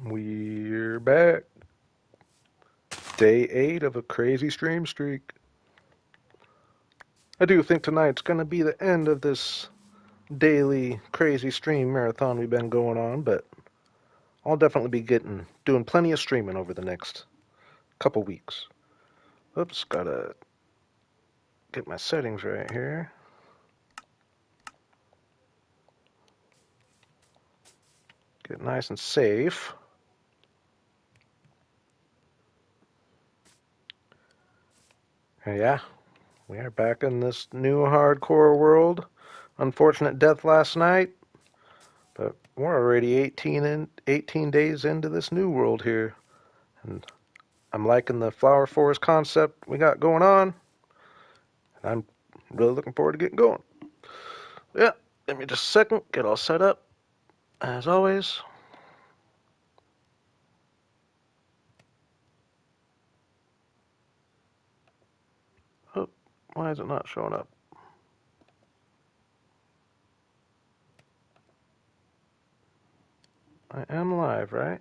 We're back. Day 8 of a crazy stream streak. I do think tonight's going to be the end of this daily crazy stream marathon we've been going on, but I'll definitely be doing plenty of streaming over the next couple weeks. Oops, gotta get my settings right here. Get nice and safe. And yeah, we are back in this new hardcore world. Unfortunate death last night, but we're already 18 days into this new world here. And I'm liking the flower forest concept we got going on. I'm really looking forward to getting going. Yeah, give me just a second, get all set up. As always. Oh, why is it not showing up? I am live, right?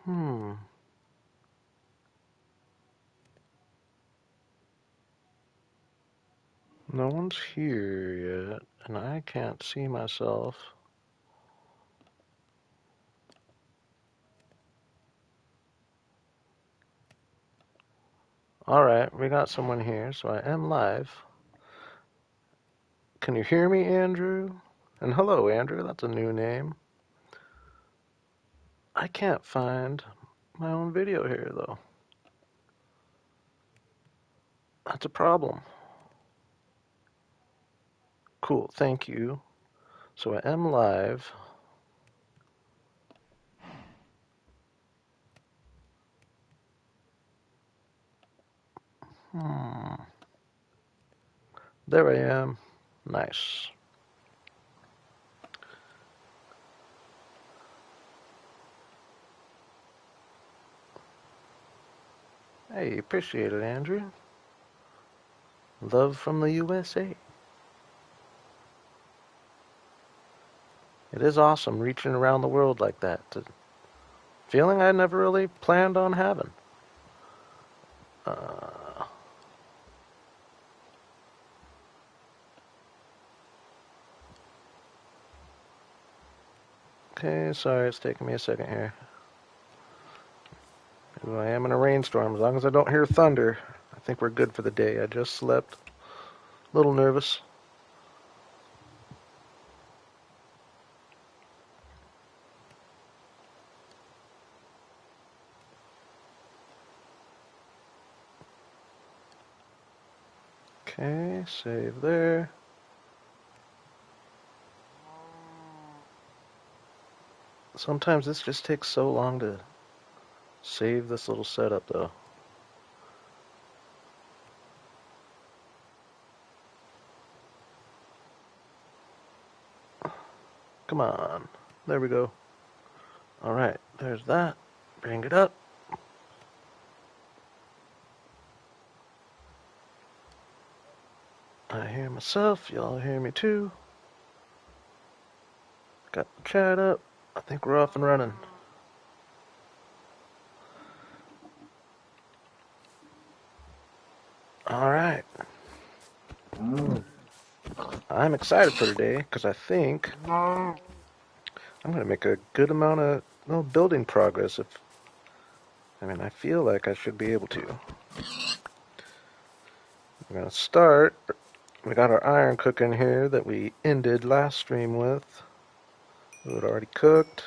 Hmm. No one's here yet, and I can't see myself. Alright, we got someone here, so I am live. Can you hear me, Andrew? And hello, Andrew, that's a new name. I can't find my own video here, though. That's a problem. Cool, thank you. So I am live. Hmm. There I am. Nice. Hey, appreciate it, Andrew. Love from the USA. It is awesome reaching around the world like that. Feeling I never really planned on having. Uh, okay, sorry, it's taking me a second here. I am in a rainstorm. As long as I don't hear thunder, I think we're good for the day. I just slept. A little nervous. Okay, save there. Sometimes this just takes so long to save this little setup, though. Come on. There we go. Alright, there's that. Bring it up. I hear myself. Y'all hear me too. Got the chat up. I think we're off and running. Alright. I'm excited for today because I think I'm going to make a good amount of building progress. I feel like I should be able to. We're going to start. We got our iron cooking here that we ended last stream with. It had already cooked.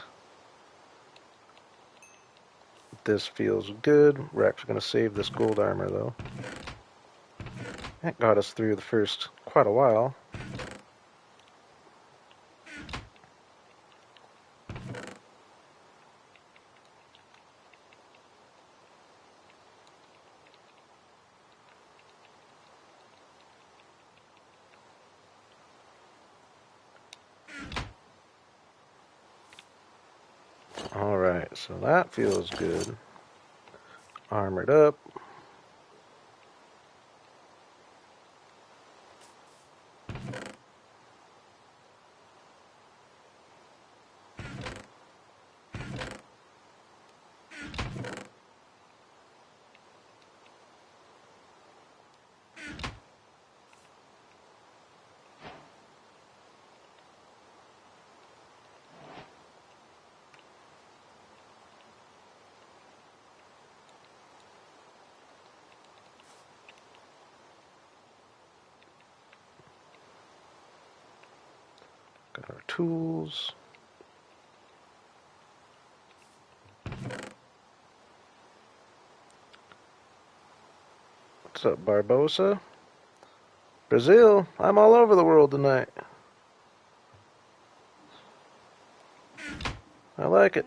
This feels good. We're actually going to save this gold armor though. That got us through the first quite a while. Alright, so that feels good. armored up. Got our tools. What's up, Barbosa? Brazil, I'm all over the world tonight. I like it.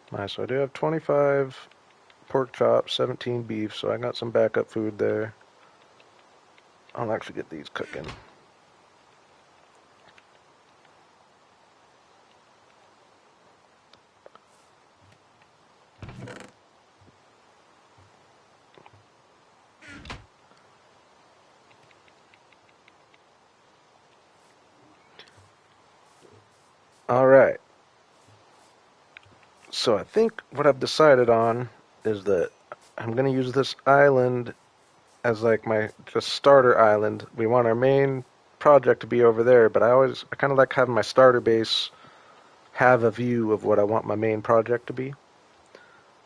Nice, so I do have 25 pork chops, 17 beef, so I got some backup food there. I'll actually get these cooking. All right. So I think what I've decided on is that I'm going to use this island as like my just starter island. We want our main project to be over there, but I kind of like having my starter base have a view of what I want my main project to be.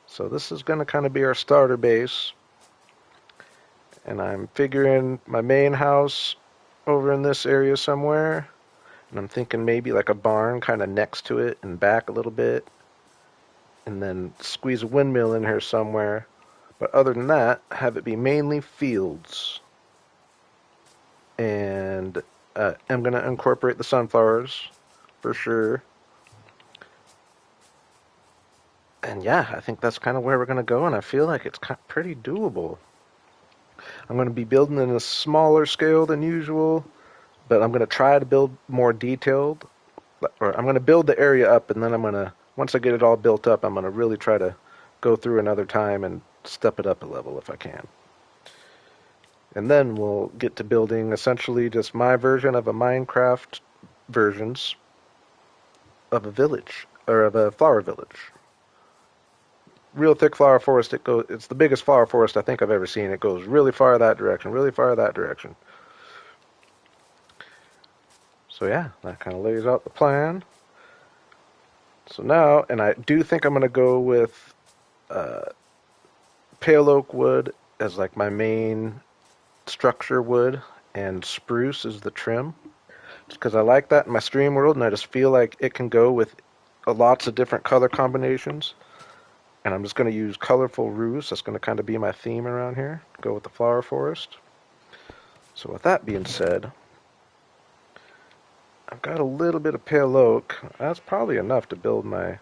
So this is going to kind of be our starter base, and I'm figuring my main house over in this area somewhere, and I'm thinking maybe like a barn kind of next to it and back a little bit, and then squeeze a windmill in here somewhere. But other than that, have it be mainly fields. And I'm going to incorporate the sunflowers for sure. And yeah, I think that's kind of where we're going to go, and I feel like it's pretty doable. I'm going to be building in a smaller scale than usual, but I'm going to try to build more detailed. Or I'm going to build the area up, and then once I get it all built up, I'm going to really try to go through another time and step it up a level if I can. And then we'll get to building essentially just my version of a Minecraft versions of a village, or of a flower village. Real thick flower forest. It's the biggest flower forest I think I've ever seen. It goes really far that direction, really far that direction. So yeah, that kind of lays out the plan. So now, and I do think I'm going to go with uh, pale oak wood as like my main structure wood, and spruce is the trim. Just because I like that in my stream world, and I just feel like it can go with lots of different color combinations. And I'm just going to use colorful roofs. That's going to kind of be my theme around here. Go with the flower forest. So with that being said, I've got a little bit of pale oak. That's probably enough to build my...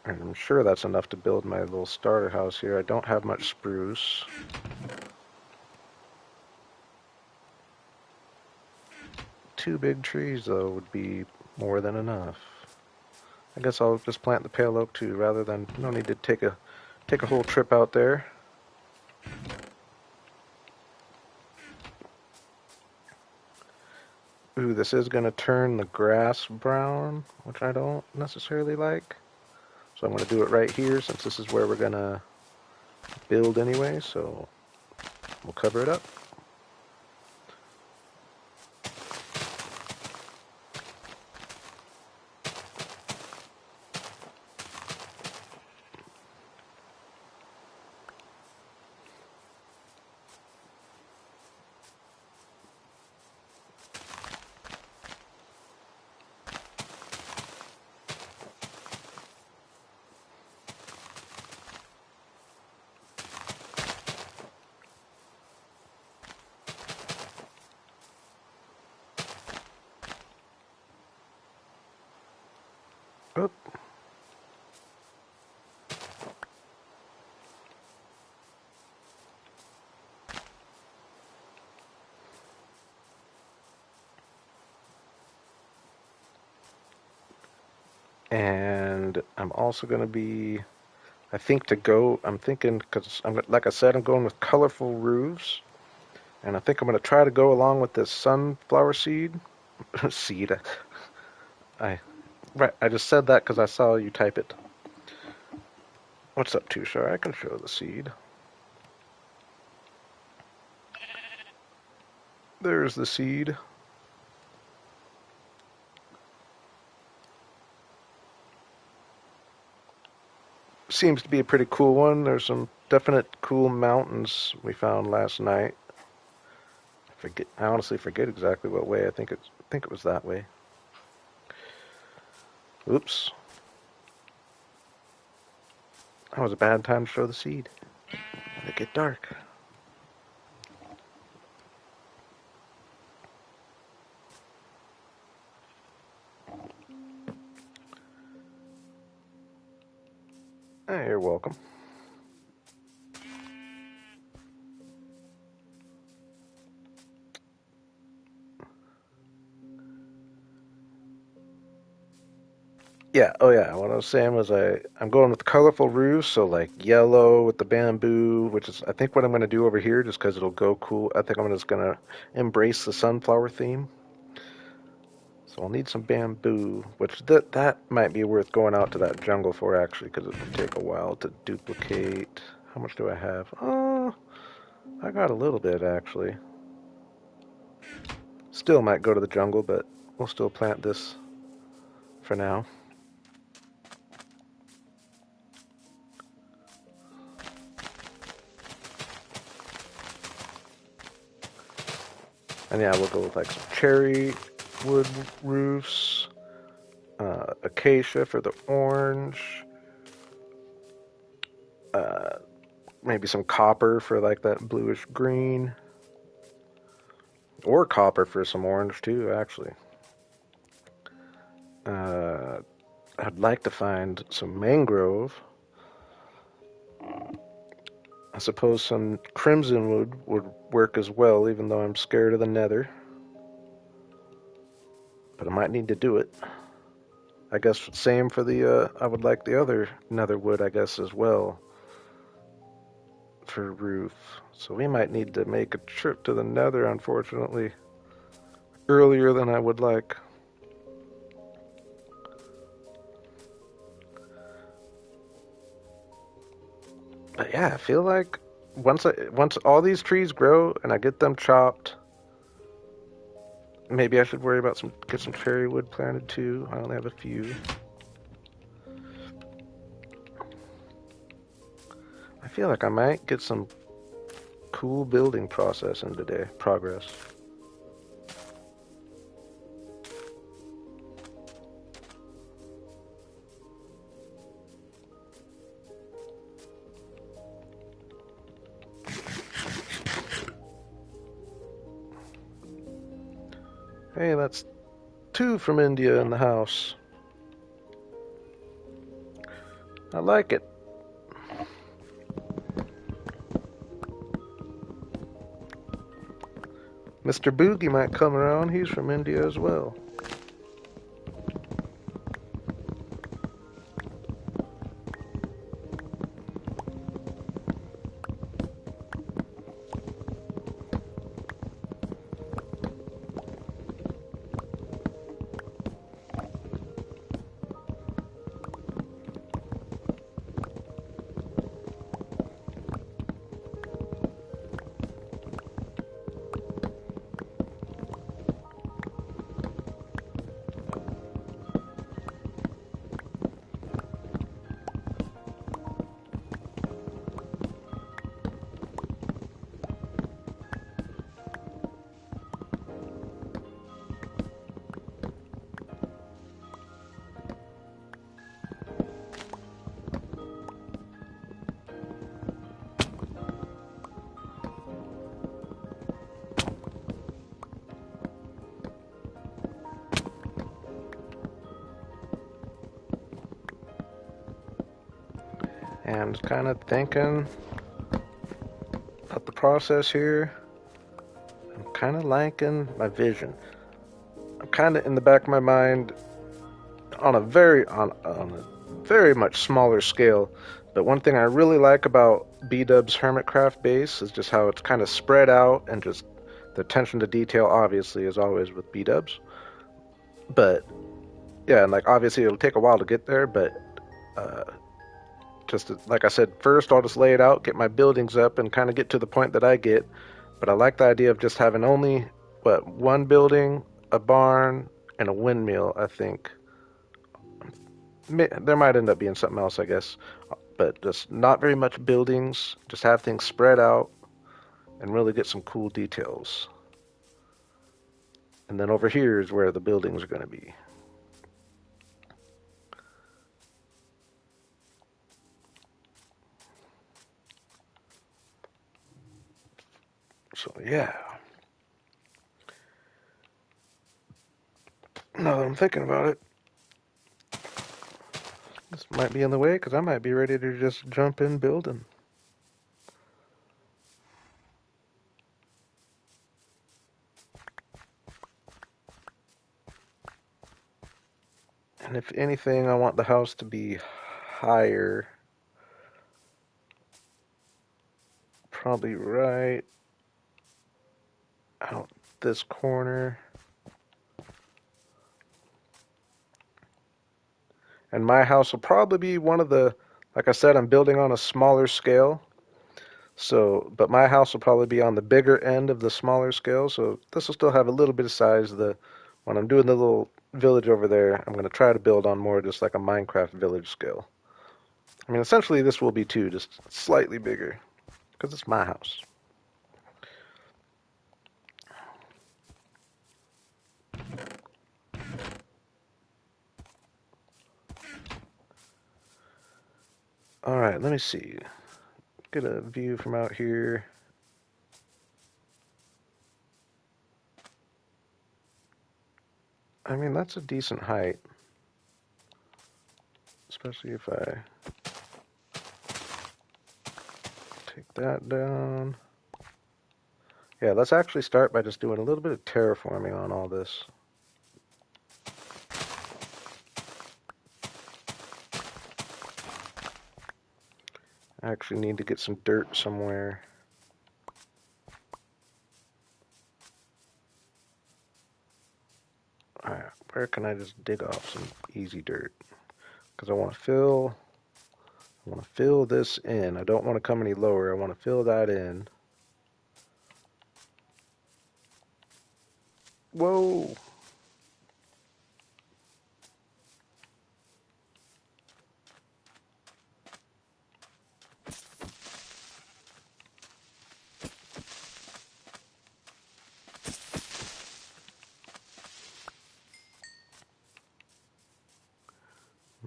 I'm sure that's enough to build my little starter house here. I don't have much spruce. Two big trees, though, would be more than enough. I guess I'll just plant the pale oak too, rather than... No need to take a whole trip out there. Ooh, this is going to turn the grass brown, which I don't necessarily like. So I'm going to do it right here, since this is where we're going to build anyway, so we'll cover it up. And I'm also going to be, I think I'm thinking, because like I said, I'm going with colorful roofs. And I think I'm going to try to go along with this sunflower seed. Seed. I, right, I just said that because I saw you type it. What's up, Tushar? I can show the seed. There's the seed. Seems to be a pretty cool one. There's some definite cool mountains we found last night. I honestly forget exactly what way. I think it was that way. Oops. That was a bad time to show the seed. Let it get dark. Hey, you're welcome. Yeah, oh yeah. What I was saying was I'm going with colorful roofs, so like yellow with the bamboo, which is I think what I'm going to do over here, just because it'll go cool. I think I'm just going to embrace the sunflower theme. So I'll need some bamboo, which that might be worth going out to that jungle for actually, because it would take a while to duplicate. How much do I have? Oh, I got a little bit actually. Still might go to the jungle, but we'll still plant this for now. And yeah, we'll go with like some cherry wood roofs, acacia for the orange, uh, maybe some copper for like that bluish green, or copper for some orange too, actually. Uh, I'd like to find some mangrove. I suppose some crimson would work as well, even though I'm scared of the nether. But I might need to do it. I guess same for I would like the other nether wood, I guess, as well for roof. So we might need to make a trip to the nether, unfortunately, earlier than I would like. But yeah, I feel like once all these trees grow and I get them chopped, maybe I should worry about get some cherry wood planted too. I only have a few. I feel like I might get some cool building process in today. Progress. Hey, that's two from India in the house. I like it. Mr. Boogie might come around. He's from India as well. And kind of thinking about the process here. I'm kind of liking my vision. I'm kind of in the back of my mind. on a very much smaller scale. But one thing I really like about B-Dub's Hermitcraft base is just how it's kind of spread out and just the attention to detail. Obviously, is always with B-Dubs, but yeah, and like obviously it'll take a while to get there, but uh, just like I said, first I'll just lay it out, get my buildings up, and kind of get to the point that I get. But I like the idea of just having only one building, a barn, and a windmill. I think there might end up being something else, I guess, but just not very much buildings. Just have things spread out and really get some cool details. And then over here is where the buildings are going to be. So yeah. Now that I'm thinking about it, this might be in the way because I might be ready to just jump in building. And if anything, I want the house to be higher. Probably right out this corner. And my house will probably be one of the, like I said, I'm building on a smaller scale. So, but my house will probably be on the bigger end of the smaller scale. So this will still have a little bit of size. When I'm doing the little village over there, I'm going to try to build on more just like a Minecraft village scale. I mean, essentially this will be too, just slightly bigger because it's my house. All right, let me see. Get a view from out here. I mean, that's a decent height, especially if I take that down. Yeah, let's actually start by just doing a little bit of terraforming on all this. I actually need to get some dirt somewhere. Alright, where can I just dig off some easy dirt? Because I want to fill this in. I don't want to come any lower. I want to fill that in. Whoa!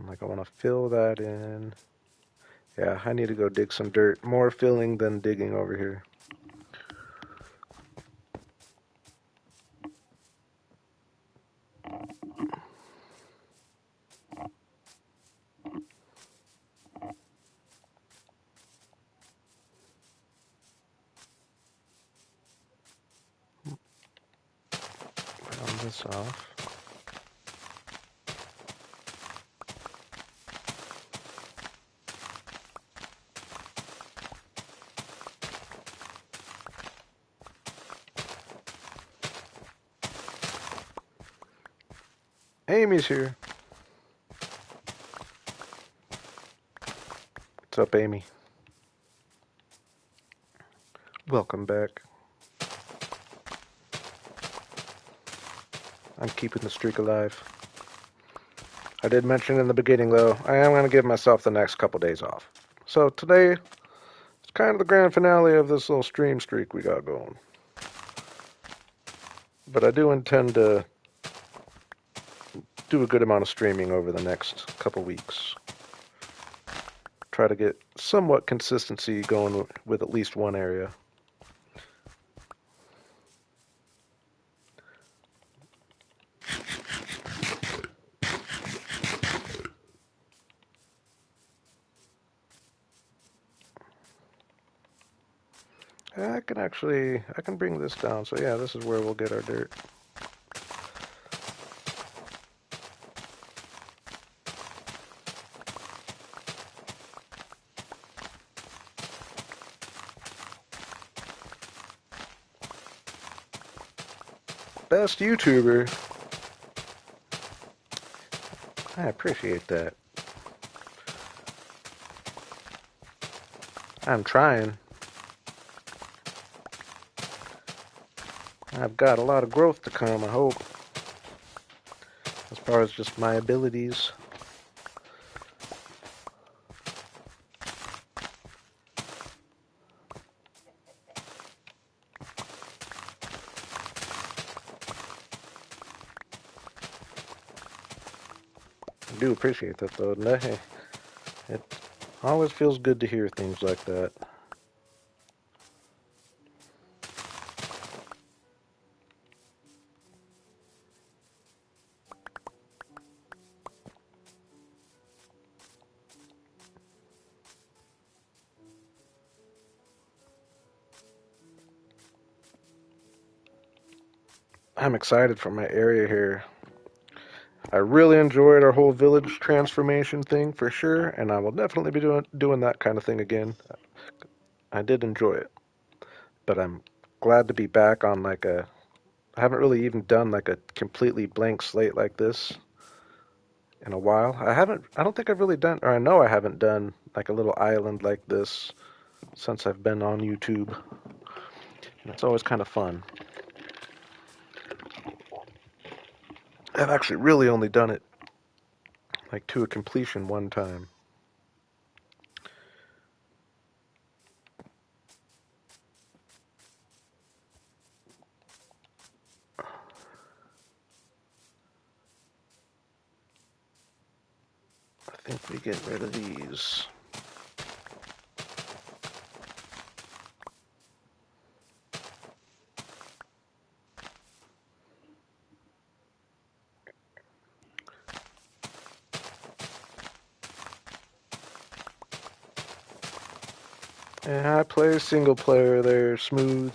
Like I want to fill that in. Yeah, I need to go dig some dirt. More filling than digging over here. Round this off. Amy's here. What's up, Amy? Welcome back. I'm keeping the streak alive. I did mention in the beginning, though, I am going to give myself the next couple days off. So today, it's kind of the grand finale of this little stream streak we got going. But I do intend to do a good amount of streaming over the next couple weeks. Try to get somewhat consistency going with at least one area. I can bring this down. So yeah, this is where we'll get our dirt. Best YouTuber. I appreciate that. I'm trying. I've got a lot of growth to come, I hope, as far as just my abilities. I do appreciate that, though. It always feels good to hear things like that. I'm excited for my area here. I really enjoyed our whole village transformation thing for sure, and I will definitely be doing that kind of thing again. I did enjoy it, but I'm glad to be back on like a. I haven't really even done like a completely blank slate like this in a while. I haven't. I don't think I've really done, or I know I haven't done like a little island like this since I've been on YouTube, and it's always kind of fun. I've actually really only done it like to a completion one time. I think we get rid of these. And I play single player there, smooth.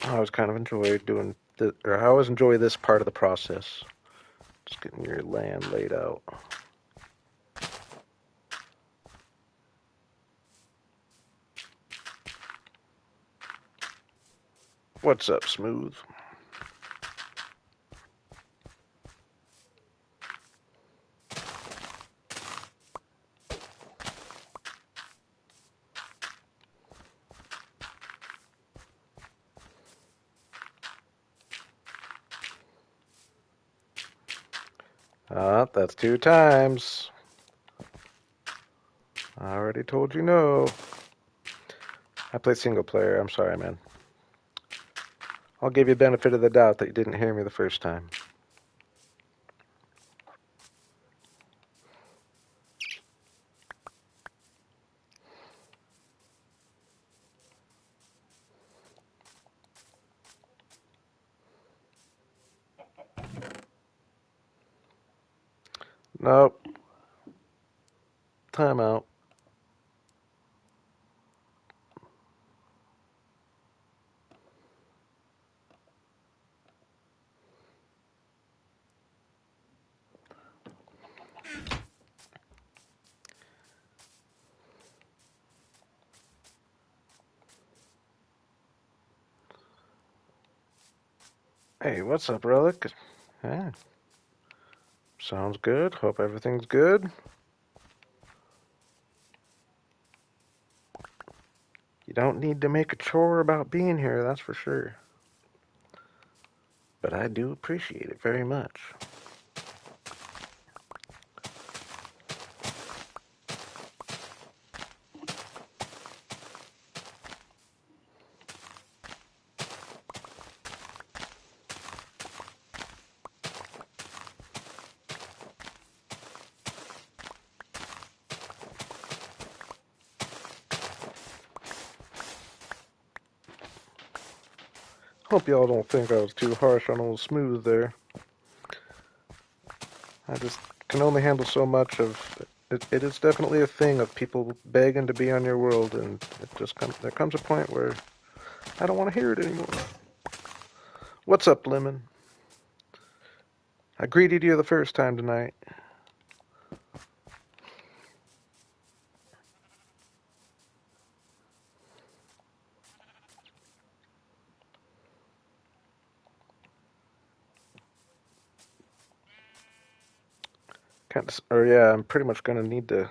I always kind of enjoy doing or I always enjoy this part of the process. Just getting your land laid out. What's up, Smooth? That's 2 times. I already told you no. I play single player. I'm sorry, man. I'll give you benefit of the doubt that you didn't hear me the first time. Nope. Timeout. Hey, what's up, Relic? Yeah, sounds good. Hope everything's good. You don't need to make a chore about being here, that's for sure. But I do appreciate it very much. Hope y'all don't think I was too harsh on old Smooth there. I just can only handle so much of it. It is definitely a thing of people begging to be on your world, and there comes a point where I don't want to hear it anymore. What's up, Lemon? I greeted you the first time tonight. Or yeah, I'm pretty much gonna need to.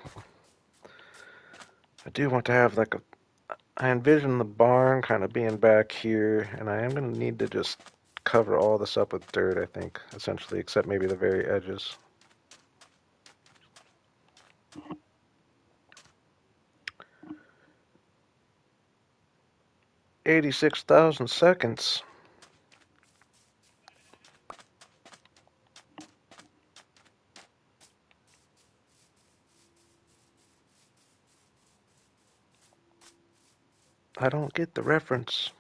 I do want to have like a. I envision the barn kind of being back here, and I am gonna need to just cover all this up with dirt. I think essentially, except maybe the very edges. 86,000 seconds. I don't get the reference.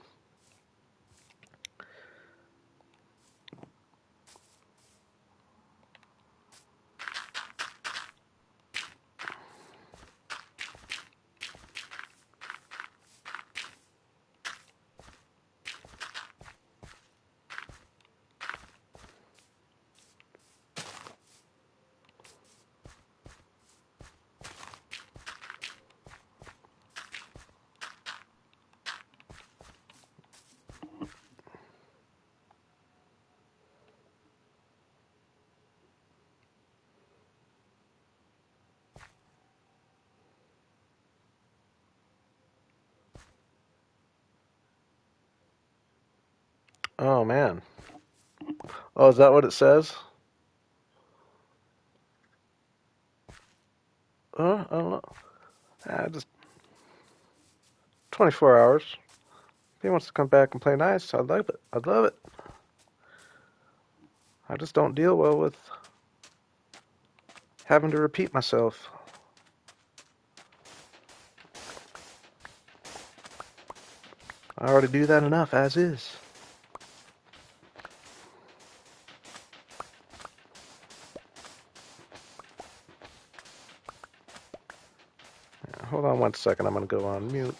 Oh man. Oh, is that what it says? I don't know. Just 24 hours. If he wants to come back and play nice, I'd love it. I'd love it. I just don't deal well with having to repeat myself. I already do that enough as is. Hold on 1 second. I'm going to go on mute.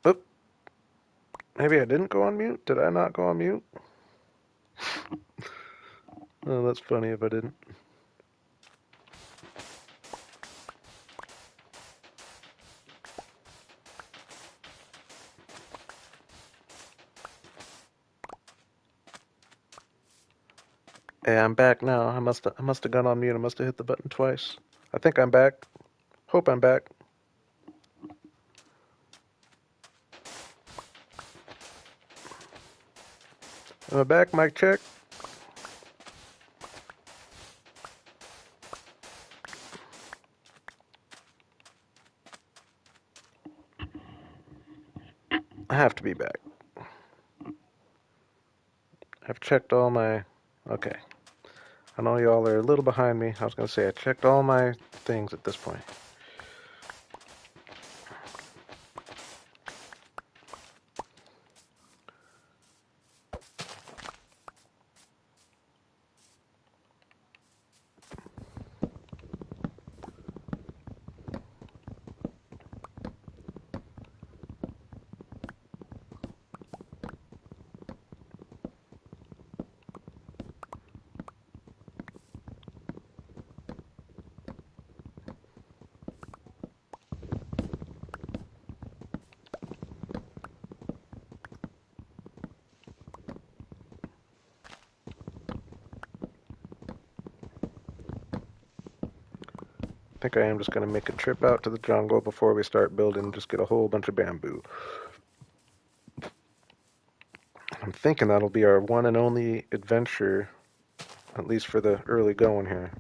Oop. Maybe I didn't go on mute. Did I not go on mute? Oh, that's funny if I didn't. Hey, I'm back now. I must have gone on mute. I must have hit the button twice. I think I'm back. Hope I'm back. Am I back? Mic check. I have to be back. I've checked all my. Okay. I know y'all are a little behind me. I was going to say I checked all my things at this point. think I am just going to make a trip out to the jungle before we start building, just get a whole bunch of bamboo. I'm thinking that'll be our one and only adventure, at least for the early going here.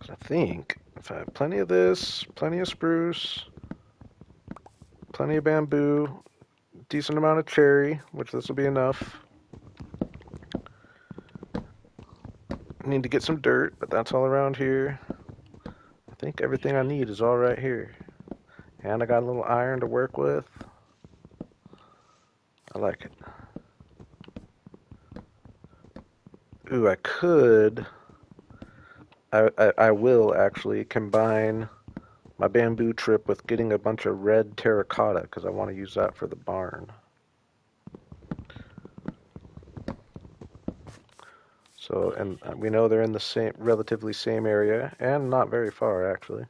'Cause I think if I have plenty of this, plenty of spruce, plenty of bamboo, decent amount of cherry, which this will be enough. I need to get some dirt, but that's all around here. I think everything I need is all right here. And I got a little iron to work with. I like it. Ooh, I will actually combine my bamboo trip with getting a bunch of red terracotta because I want to use that for the barn. So, and we know they're in the same, relatively same area, and not very far actually.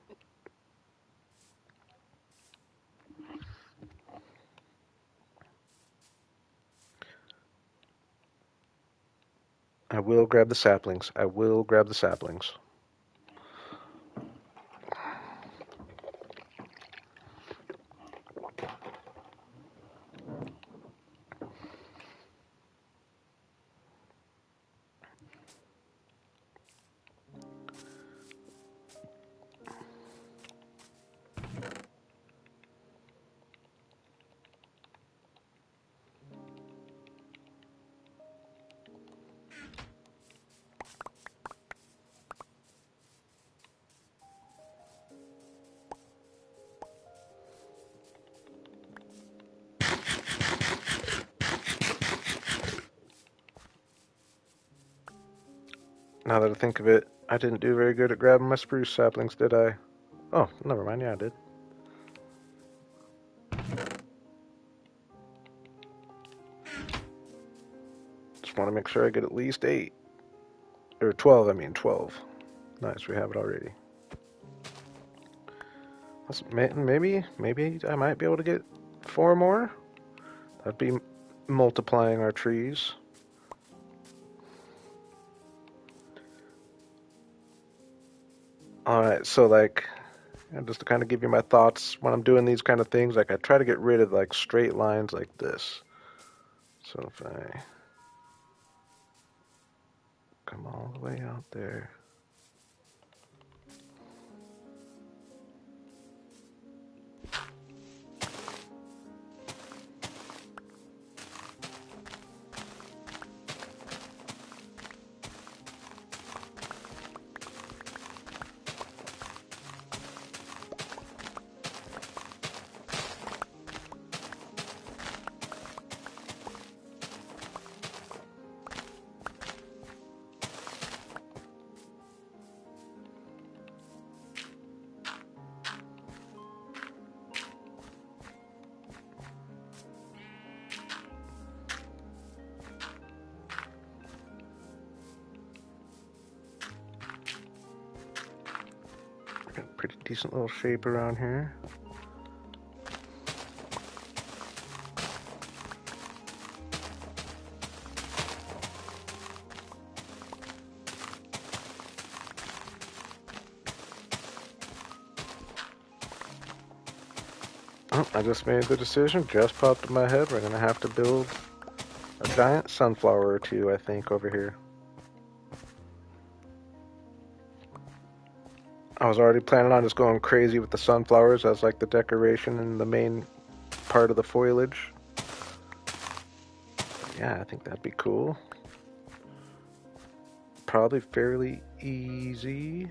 I will grab the saplings. I will grab the saplings. Now that I think of it, I didn't do very good at grabbing my spruce saplings, did I? Oh, never mind. Yeah, I did. Just want to make sure I get at least 8. Or 12, I mean 12. Nice, we have it already. Maybe I might be able to get 4 more. That'd be multiplying our trees. Alright, so like, just to kind of give you my thoughts when I'm doing these kind of things, like I try to get rid of like straight lines like this. So if I come all the way out there. Got a pretty decent little shape around here. Oh, I just made the decision, just popped in my head. We're gonna have to build a giant sunflower or two, I think, over here. I was already planning on just going crazy with the sunflowers as like the decoration and the main part of the foliage. Yeah, I think that'd be cool. Probably fairly easy.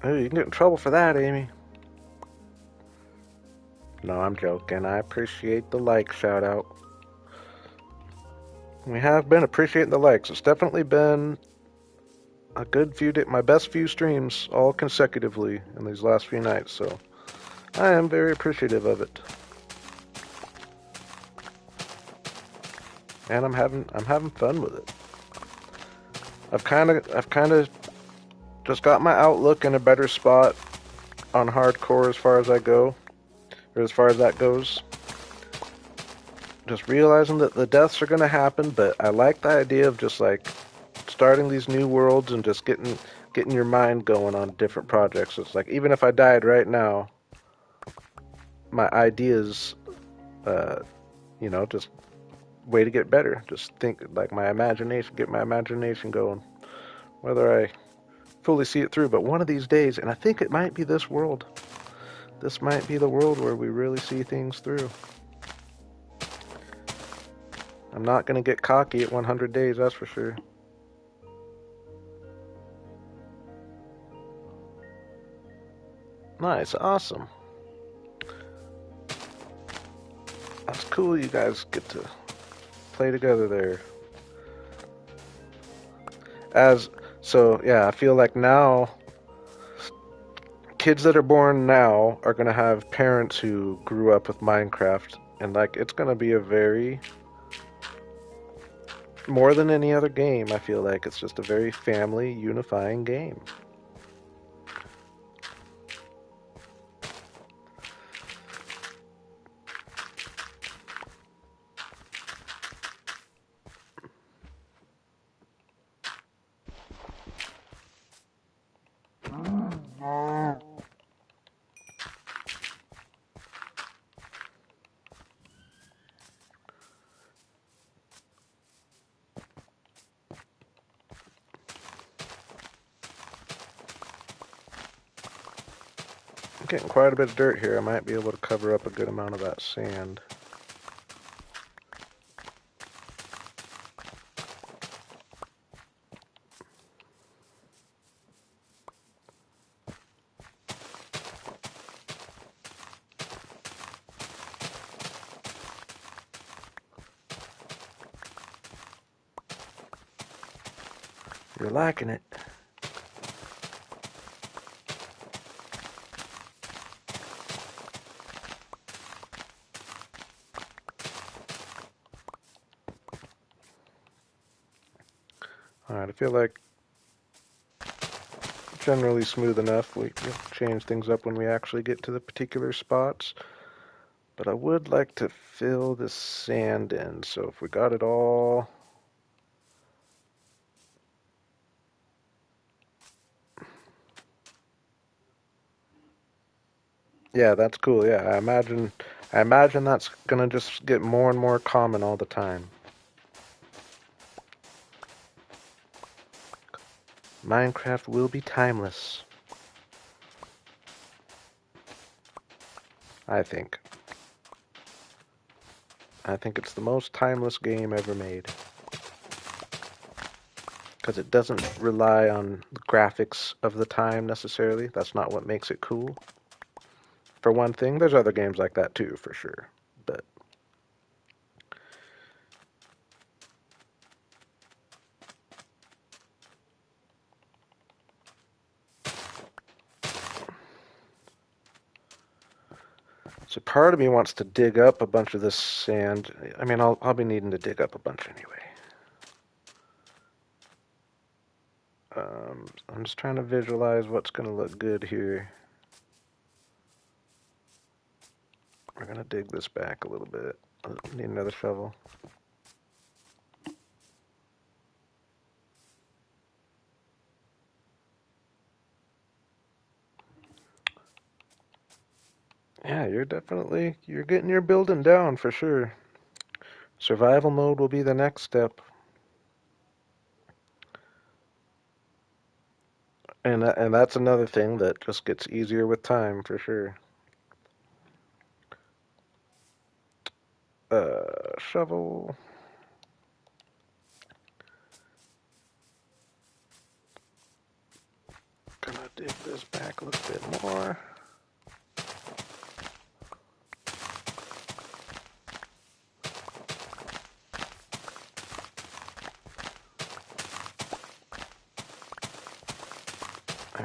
Oh, you can get in trouble for that, Amy. No, I'm joking. I appreciate the like shout out. We have been appreciating the likes. It's definitely been a good my best few streams all consecutively in these last few nights, so I am very appreciative of it. And I'm having fun with it. I've kind of just got my outlook in a better spot on hardcore as far as I go, or as far as that goes. Just realizing that the deaths are going to happen, but I like the idea of just like starting these new worlds and just getting your mind going on different projects. It's like even if I died right now, my ideas, uh, just way to get better. Just think like get my imagination going. Whether I fully see it through, but one of these days, and I think it might be this world. This might be the world where we really see things through. I'm not going to get cocky at 100 days, that's for sure. Nice, awesome. That's cool you guys get to play together there. I feel like now kids that are born now are going to have parents who grew up with Minecraft, and like it's going to be a very more than any other game. I feel like it's just a very family unifying game. I'm getting quite a bit of dirt here. I might be able to cover up a good amount of that sand. You're liking it. Alright, I feel like generally smooth enough. We can change things up when we actually get to the particular spots. But I would like to fill this sand in. So if we got it all... Yeah, that's cool. Yeah, I imagine that's gonna just get more and more common all the time. Minecraft will be timeless, I think. I think it's the most timeless game ever made. Because it doesn't rely on the graphics of the time necessarily. That's not what makes it cool. For one thing, there's other games like that too, for sure. But so part of me wants to dig up a bunch of this sand. I mean, I'll be needing to dig up a bunch anyway. I'm just trying to visualize what's going to look good here. We're going to dig this back a little bit. Need another shovel. Yeah, you're getting your building down for sure. Survival mode will be the next step. And that's another thing that just gets easier with time for sure. Shovel. Gonna dig this back a little bit more.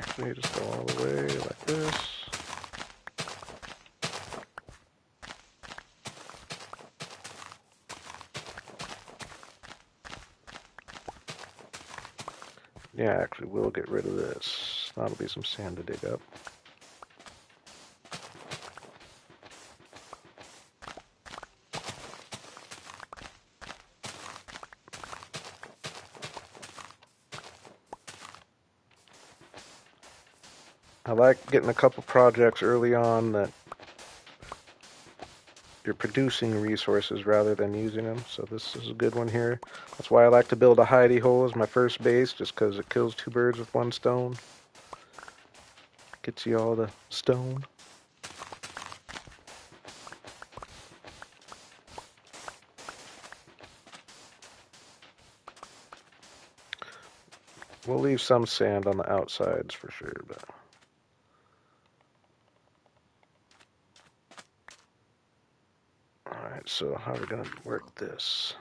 Actually, just go all the way like this. Yeah, actually, we'll get rid of this. That'll be some sand to dig up. I like getting a couple projects early on that you're producing resources rather than using them. So this is a good one here. That's why I like to build a hidey hole as my first base, just because it kills two birds with one stone. Gets you all the stone. We'll leave some sand on the outsides for sure, but alright, so how are we gonna work this?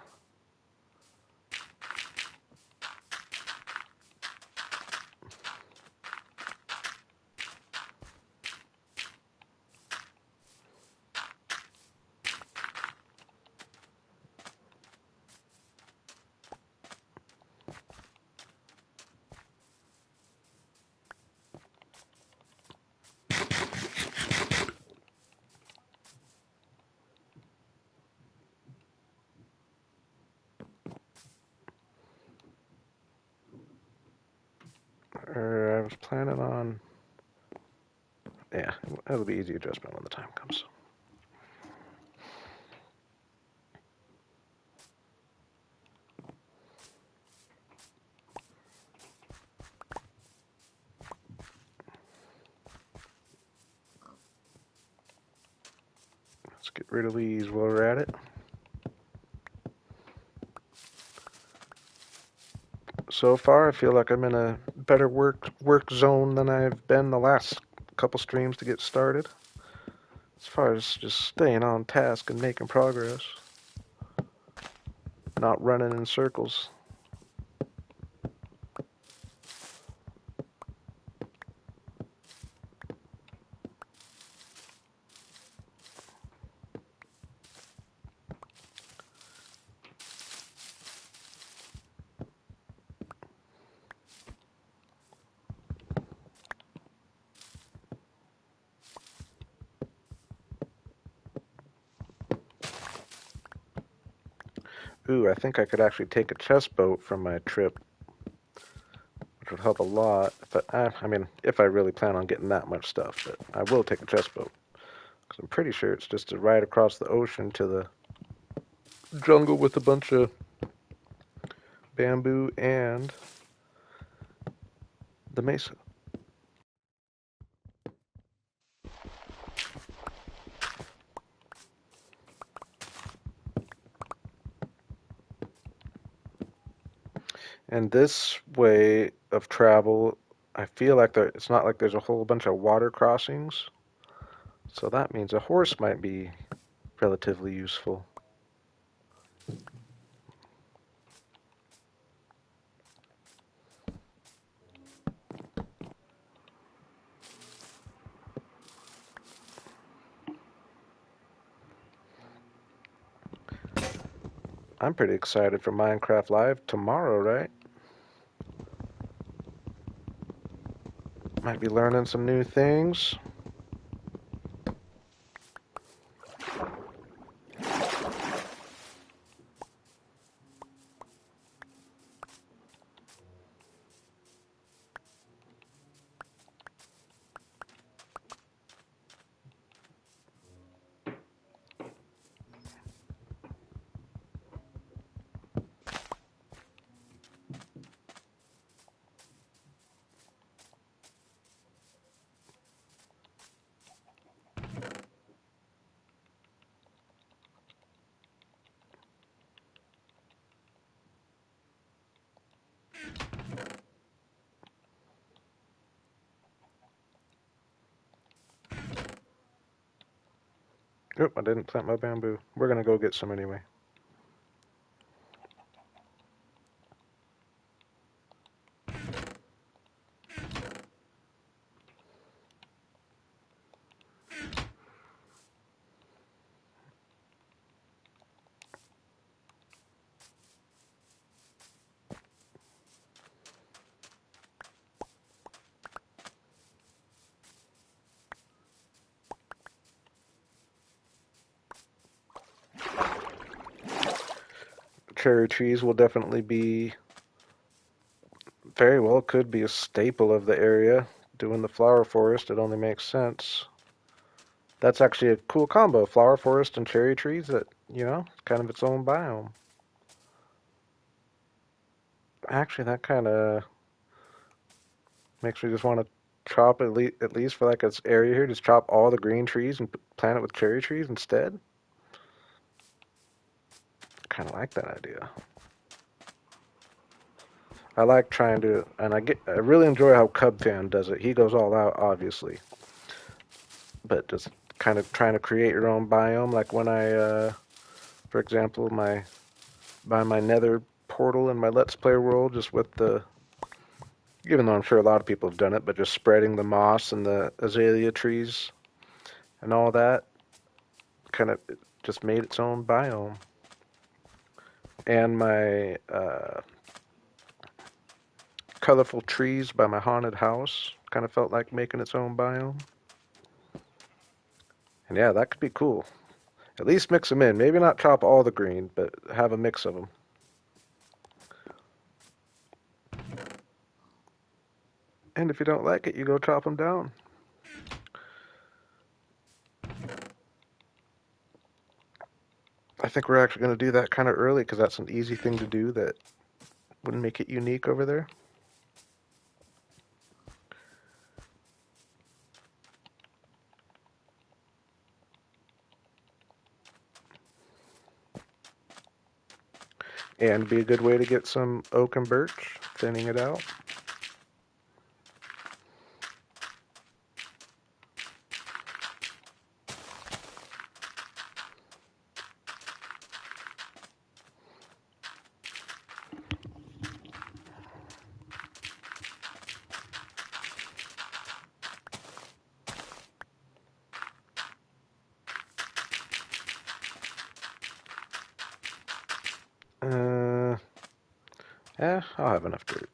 I was planning on, yeah, it'll be easy adjustment when the time comes. Let's get rid of these while we're at it. So far, I feel like I'm in a better work zone than I've been the last couple streams to get started. As far as just staying on task and making progress, not running in circles. Ooh, I think I could actually take a chest boat from my trip, which would help a lot. I mean, if I really plan on getting that much stuff, but I will take a chest boat. Because I'm pretty sure it's just to ride across the ocean to the jungle with a bunch of bamboo and the mesa. And this way of travel, I feel like it's not like there's a whole bunch of water crossings. So that means a horse might be relatively useful. I'm pretty excited for Minecraft Live tomorrow, right? Might be learning some new things. Oop, I didn't plant my bamboo. We're gonna go get some anyway. cherry trees will definitely be, very well could be a staple of the area. Doing the flower forest, it only makes sense. That's actually a cool combo, flower forest and cherry trees that, kind of its own biome. Actually, that kind of makes me just want to chop at least for like its area here, just chop all the green trees and plant it with cherry trees instead. Kind of like that idea. I like trying to, and I really enjoy how Cub Fan does it. He goes all out, obviously, but just kind of trying to create your own biome. Like when for example, my Nether portal in my Let's Play world, just with even though I'm sure a lot of people have done it, but just spreading the moss and the azalea trees and all that, kind of just made its own biome. And my colorful trees by my haunted house kind of felt like making its own biome. And yeah, that could be cool. At least mix them in. Maybe not chop all the green, but have a mix of them. And if you don't like it, you go chop them down. I think we're actually going to do that kind of early because that's an easy thing to do that wouldn't make it unique over there. And be a good way to get some oak and birch, thinning it out. Uh, I'll have enough dirt.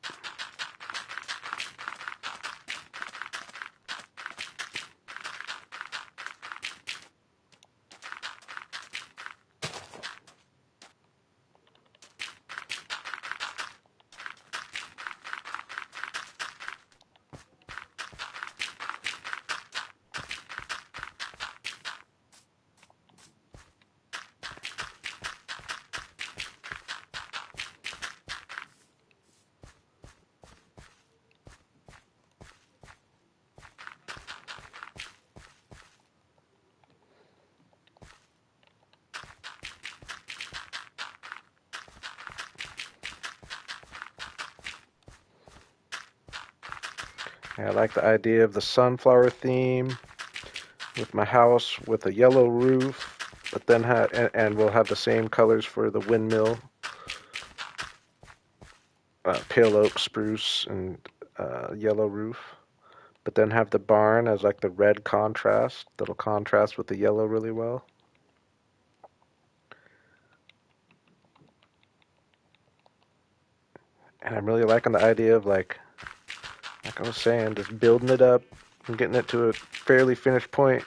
I like the idea of the sunflower theme with my house with a yellow roof, but then and we'll have the same colors for the windmill, pale oak, spruce, and yellow roof. But then have the barn as like the red contrast that'll contrast with the yellow really well. And I'm really liking the idea of like I was saying, just building it up and getting it to a fairly finished point,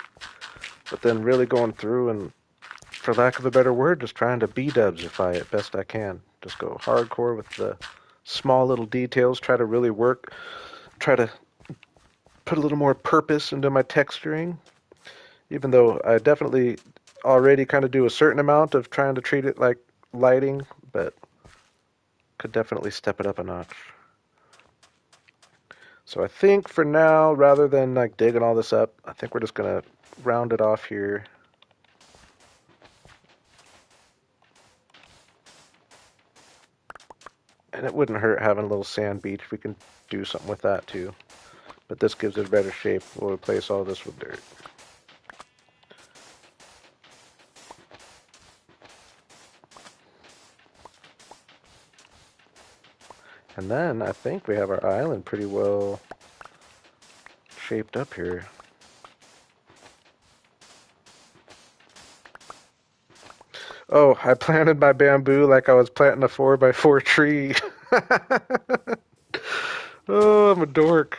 but then really going through and, for lack of a better word, just trying to B-dubsify it best I can. Just go hardcore with the small little details, try to really work, try to put a little more purpose into my texturing, even though I definitely already kind of do a certain amount of trying to treat it like lighting, but could definitely step it up a notch. So I think for now, rather than like digging all this up, I think we're just gonna round it off here. And it wouldn't hurt having a little sand beach. We can do something with that too. But this gives it a better shape. We'll replace all this with dirt. And then I think we have our island pretty well shaped up here. Oh, I planted my bamboo like I was planting a 4x4 tree. Oh, I'm a dork.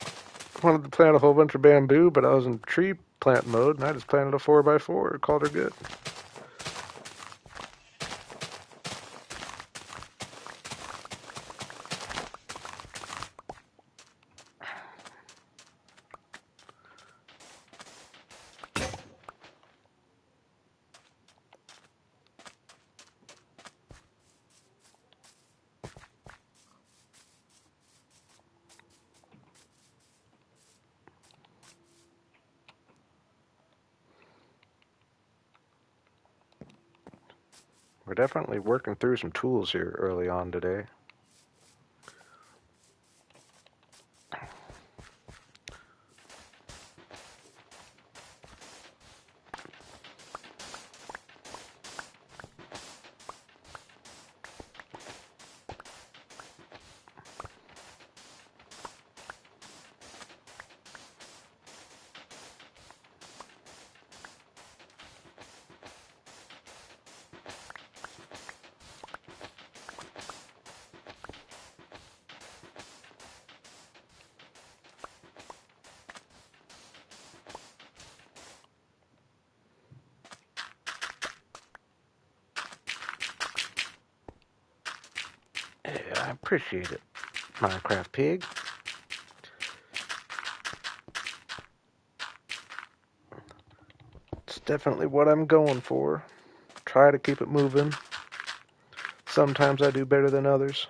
I wanted to plant a whole bunch of bamboo, but I was in tree plant mode, and I just planted a 4x4. Called her good. We're definitely working through some tools here early on today. Yeah, I appreciate it, Minecraft Pig. It's definitely what I'm going for. Try to keep it moving. Sometimes I do better than others.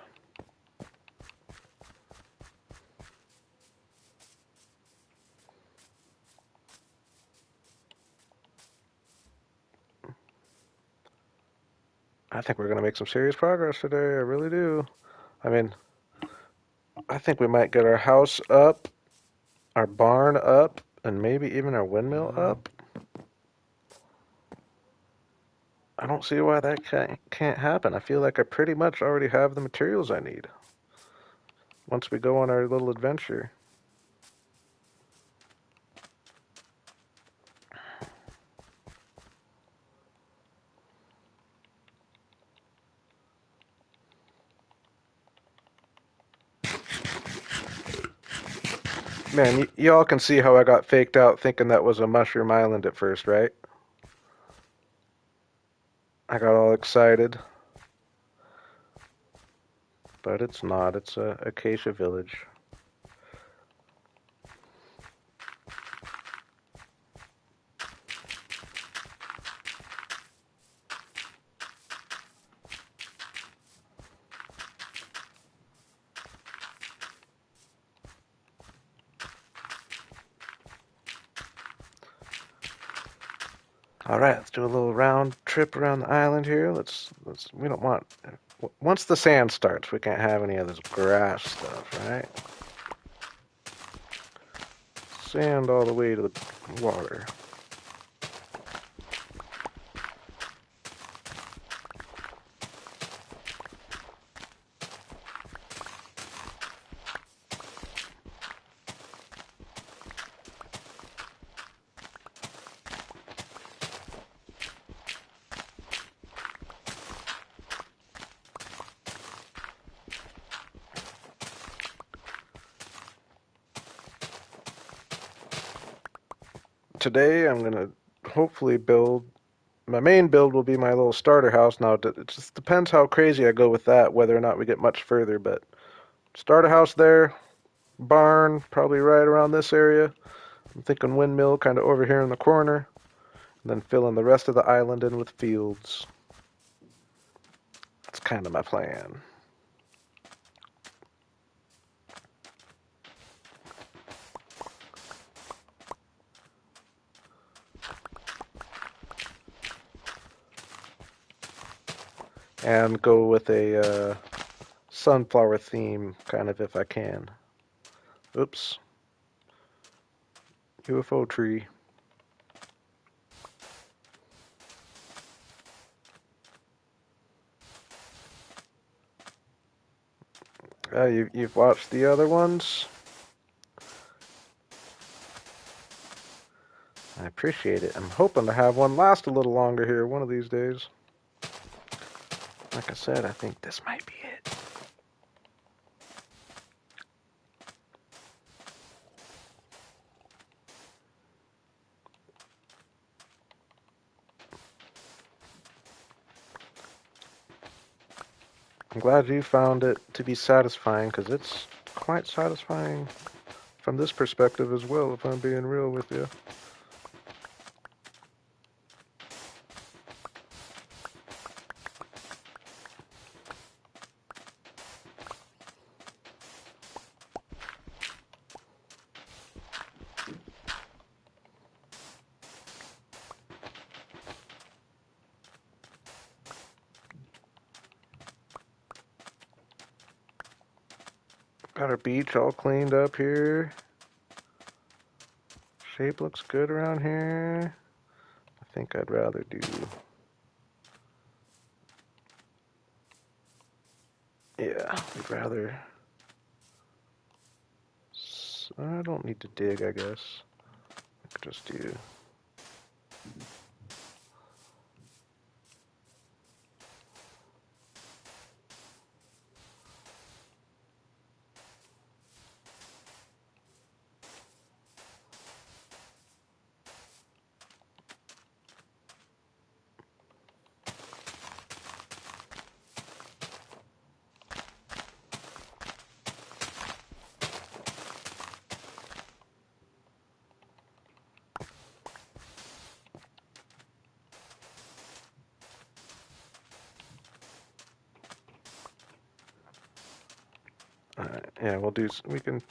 I think we're going to make some serious progress today. I really do. I mean, I think we might get our house up, our barn up, and maybe even our windmill up. I don't see why that can't happen. I feel like I pretty much already have the materials I need once we go on our little adventure. Man, y'all can see how I got faked out thinking that was a mushroom island at first, right? I got all excited. But it's not. It's a acacia village. All right, let's do a little round trip around the island here. We don't want, once the sand starts, we can't have any of this grass stuff, right? Sand all the way to the water. Today I'm gonna hopefully build, my main build will be my little starter house. Now it just depends how crazy I go with that, whether or not we get much further, but starter house there, barn probably right around this area. I'm thinking windmill kind of over here in the corner, and then filling the rest of the island in with fields. That's kind of my plan. And go with a sunflower theme, kind of, if I can. Oops. UFO tree. You've watched the other ones? I appreciate it. I'm hoping to have one last a little longer here one of these days. Like I said, I think this might be it. I'm glad you found it to be satisfying, because it's quite satisfying from this perspective as well, if I'm being real with you. Got our beach all cleaned up here. Shape looks good around here. I think I'd rather do... Yeah, I'd rather... I don't need to dig, I guess. I could just do... yeah, we can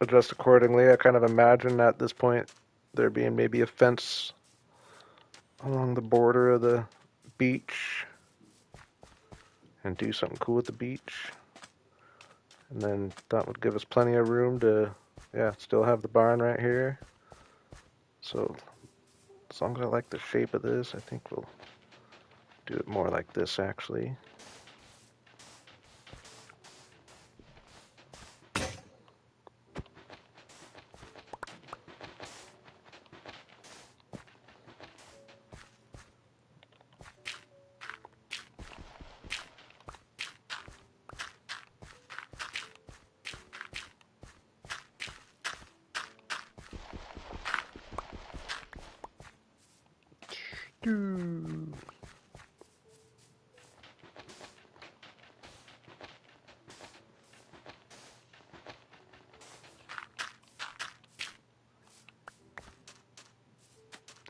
adjust accordingly. I kind of imagine at this point there being maybe a fence along the border of the beach and do something cool with the beach. And then that would give us plenty of room to, yeah, still have the barn right here. So as long as I like the shape of this, I think we'll do it more like this actually.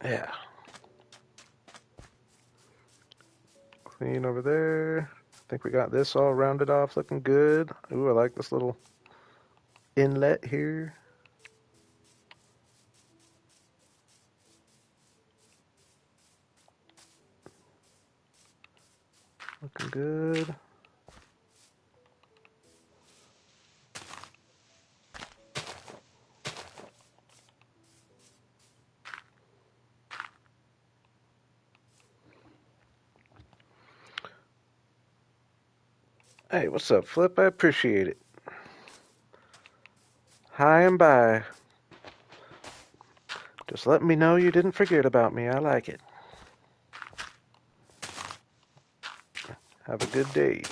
Yeah. Clean over there. I think we got this all rounded off looking good. Ooh, I like this little inlet here. Looking good. Hey, what's up, Flip? I appreciate it. Hi and bye. Just let me know you didn't forget about me. I like it. Have a good day.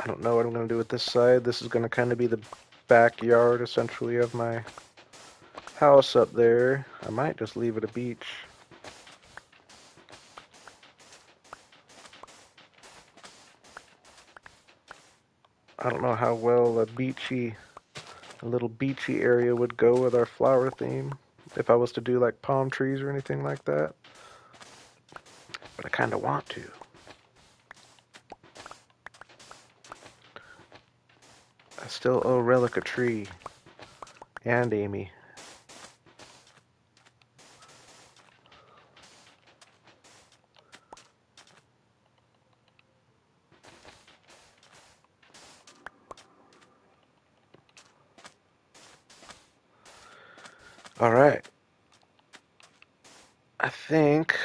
I don't know what I'm going to do with this side. This is going to kind of be the backyard, essentially, of my house up there. I might just leave it a beach. I don't know how well a little beachy area would go with our flower theme. If I was to do like palm trees or anything like that. But I kind of want to. I still owe Relic a tree. And Amy. Alright. I think...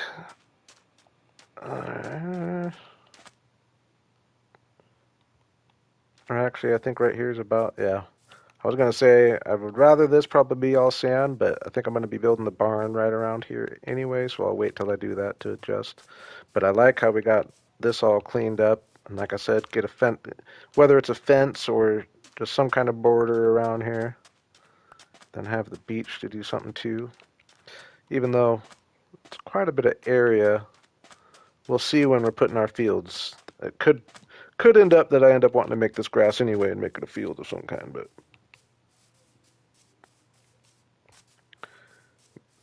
or actually, I think right here is about... Yeah. I was gonna say I would rather this probably be all sand, but I think I'm gonna be building the barn right around here anyway, so I'll wait till I do that to adjust. But I like how we got this all cleaned up, and like I said, get a fence, whether it's a fence or just some kind of border around here. Then have the beach to do something too. Even though it's quite a bit of area, we'll see when we're putting our fields. It could end up that I end up wanting to make this grass anyway and make it a field of some kind, but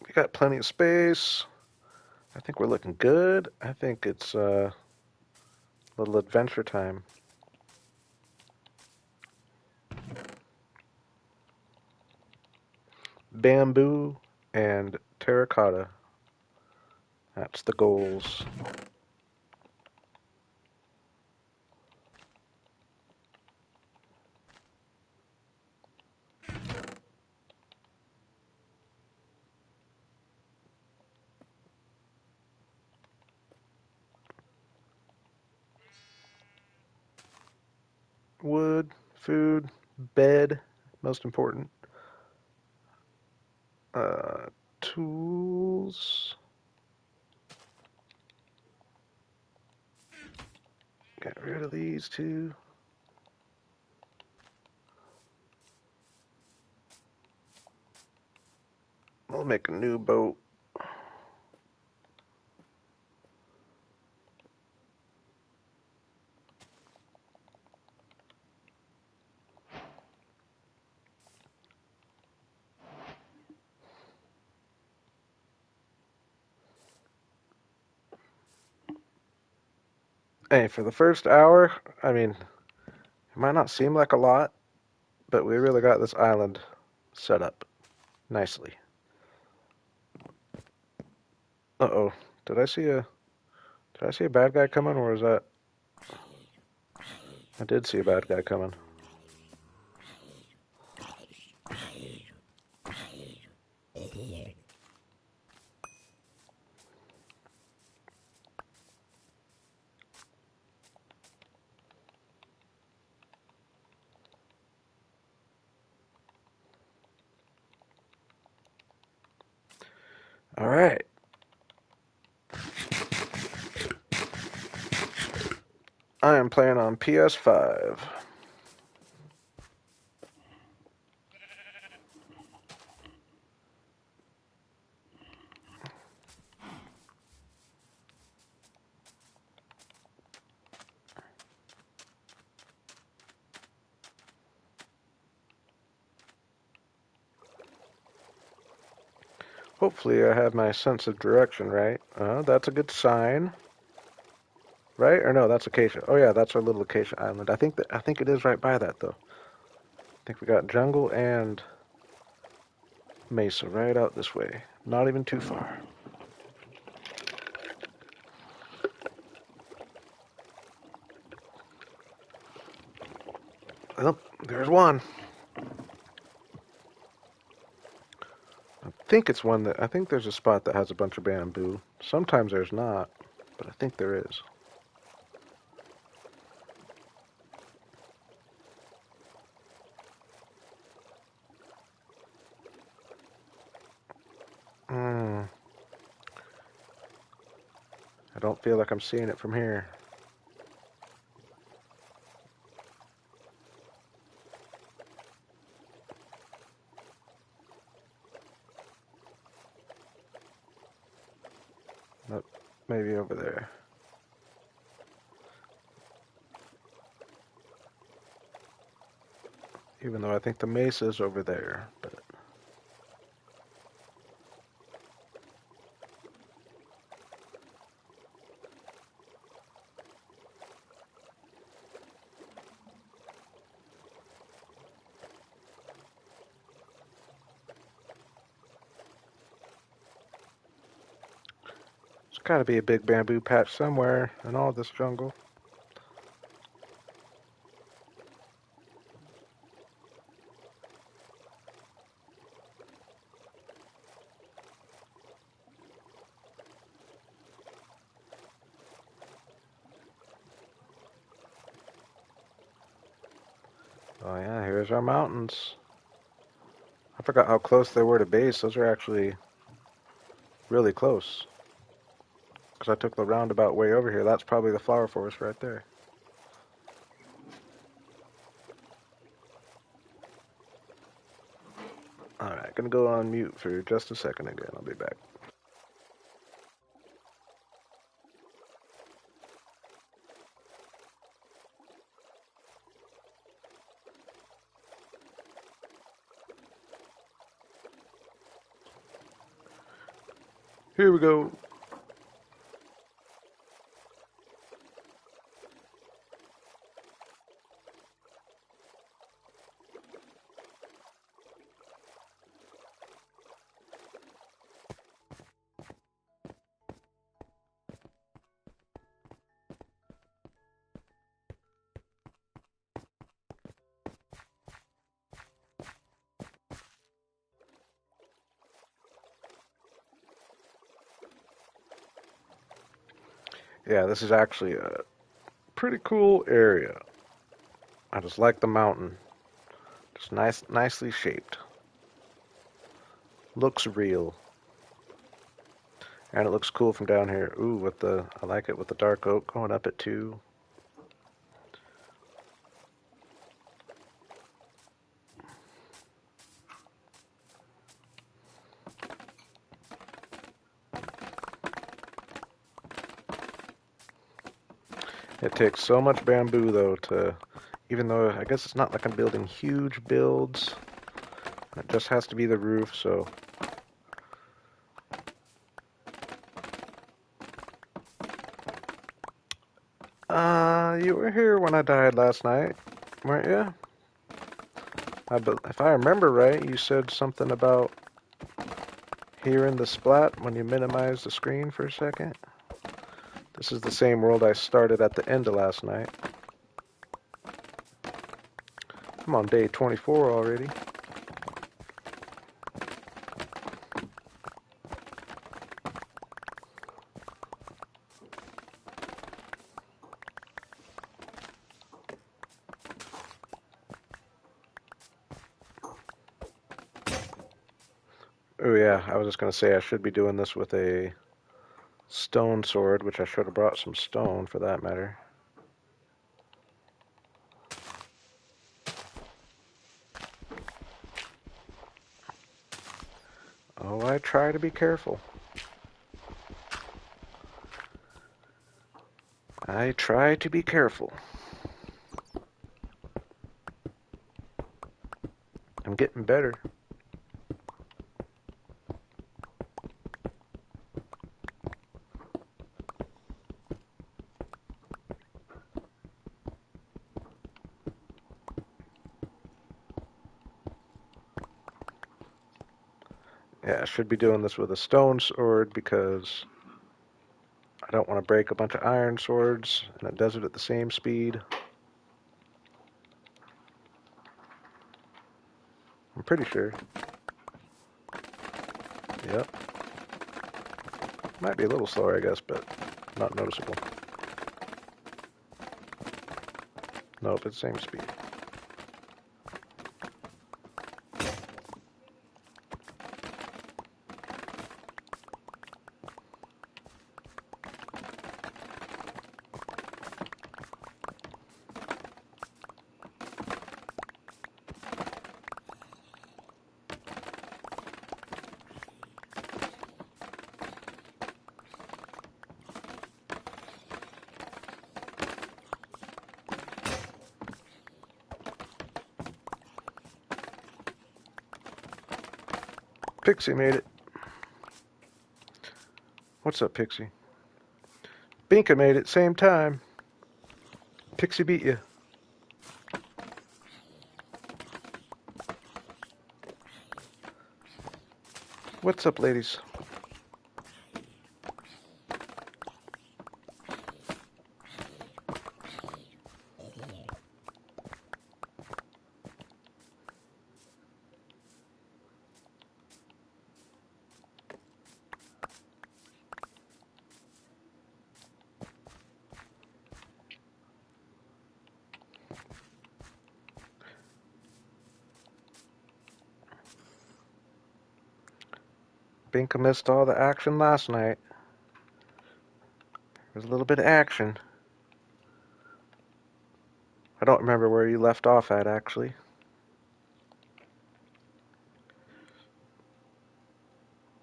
we got plenty of space. I think we're looking good. I think it's a little adventure time. Bamboo and terracotta. That's the goals. Wood, food, bed, most important. Uh, Tools. Get rid of these two. We'll make a new boat. Hey, for the first hour, I mean, it might not seem like a lot, but we really got this island set up nicely. Uh-oh. Did I see a did I see a bad guy coming, or was that I did see a bad guy coming. All right. I am playing on PS5. Hopefully I have my sense of direction right. That's a good sign. Right? Or no, that's Acacia. Oh yeah, that's our little Acacia Island. I think it is right by that though. I think we got jungle and mesa right out this way. Not even too far. Oh, there's one. I think there's a spot that has a bunch of bamboo. Sometimes there's not, but I think there is. Hmm. I don't feel like I'm seeing it from here. Nope, maybe over there. Even though I think the mesa's over there, but there's gotta be a big bamboo patch somewhere in all this jungle. Oh yeah, here's our mountains. I forgot how close they were to base. Those are actually really close. Because I took the roundabout way over here. That's probably the flower forest right there. Alright, gonna go on mute for just a second again. I'll be back. Here we go. Yeah, this is actually a pretty cool area. I just like the mountain. Just nicely shaped. Looks real. And it looks cool from down here. Ooh, I like it with the dark oak going up at 2. It takes so much bamboo though even though I guess it's not like I'm building huge builds. It just has to be the roof, so. You were here when I died last night, weren't you? If I remember right, you said something about hearing the splat when you minimized the screen for a second. This is the same world I started at the end of last night. I'm on day 24 already. Oh yeah, I was just gonna say I should be doing this with a stone sword, which I should have brought some stone for that matter. Oh, I try to be careful. I try to be careful. I'm getting better. Yeah, I should be doing this with a stone sword because I don't want to break a bunch of iron swords, and it does it at the same speed. I'm pretty sure. Yep. Might be a little slower, I guess, but not noticeable. Nope, it's the same speed. Pixie made it. What's up, Pixie? Binka made it, same time. Pixie beat you. What's up, ladies? Binka missed all the action last night. There's a little bit of action. I don't remember where you left off at, actually.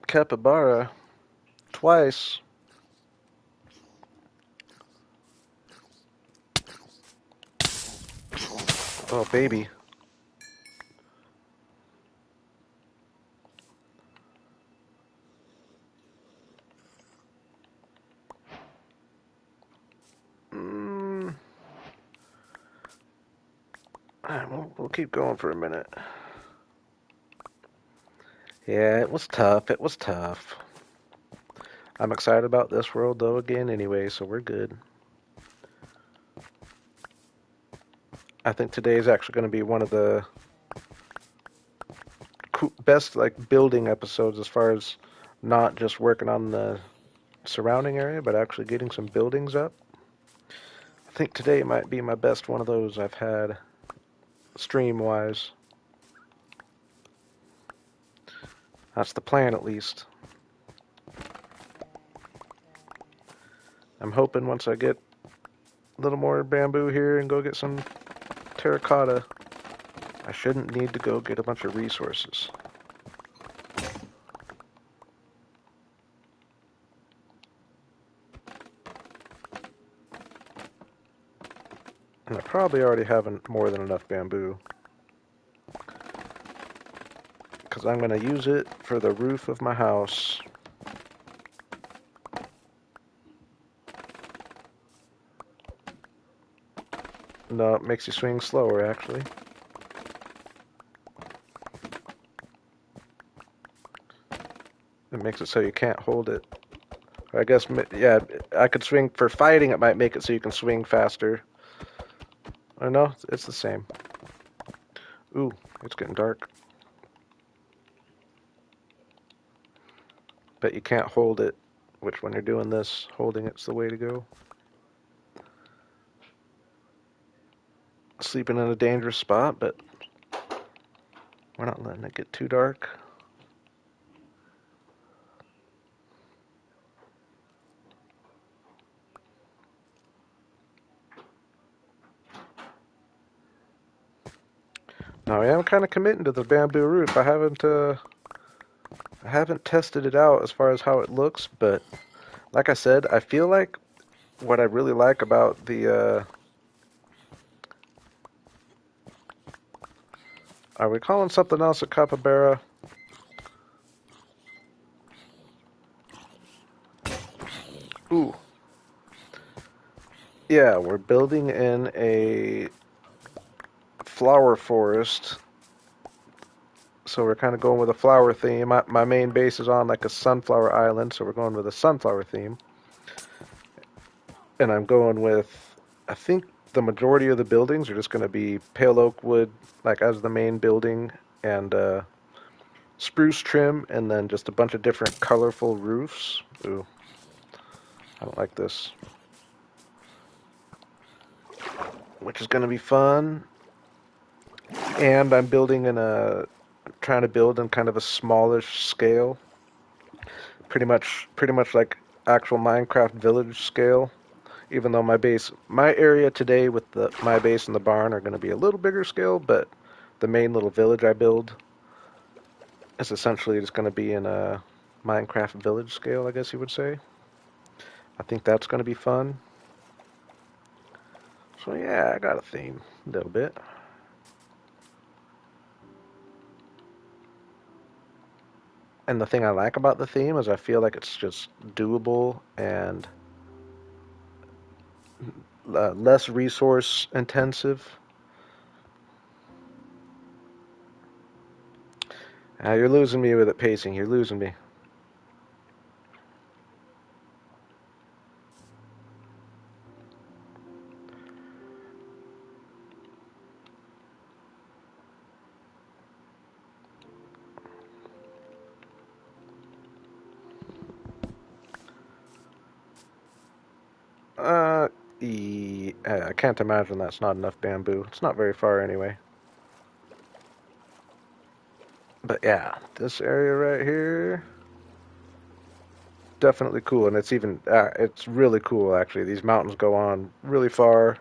Capybara. Twice. Oh, baby. We'll keep going for a minute. Yeah, it was tough. It was tough. I'm excited about this world, though, again, anyway, so we're good. I think today is actually going to be one of the best, like, building episodes as far as not just working on the surrounding area, but actually getting some buildings up. I think today might be my best one of those I've had stream-wise. That's the plan, at least. I'm hoping once I get a little more bamboo here and go get some terracotta, I shouldn't need to go get a bunch of resources. And I probably already have more than enough bamboo, because I'm going to use it for the roof of my house. No, it makes you swing slower, actually. It makes it so you can't hold it. I guess, yeah, I could swing for fighting. It might make it so you can swing faster. I know, it's the same. Ooh, it's getting dark. But you can't hold it, which when you're doing this, holding it's the way to go. Sleeping in a dangerous spot, but we're not letting it get too dark. Now I am kind of committing to the bamboo roof. I haven't tested it out as far as how it looks, but like I said, I feel like what I really like about the are we calling something else a capybara? Ooh. Yeah, we're building in a flower forest. So we're kind of going with a flower theme. My main base is on like a sunflower island, so we're going with a sunflower theme. And I'm going with, I think the majority of the buildings are just going to be pale oak wood, like as the main building, and spruce trim, and then just a bunch of different colorful roofs. Ooh, I don't like this. Which is going to be fun. And I'm trying to build in kind of a smallish scale. Pretty much like actual Minecraft village scale. Even though my area today with my base and the barn are going to be a little bigger scale, but the main little village I build is essentially just going to be in a Minecraft village scale, I guess you would say. I think that's going to be fun. So yeah, I got a theme a little bit. And the thing I like about the theme is I feel like it's just doable and less resource intensive. You're losing me with it pacing. You're losing me. I can't imagine that's not enough bamboo. It's not very far anyway. But yeah, this area right here, definitely cool, and it's really cool actually. These mountains go on really far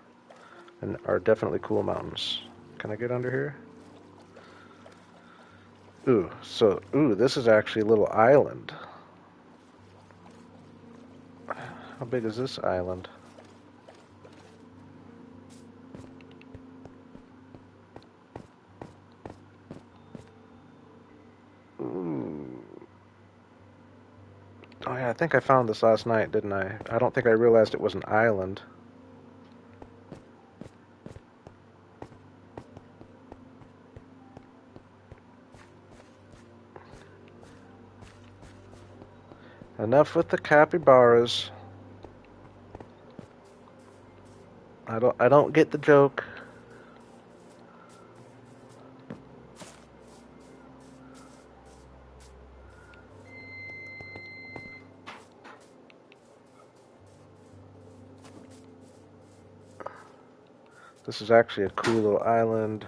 and are definitely cool mountains. Can I get under here? Ooh, this is actually a little island. How big is this island? Ooh. Oh yeah, I think I found this last night, didn't I? I don't think I realized it was an island. Enough with the capybaras. I don't get the joke. This is actually a cool little island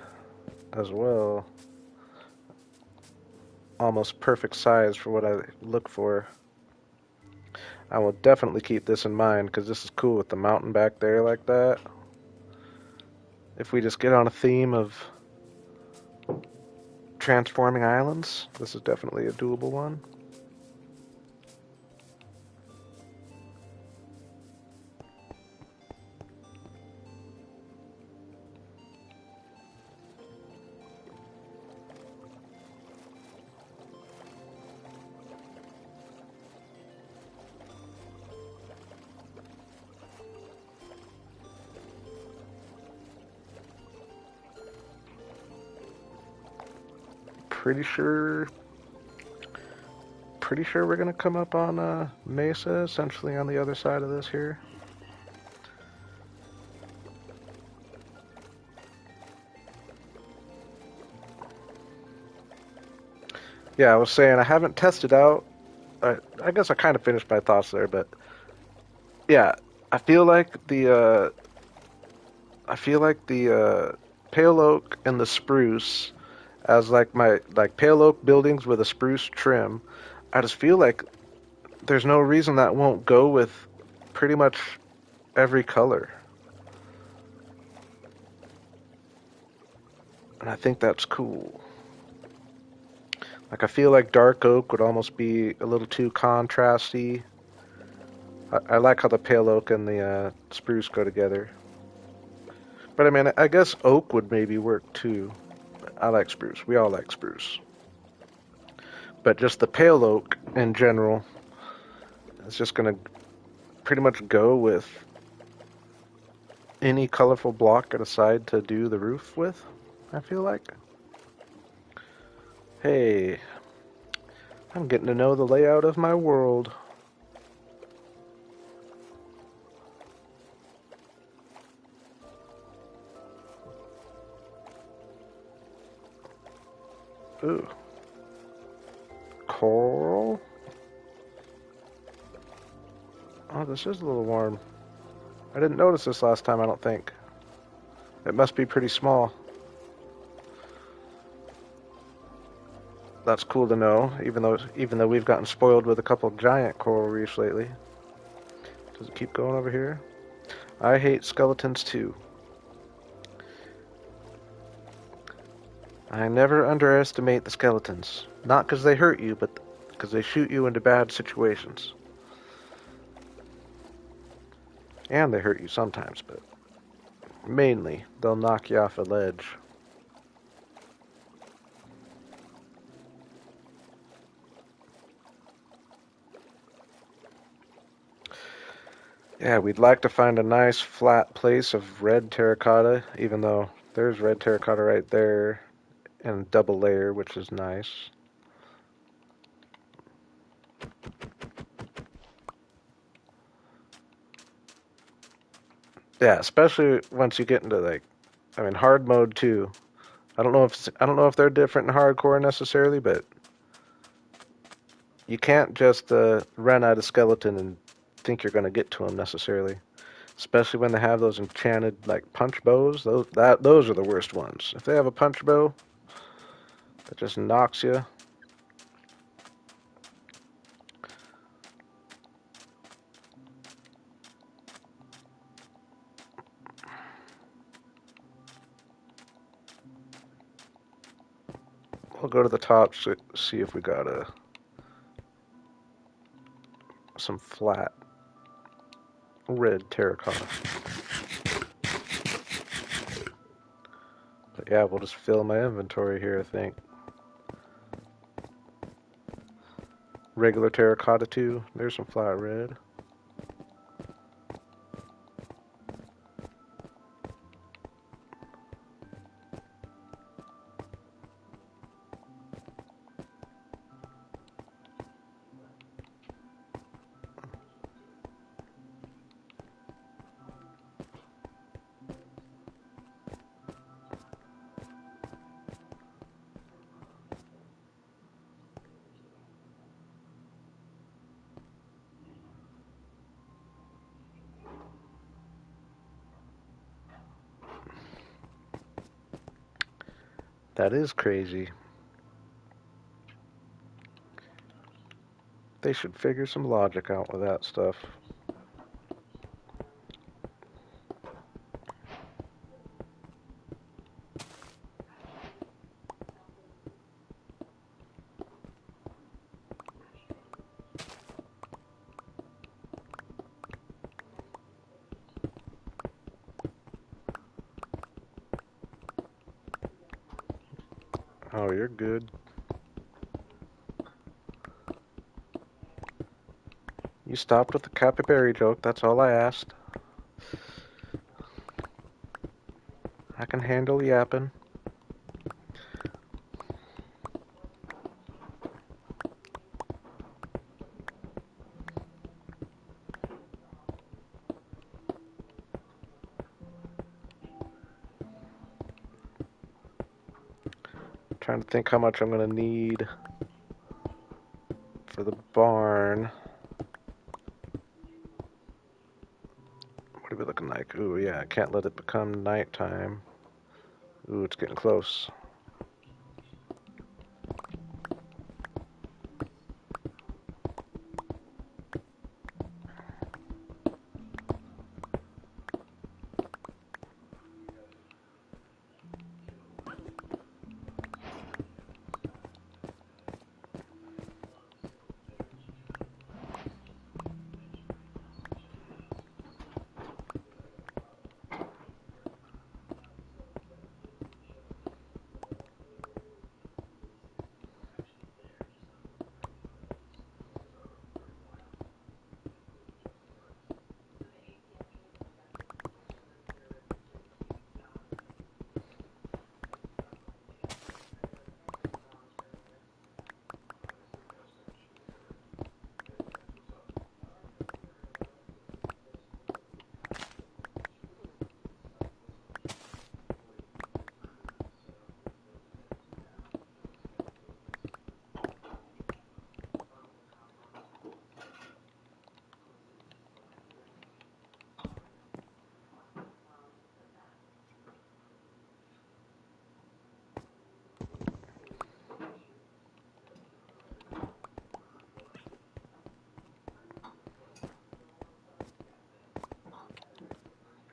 as well. Almost perfect size for what I look for. I will definitely keep this in mind because this is cool with the mountain back there like that. If we just get on a theme of transforming islands, this is definitely a doable one. Pretty sure we're gonna come up on a mesa, essentially on the other side of this here. Yeah, I was saying I haven't tested out. I guess I kind of finished my thoughts there, but yeah, I feel like the pale oak and the spruce as like my like pale oak buildings with a spruce trim. I just feel like there's no reason that won't go with pretty much every color. And I think that's cool. Like I feel like dark oak would almost be a little too contrasty. I like how the pale oak and the spruce go together. But I mean, I guess oak would maybe work too. I like spruce. We all like spruce. But just the pale oak in general is just gonna pretty much go with any colorful block I decide to do the roof with, I feel like. Hey, I'm getting to know the layout of my world. Ooh. Coral? Oh, this is a little warm. I didn't notice this last time, I don't think. It must be pretty small. That's cool to know, even though we've gotten spoiled with a couple giant coral reefs lately. Does it keep going over here? I hate skeletons too. I never underestimate the skeletons. Not because they hurt you, but because they shoot you into bad situations. And they hurt you sometimes, but mainly they'll knock you off a ledge. Yeah, we'd like to find a nice flat place of red terracotta, even though there's red terracotta right there and double layer, which is nice. Yeah, especially once you get into like, I mean, hard mode too. I don't know if they're different in hardcore necessarily, but you can't just run out of skeleton and think you're going to get to them necessarily. Especially when they have those enchanted like punch bows. Those are the worst ones. If they have a punch bow that just knocks you. We'll go to the top, see if we got some flat red terracotta. But yeah, we'll just fill my inventory here, I think. Regular terracotta too. There's some flat red. That is crazy. They should figure some logic out with that stuff. Oh, you're good. You stopped with the capybara joke, that's all I asked. I can handle yapping. Trying to think how much I'm gonna need for the barn. What are we looking like? Ooh, yeah, I can't let it become nighttime. Ooh, it's getting close.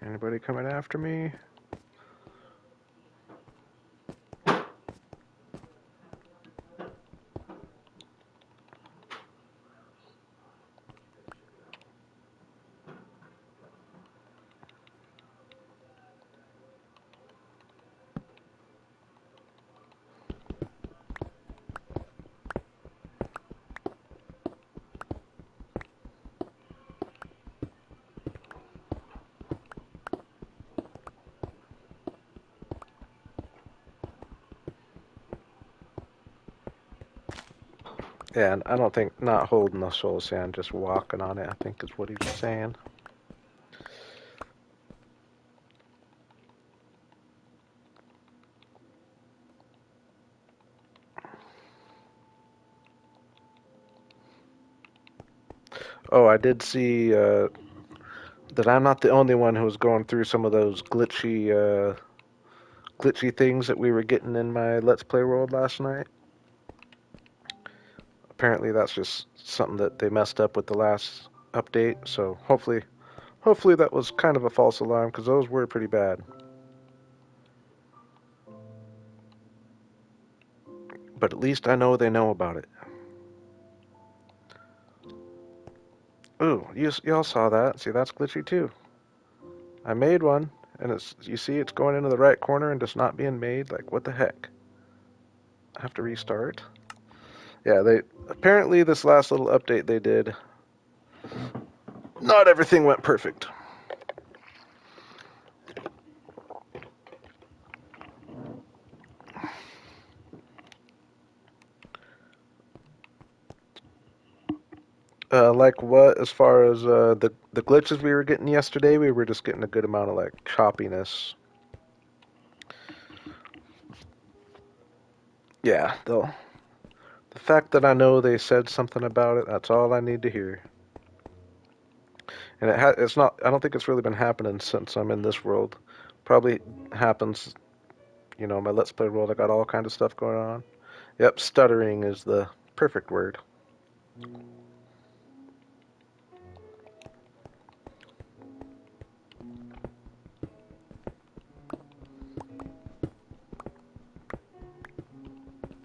Anybody coming after me? Yeah, and I don't think not holding the soul sand, just walking on it, I think is what he was saying. Oh, I did see that I'm not the only one who was going through some of those glitchy things that we were getting in my Let's Play world last night. Apparently that's just something that they messed up with the last update, so hopefully that was kind of a false alarm, because those were pretty bad. but at least I know they know about it. Ooh, y'all saw that. See, that's glitchy too. I made one, and you see it's going into the right corner and just not being made. Like, what the heck? I have to restart. Yeah, they apparently this last little update they did, not everything went perfect. Like what? As far as the glitches we were getting yesterday, we were just getting a good amount of like choppiness. Yeah, the fact that I know they said something about it, that's all I need to hear. And it's not. I don't think it's really been happening since I'm in this world. Probably happens, my Let's Play world. I got all kind of stuff going on. Yep, stuttering is the perfect word.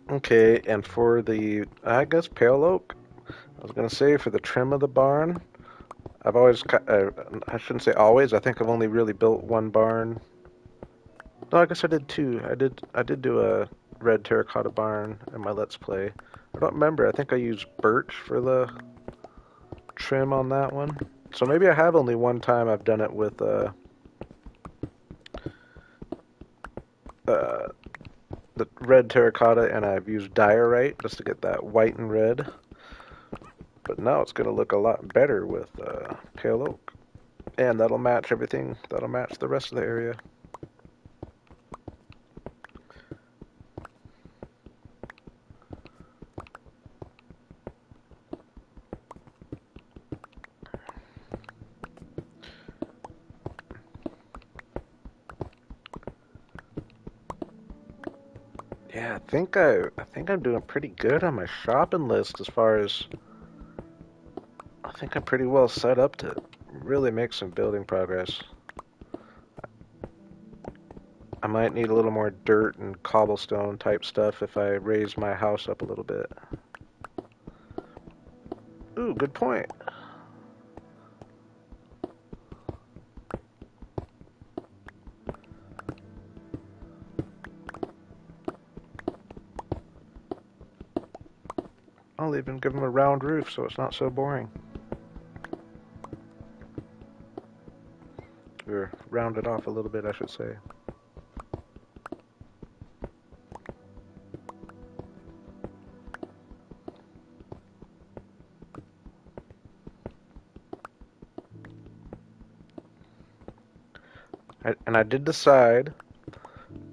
Okay, and for the, I guess, pale oak, I was gonna say for the trim of the barn, I've always, I shouldn't say always. I think I've only really built one barn. No, I guess I did two. I did do a red terracotta barn in my Let's Play. I don't remember. I think I used birch for the trim on that one. So maybe I have only one time I've done it with uh, the red terracotta, and I've used diorite just to get that white and red. But now it's going to look a lot better with pale oak. And that'll match everything. That'll match the rest of the area. Yeah, I think I'm doing pretty good on my shopping list as far as I think I'm pretty well set up to really make some building progress. I might need a little more dirt and cobblestone type stuff if I raise my house up a little bit. Ooh, good point. I'll even give them a round roof so it's not so boring. Or round it off a little bit, I should say. And I did decide.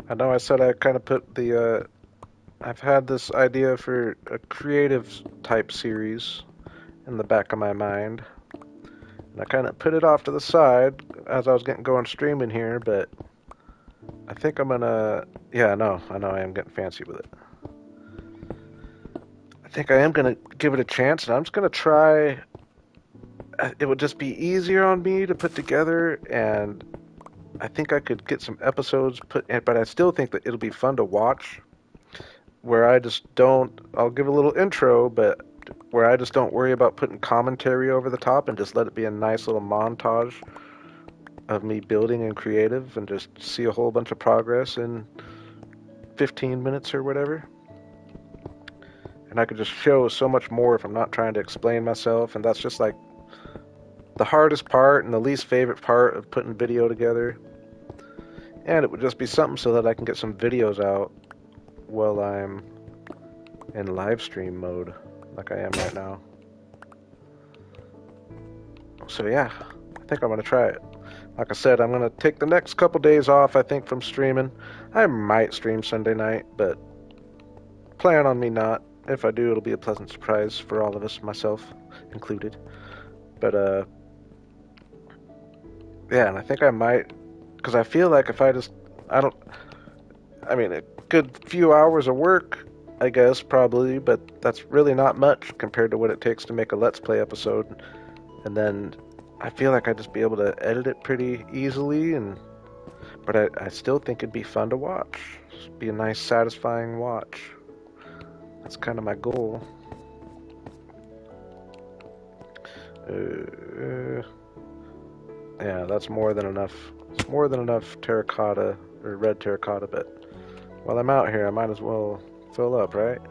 I know I said I kind of put the. I've had this idea for a creative type series in the back of my mind. And I kind of put it off to the side as I was getting going streaming here, but I think I'm gonna. Yeah, I know I am getting fancy with it. I think I am gonna give it a chance, and I'm just gonna try. It would just be easier on me to put together, and I think I could get some episodes put in, but I still think that it'll be fun to watch. Where I just don't. I'll give a little intro, but where I just don't worry about putting commentary over the top and just let it be a nice little montage of me building and creative and just see a whole bunch of progress in 15 minutes or whatever. And I could just show so much more if I'm not trying to explain myself, and that's just like the hardest part and the least favorite part of putting video together. And it would just be something so that I can get some videos out while I'm in live stream mode like I am right now. So yeah, I think I'm going to try it. Like I said, I'm going to take the next couple days off, I think, from streaming. I might stream Sunday night, but plan on me not. If I do, it'll be a pleasant surprise for all of us, myself included. But, yeah, and I think I might, because I feel like if I just, I mean, a good few hours of work, I guess, probably, but that's really not much compared to what it takes to make a Let's Play episode. And then I feel like I'd just be able to edit it pretty easily, but I still think it'd be fun to watch. It'd be a nice, satisfying watch. That's kind of my goal. Yeah, that's more than enough. It's more than enough terracotta, or red terracotta, but while I'm out here, I might as well fill up, right?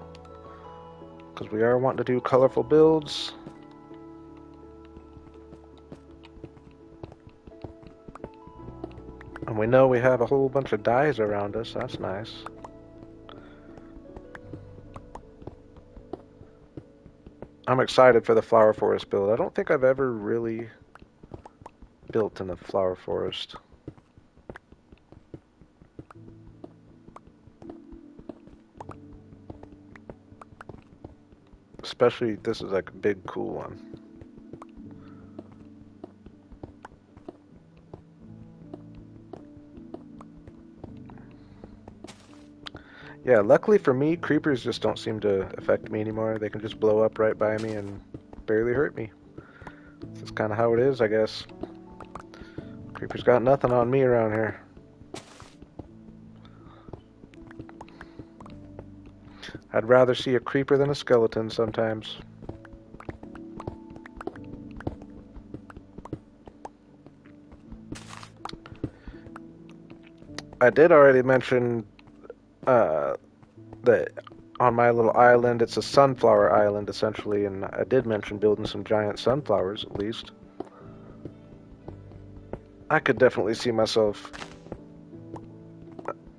Because we are wanting to do colorful builds. And we know we have a whole bunch of dyes around us. That's nice. I'm excited for the flower forest build. I don't think I've ever really built in a flower forest. Especially, this is like a big, cool one. Yeah, luckily for me, creepers just don't seem to affect me anymore. They can just blow up right by me and barely hurt me. This is kind of how it is, I guess. Creepers got nothing on me around here. I'd rather see a creeper than a skeleton sometimes. I did already mention that on my little island, it's a sunflower island essentially, and I did mention building some giant sunflowers at least. I could definitely see myself.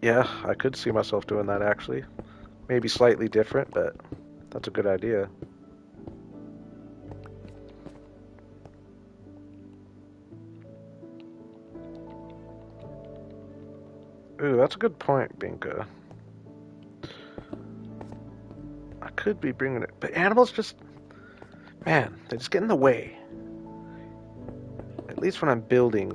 Yeah, I could see myself doing that actually. Maybe slightly different, but that's a good idea. Ooh, that's a good point, Binka. I could be bringing it, but animals just, man, they just get in the way. At least when I'm building.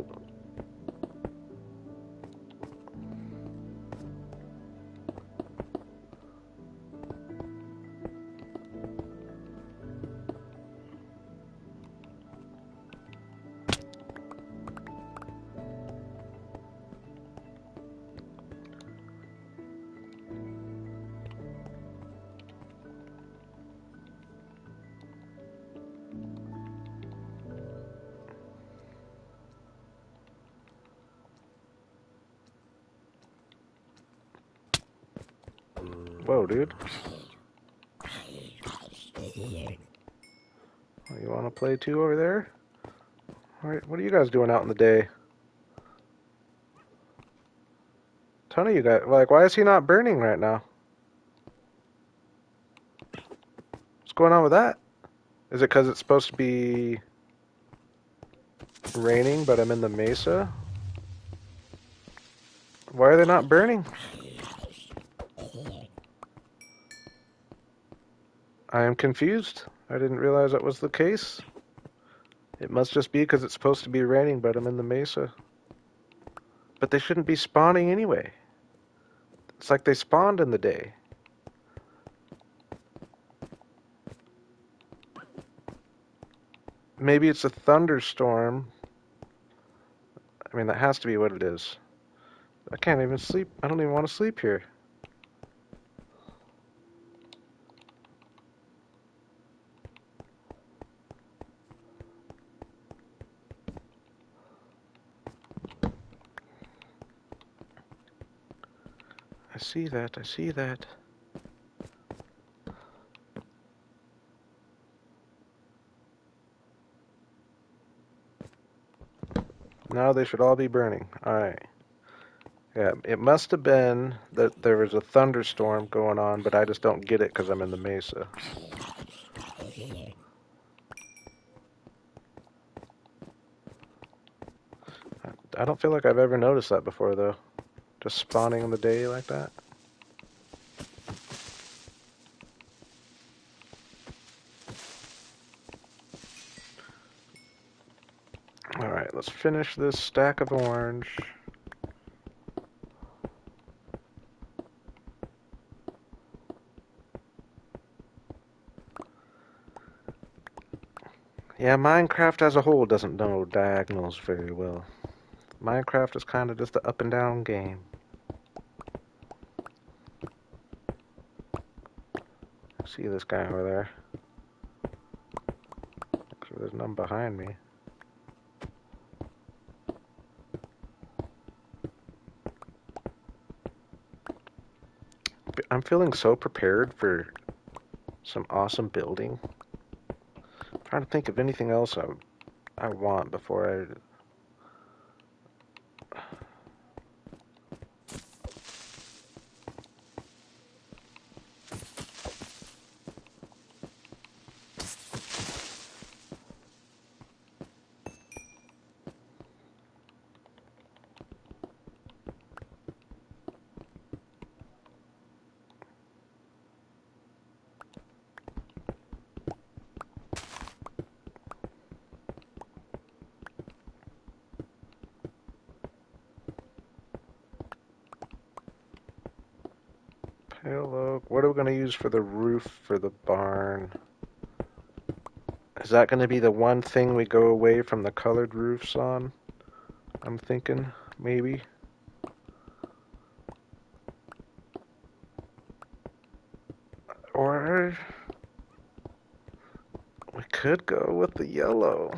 Whoa, dude. Oh, you want to play too over there? Alright, what are you guys doing out in the day? Ton of you guys, like, why is he not burning right now? What's going on with that? Is it because it's supposed to be raining, but I'm in the mesa? Why are they not burning? I am confused. I didn't realize that was the case. It must just be because it's supposed to be raining, but I'm in the mesa. But they shouldn't be spawning anyway. It's like they spawned in the day. Maybe it's a thunderstorm. I mean, that has to be what it is. I can't even sleep. I don't even want to sleep here. I see that. I see that. Now they should all be burning. Alright. Yeah, it must have been that there was a thunderstorm going on, but I just don't get it because I'm in the mesa. I don't feel like I've ever noticed that before, though. Just spawning in the day like that. Alright, let's finish this stack of orange. Yeah, Minecraft as a whole doesn't know diagonals very well. Minecraft is kind of just an up and down game. see this guy over there. Actually, there's none behind me. I'm feeling so prepared for some awesome building. I'm trying to think of anything else I want before I... Pale oak. What are we going to use for the roof for the barn? Is that going to be the one thing we go away from the colored roofs on? I'm thinking, maybe. Or we could go with the yellow.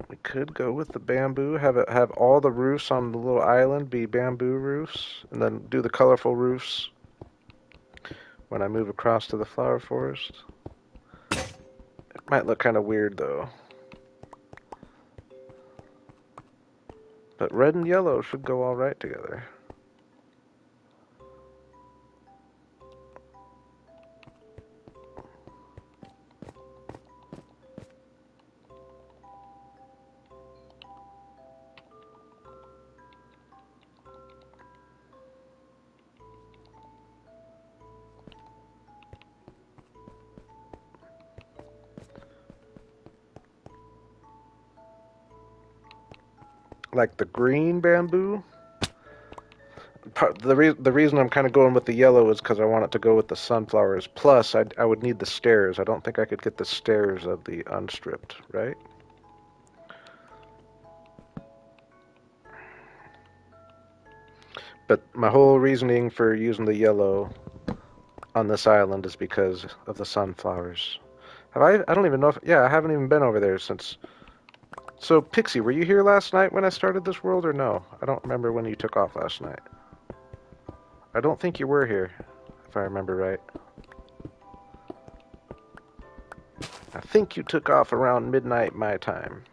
We could go with the bamboo, have all the roofs on the little island be bamboo roofs, and then do the colorful roofs when I move across to the flower forest. It might look kind of weird though. But red and yellow should go all right together. Like the green bamboo. The reason I'm kind of going with the yellow is because I want it to go with the sunflowers. Plus, I would need the stairs. I don't think I could get the stairs of the unstripped, right? But my whole reasoning for using the yellow on this island is because of the sunflowers. I don't even know if... Yeah, I haven't even been over there since... So, Pixie, were you here last night when I started this world or no? I don't remember when you took off last night. I don't think you were here, if I remember right. I think you took off around midnight my time.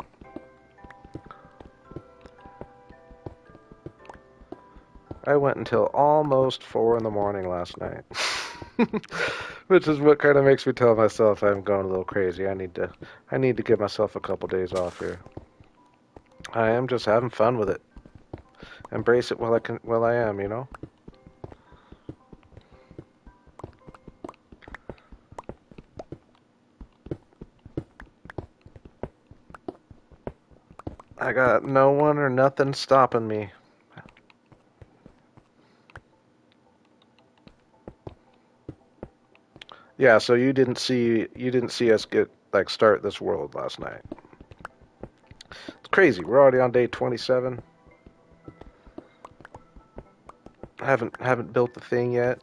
I went until almost 4 in the morning last night. Which is what kind of makes me tell myself I'm going a little crazy. I need to give myself a couple days off here. I am just having fun with it. Embrace it while I am, you know? I got no one or nothing stopping me. Yeah, so you didn't see us start this world last night. It's crazy. We're already on day 27. Haven't built the thing yet.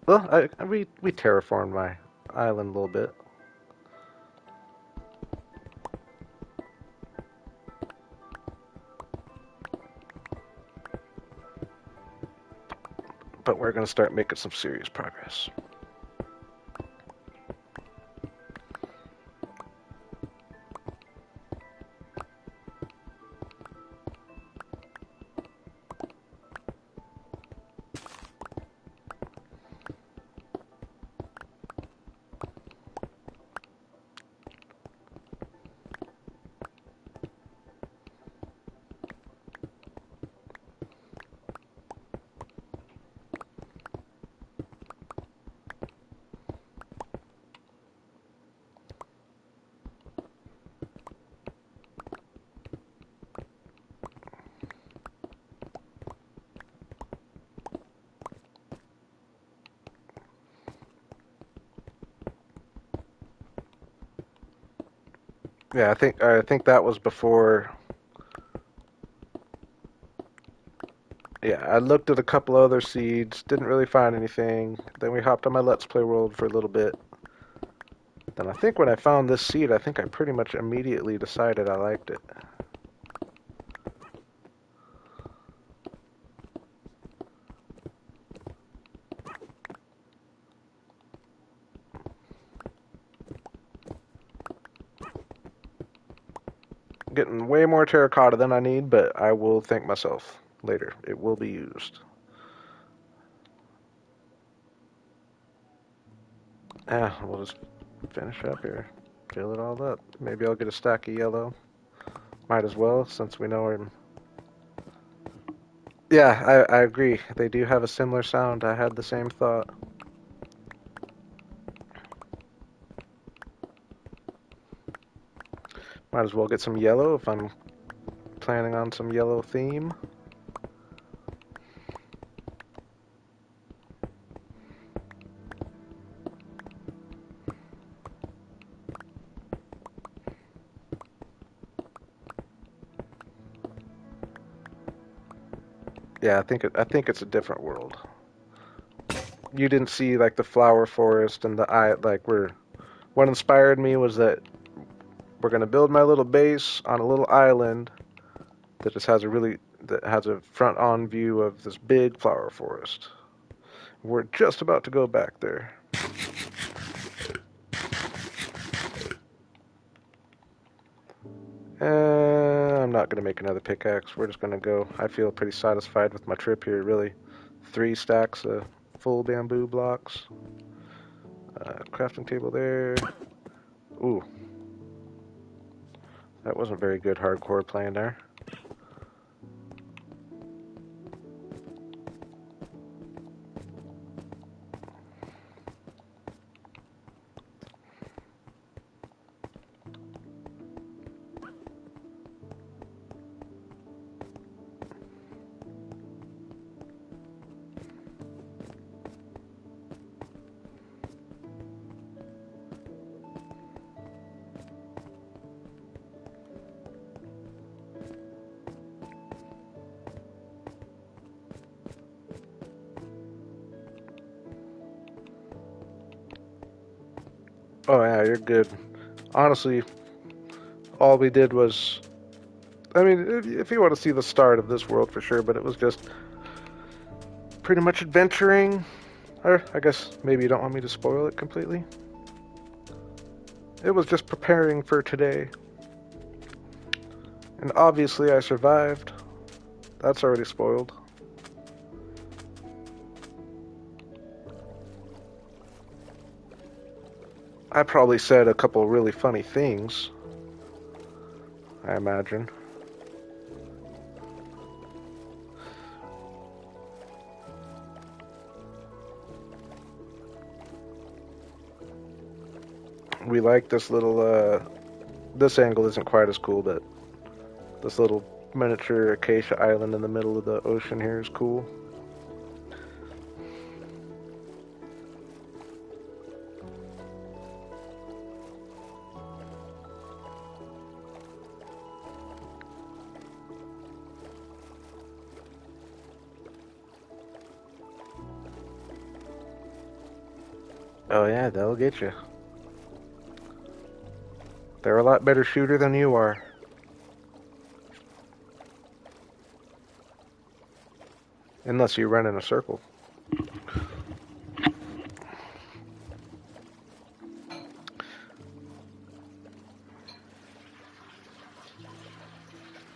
Well, we terraformed my island a little bit. But we're gonna start making some serious progress. Yeah, I think that was before Yeah, I looked at a couple other seeds, didn't really find anything. Then we hopped on my Let's Play world for a little bit. Then I think when I found this seed, I think I pretty much immediately decided I liked it. Getting way more terracotta than I need, but I will thank myself later. It will be used. Yeah, we'll just finish up here. Fill it all up. Maybe I'll get a stack of yellow. Might as well, since we know I'm... Yeah, I agree. They do have a similar sound. I had the same thought. Might as well get some yellow if I'm planning on some yellow theme. Yeah, I think it's a different world. You didn't see like the flower forest and the eye like we're what inspired me was that we're gonna build my little base on a little island that just has a really that has a front on view of this big flower forest. We're just about to go back there. I'm not gonna make another pickaxe. We're just gonna go. I feel pretty satisfied with my trip here, really. 3 stacks of full bamboo blocks. Crafting table there. Ooh, that wasn't very good hardcore playing there. Oh yeah, you're good. Honestly, all we did was, I mean, if you want to see the start of this world for sure, but it was just pretty much adventuring. Or I guess maybe you don't want me to spoil it completely. It was just preparing for today. And obviously I survived. That's already spoiled. I probably said a couple really funny things, I imagine. We like this little, this angle isn't quite as cool, but this little miniature acacia island in the middle of the ocean here is cool. Oh yeah, they'll get you. They're a lot better shooter than you are. Unless you run in a circle.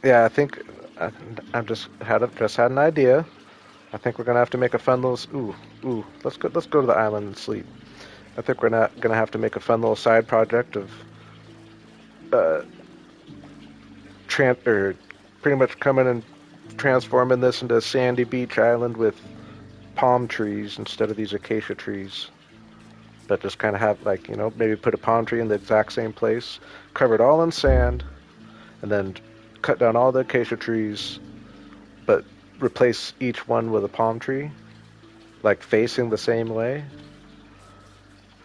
Yeah, I think I've just had an idea. I think we're gonna have to make a fun little. Ooh. Let's go to the island and sleep. I think we're not gonna have to make a fun little side project of uh, or pretty much coming and transforming this into a sandy beach island with palm trees instead of these acacia trees. But just kind of have like maybe put a palm tree in the exact same place, cover it all in sand, and then cut down all the acacia trees, but replace each one with a palm tree, like facing the same way.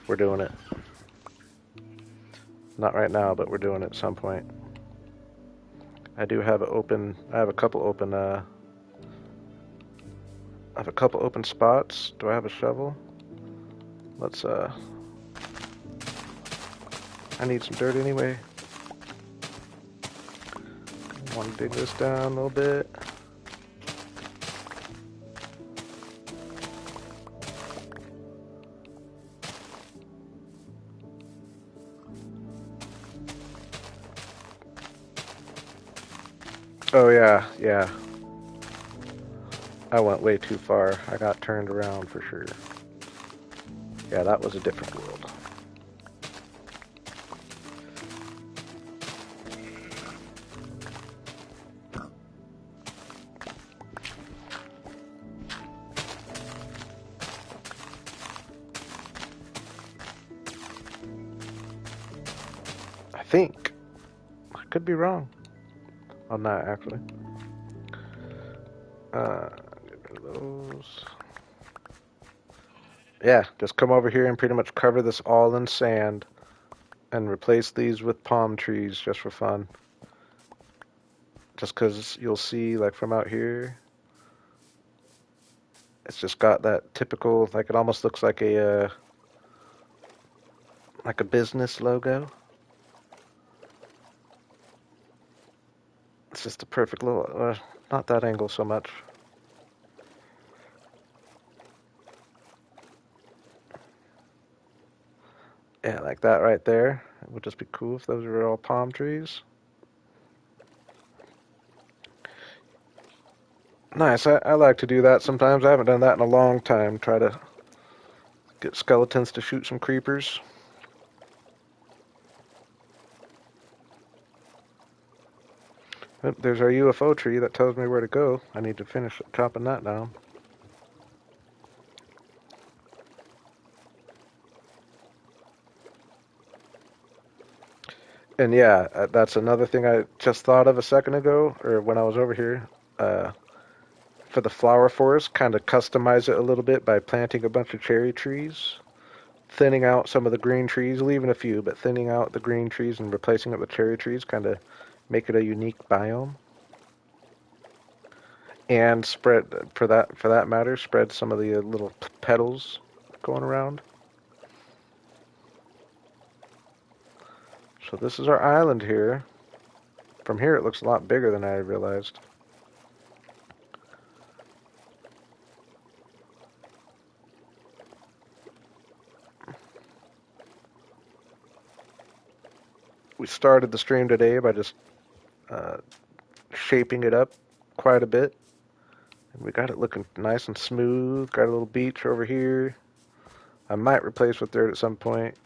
We're doing it. Not right now, but we're doing it at some point. I do have I have a couple open I have a couple open spots. Do I have a shovel? Let's, I need some dirt anyway. I want to dig this down a little bit. Oh yeah, yeah. I went way too far. I got turned around for sure. Yeah, that was a different world. I think. I could be wrong on that, actually. Get rid of those. Yeah, just come over here and pretty much cover this all in sand and replace these with palm trees just for fun. Just because you'll see, like from out here, it's just got that typical, like it almost looks like a business logo. It's just a perfect little, not that angle so much. Yeah, like that right there. It would just be cool if those were all palm trees. Nice. I like to do that sometimes. I haven't done that in a long time. Try to get skeletons to shoot some creepers. There's our UFO tree that tells me where to go. I need to finish chopping that down. And yeah, that's another thing I just thought of a second ago, or when I was over here. For the flower forest, kind of customize it a little bit by planting a bunch of cherry trees, thinning out some of the green trees, leaving a few, but thinning out the green trees and replacing it with cherry trees, kind of make it a unique biome. And spread for that matter, spread some of the little petals going around. So this is our island here. From here, it looks a lot bigger than I realized. We started the stream today by just uh, shaping it up quite a bit. And we got it looking nice and smooth. Got a little beach over here. I might replace with dirt at some point.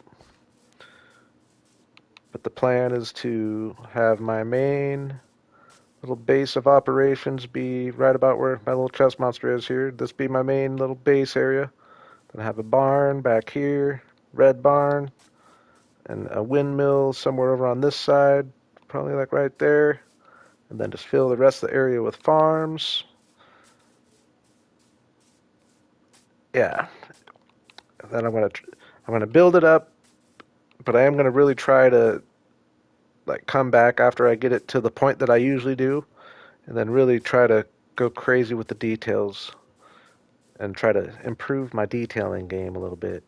But the plan is to have my main little base of operations be right about where my little chest monster is here. This be my main little base area. Then have a barn back here, red barn, and a windmill somewhere over on this side, probably like right there. And then just fill the rest of the area with farms. Yeah. And then I'm gonna build it up, but I am gonna really try to like come back after I get it to the point that I usually do, and then really try to go crazy with the details and try to improve my detailing game a little bit.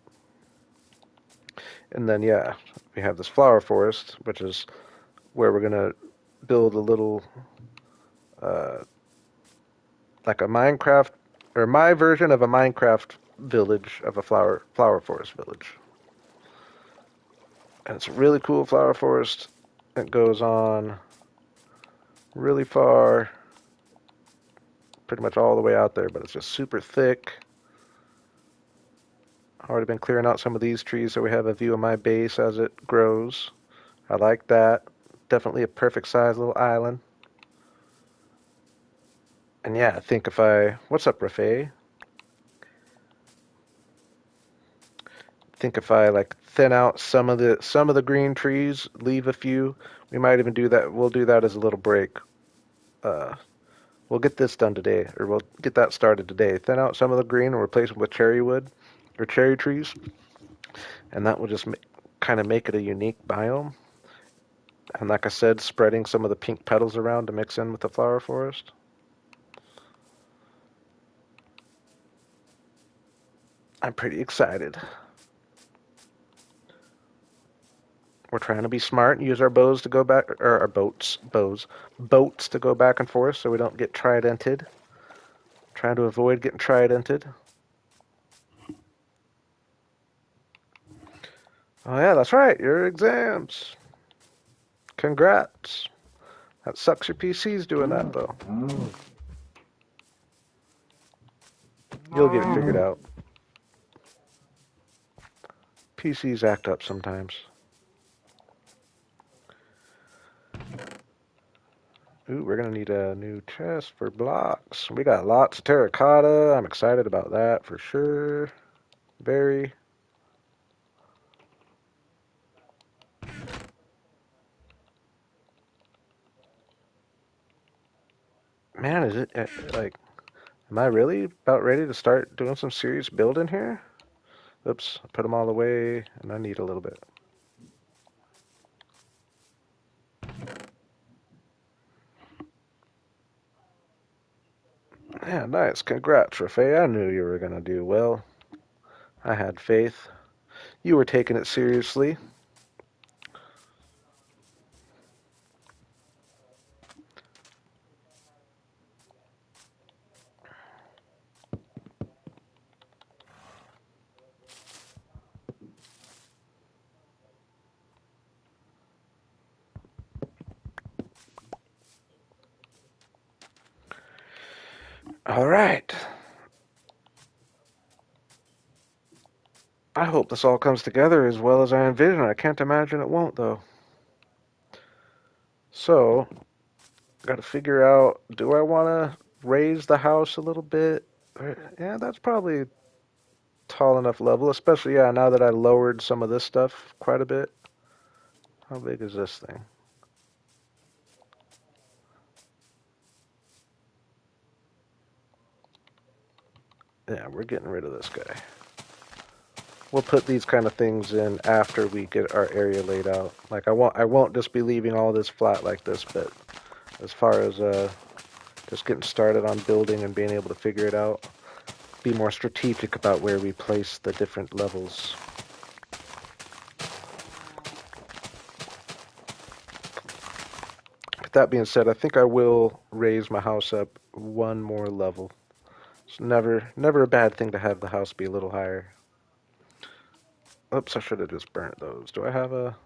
And then yeah, we have this flower forest, which is where we're gonna build a little uh, like a Minecraft or my version of a Minecraft village of a flower forest village. And it's a really cool flower forest. It goes on really far, pretty much all the way out there, but it's just super thick. Already been clearing out some of these trees so we have a view of my base as it grows. I like that. Definitely a perfect size little island. And yeah, I think if I, what's up, Rafe? Think if I like thin out some of the green trees, leave a few. We might even do that. We'll do that as a little break. Uh, we'll get this done today, or we'll get that started today. Thin out some of the green and replace them with cherry wood or cherry trees, and that will just kind of make it a unique biome. And like I said, spreading some of the pink petals around to mix in with the flower forest. I'm pretty excited. We're trying to be smart and use our bows to go back, or our boats to go back and forth so we don't get tridented. Trying to avoid getting tridented. Oh yeah, that's right. Your exams. Congrats. That sucks your PC's doing that though. You'll get it figured out. PCs act up sometimes. Ooh, we're gonna need a new chest for blocks. We got lots of terracotta. I'm excited about that for sure. Very. Man, is it like, am I really about ready to start doing some serious building here? Oops, I put them all away and I need a little bit. Yeah, nice. Congrats, Rafe. I knew you were gonna do well. I had faith. You were taking it seriously. All right. I hope this all comes together as well as I envision. I can't imagine it won't, though. So, got to figure out, do I want to raise the house a little bit? Yeah, that's probably tall enough level, especially, yeah, now that I lowered some of this stuff quite a bit. How big is this thing? Yeah, we're getting rid of this guy. We'll put these kind of things in after we get our area laid out. Like I won't just be leaving all this flat like this, but as far as just getting started on building and being able to figure it out, be more strategic about where we place the different levels. With that being said, I think I will raise my house up one more level. It's never a bad thing to have the house be a little higher. Oops, I should have just burnt those. Do I have a...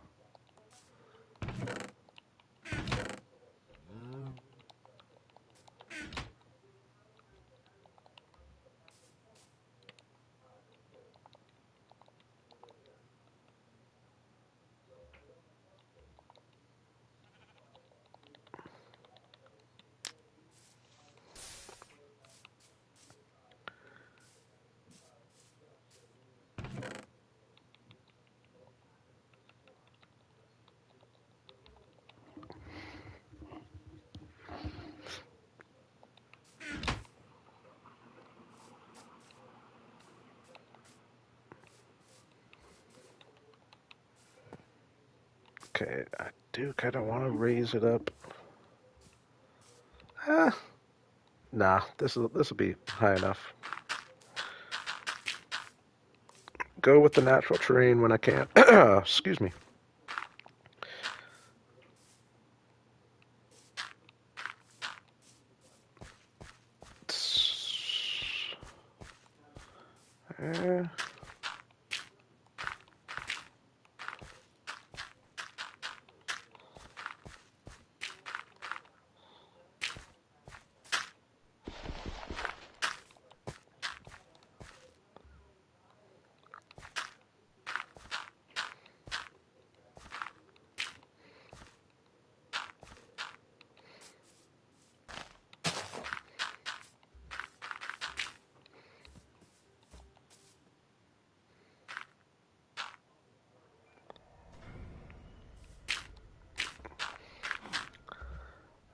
Okay, I do kind of want to raise it up. Ah, nah, this will be high enough. Go with the natural terrain when I can. Excuse me.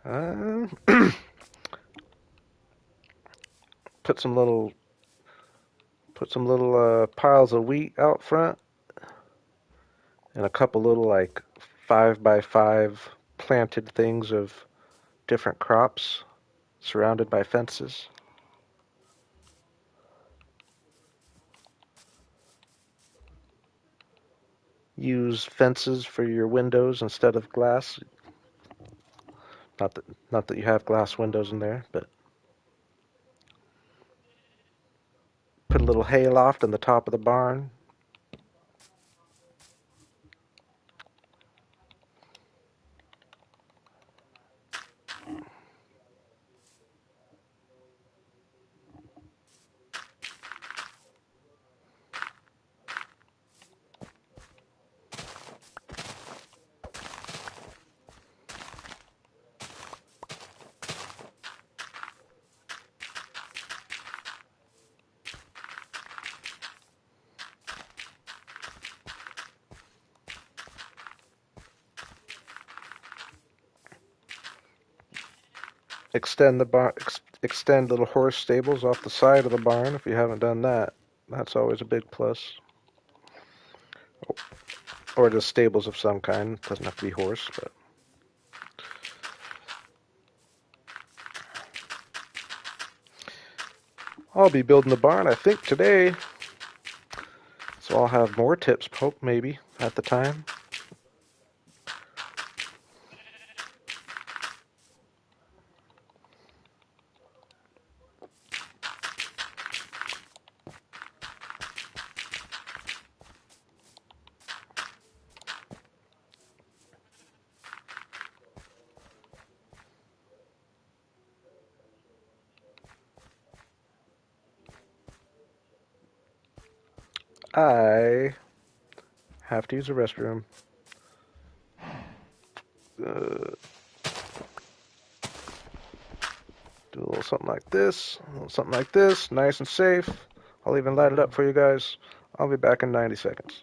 Uh, uh, put some little piles of wheat out front and a couple little like 5x5 planted things of different crops surrounded by fences. use fences for your windows instead of glass. Not that not that you have glass windows in there, but put a little hay loft in the top of the barn. Extend the barn, extend little horse stables off the side of the barn if you haven't done that. That's always a big plus. Or just stables of some kind. It doesn't have to be horse, but I'll be building the barn, I think, today. So I'll have more tips, hope maybe, at the time. I have to use the restroom. Uh, do a little something like this, a little something like this, nice and safe. I'll even light it up for you guys. I'll be back in 90 seconds.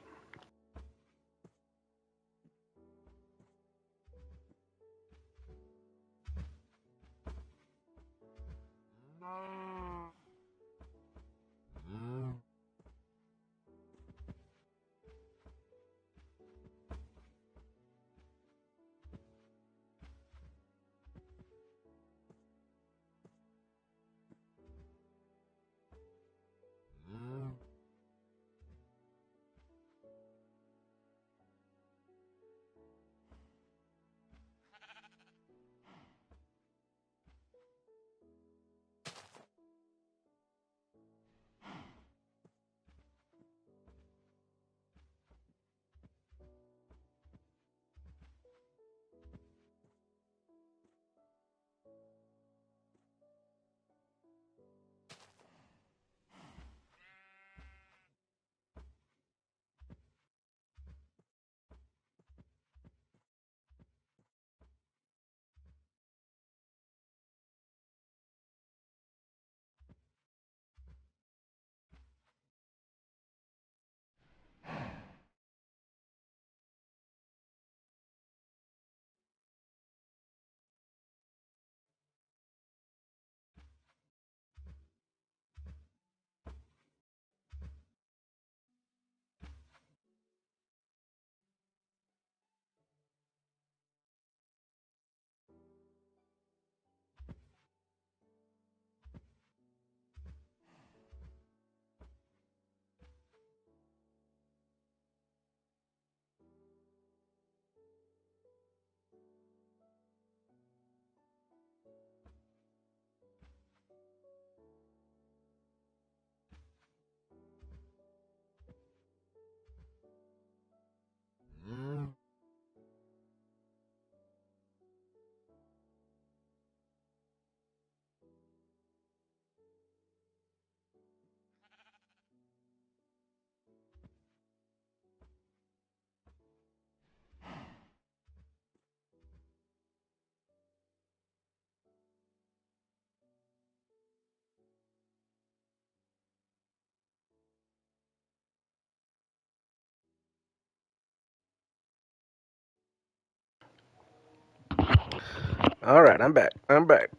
All right, I'm back. I'm back.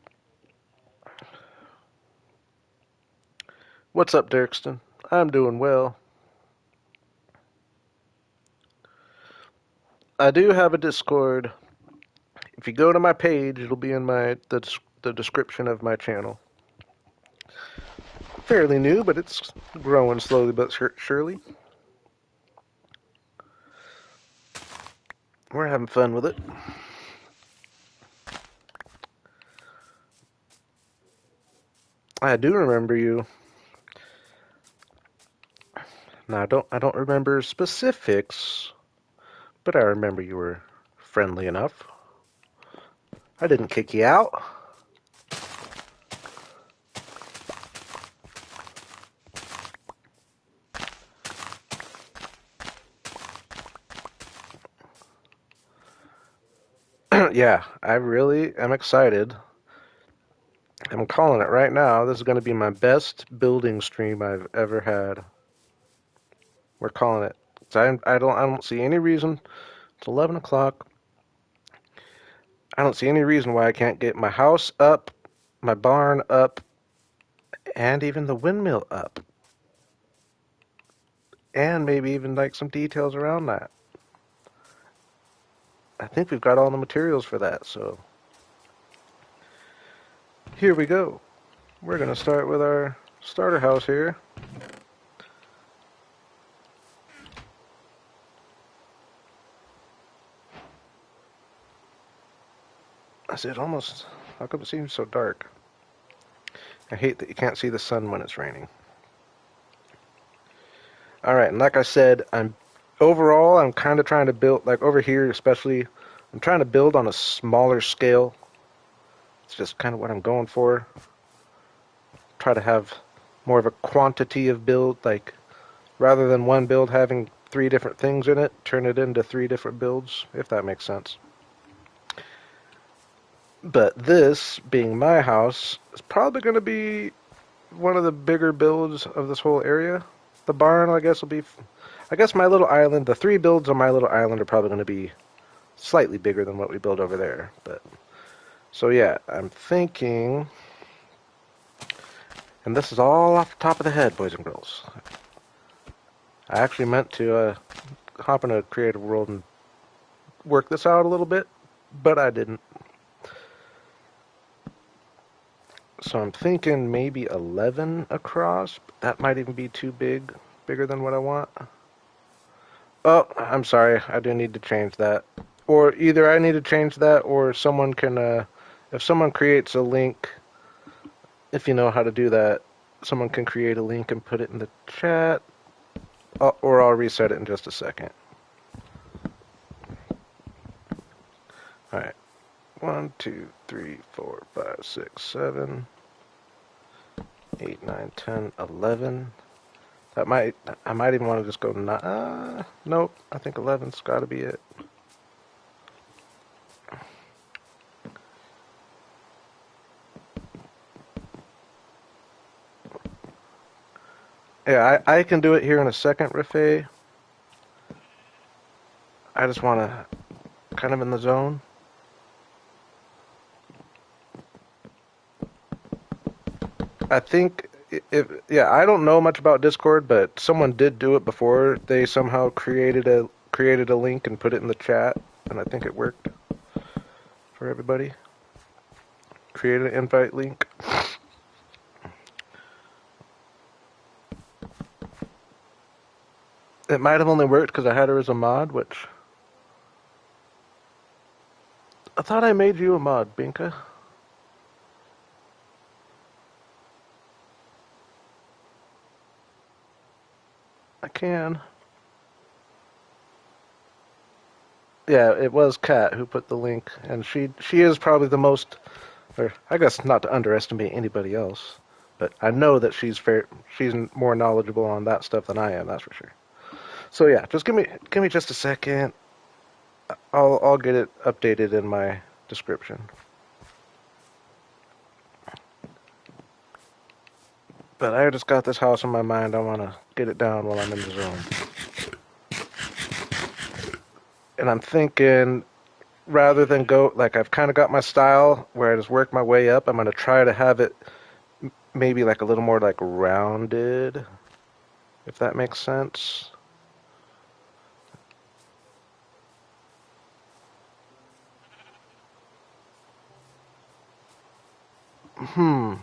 What's up, Dirkston? I'm doing well. I do have a Discord. If you go to my page, it'll be in the description of my channel. Fairly new, but it's growing slowly but surely. We're having fun with it. I do remember you. Now I don't remember specifics, but I remember you were friendly enough. I didn't kick you out. Yeah, I really am excited. I'm calling it right now. This is going to be my best building stream I've ever had. We're calling it. I don't see any reason. It's 11 o'clock. I don't see any reason why I can't get my house up, my barn up, and even the windmill up. And maybe even like some details around that. I think we've got all the materials for that, so here we go. We're going to start with our starter house here. I said almost, how come it seems so dark? I hate that you can't see the sun when it's raining. All right, and like I said, I'm kind of trying to build, like over here especially, I'm trying to build on a smaller scale. It's just kind of what I'm going for. Try to have more of a quantity of build, like rather than one build having three different things in it, turn it into three different builds, if that makes sense. But this, being my house, is probably going to be one of the bigger builds of this whole area. The barn, I guess, will be. I guess my little island, the three builds on my little island are probably going to be slightly bigger than what we build over there. But so yeah, I'm thinking, and this is all off the top of the head, boys and girls. I actually meant to hop in a creative world and work this out a little bit, but I didn't. So I'm thinking maybe 11 across. But that might even be too big, bigger than what I want. Oh, I'm sorry. I do need to change that. Or either I need to change that, or someone can, if someone creates a link, if you know how to do that, someone can create a link and put it in the chat, or I'll reset it in just a second. All right. 1, 2, 3, 4, 5, 6, 7, 8, 9, 10, 11. I might even want to just go, nope, I think 11's got to be it. Yeah, I can do it here in a second, Rafay. I just want to kind of in the zone. I think yeah, I don't know much about Discord, but someone did do it before. They somehow created a link and put it in the chat, and I think it worked for everybody. Created an invite link. It might have only worked because I had her as a mod, which I thought I made you a mod, Binka. I can. Yeah, it was Kat who put the link, and she is probably the most, or I guess not to underestimate anybody else, but I know that she's more knowledgeable on that stuff than I am. That's for sure. So yeah, just give me just a second. I'll get it updated in my description. But I just got this house in my mind. I want to get it down while I'm in the zone. And I'm thinking rather than go like I've kind of got my style where I just work my way up, I'm going to try to have it maybe like a little more like rounded, if that makes sense. Hmm.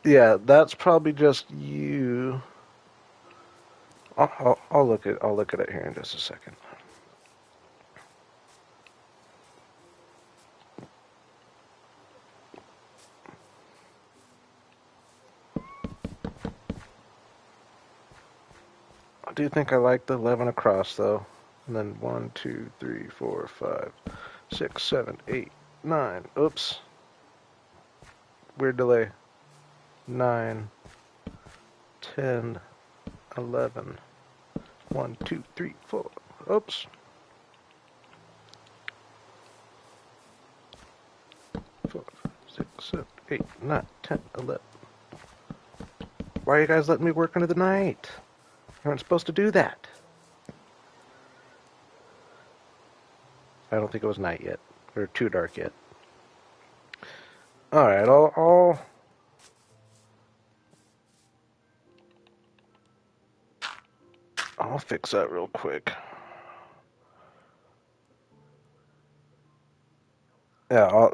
Yeah, that's probably just you. I'll look at it here in just a second. I do think I like the 11 across though. And then 1, 2, 3, 4, 5, 6, 7, 8, 9. Oops. Weird delay. 9, 10, 11. 1, 2, 3, 4. Oops. 4, 6, 7, 8, 9, 10, 11. Why are you guys letting me work into the night? You weren't supposed to do that. I don't think it was night yet. Or too dark yet. Alright, I'll fix that real quick. Yeah, I'll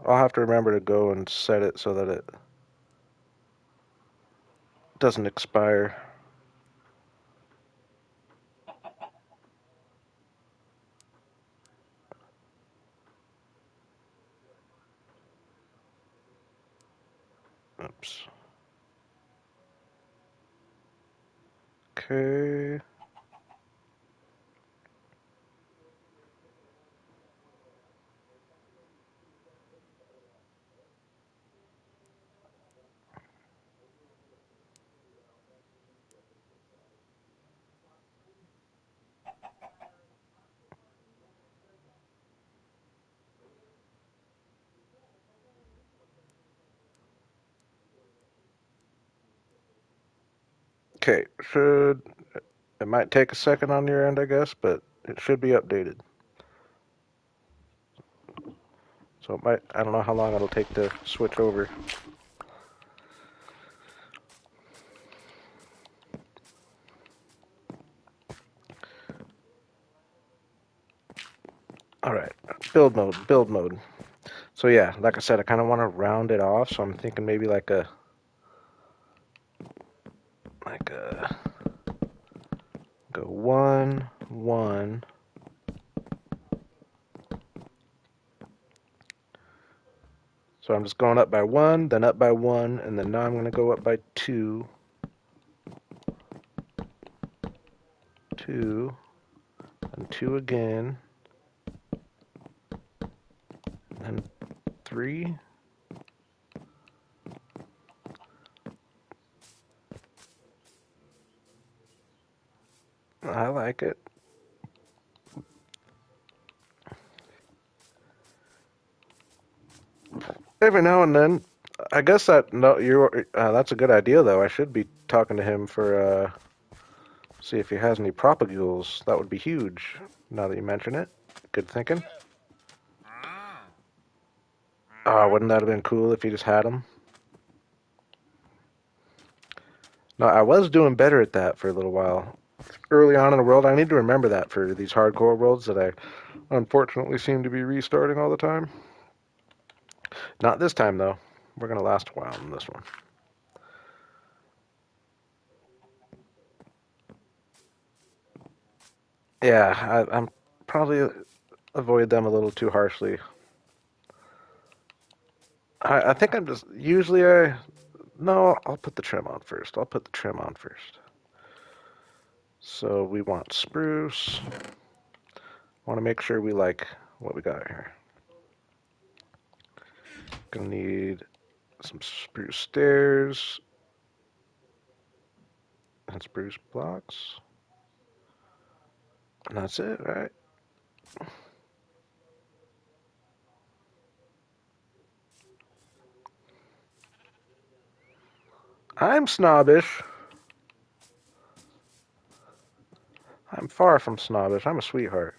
have to remember to go and set it so that it doesn't expire. Oops. Okay. Okay, it might take a second on your end, I guess, but it should be updated. So I don't know how long it'll take to switch over. Alright, build mode. So yeah, like I said, I kind of want to round it off, so I'm thinking maybe like a, go 1, 1. So I'm just going up by 1, then up by 1, and then now I'm going to go up by 2, 2, and 2 again, and 3. I like it. Every now and then, I guess that no, you're that's a good idea though. I should be talking to him for see if he has any propagules. That would be huge. Now that you mention it, good thinking. Oh, wouldn't that have been cool if he just had them? No, I was doing better at that for a little while. Early on in the world, I need to remember that for these hardcore worlds that I unfortunately seem to be restarting all the time. Not this time though. We're gonna last a while in this one. Yeah, I'm probably avoid them a little too harshly. I think I'm just usually I no, I'll put the trim on first. I'll put the trim on first. So we want spruce. Want to make sure we like what we got here. Gonna need some spruce stairs and spruce blocks. And that's it, right? I'm snobbish. I'm far from snobbish. I'm a sweetheart.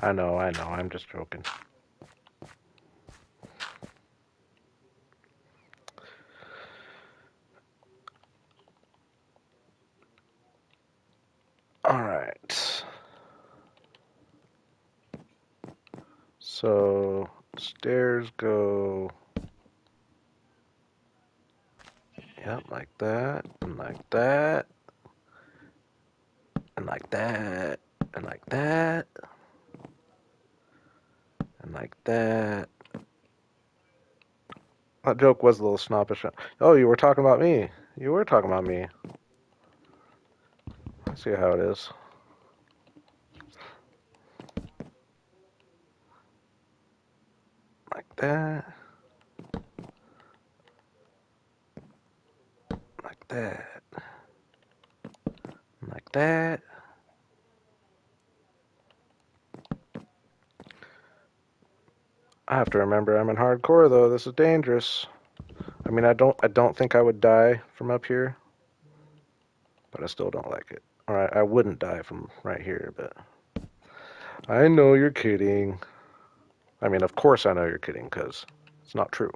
I know. I'm just joking. So stairs go, yep, like that, and like that, and like that, and like that, and like that. That joke was a little snobbish. Oh, you were talking about me. You were talking about me. I see how it is. Like that, like that, like that. I have to remember I'm in hardcore though. This is dangerous. I mean, I don't think I would die from up here, but I still don't like it. All right, I wouldn't die from right here, but I know you're kidding. I mean, of course I know you're kidding because it's not true.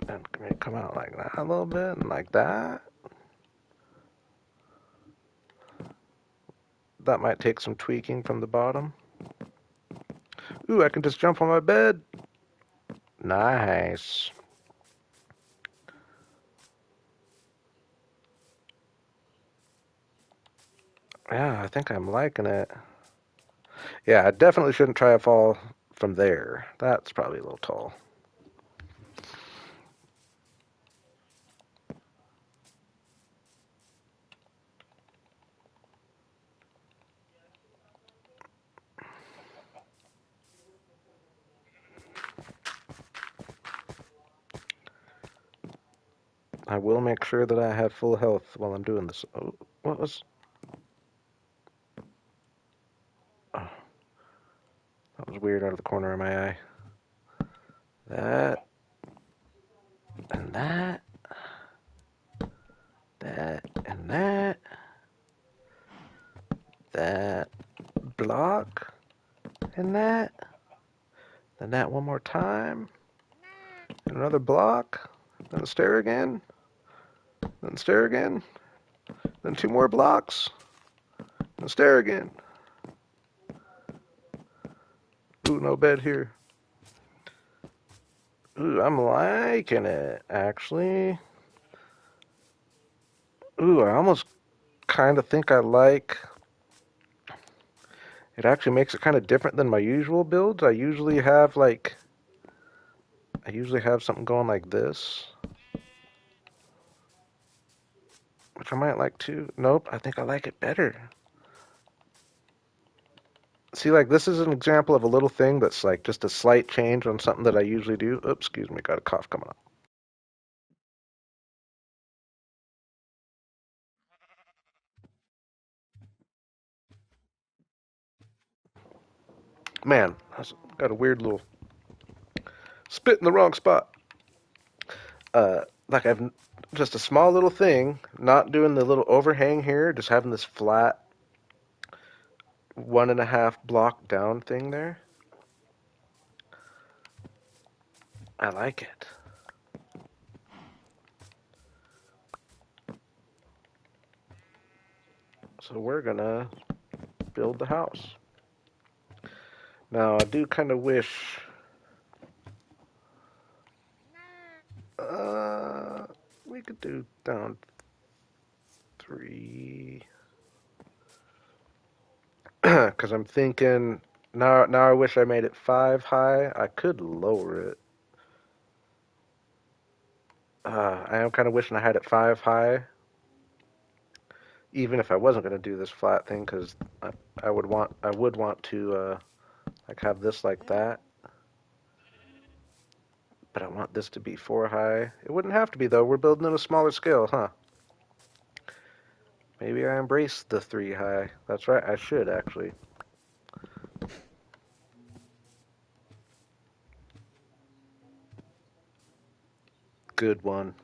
And maybe come out like that a little bit and like that. That might take some tweaking from the bottom. Ooh, I can just jump on my bed. Nice. Yeah, I think I'm liking it. Yeah, I definitely shouldn't try to fall from there. That's probably a little tall. I will make sure that I have full health while I'm doing this. Oh, what was... Oh, that was weird out of the corner of my eye. That, and that, that, and that, that block, and that, then that one more time, and another block, then stare again, then stare again, then two more blocks, then stare again. Ooh, no bed here. Ooh, I'm liking it, actually. Ooh, I almost kind of think I like... It actually makes it kind of different than my usual builds. I usually have something going like this, which I might like too. Nope, I think I like it better. See, like this is an example of a little thing that's like just a slight change on something that I usually do. Oops, excuse me, got a cough coming up. Man, I got a weird little spit in the wrong spot. Like I've just a small little thing, not doing the little overhang here, just having this flat 1.5 block down thing there. I like it. So we're gonna build the house. Now I do kind of wish uh we could do down 3 because I'm thinking now I wish I made it 5 high. I could lower it. I am kind of wishing I had it 5 high, even if I wasn't gonna do this flat thing, because I would want to like have this like that, but I want this to be 4 high. It wouldn't have to be though. We're building in a smaller scale, huh? Maybe I embrace the 3 high. That's right. I should actually. Good one.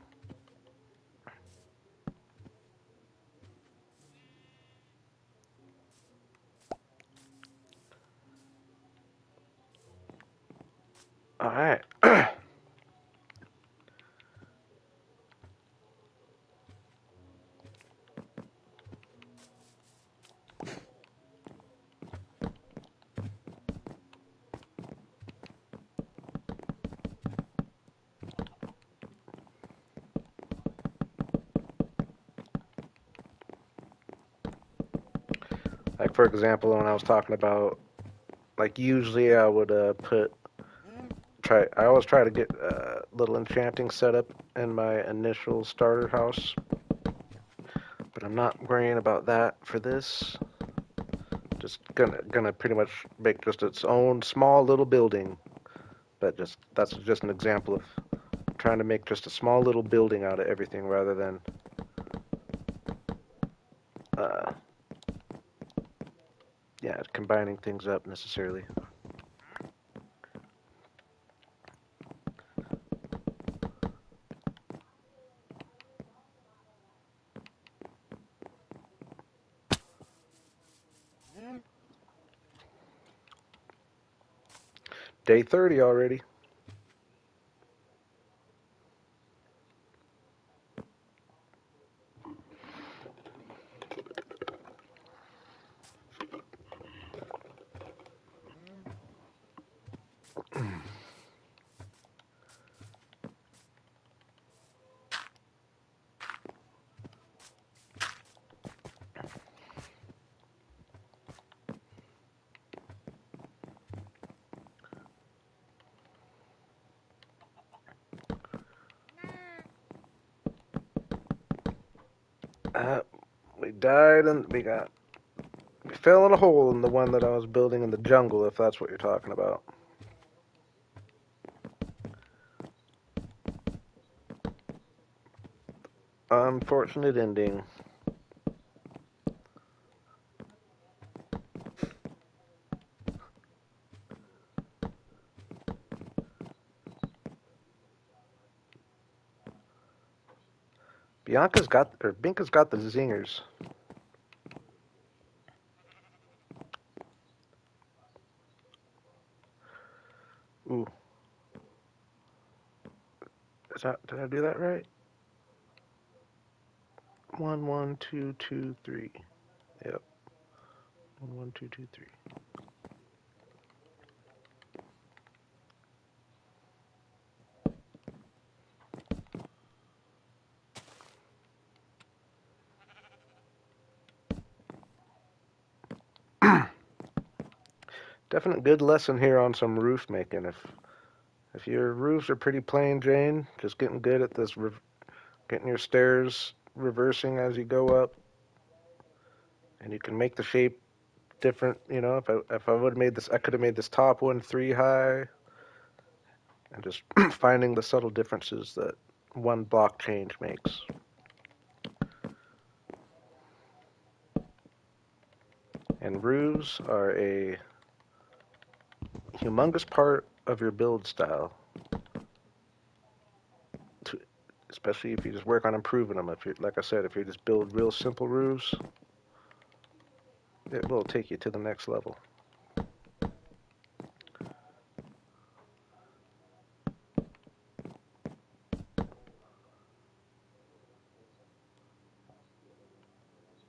All right. Like for example, when I was talking about, like usually I would put try. I always try to get little enchanting set up in my initial starter house, but I'm not worrying about that for this. Just gonna pretty much make just its own small little building. But just that's just an example of trying to make just a small little building out of everything rather than uh, yeah, combining things up necessarily. Day 30 already. Uh, we died and we fell in a hole in the one that I was building in the jungle, if that's what you're talking about. Unfortunate ending. Binka's got the zingers. Ooh, did I do that right? 1 1 2 2 3. Yep. 1 1 2 2 3. Definite good lesson here on some roof making. If your roofs are pretty plain Jane, just getting good at this, getting your stairs reversing as you go up, and you can make the shape different. You know, if I would have made this, I could have made this top one 3 high, and just finding the subtle differences that one block change makes. And roofs are a humongous part of your build style, to, especially if you just work on improving them. If you, like I said, if you just build real simple roofs, it will take you to the next level.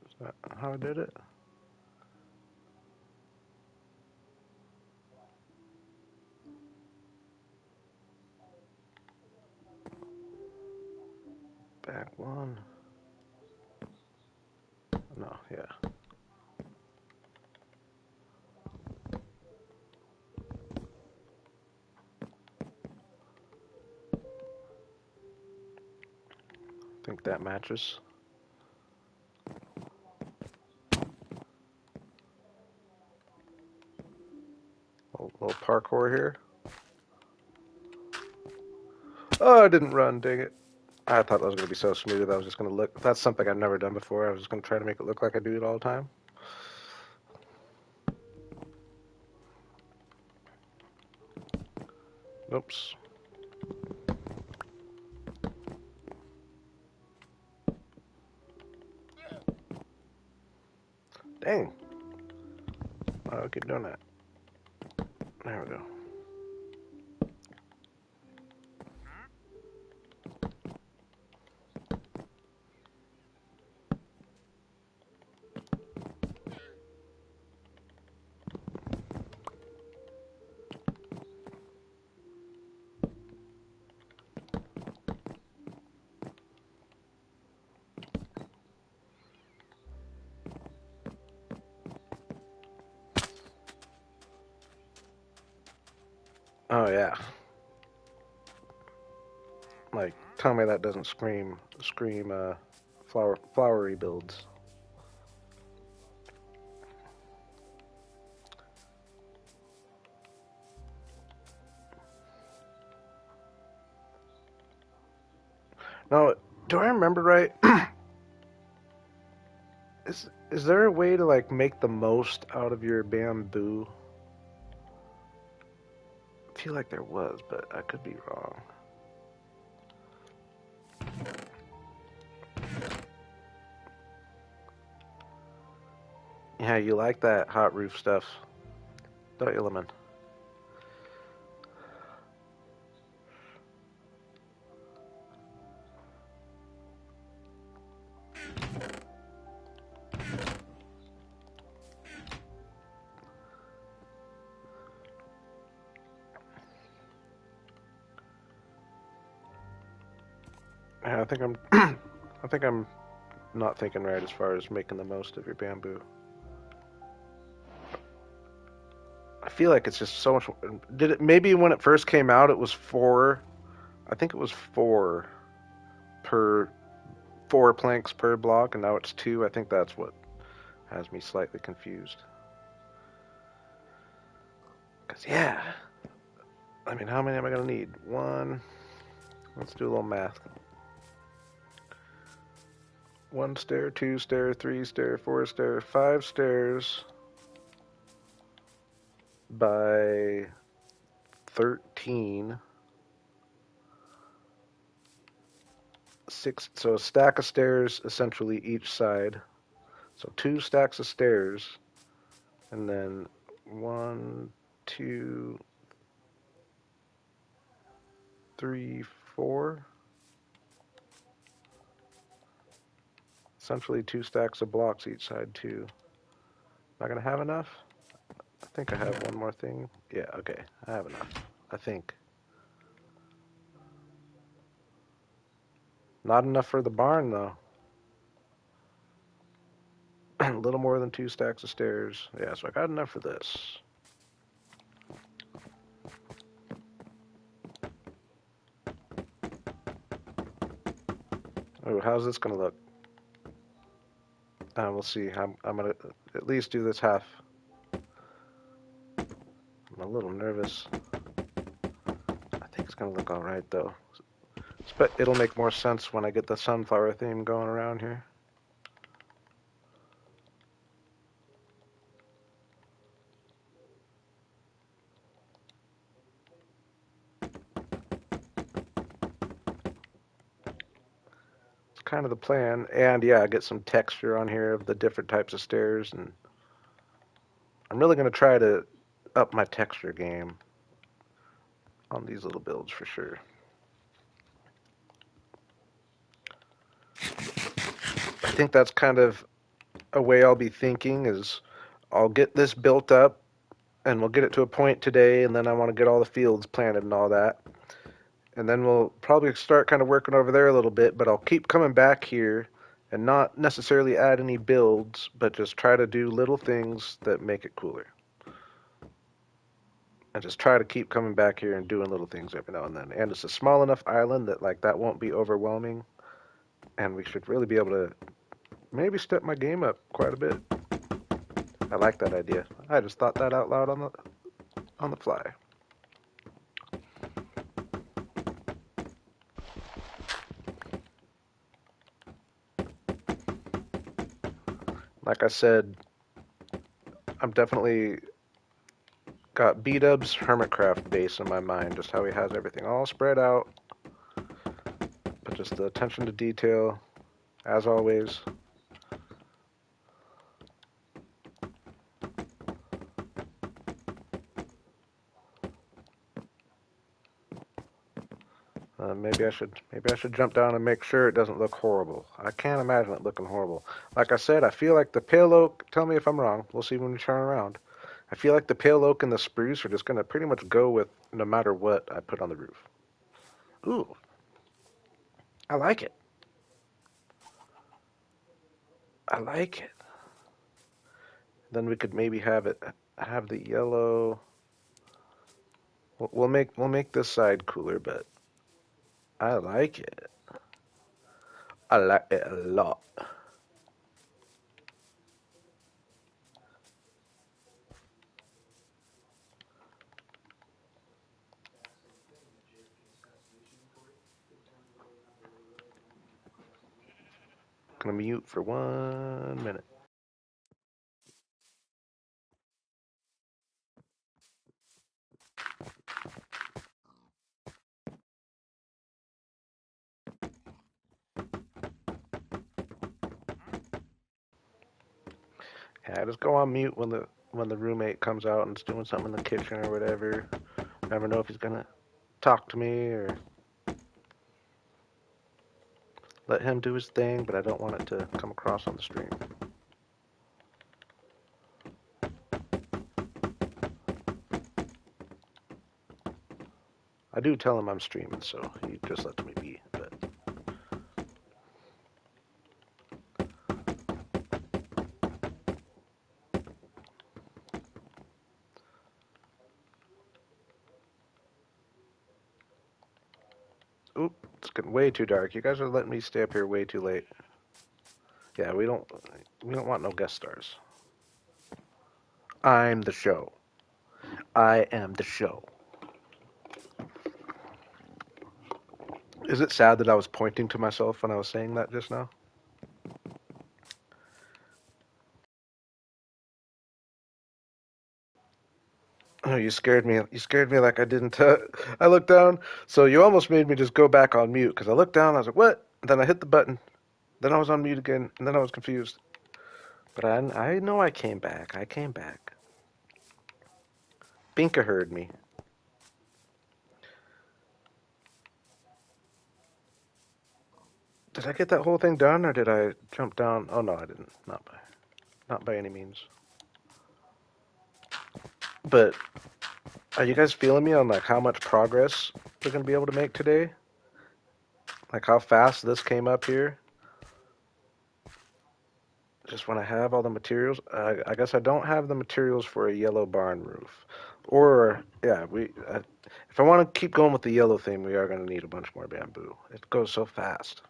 Is that how I did it? Back one. No, yeah. I think that matches. Little parkour here. Oh, I didn't run, dang it. I thought that was going to be so smooth. I was just going to look. That's something I've never done before. I was just going to try to make it look like I do it all the time. Oops. Dang. Why do I keep doing that? There we go. Oh yeah. Like, tell me that doesn't scream flowery builds. Now, do I remember right? Is there a way to like make the most out of your bamboo? I feel like there was, but I could be wrong. Yeah, you like that hot roof stuff, don't you, Lemon? Yeah, I think I'm. I think I'm not thinking right as far as making the most of your bamboo. I feel like it's just so much. Did it maybe when it first came out it was four? I think it was per four planks per block, and now it's two. I think that's what has me slightly confused. Cause yeah, I mean, how many am I gonna need? One. Let's do a little math. One stair, two stair, three stair, four stair, five stairs by 13. Six. So a stack of stairs essentially each side. So two stacks of stairs, and then one, two, three, four. Essentially two stacks of blocks each side too. Am I gonna have enough? I think I have one more thing. Yeah, okay. I have enough. I think. Not enough for the barn though. A little more than two stacks of stairs. Yeah, so I got enough for this. Oh, how's this gonna look? We'll see. I'm gonna at least do this half. I'm a little nervous. I think it's gonna look all right though. But it'll make more sense when I get the sunflower theme going around here. It's kind of the plan. And yeah, get some texture on here of the different types of stairs. And I'm really going to try to up my texture game on these little builds for sure. I think that's kind of a way I'll be thinking is I'll get this built up and we'll get it to a point today, and then I want to get all the fields planted and all that. And then we'll probably start kind of working over there a little bit, but I'll keep coming back here and not necessarily add any builds, but just try to do little things that make it cooler. And just try to keep coming back here and doing little things every now and then. And it's a small enough island that like that won't be overwhelming, and we should really be able to maybe step my game up quite a bit. I like that idea. I just thought that out loud on the fly. Like I said, I'm definitely got B-Dub's Hermitcraft base in my mind, just how he has everything all spread out, but just the attention to detail, as always. Maybe I should jump down and make sure it doesn't look horrible. I can't imagine it looking horrible. Like I said, I feel like the pale oak. Tell me if I'm wrong. We'll see when we turn around. I feel like the pale oak and the spruce are just gonna pretty much go with no matter what I put on the roof. Ooh, I like it. I like it. Then we could maybe have the yellow. We'll make this side cooler, but I like it. I like it a lot. Gonna mute for 1 minute. Yeah, just go on mute when the roommate comes out and is doing something in the kitchen or whatever. Never know if he's gonna talk to me or let him do his thing, but I don't want it to come across on the stream. I do tell him I'm streaming, so he just lets me be. But oop, it's getting way too dark. You guys are letting me stay up here way too late. Yeah, we don't want no guest stars. I'm the show. I am the show. Is it sad that I was pointing to myself when I was saying that just now? Oh, you scared me. You scared me like I didn't. I looked down, so you almost made me just go back on mute because I looked down. I was like, "What?" And then I hit the button. Then I was on mute again, and then I was confused. But I know I came back. I came back. Binka heard me. Did I get that whole thing done, or did I jump down? Oh no, I didn't. Not by any means. But are you guys feeling me on like how much progress we're gonna be able to make today? Like how fast this came up here? Just when I have all the materials. I guess I don't have the materials for a yellow barn roof. Or yeah, if I want to keep going with the yellow theme, we are gonna need a bunch more bamboo. It goes so fast.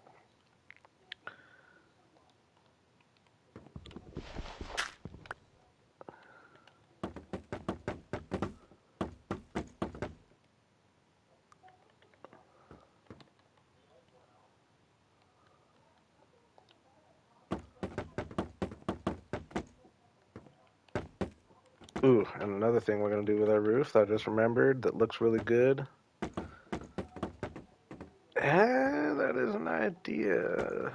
Ooh, and another thing we're gonna do with our roof that I just remembered that looks really good. That is an idea.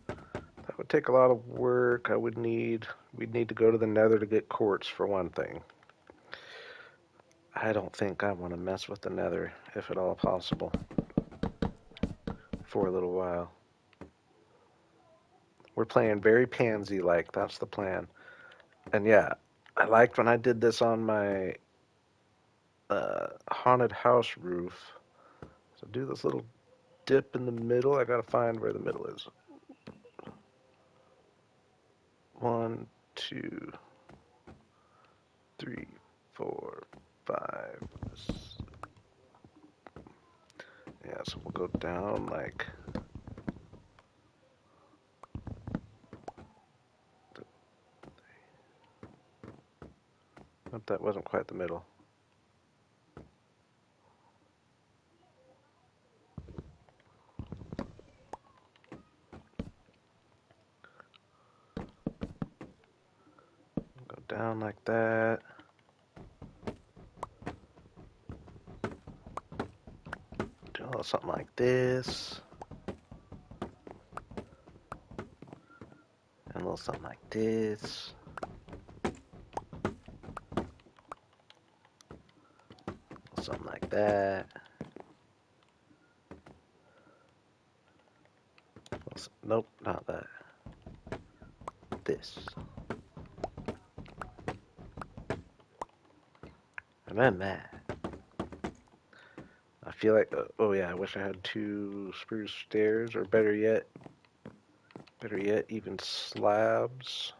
That would take a lot of work. We'd need to go to the nether to get quartz for one thing. I don't think I want to mess with the nether, if at all possible, for a little while. We're playing very pansy-like, that's the plan. And yeah, I liked when I did this on my haunted house roof. So do this little dip in the middle. I gotta find where the middle is. 1, 2, 3, 4, 5. Yeah, so we'll go down like. Nope, that wasn't quite the middle. Go down like that. Do a little something like this. And a little something like this. Something like that. Nope, not that. This. And then that. I feel like, oh yeah, I wish I had 2 spruce stairs, or better yet, even slabs.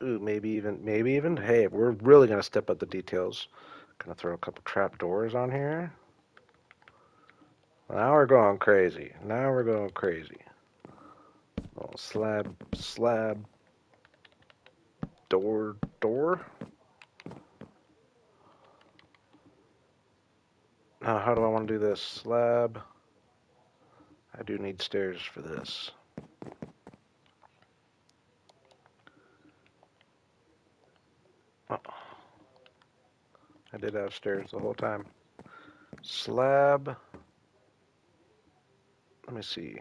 Ooh, maybe even. Hey, we're really gonna step up the details. Gonna throw a couple trap doors on here. Now we're going crazy. Now we're going crazy. Oh, slab, door. Now, how do I want to do this? Slab. I do need stairs for this. Oh, I did have stairs the whole time. Slab. Let me see.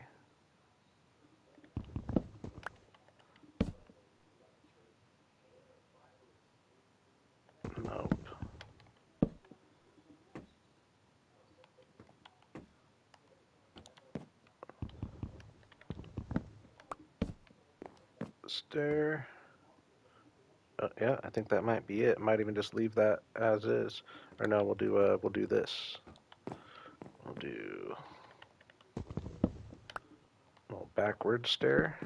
Nope. Stair. Yeah, I think that might be it. Might even just leave that as is. Or no, we'll do this. We'll do a little backward stair.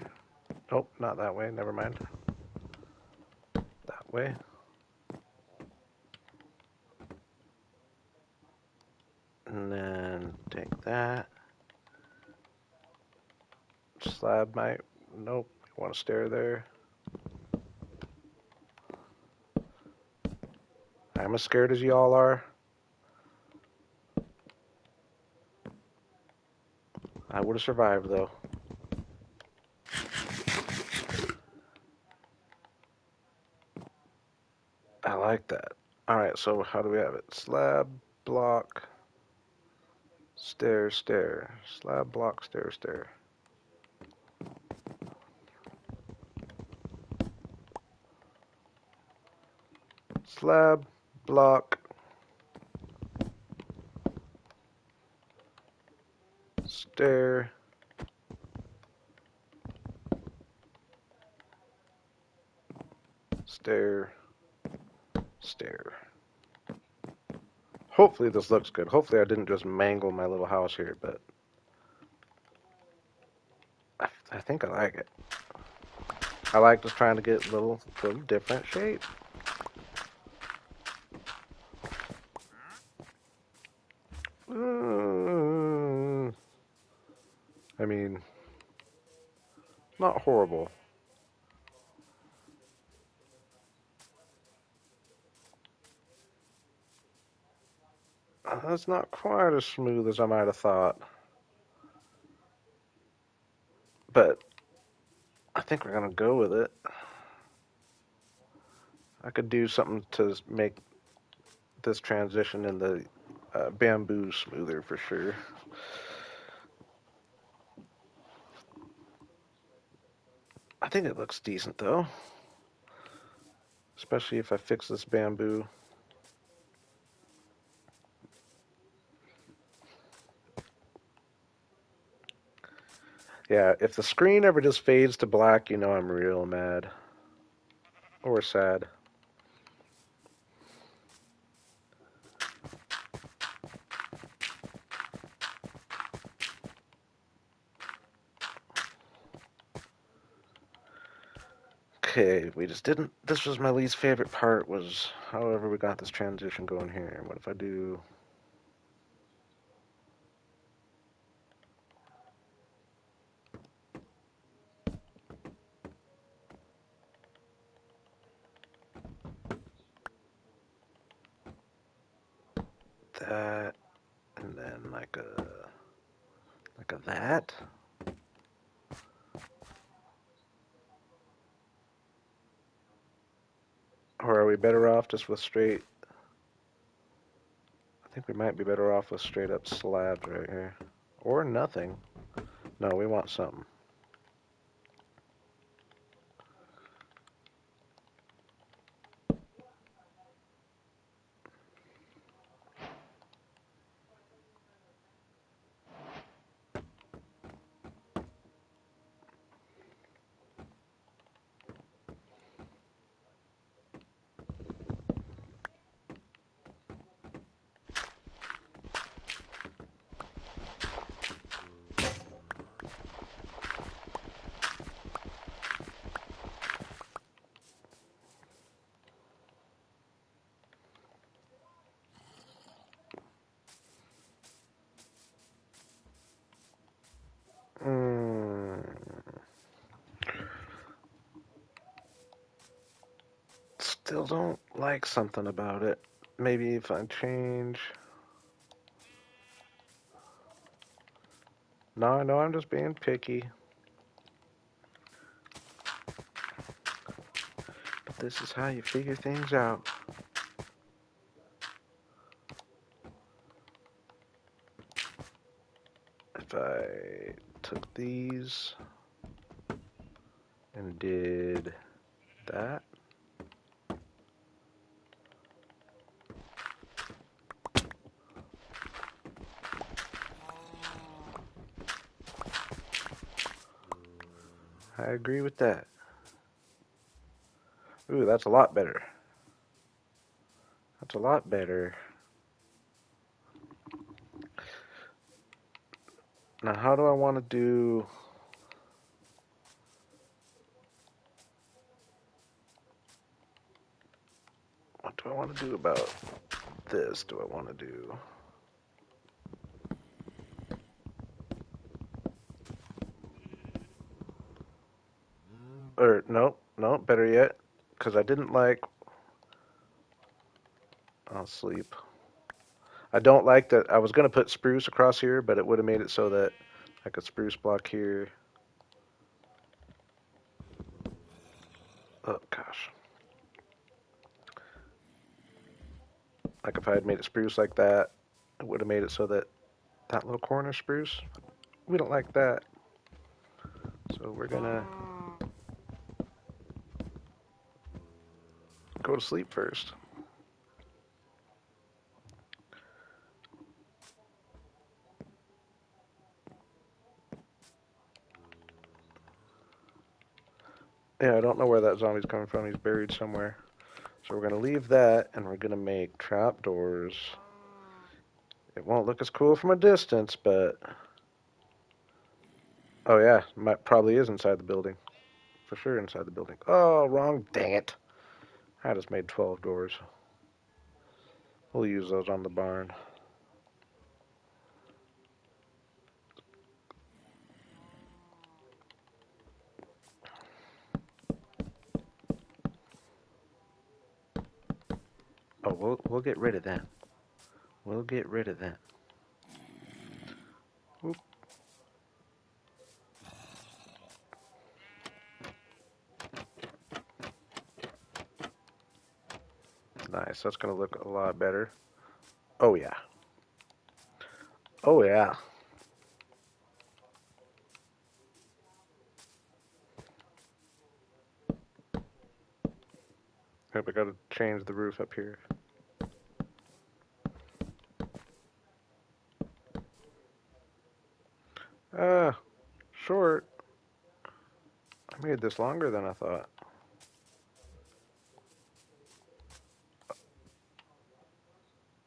Oh, not that way. Never mind. That way. And then take that. Slab might. Nope. You want to stair there. I'm as scared as y'all are. I would have survived though. I like that. Alright, so how do we have it? Slab, block, stair, stair. Slab, block, stair, stair. Slab, block, stair, stair, stair. Hopefully this looks good. Hopefully I didn't just mangle my little house here, but I think I like it. I like just trying to get little different shape. I mean, not horrible. That's not quite as smooth as I might have thought. But I think we're going to go with it. I could do something to make this transition in the bamboo smoother for sure. I think it looks decent though. Especially if I fix this bamboo. Yeah, if the screen ever just fades to black, you know I'm real mad. Or sad. Okay, we just didn't. This was my least favorite part, was however we got this transition going here. What if I do that, and then like a that? Or are we better off just with straight? I think we might be better off with straight up slabs right here. Or nothing. No, we want something. Still don't like something about it. Maybe if I change... No, I know I'm just being picky. But this is how you figure things out. If I took these and did that. I agree with that. Ooh, that's a lot better. That's a lot better. Now, how do I want to do... What do I want to do about this? Do I want to do... Or, no, no, better yet. Because I didn't like... I'll sleep. I don't like that. I was going to put spruce across here, but it would have made it so that I could spruce block here. Oh, gosh. Like if I had made it spruce like that, it would have made it so that that little corner spruce, we don't like that. So we're going to go to sleep first. Yeah, I don't know where that zombie's coming from. He's buried somewhere. So we're going to leave that, and we're going to make trapdoors. It won't look as cool from a distance, but... Oh yeah, probably is inside the building. For sure inside the building. Oh, wrong. Dang it. I just made 12 doors. We'll use those on the barn. Oh, we'll get rid of that. We'll get rid of that. Oop. Nice. That's going to look a lot better. Oh, yeah. Oh, yeah. Yep, I got to change the roof up here. Ah, short. I made this longer than I thought.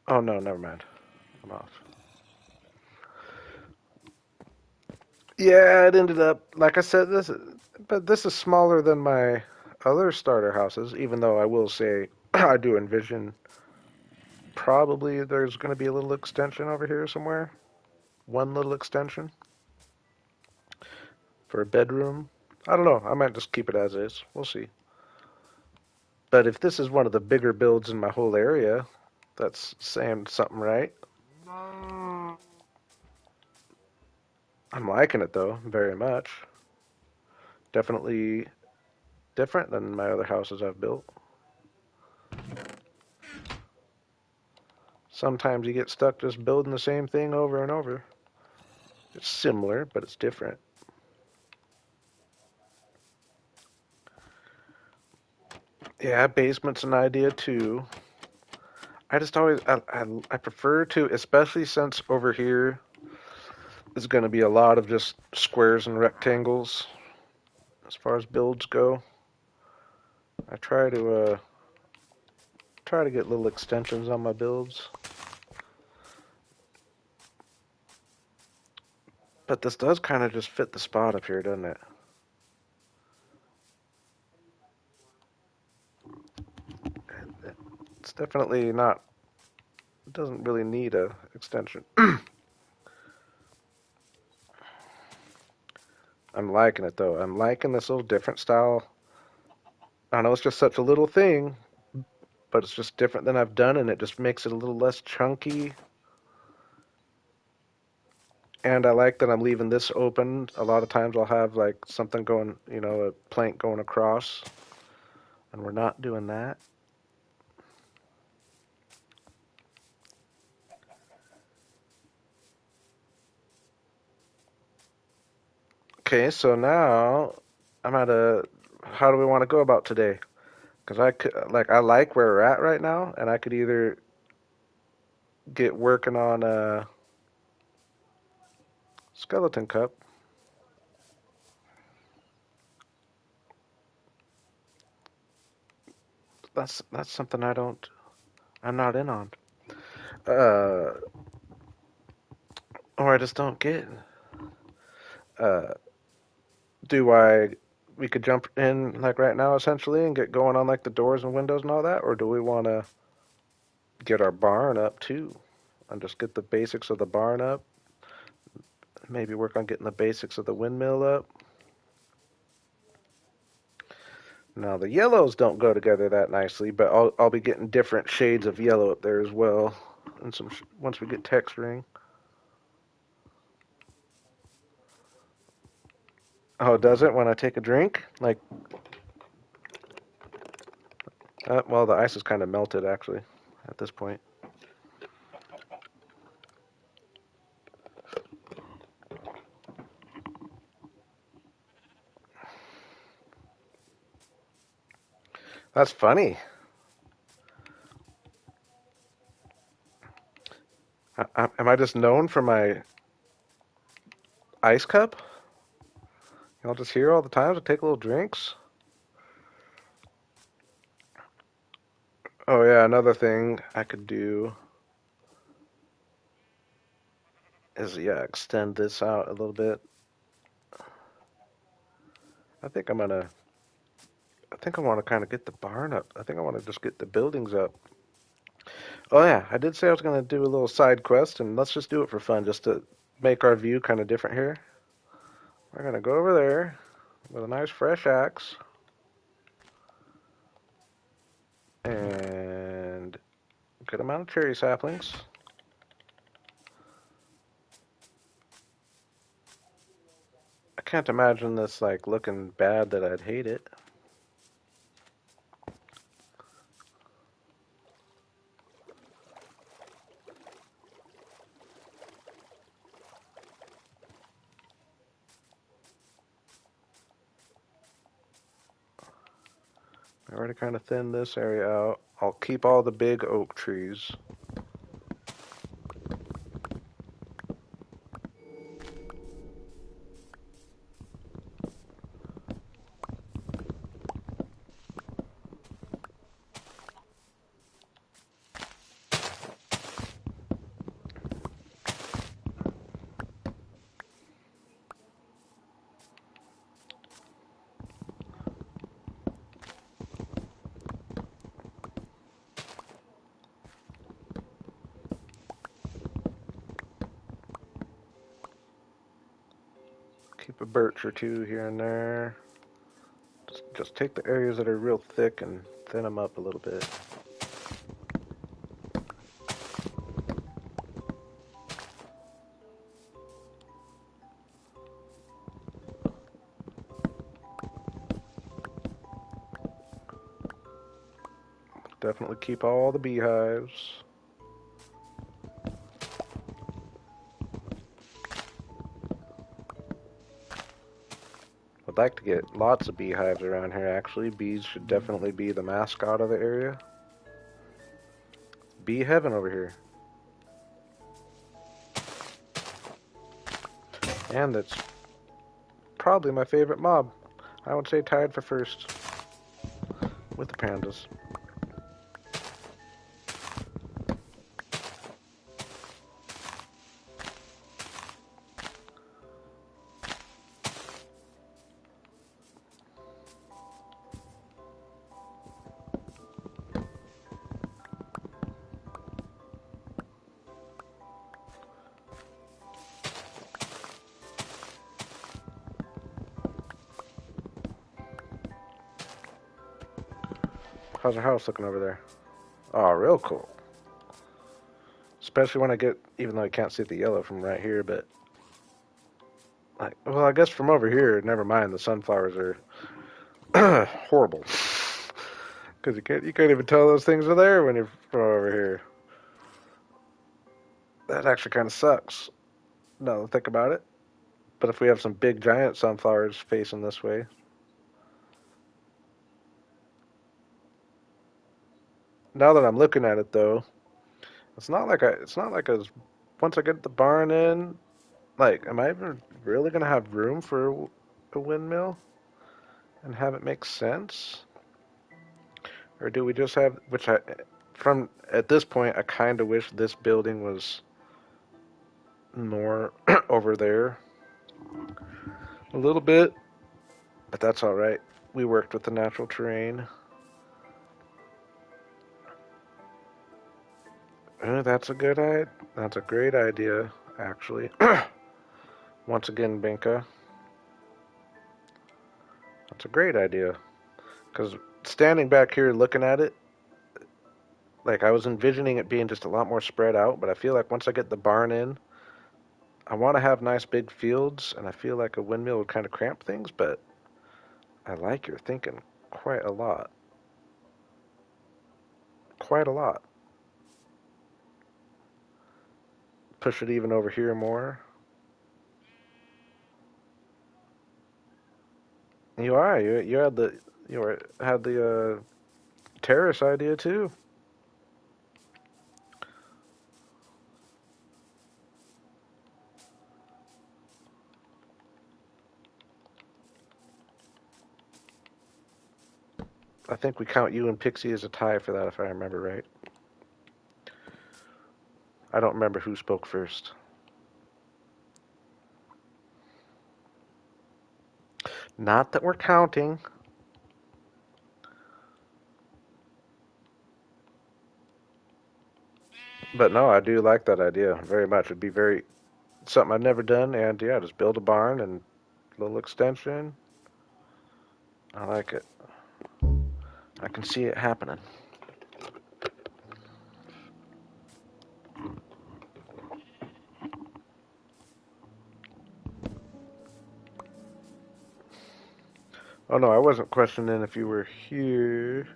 Oh, no, never mind. I'm off. Yeah, it ended up, like I said, this is smaller than my other starter houses, even though I will say I do envision probably there's going to be a little extension over here somewhere. One little extension for a bedroom. I don't know. I might just keep it as is. We'll see. But if this is one of the bigger builds in my whole area, that's saying something right. I'm liking it though, very much. Definitely different than my other houses I've built. Sometimes you get stuck just building the same thing over and over. It's similar, but it's different. Yeah, basement's an idea too. I just always I prefer to, especially since over here is going to be a lot of just squares and rectangles as far as builds go. I try to get little extensions on my builds. But this does kind of just fit the spot up here, doesn't it? It's definitely not, it doesn't really need a extension. I'm liking it though. I'm liking this little different style. I know it's just such a little thing, but it's just different than I've done, and it just makes it a little less chunky. And I like that I'm leaving this open. A lot of times I'll have like something going, a plank going across, and we're not doing that. Okay, so now I'm at a, how do we want to go about today? Because I like where we're at right now, and I could either get working on a skeleton cup. That's something I'm not in on. Uh, or I just don't get. Uh, do I? We could jump in like right now, essentially, and get going on like the doors and windows and all that, or do we want to get our barn up too, and just get the basics of the barn up? Maybe work on getting the basics of the windmill up. Now the yellows don't go together that nicely, but I'll be getting different shades of yellow up there as well, and once we get texturing. Oh, does it when I take a drink? Like, well, the ice is kind of melted actually at this point. That's funny. Am I just known for my ice cup? Y'all just here all the time to take little drinks? Oh yeah, another thing I could do is extend this out a little bit. I think I'm gonna. I think I want to kind of get the barn up. I think I want to just get the buildings up. Oh yeah, I did say I was gonna do a little side quest, and let's just do it for fun, just to make our view kind of different here. We're gonna go over there with a nice fresh axe and a good amount of cherry saplings. I can't imagine this like looking bad that I'd hate it. I already kind of thinned this area out. I'll keep all the big oak trees. Keep a birch or two here and there. Just take the areas that are real thick and thin them up a little bit. Definitely keep all the beehives. I'd like to get lots of beehives around here actually. Bees should definitely be the mascot of the area. Bee heaven over here. And it's probably my favorite mob. I would say tied for first with the pandas. How's our house looking over there? Oh, real cool. Especially when I get, even though I can't see the yellow from right here, but like, well, I guess from over here, never mind. The sunflowers are horrible because you can't even tell those things are there when you're from over here. That actually kind of sucks. Now that I think about it. But if we have some big giant sunflowers facing this way, now that I'm looking at it though, it's not like as once I get the barn in, like, am I even really gonna have room for a windmill and have it make sense? Or do we just have, from at this point, I kind of wish this building was more over there a little bit, but that's all right. We worked with the natural terrain. That's a good idea. That's a great idea, actually. Once again, Binka, that's a great idea. Because standing back here looking at it, like I was envisioning it being just a lot more spread out, but I feel like once I get the barn in, I want to have nice big fields, and I feel like a windmill would kind of cramp things, but I like your thinking quite a lot. Quite a lot. Push it even over here more. You are. You had the terrace idea too. I think we count you and Pixie as a tie for that, if I remember right. I don't remember who spoke first. Not that we're counting. But no, I do like that idea very much. It'd be very something I've never done, and yeah, just build a barn and a little extension. I like it. I can see it happening. Oh no, I wasn't questioning if you were here.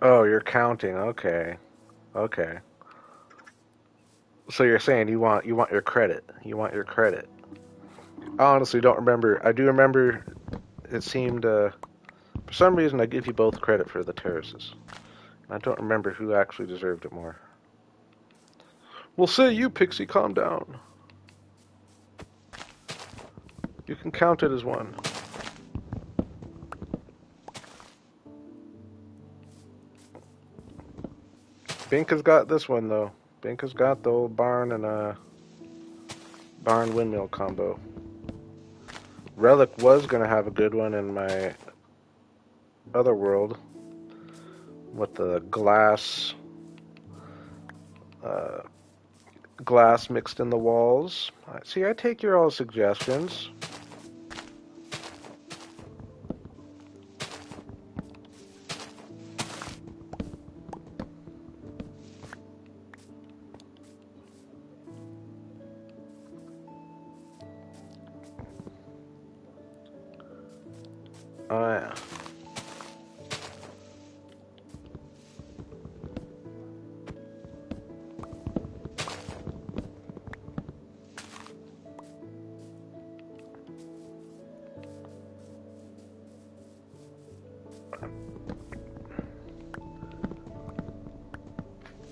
Oh, you're counting. Okay. Okay. So you're saying you want your credit. You want your credit. I honestly don't remember. I do remember it seemed for some reason I give you both credit for the terraces. I don't remember who actually deserved it more. We'll say you, Pixie, calm down. You can count it as one. Binka's got this one though. Binka's got the old barn and barn windmill combo. Relic was gonna have a good one in my other world with the uh, glass mixed in the walls. See, I take your all suggestions. Oh yeah.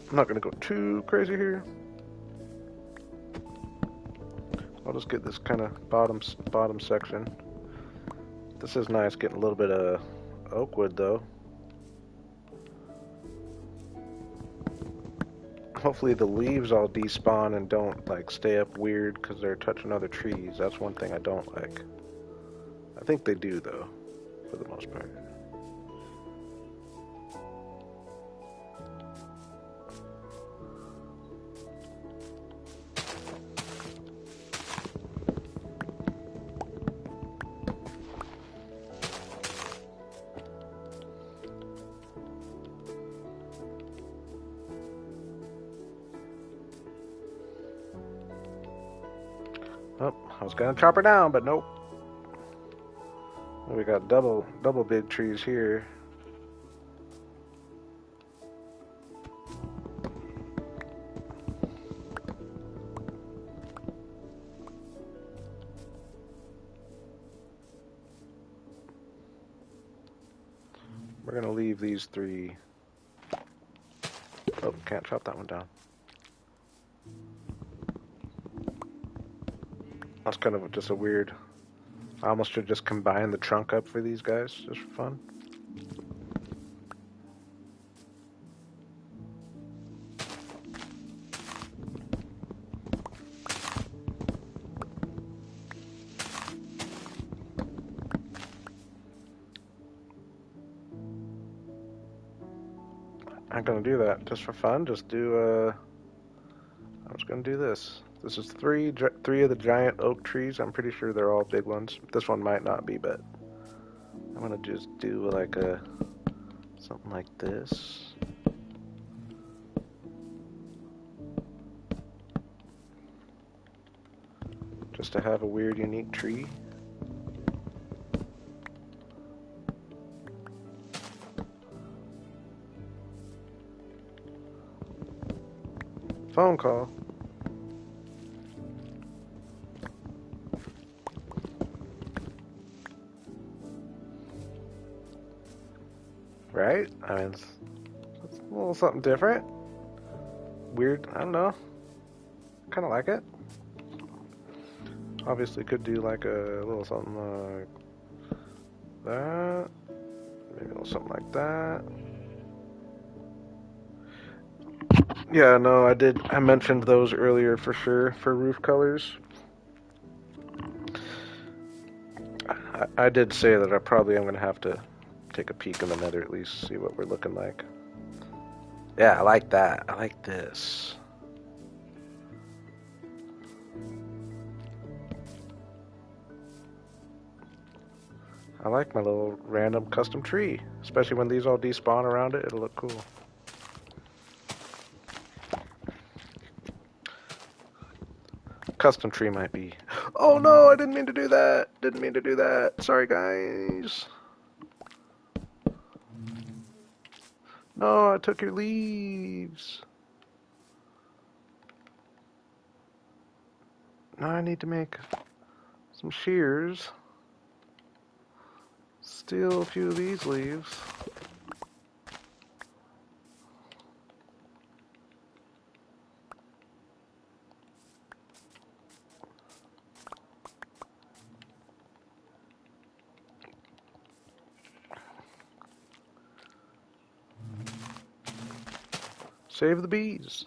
I'm not gonna go too crazy here. I'll just get this kind of bottom section. This is nice, getting a little bit of oak wood though. hopefully the leaves all despawn and don't like stay up weird because they're touching other trees. That's one thing I don't like. I think they do though, for the most part. Oh, I was gonna chop her down, but nope. We got double big trees here. We're gonna leave these three. Oh, can't chop that one down. That's kind of just a weird. I almost should just combine the trunk up for these guys, just for fun. I'm gonna do that just for fun. Just do. I'm just gonna do this. This is three of the giant oak trees. I'm pretty sure they're all big ones. This one might not be, but I'm gonna just do like a something like this. Just to have a weird, unique tree. Phone call. Right? I mean, it's a little something different. Weird. I don't know. Kind of like it. Obviously, could do like a little something like that. Maybe a little something like that. Yeah, no, I did. I mentioned those earlier for sure for roof colors. I did say that I probably am going to have to take a peek in the nether at least, see what we're looking like. Yeah, I like that. I like this. I like my little random custom tree, especially when these all despawn around it. It'll look cool. Custom tree might be. Oh no, I didn't mean to do that. Didn't mean to do that. Sorry, guys. No, I took your leaves. Now I need to make some shears. Steal a few of these leaves. Save the bees.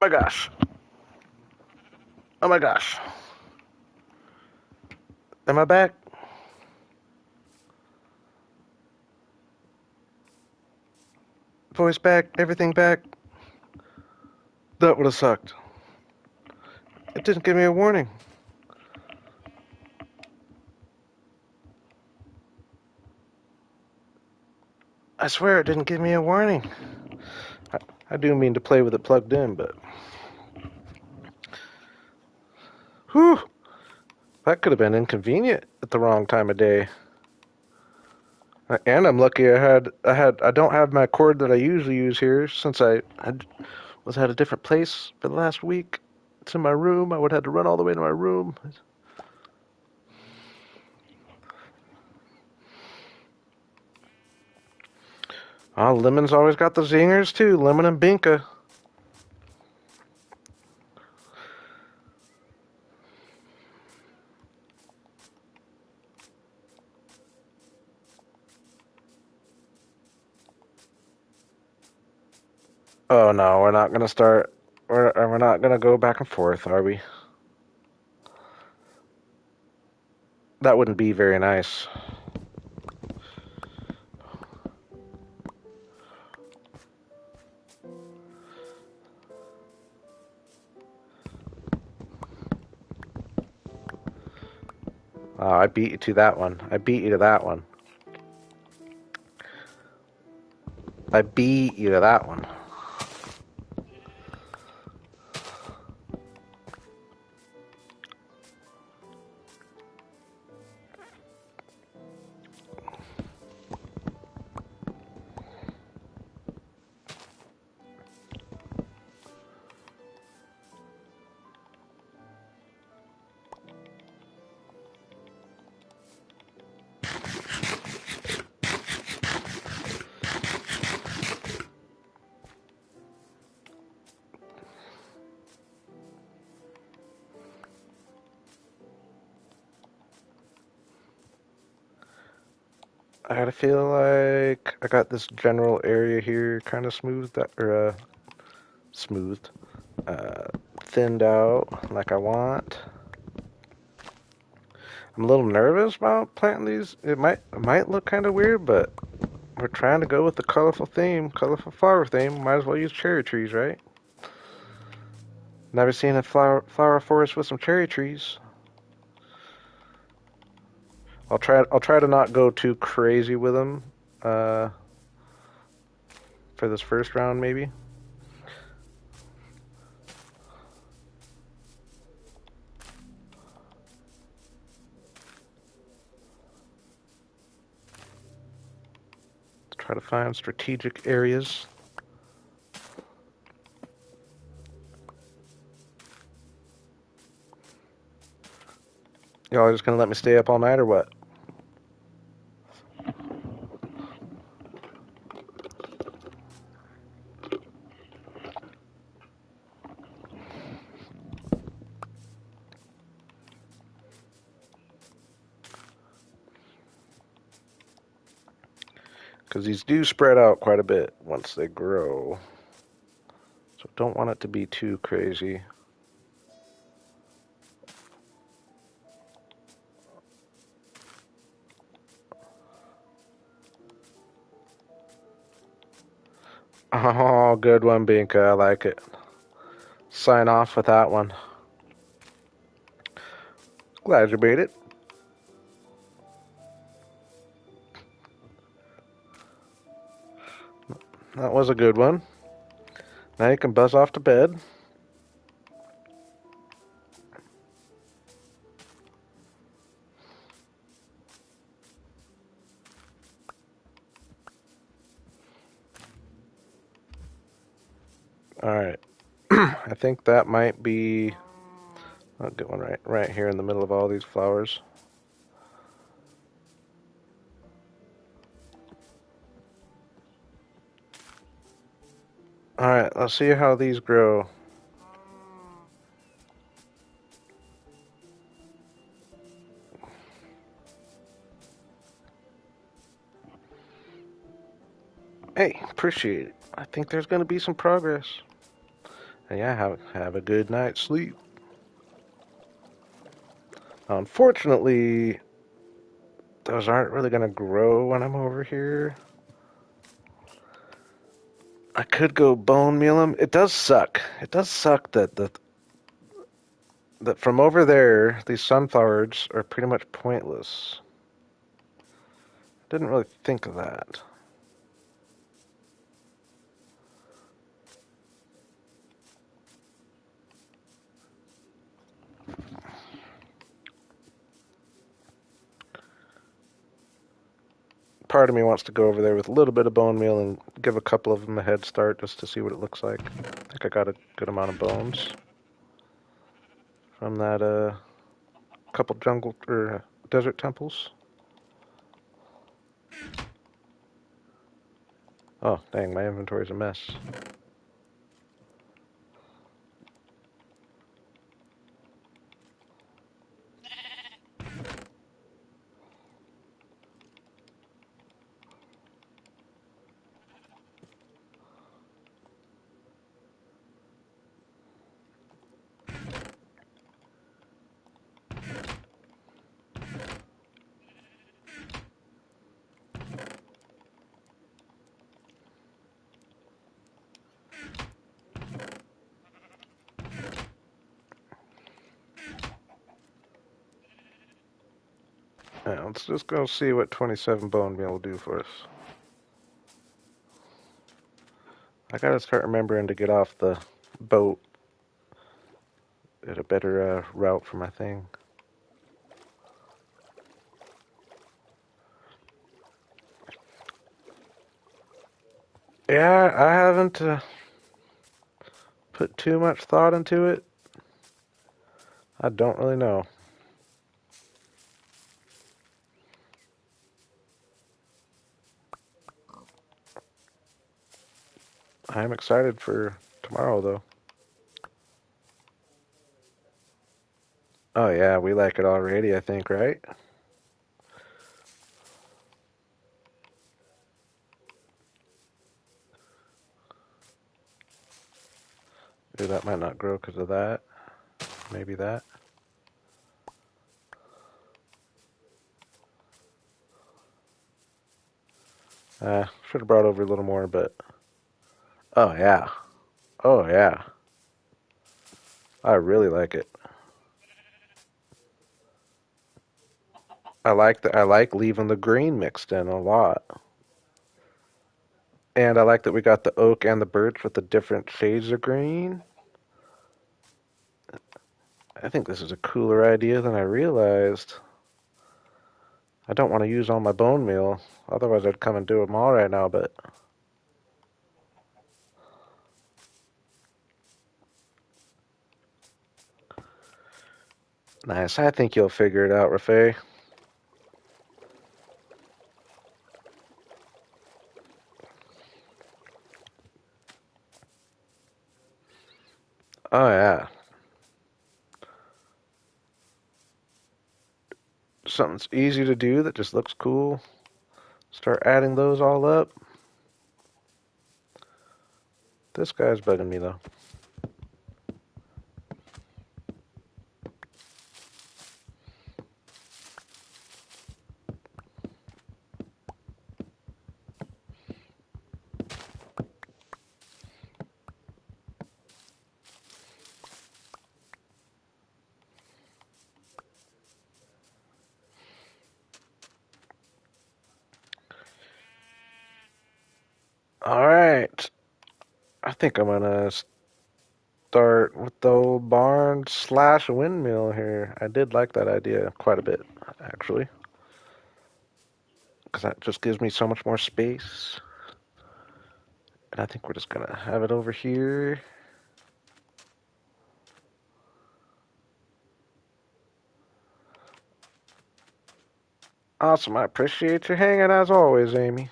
Oh my gosh. Oh my gosh. Am I back? Voice back, everything back. That would have sucked. It didn't give me a warning. I swear it didn't give me a warning. I do mean to play with it plugged in, but... Whew! That could have been inconvenient at the wrong time of day. And I'm lucky I don't have my cord that I usually use here since was at a different place for the last week. It's in my room. I would have had to run all the way to my room. Oh, Lemon's always got the zingers too. Lemon and Binka. Oh no, we're not gonna start. We're not gonna go back and forth, are we? That wouldn't be very nice. Oh, I beat you to that one. I beat you to that one. I beat you to that one. I gotta feel like I got this general area here kind of smoothed out, or smoothed, uh, thinned out like I want. I'm a little nervous about planting these. It might look kind of weird, but we're trying to go with the colorful flower theme. Might as well use cherry trees, right? Never seen a flower forest with some cherry trees. I'll try to not go too crazy with them uh, for this first round, maybe. Try to find strategic areas. Y'all just gonna let me stay up all night or what? Because these do spread out quite a bit once they grow. So don't want it to be too crazy. Oh, good one, Binka. I like it. Sign off with that one. Glad you made it. That was a good one. Now you can buzz off to bed. All right. I think that might be a good one right here in the middle of all these flowers. All right, let's see how these grow. Hey, appreciate it. I think there's going to be some progress. And yeah, have a good night's sleep. Unfortunately, those aren't really going to grow when I'm over here. I could go bone meal them. It does suck. It does suck that from over there, these sunflowers are pretty much pointless. Didn't really think of that. part of me wants to go over there with a little bit of bone meal and give a couple of them a head start just to see what it looks like. I think I got a good amount of bones from that couple jungle or desert temples. Oh, dang, my inventory's a mess. Yeah, let's just go see what 27 bone meal will do for us. I gotta start remembering to get off the boat at a better route for my thing. Yeah, I haven't put too much thought into it. I don't really know. I'm excited for tomorrow, though. Oh, yeah, we like it already, I think, right? Ooh, that might not grow because of that. Maybe that. Should have brought over a little more, but... Oh, yeah. Oh, yeah. I really like it. I like leaving the green mixed in a lot. And I like that we got the oak and the birch with the different shades of green. I think this is a cooler idea than I realized. I don't want to use all my bone meal. Otherwise, I'd come and do them all right now, but... Nice. I think you'll figure it out, Rafay. Oh, yeah. Something's easy to do that just looks cool. Start adding those all up. This guy's bugging me, though. All right. I think I'm gonna start with the old barn slash windmill here. I did like that idea quite a bit, actually, because that just gives me so much more space. And I think we're just gonna have it over here. Awesome. I appreciate you hanging as always, Amy.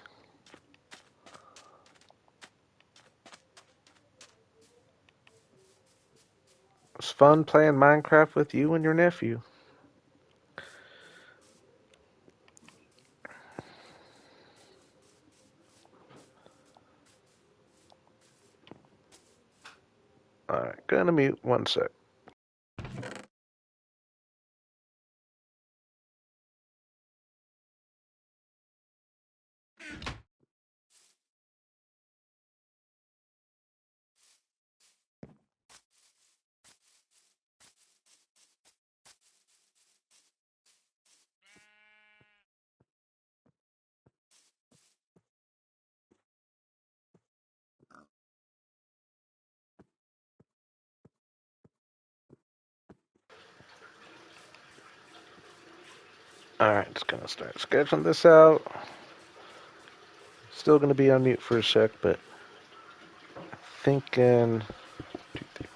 It's fun playing Minecraft with you and your nephew. Alright, gonna mute one sec. Alright, just gonna start sketching this out. Still going to be on mute for a sec, but thinking 2, 3,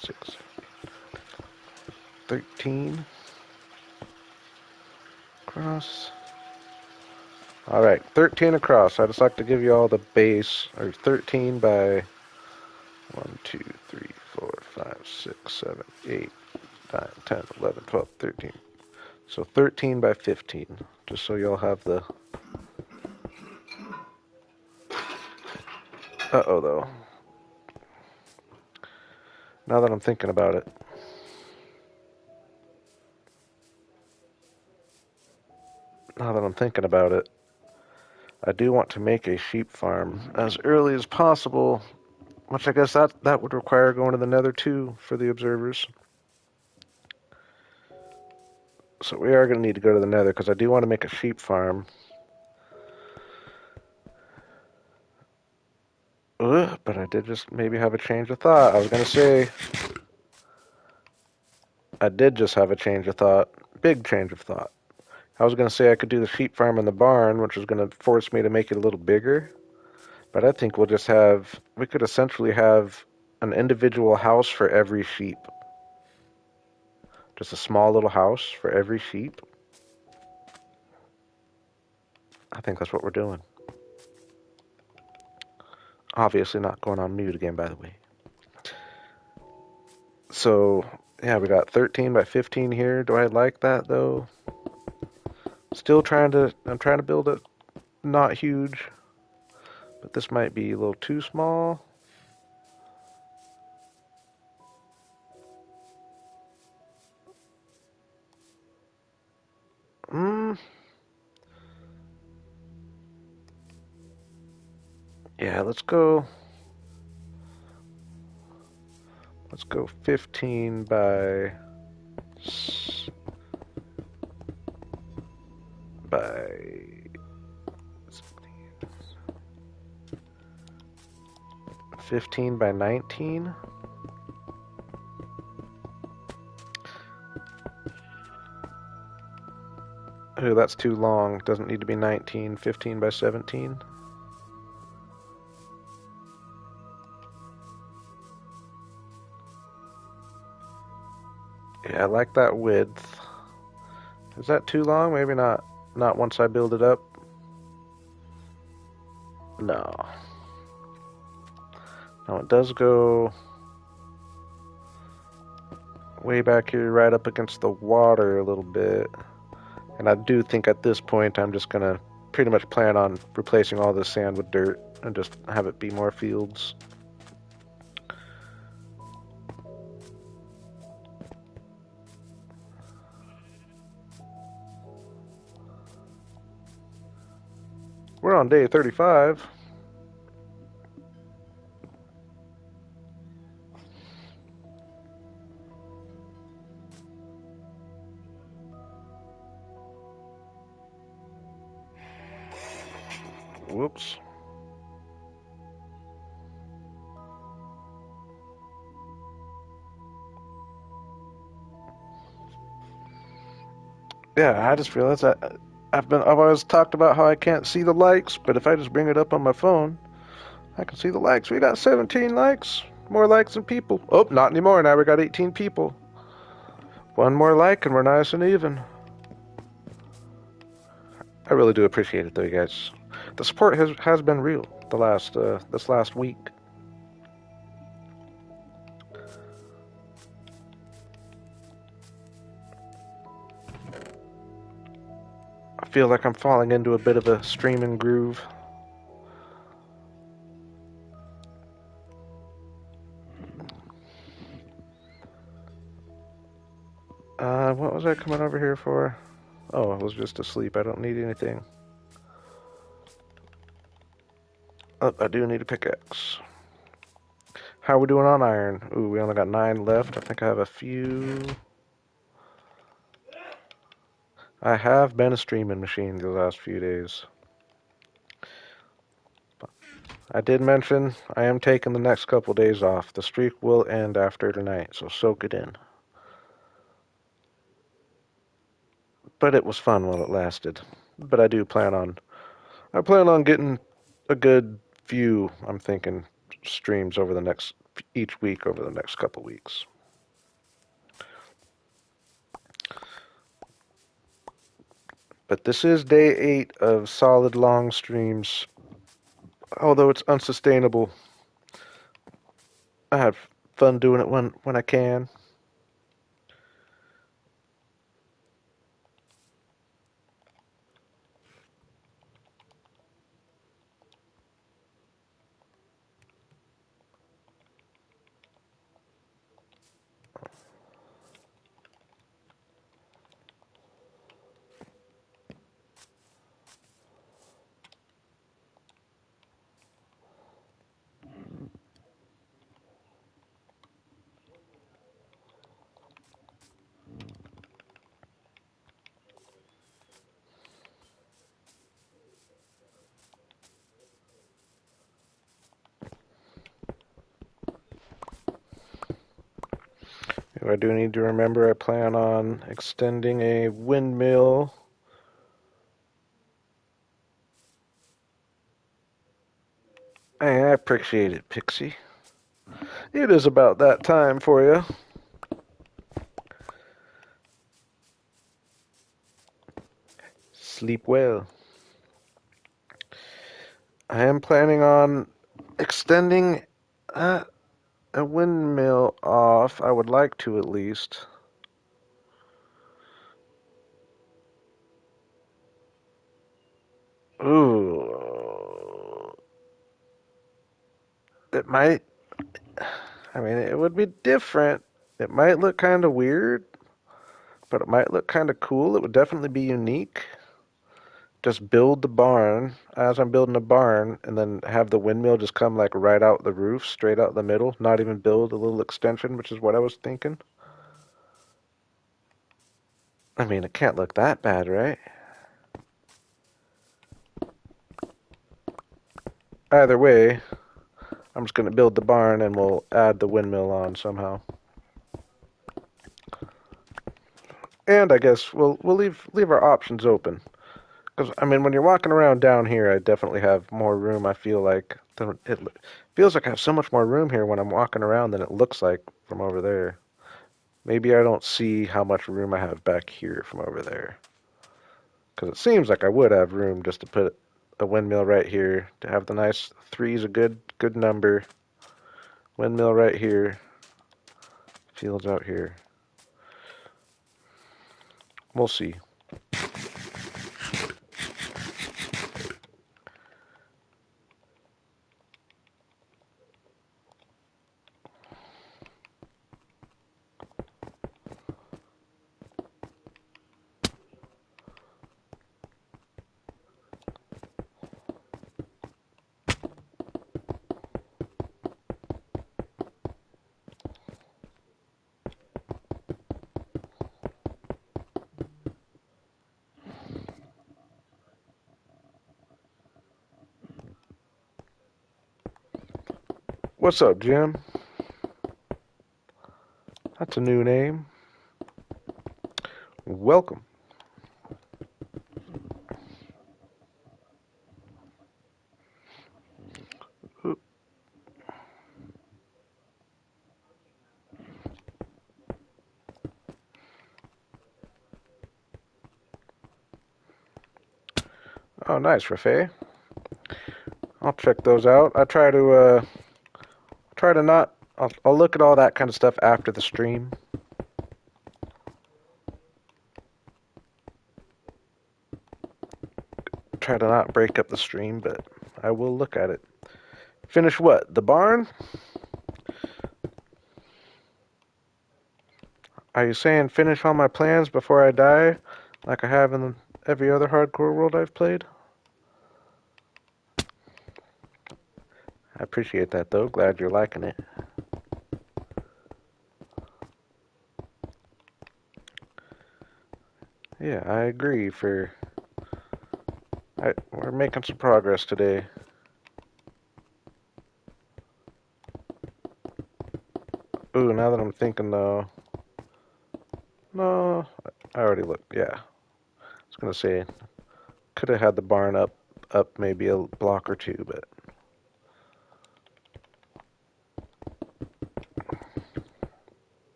6, 13 across. All right, 13 across. I just like to give you all the base, or 13 by 1, 2, 3, 4, 5, 6, 7, 8, 9, 10, 11, 12, 13. So 13 by 15, just so you'll have the... Uh-oh, though. Now that I'm thinking about it. I do want to make a sheep farm as early as possible, which I guess that would require going to the Nether too for the observers. So we are going to need to go to the Nether because I do want to make a sheep farm. But I did just maybe have a change of thought. I was going to say, I did just have a change of thought. Big change of thought. I was going to say I could do the sheep farm in the barn, which was going to force me to make it a little bigger. But I think we could essentially have an individual house for every sheep. Just a small little house for every sheep. I think that's what we're doing. Obviously not going on mute again, by the way. So, yeah, we got 13 by 15 here. Do I like that, though? I'm trying to build it not huge, but this might be a little too small. Yeah, let's go 15 by 15 by 19. Oh, that's too long. Doesn't need to be 19. 15 by 17. Yeah, I like that width. Is that too long? Maybe not. Not once I build it up. No. No, it does go way back here, right up against the water a little bit. And I do think at this point I'm just gonna pretty much plan on replacing all this sand with dirt and just have it be more fields. We're on day 35. Whoops. Yeah, I just realized that I've always talked about how I can't see the likes, but if I just bring it up on my phone, I can see the likes. We got 17 likes. More likes than people. Oh, not anymore. Now we got 18 people. One more like and we're nice and even. I really do appreciate it though, you guys. The support has been real this last week. I feel like I'm falling into a bit of a streaming groove. What was I coming over here for? Oh, I was just asleep. I don't need anything. Oh, I do need a pickaxe. How are we doing on iron? Ooh, we only got 9 left. I think I have a few. I have been a streaming machine the last few days. I did mention I am taking the next couple days off. The streak will end after tonight, so soak it in. But it was fun while it lasted. But I plan on getting a good few, I'm thinking, streams over the next each week over the next couple weeks. But this is day 8 of solid long streams. Although it's unsustainable, I have fun doing it when I can. I do need to remember I plan on extending a windmill. Hey, I appreciate it, Pixie. It is about that time for you. Sleep well. I am planning on extending a windmill off. I would like to at least. Ooh. It might, I mean, it would be different. It might look kind of weird, but it might look kind of cool. It would definitely be unique. Just build the barn as I'm building a barn, and then have the windmill just come like right out the roof, straight out the middle, not even build a little extension, which is what I was thinking. I mean, it can't look that bad, right? Either way, I'm just going to build the barn and we'll add the windmill on somehow. And I guess we'll leave our options open. Because I mean, when you're walking around down here, I definitely have more room. I feel like it feels like I have so much more room here when I'm walking around than it looks like from over there. Maybe I don't see how much room I have back here from over there. Because it seems like I would have room just to put a windmill right here to have the nice three's a good number. Windmill right here. Fields out here. We'll see. What's up, Jim? That's a new name. Welcome. Oh, nice, Rafe. I'll check those out. I try to not. I'll look at all that kind of stuff after the stream. Try to not break up the stream, but I will look at it. Finish what? The barn? Are you saying finish all my plans before I die, like I have in every other hardcore world I've played? I appreciate that, though. Glad you're liking it. Yeah, I agree. We're making some progress today. Ooh, now that I'm thinking, though, no, I already looked. Yeah, I was gonna say could have had the barn up up maybe a block or two, but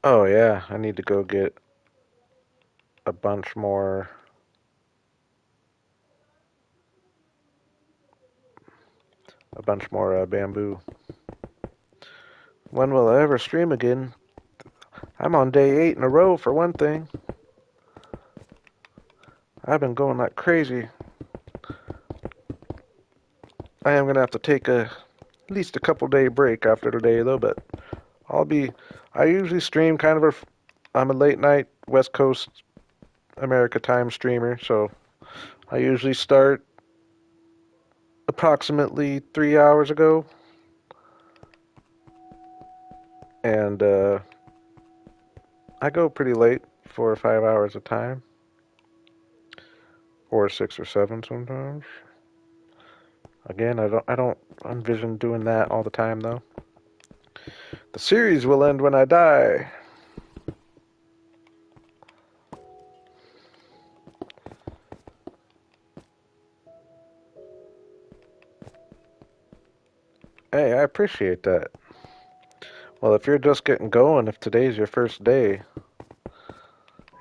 oh yeah, I need to go get a bunch more bamboo. When will I ever stream again? I'm on day 8 in a row for one thing. I've been going like crazy. I am gonna have to take at least a couple day break after today though, but I'll be. I usually stream kind of I'm a late night West Coast America time streamer, so I usually start approximately 3 hours ago, and I go pretty late, 4 or 5 hours a time, or 6 or 7 sometimes. Again, I don't envision doing that all the time though. The series will end when I die. Hey, I appreciate that. Well, if you're just getting going, if today's your first day,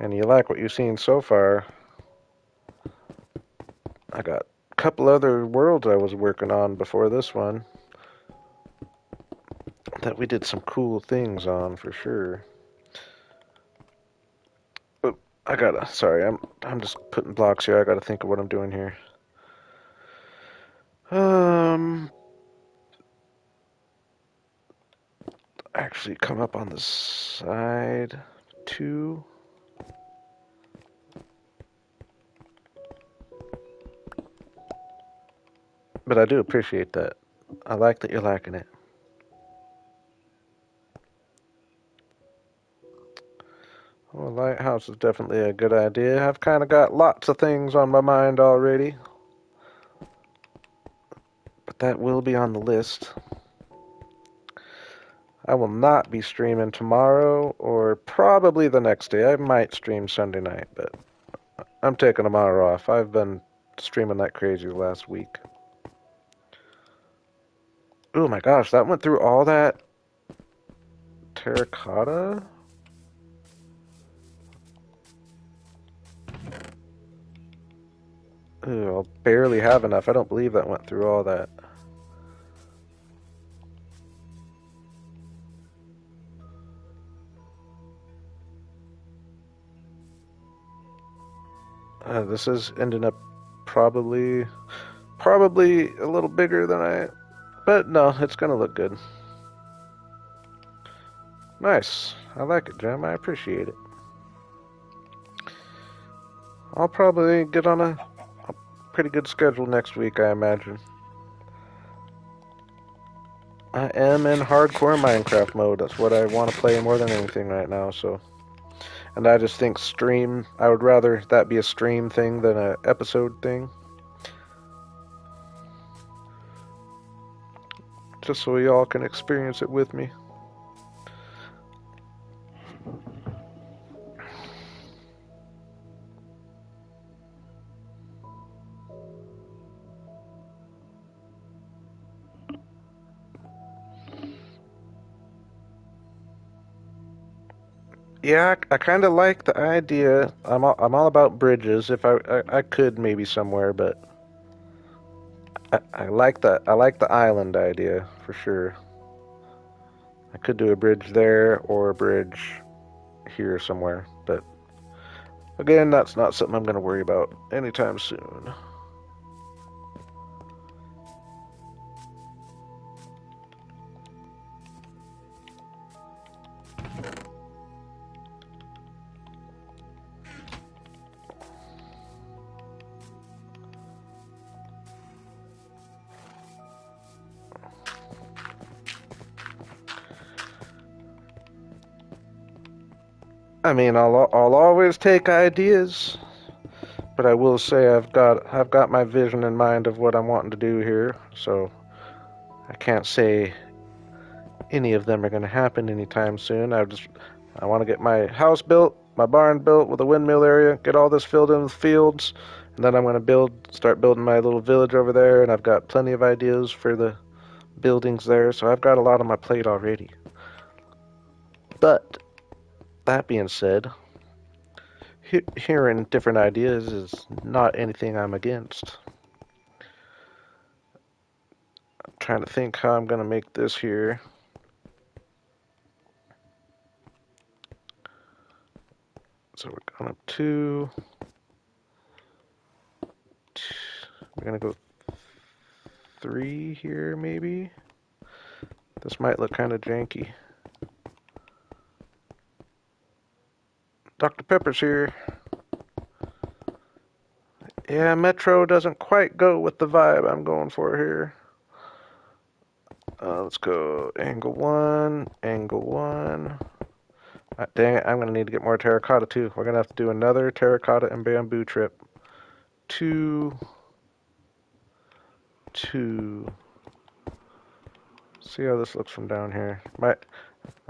and you like what you've seen so far, I got a couple other worlds I was working on before this one that we did some cool things on for sure. But sorry, I'm just putting blocks here. I gotta think of what I'm doing here. Um, actually come up on the side too. But I do appreciate that. I like that you're liking it. Well, lighthouse is definitely a good idea. I've kind of got lots of things on my mind already, but that will be on the list. I will not be streaming tomorrow or probably the next day. I might stream Sunday night, but I'm taking tomorrow off. I've been streaming like crazy the last week. Oh my gosh, that went through all that terracotta? Ooh, I'll barely have enough. I don't believe that went through all that. This is ending up probably a little bigger than but no, it's gonna look good. Nice. I like it, Jim. I appreciate it. I'll probably get on a pretty good schedule next week, I imagine. I am in hardcore Minecraft mode. That's what I want to play more than anything right now, so. And I just think I would rather that be a stream thing than an episode thing. Just so y'all can experience it with me. Yeah, I kind of like the idea. I'm all about bridges. If I could maybe somewhere, but I like the island idea for sure. I could do a bridge there or a bridge here somewhere, but again, that's not something I'm going to worry about anytime soon. I mean, I'll always take ideas, but I will say I've got my vision in mind of what I'm wanting to do here, so I can't say any of them are going to happen anytime soon. I want to get my house built, my barn built with a windmill area, get all this filled in with fields, and then I'm going to start building my little village over there, and I've got plenty of ideas for the buildings there, so I've got a lot on my plate already. But, that being said, hearing different ideas is not anything I'm against. I'm trying to think how I'm going to make this here. So we're going up 2. We're going to go 3 here, maybe. This might look kind of janky. Dr. Pepper's here. Yeah, Metro doesn't quite go with the vibe I'm going for here. Let's go angle 1, angle 1. Dang it, I'm going to need to get more terracotta too. We're going to have to do another terracotta and bamboo trip. 2, 2. See how this looks from down here. I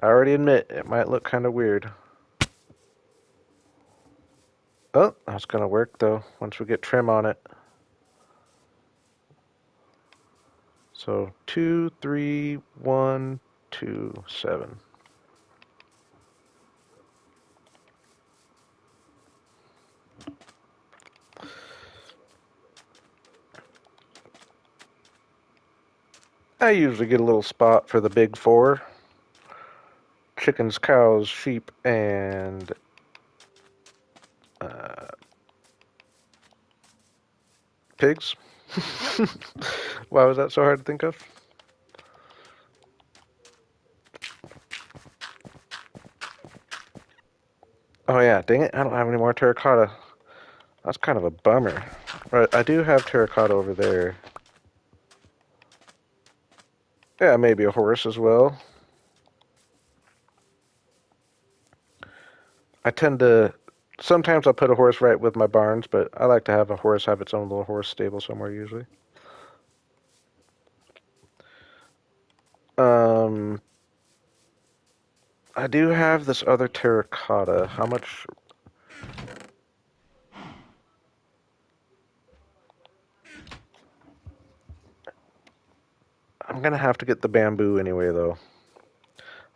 already admit it might look kind of weird. Oh, that's going to work though once we get trim on it. So 2, 3, 1, 2, 7. I usually get a little spot for the big 4. Chickens, cows, sheep, and pigs. Why was that so hard to think of? Oh yeah, dang it, I don't have any more terracotta. That's kind of a bummer. But I do have terracotta over there. Yeah, maybe a horse as well. I tend to... Sometimes I'll put a horse right with my barns, but I like to have a horse have its own little horse stable somewhere usually. Um, I do have this other terracotta. How much... I'm gonna have to get the bamboo anyway, though.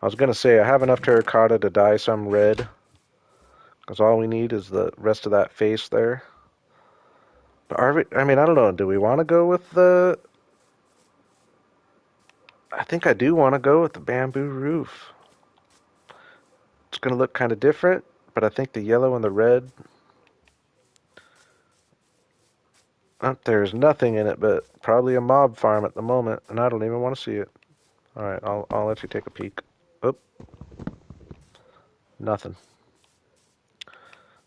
I was gonna say I have enough terracotta to dye some red, because all we need is the rest of that face there. But are we? I mean, I don't know. Do we want to go with the? I think I do want to go with the bamboo roof. It's gonna look kind of different, but I think the yellow and the red. There's nothing in it, but probably a mob farm at the moment, and I don't even want to see it. All right, I'll let you take a peek. Oh, nothing.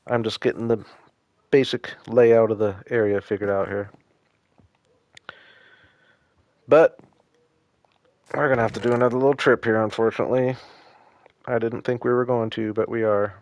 I'm just getting the basic layout of the area figured out here. But we're gonna have to do another little trip here, unfortunately. I didn't think we were going to, but we are.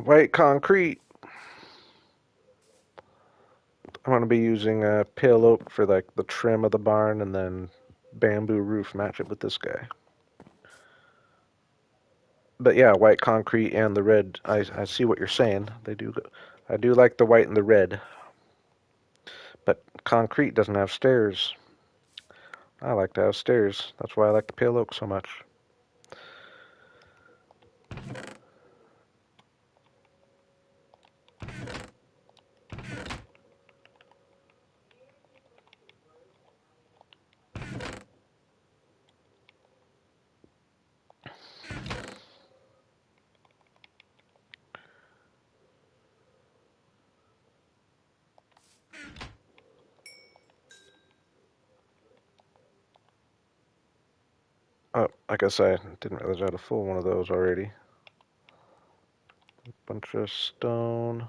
White concrete. I'm going to be using pale oak for like the trim of the barn, and then bamboo roof match it with this guy. But yeah, white concrete and the red. I see what you're saying. They do. I do like the white and the red, but concrete doesn't have stairs. I like to have stairs. That's why I like the pale oak so much. Oh, I guess I didn't realize I had a full one of those already. Bunch of stone.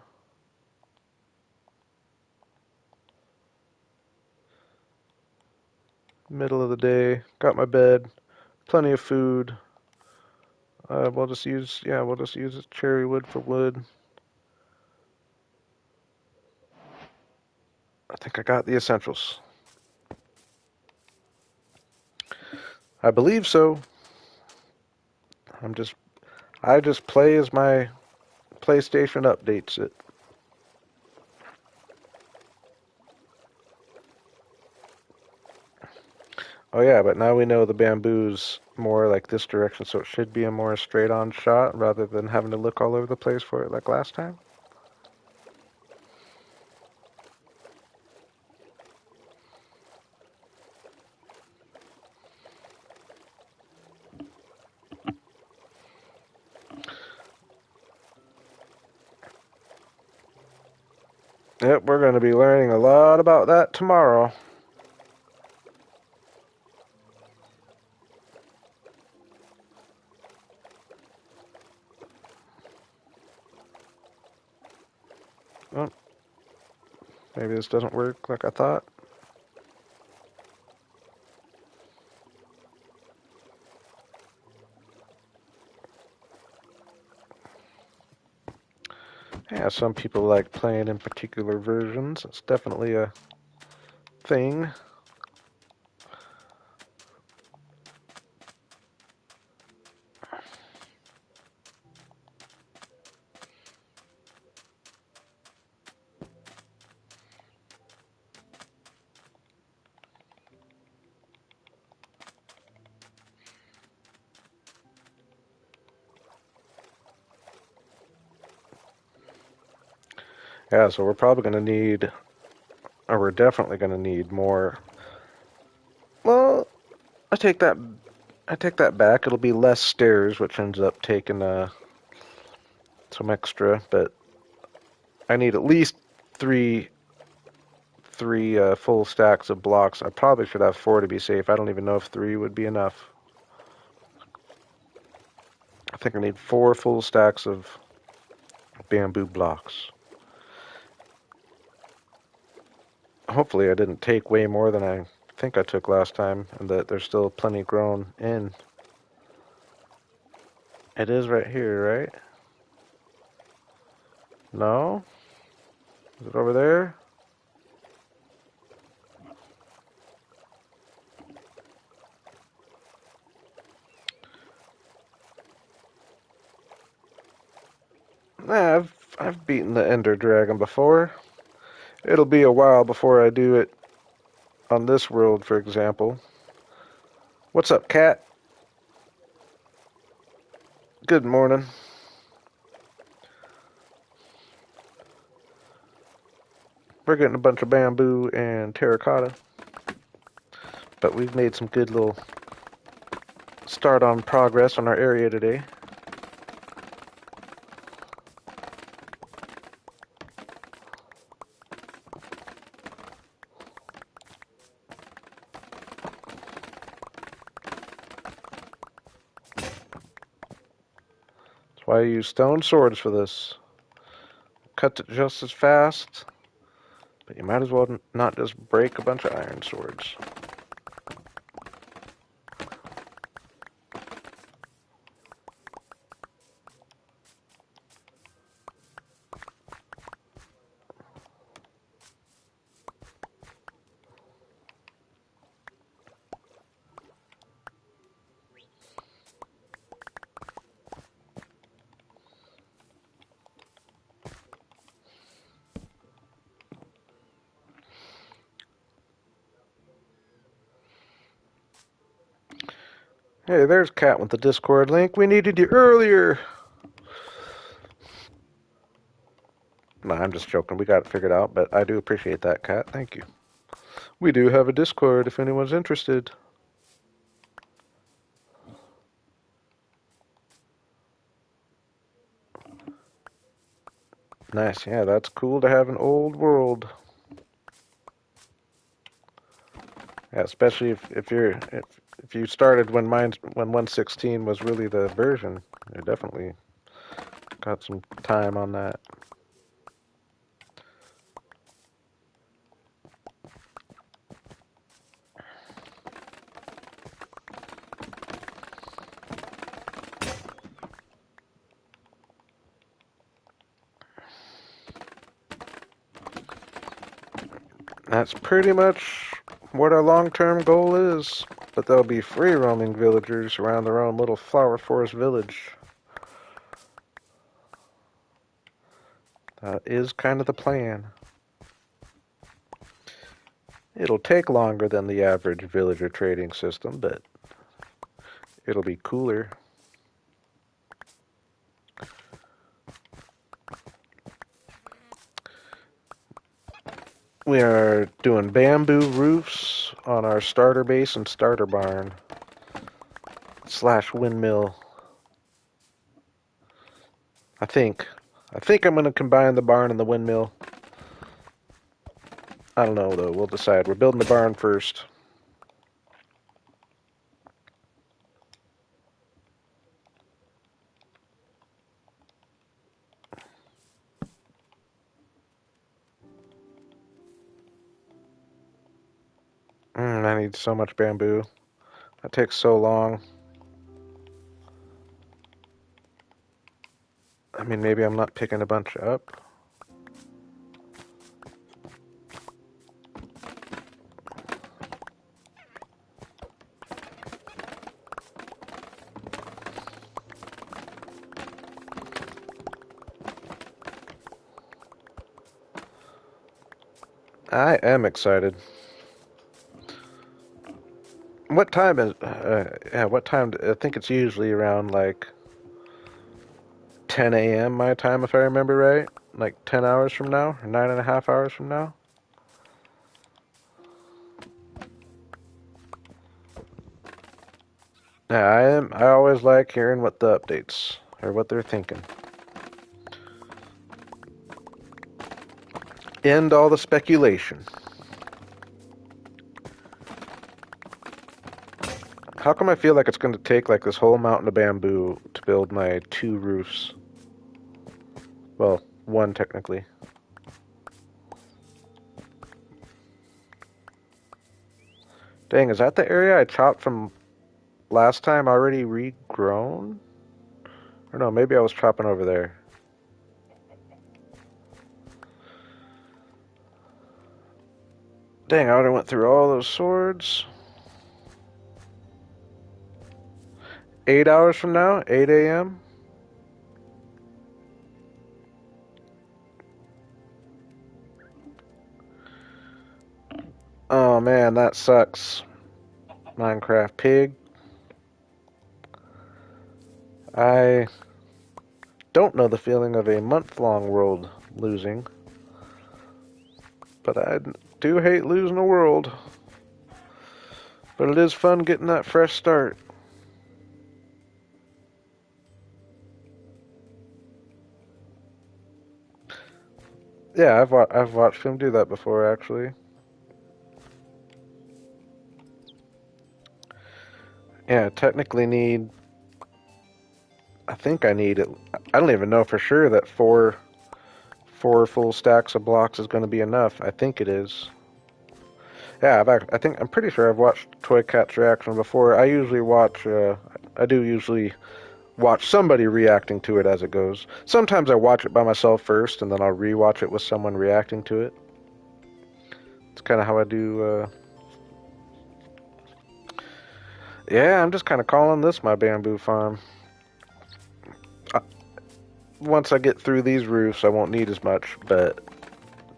Middle of the day. Got my bed. Plenty of food. We'll just use cherry wood for wood. I think I got the essentials. I believe so. I'm just I just play as my PlayStation updates it. Oh yeah, but now we know the bamboo's more like this direction, so it should be a more straight-on shot rather than having to look all over the place for it like last time. Yep, we're going to be learning a lot about that tomorrow. Oh, maybe this doesn't work like I thought. Yeah, some people like playing in particular versions. It's definitely a thing. Yeah, so we're probably going to need, or we're definitely going to need more. Well, I take that I take that back. It'll be less stairs, which ends up taking some extra, but I need at least three full stacks of blocks. I probably should have four to be safe. I don't even know if three would be enough. I think I need four full stacks of bamboo blocks. Hopefully I didn't take way more than I think I took last time, and that there's still plenty grown in. It is right here, right? No? Is it over there? Nah, I've beaten the Ender Dragon before. It'll be a while before I do it on this world, for example. What's up, cat? Good morning. We're getting a bunch of bamboo and terracotta, but we've made some good little start on progress on our area today. That's why I use stone swords for this. Cuts it just as fast, but you might as well not just break a bunch of iron swords. Hey, there's Cat with the Discord link. We needed you earlier. No, I'm just joking. We got it figured out, but I do appreciate that, Cat. Thank you. We do have a Discord if anyone's interested. Nice. Yeah, that's cool to have an old world. Yeah, especially if you started when 116 was really the version. You definitely got some time on that. That's pretty much what our long-term goal is. But there'll be free roaming villagers around their own little flower forest village. That is kind of the plan. It'll take longer than the average villager trading system, but it'll be cooler. We are doing bamboo roofs on our starter base and starter barn / windmill. I think I'm going to combine the barn and the windmill. I don't know though. We'll decide. We're building the barn first. I need so much bamboo. That takes so long. I mean, maybe I'm not picking a bunch up. I am excited. What time is? Yeah, what time? I think it's usually around like 10 a.m. my time, if I remember right. Like 10 hours from now, or 9.5 hours from now. Yeah, I am. I always like hearing what the updates or what they're thinking. End all the speculation. How come I feel like it's going to take like this whole mountain of bamboo to build my 2 roofs? Well, 1 technically. Dang, is that the area I chopped from last time already regrown? Or no, maybe I was chopping over there. Dang, I already went through all those swords. 8 hours from now, 8 a.m. Oh man, that sucks. Minecraft pig. I don't know the feeling of a month-long world losing, but I do hate losing a world. But it is fun getting that fresh start. Yeah, I've watched him do that before, actually. Yeah, technically need. I think I need it. I don't even know for sure that four full stacks of blocks is going to be enough. I think it is. Yeah, I'm pretty sure I've watched Toy Cat's reaction before. I do usually watch somebody reacting to it as it goes. Sometimes I watch it by myself first, and then I'll rewatch it with someone reacting to it. It's kind of how I do. Yeah, I'm just kind of calling this my bamboo farm. Uh, Once I get through these roofs, I won't need as much, but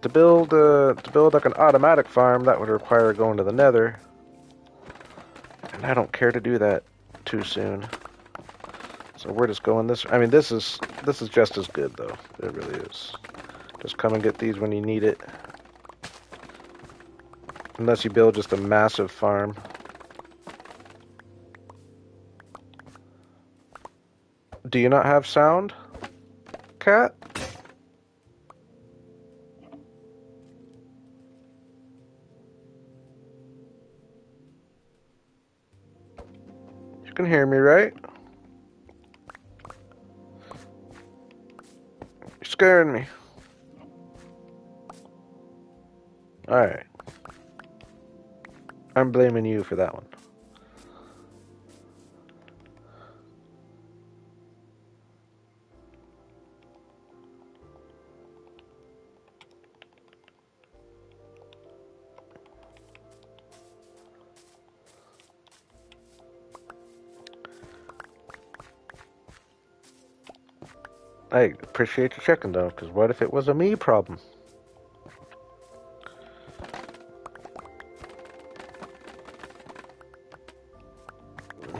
to build like an automatic farm, that would require going to the Nether, and I don't care to do that too soon. So we're just going this. I mean, this is just as good though. It really is. Just come and get these when you need it. Unless you build just a massive farm. Do you not have sound, Cat? You can hear me, right? You're scaring me. Alright. I'm blaming you for that one. I appreciate you checking though, because what if it was a me problem?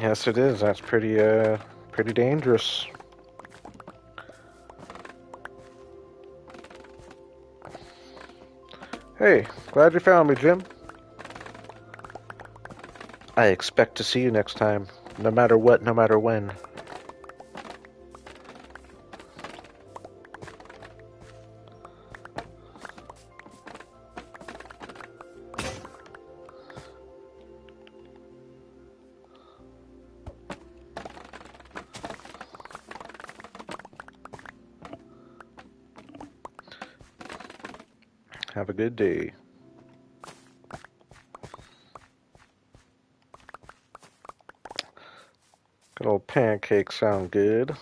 Yes, it is. That's pretty dangerous. Hey, glad you found me, Jim. I expect to see you next time, no matter what, no matter when. Have a good day. Good old pancakes sound good.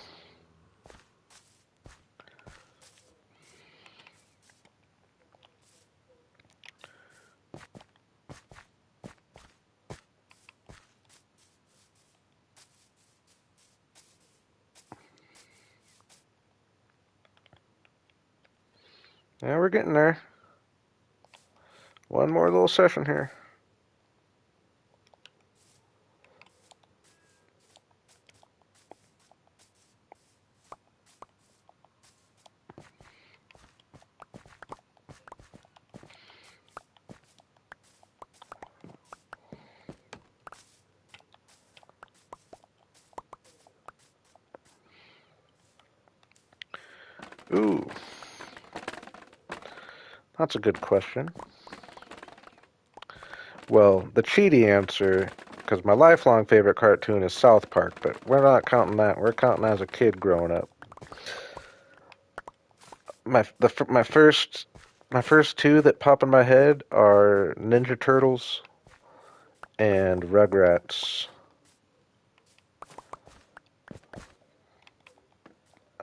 Yeah, we're getting there. One more little session here. Ooh, that's a good question. Well, the cheaty answer, because my lifelong favorite cartoon is South Park, but we're not counting that. We're counting as a kid growing up. My first two that pop in my head are Ninja Turtles and Rugrats.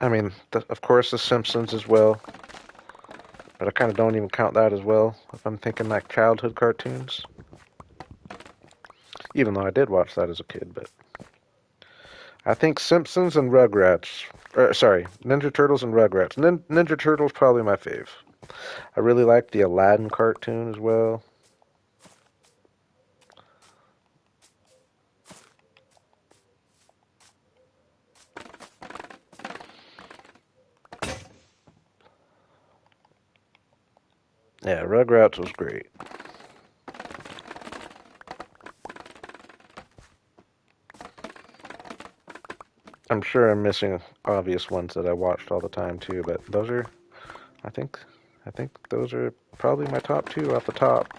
I mean, of course, The Simpsons as well, but I kind of don't even count that as well if I'm thinking like childhood cartoons. Even though I did watch that as a kid, but I think Simpsons and Rugrats. Sorry, Ninja Turtles and Rugrats. Ninja Turtles probably my fave. I really like the Aladdin cartoon as well. Yeah, Rugrats was great. I'm sure I'm missing obvious ones that I watched all the time too, but those are, I think, I think those are probably my top two off the top.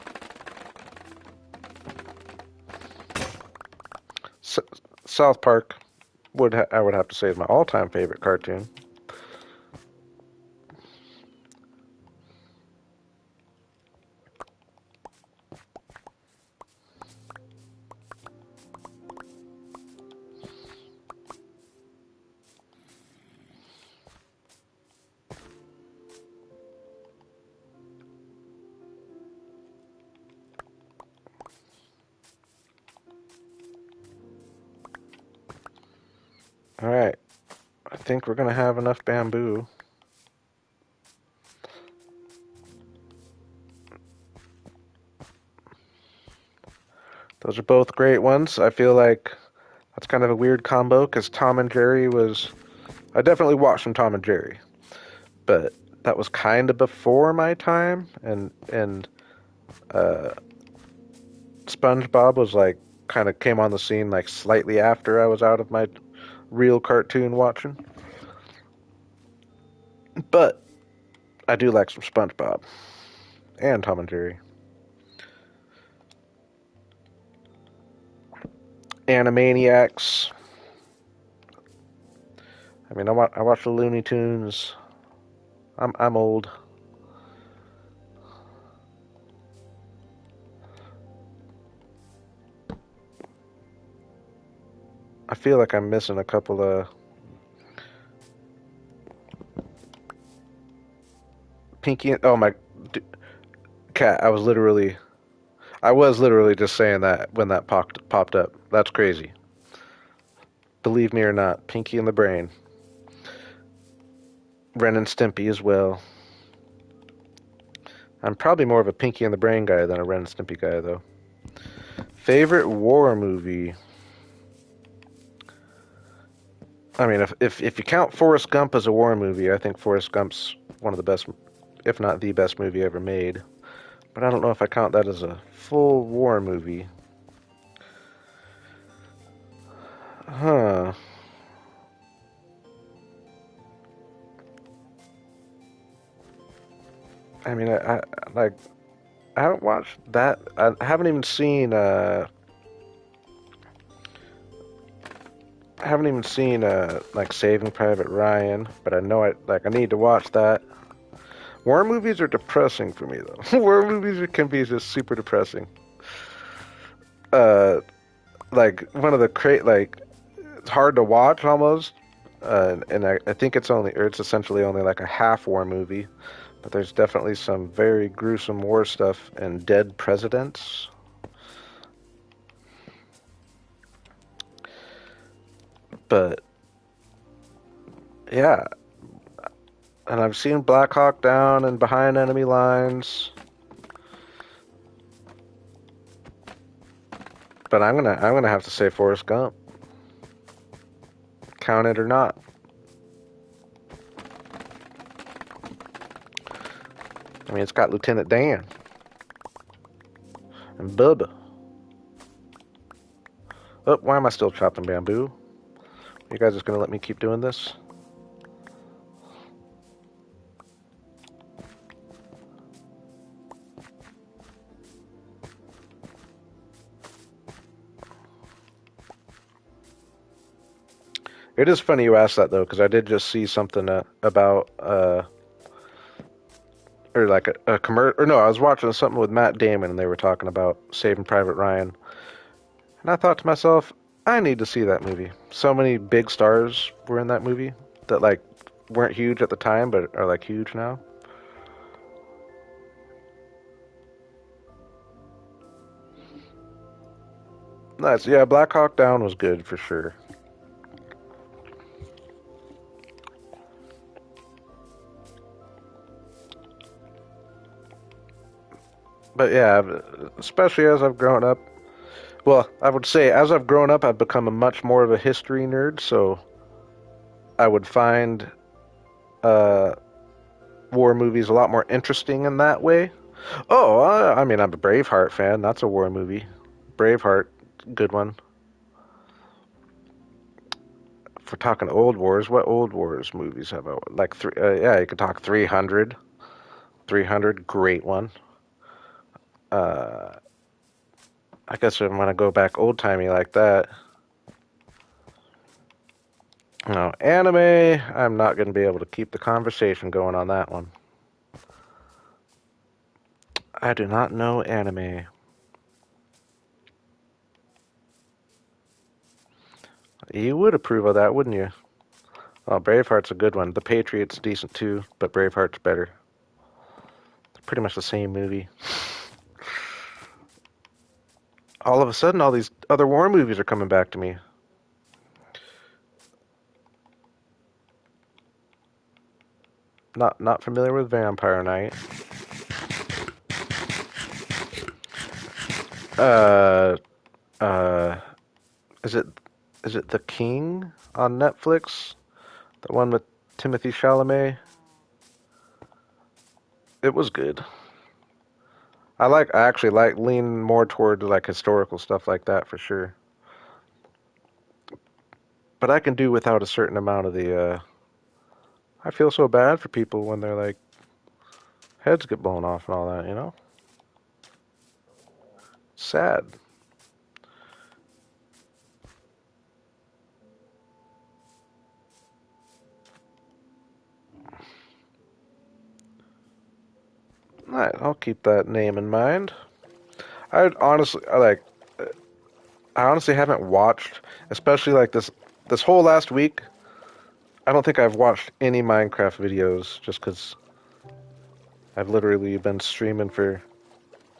S- South Park I would have to say is my all-time favorite cartoon. All right, I think we're gonna have enough bamboo. Those are both great ones. I feel like that's kind of a weird combo because Tom and Jerry was. I definitely watched some Tom and Jerry, but that was kind of before my time, and uh, SpongeBob was like kind of came on the scene like slightly after I was out of my real cartoon watching. But I do like some SpongeBob and Tom and Jerry. Animaniacs. I mean, I watch the Looney Tunes. I'm old. I feel like I'm missing a couple of Pinky. Oh my, cat! I was literally just saying that when that popped up. That's crazy. Believe me or not, Pinky and the Brain. Ren and Stimpy as well. I'm probably more of a Pinky and the Brain guy than a Ren and Stimpy guy, though. Favorite war movie? I mean, if you count Forrest Gump as a war movie, I think Forrest Gump's one of the best, if not the best movie ever made. But I don't know if I count that as a full war movie. Huh. I mean, I like I haven't watched that. I haven't even seen. I haven't even seen like Saving Private Ryan, but I know I need to watch that. War movies are depressing for me though. War movies can be just super depressing. Uh, like one of the it's hard to watch almost. And I think it's essentially only like a half war movie, but there's definitely some very gruesome war stuff and Dead Presidents. But yeah, and I've seen Black Hawk Down and Behind Enemy Lines. But I'm gonna have to say Forrest Gump. Count it or not. I mean, it's got Lieutenant Dan and Bubba. Oh, why am I still chopping bamboo? You guys just gonna let me keep doing this? It is funny you asked that though, because I did just see something about or like a commercial. Or no, I was watching something with Matt Damon, and they were talking about Saving Private Ryan, and I thought to myself, I need to see that movie. So many big stars were in that movie that like weren't huge at the time, but are like huge now. Nice, yeah. Black Hawk Down was good for sure. But yeah, especially as I've grown up. Well, I would say as I've grown up, I've become a much more of a history nerd. So I would find uh, war movies a lot more interesting in that way. Oh, I mean, I'm a Braveheart fan. That's a war movie. Braveheart, good one. If we're talking old wars, what old wars movies have I like? Yeah, you could talk 300. 300, great one. Uh, I guess if I want to go back old timey like that. No, anime, I'm not going to be able to keep the conversation going on that one. I do not know anime. You would approve of that, wouldn't you? Well, Braveheart's a good one. The Patriot's decent too, but Braveheart's better. It's pretty much the same movie. All of a sudden, all these other war movies are coming back to me. Not familiar with Vampire Night. Uh, uh, is it The King on Netflix? The one with Timothy Chalamet? It was good. I actually lean more toward like historical stuff like that for sure. But I can do without a certain amount of the I feel so bad for people when their like heads get blown off and all that, you know? Sad. Alright, I'll keep that name in mind. I'd honestly I honestly haven't watched, especially like this whole last week. I don't think I've watched any Minecraft videos just because I've literally been streaming for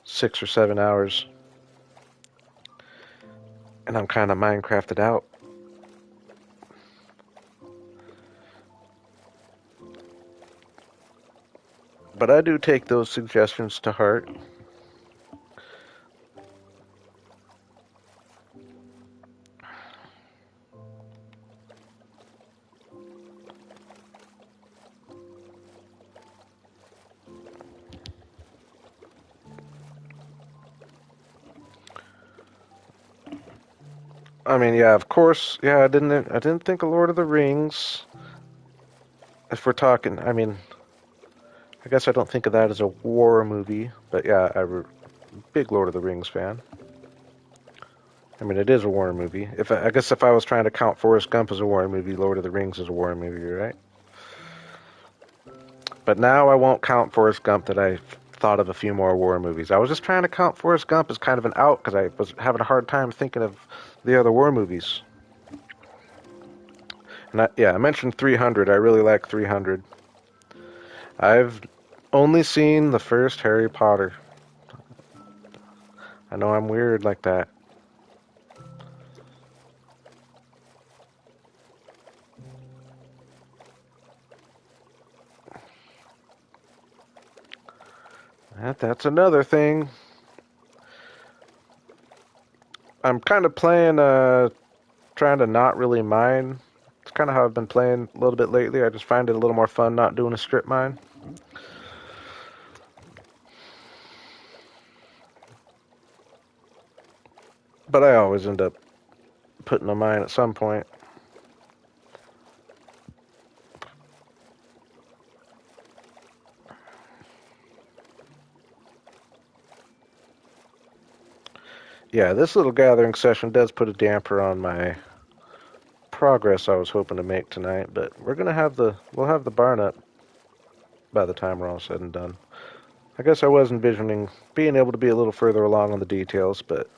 6 or 7 hours, and I'm kind of Minecrafted out. But I do take those suggestions to heart. I mean, yeah, of course, yeah, I didn't think of Lord of the Rings. If we're talking, I mean, I guess I don't think of that as a war movie, but yeah, I'm a big Lord of the Rings fan. I mean, it is a war movie. I guess if I was trying to count Forrest Gump as a war movie, Lord of the Rings is a war movie, right? But now I won't count Forrest Gump that I thought of a few more war movies. I was just trying to count Forrest Gump as kind of an out because I was having a hard time thinking of the other war movies. And I mentioned 300. I really like 300. I've only seen the first Harry Potter. I know I'm weird like that. That's another thing. I'm kind of playing, trying to not really mine. It's kind of how I've been playing a little bit lately. I just find it a little more fun not doing a strip mine. But I always end up putting a mine at some point. Yeah, this little gathering session does put a damper on my progress I was hoping to make tonight, but we'll have the barn up by the time we're all said and done. I guess I was envisioning being able to be a little further along on the details, but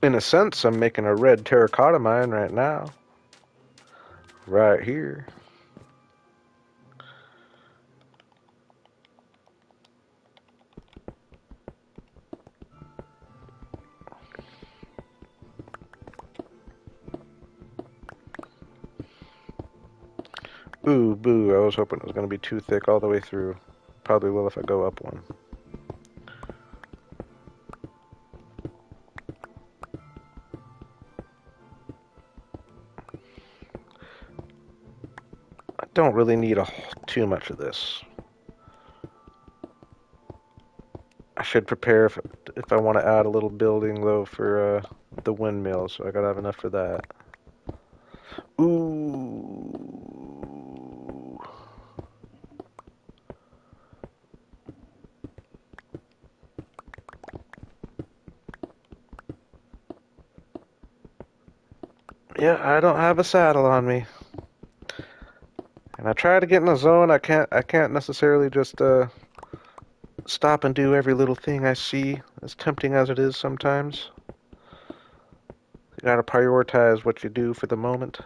in a sense, I'm making a red terracotta mine right now. Right here. Ooh, boo. I was hoping it was going to be too thick all the way through. Probably will if I go up one. I don't really need too much of this. I should prepare if I want to add a little building though for the windmill, so I gotta have enough for that. Ooh. Yeah, I don't have a saddle on me. And I try to get in a zone. I can't necessarily just stop and do every little thing I see, as tempting as it is sometimes. You gotta prioritize what you do for the moment.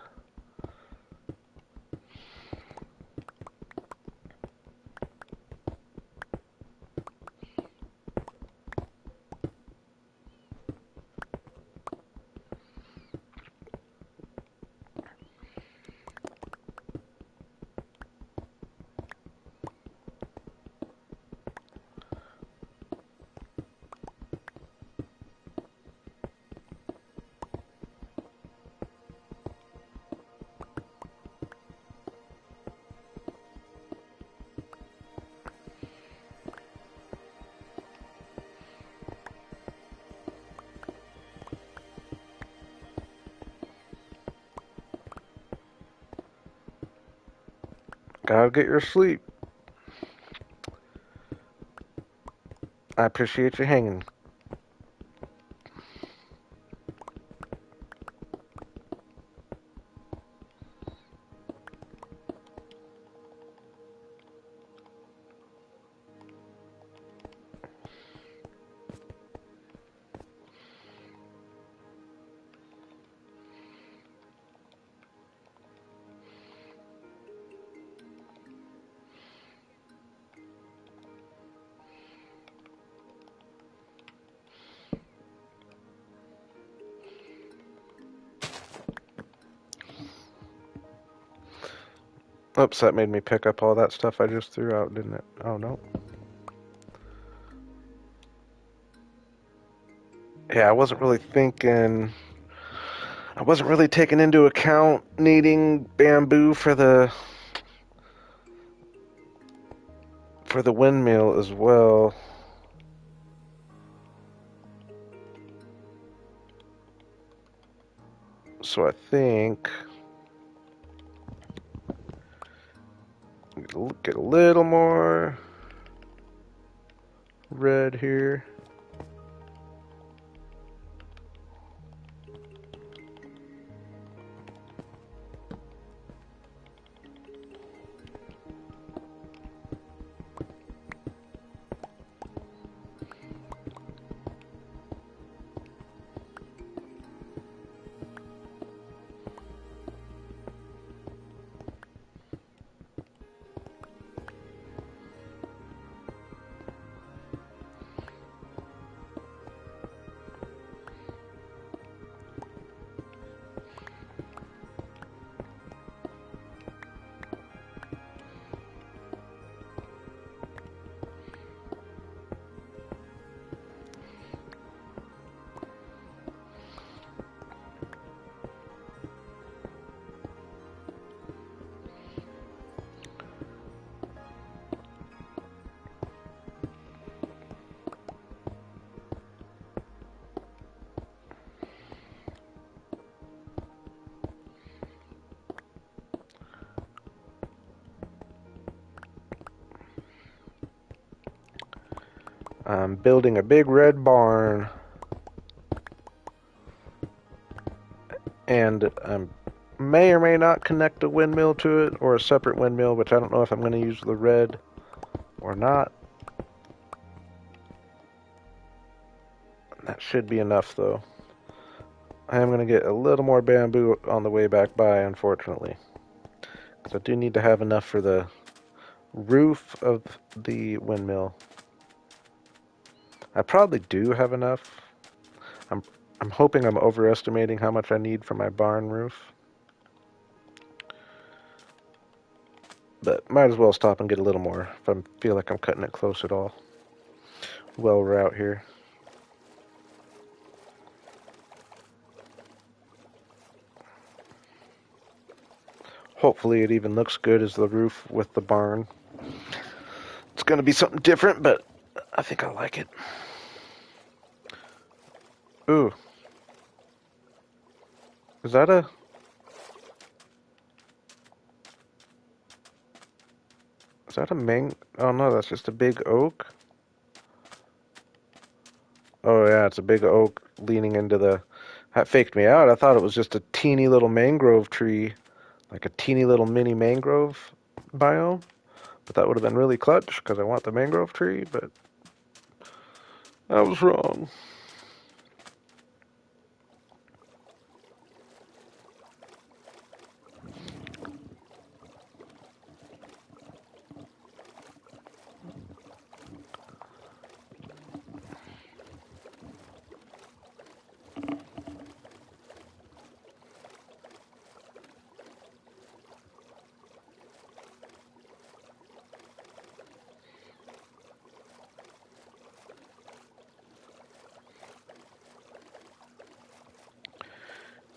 Gotta get your sleep. I appreciate you hanging. Oops, that made me pick up all that stuff I just threw out, didn't it? Oh, no. Yeah, I wasn't really thinking... I wasn't really taking into account needing bamboo for the windmill as well. So I think get a little more red here. I'm building a big red barn, and I may or may not connect a windmill to it, or a separate windmill, which I don't know if I'm going to use the red or not. That should be enough, though. I am going to get a little more bamboo on the way back by, unfortunately, because I do need to have enough for the roof of the windmill. I probably do have enough. I'm I'm hoping I'm overestimating how much I need for my barn roof. But might as well stop and get a little more if I feel like I'm cutting it close at all. While we're out here. Hopefully it even looks good as the roof with the barn. It's going to be something different, but I think I like it. Ooh. Is that a... Is that a Oh no, that's just a big oak. Oh yeah, it's a big oak leaning into the... That faked me out. I thought it was just a teeny little mangrove tree. Like a teeny little mini mangrove biome. But that would have been really clutch because I want the mangrove tree, but I was wrong.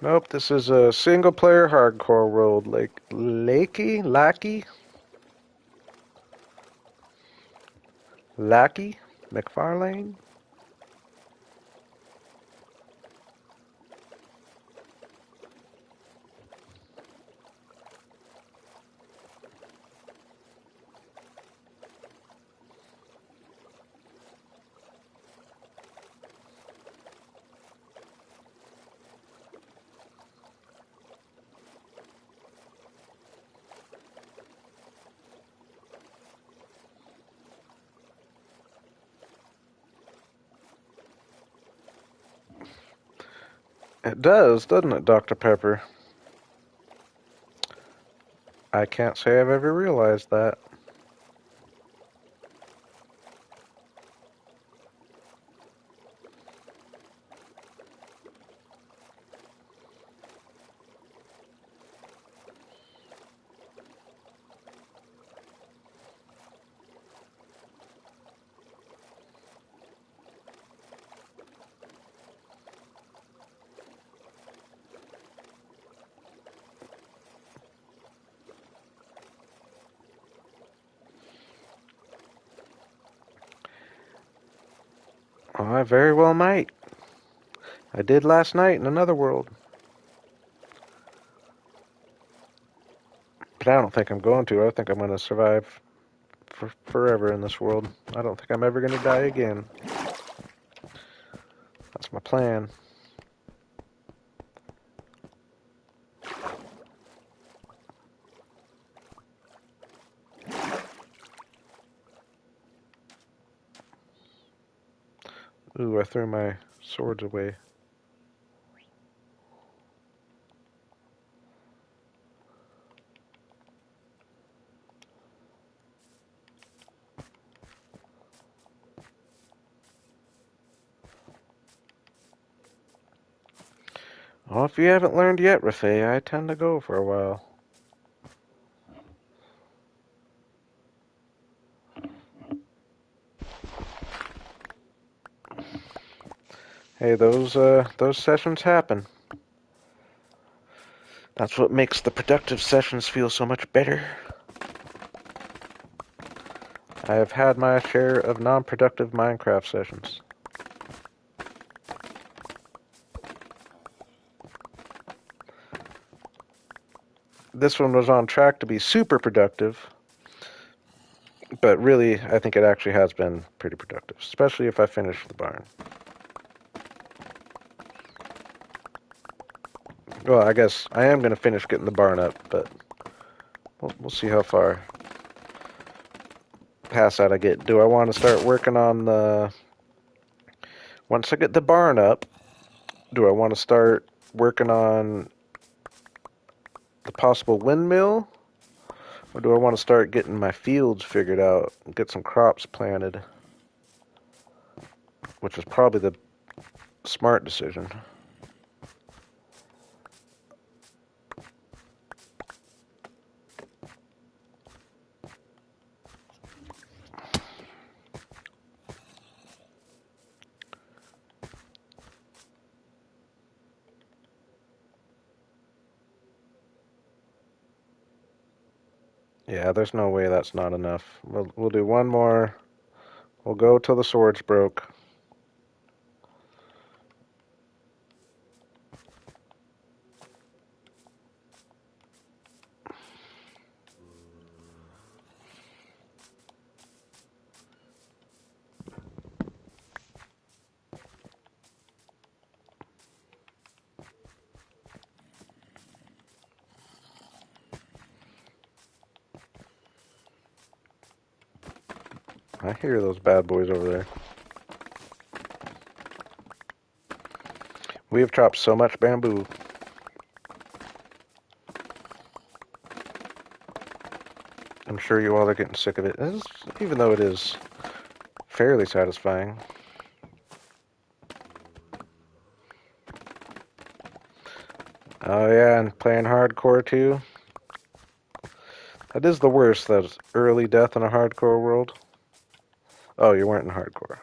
Nope, this is a single player hardcore world. Like Lackey McFarlane. It does, doesn't it, Dr. Pepper? I can't say I've ever realized that. I very well might. I did last night in another world. But I don't think I'm going to. I think I'm going to survive for forever in this world. I don't think I'm ever going to die again. That's my plan. Ooh, I threw my swords away. Well, if you haven't learned yet, Rafay, I tend to go for a while. Hey, those sessions happen. That's what makes the productive sessions feel so much better. I have had my share of non-productive Minecraft sessions. This one was on track to be super productive, but really, I think it actually has been pretty productive, especially if I finish the barn. Well, I guess I am going to finish getting the barn up, but we'll see how far past that I get. Do I want to start working on the... Once I get the barn up, do I want to start working on the possible windmill? Or do I want to start getting my fields figured out and get some crops planted? Which is probably the smart decision. Yeah, there's no way that's not enough. We'll do one more. We'll go till the swords broke. I hear those bad boys over there. We have chopped so much bamboo. I'm sure you all are getting sick of it, even though it is fairly satisfying. Oh yeah, and playing hardcore too. That is the worst, that early death in a hardcore world. Oh, you weren't in hardcore.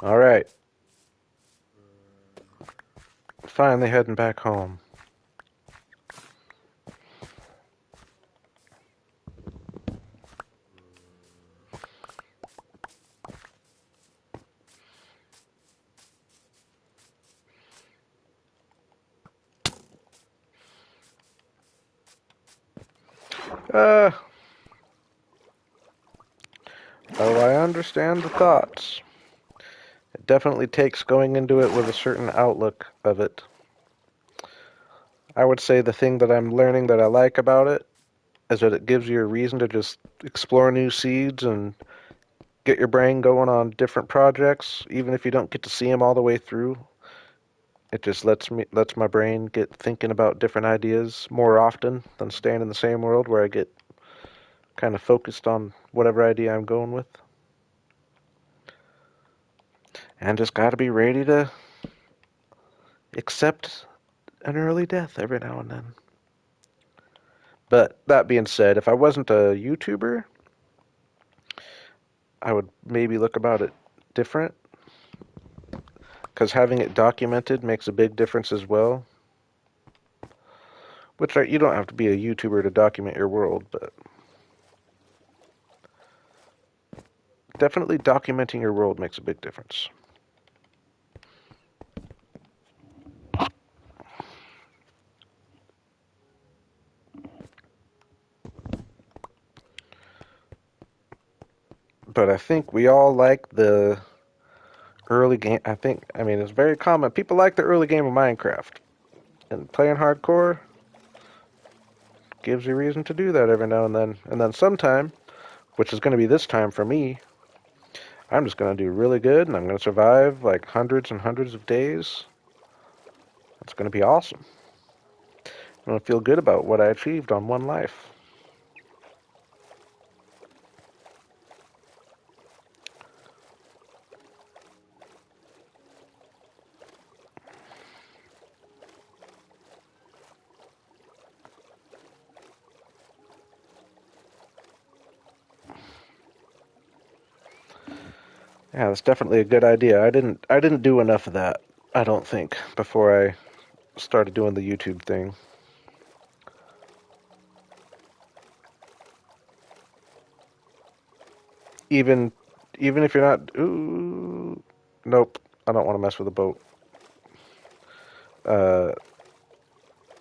Alright. Finally heading back home. Oh, I understand the thoughts. It definitely takes going into it with a certain outlook of it. I would say the thing that I'm learning that I like about it is that it gives you a reason to just explore new seeds and get your brain going on different projects, even if you don't get to see them all the way through. It just lets my brain get thinking about different ideas more often than staying in the same world where I get kind of focused on whatever idea I'm going with. And just got to be ready to accept an early death every now and then. But that being said, if I wasn't a YouTuber, I would maybe look about it different because having it documented makes a big difference as well. Which you don't have to be a YouTuber to document your world, but definitely documenting your world makes a big difference. But I think we all like the early game. I mean, it's very common. People like the early game of Minecraft. And playing hardcore gives you reason to do that every now and then. And then sometime, which is going to be this time for me, I'm just going to do really good and I'm going to survive like hundreds and hundreds of days. It's going to be awesome. I'm going to feel good about what I achieved on one life. Yeah, that's definitely a good idea. I didn't do enough of that, I don't think, before I started doing the YouTube thing. Even even if you're not ooh, nope, I don't want to mess with a boat. Uh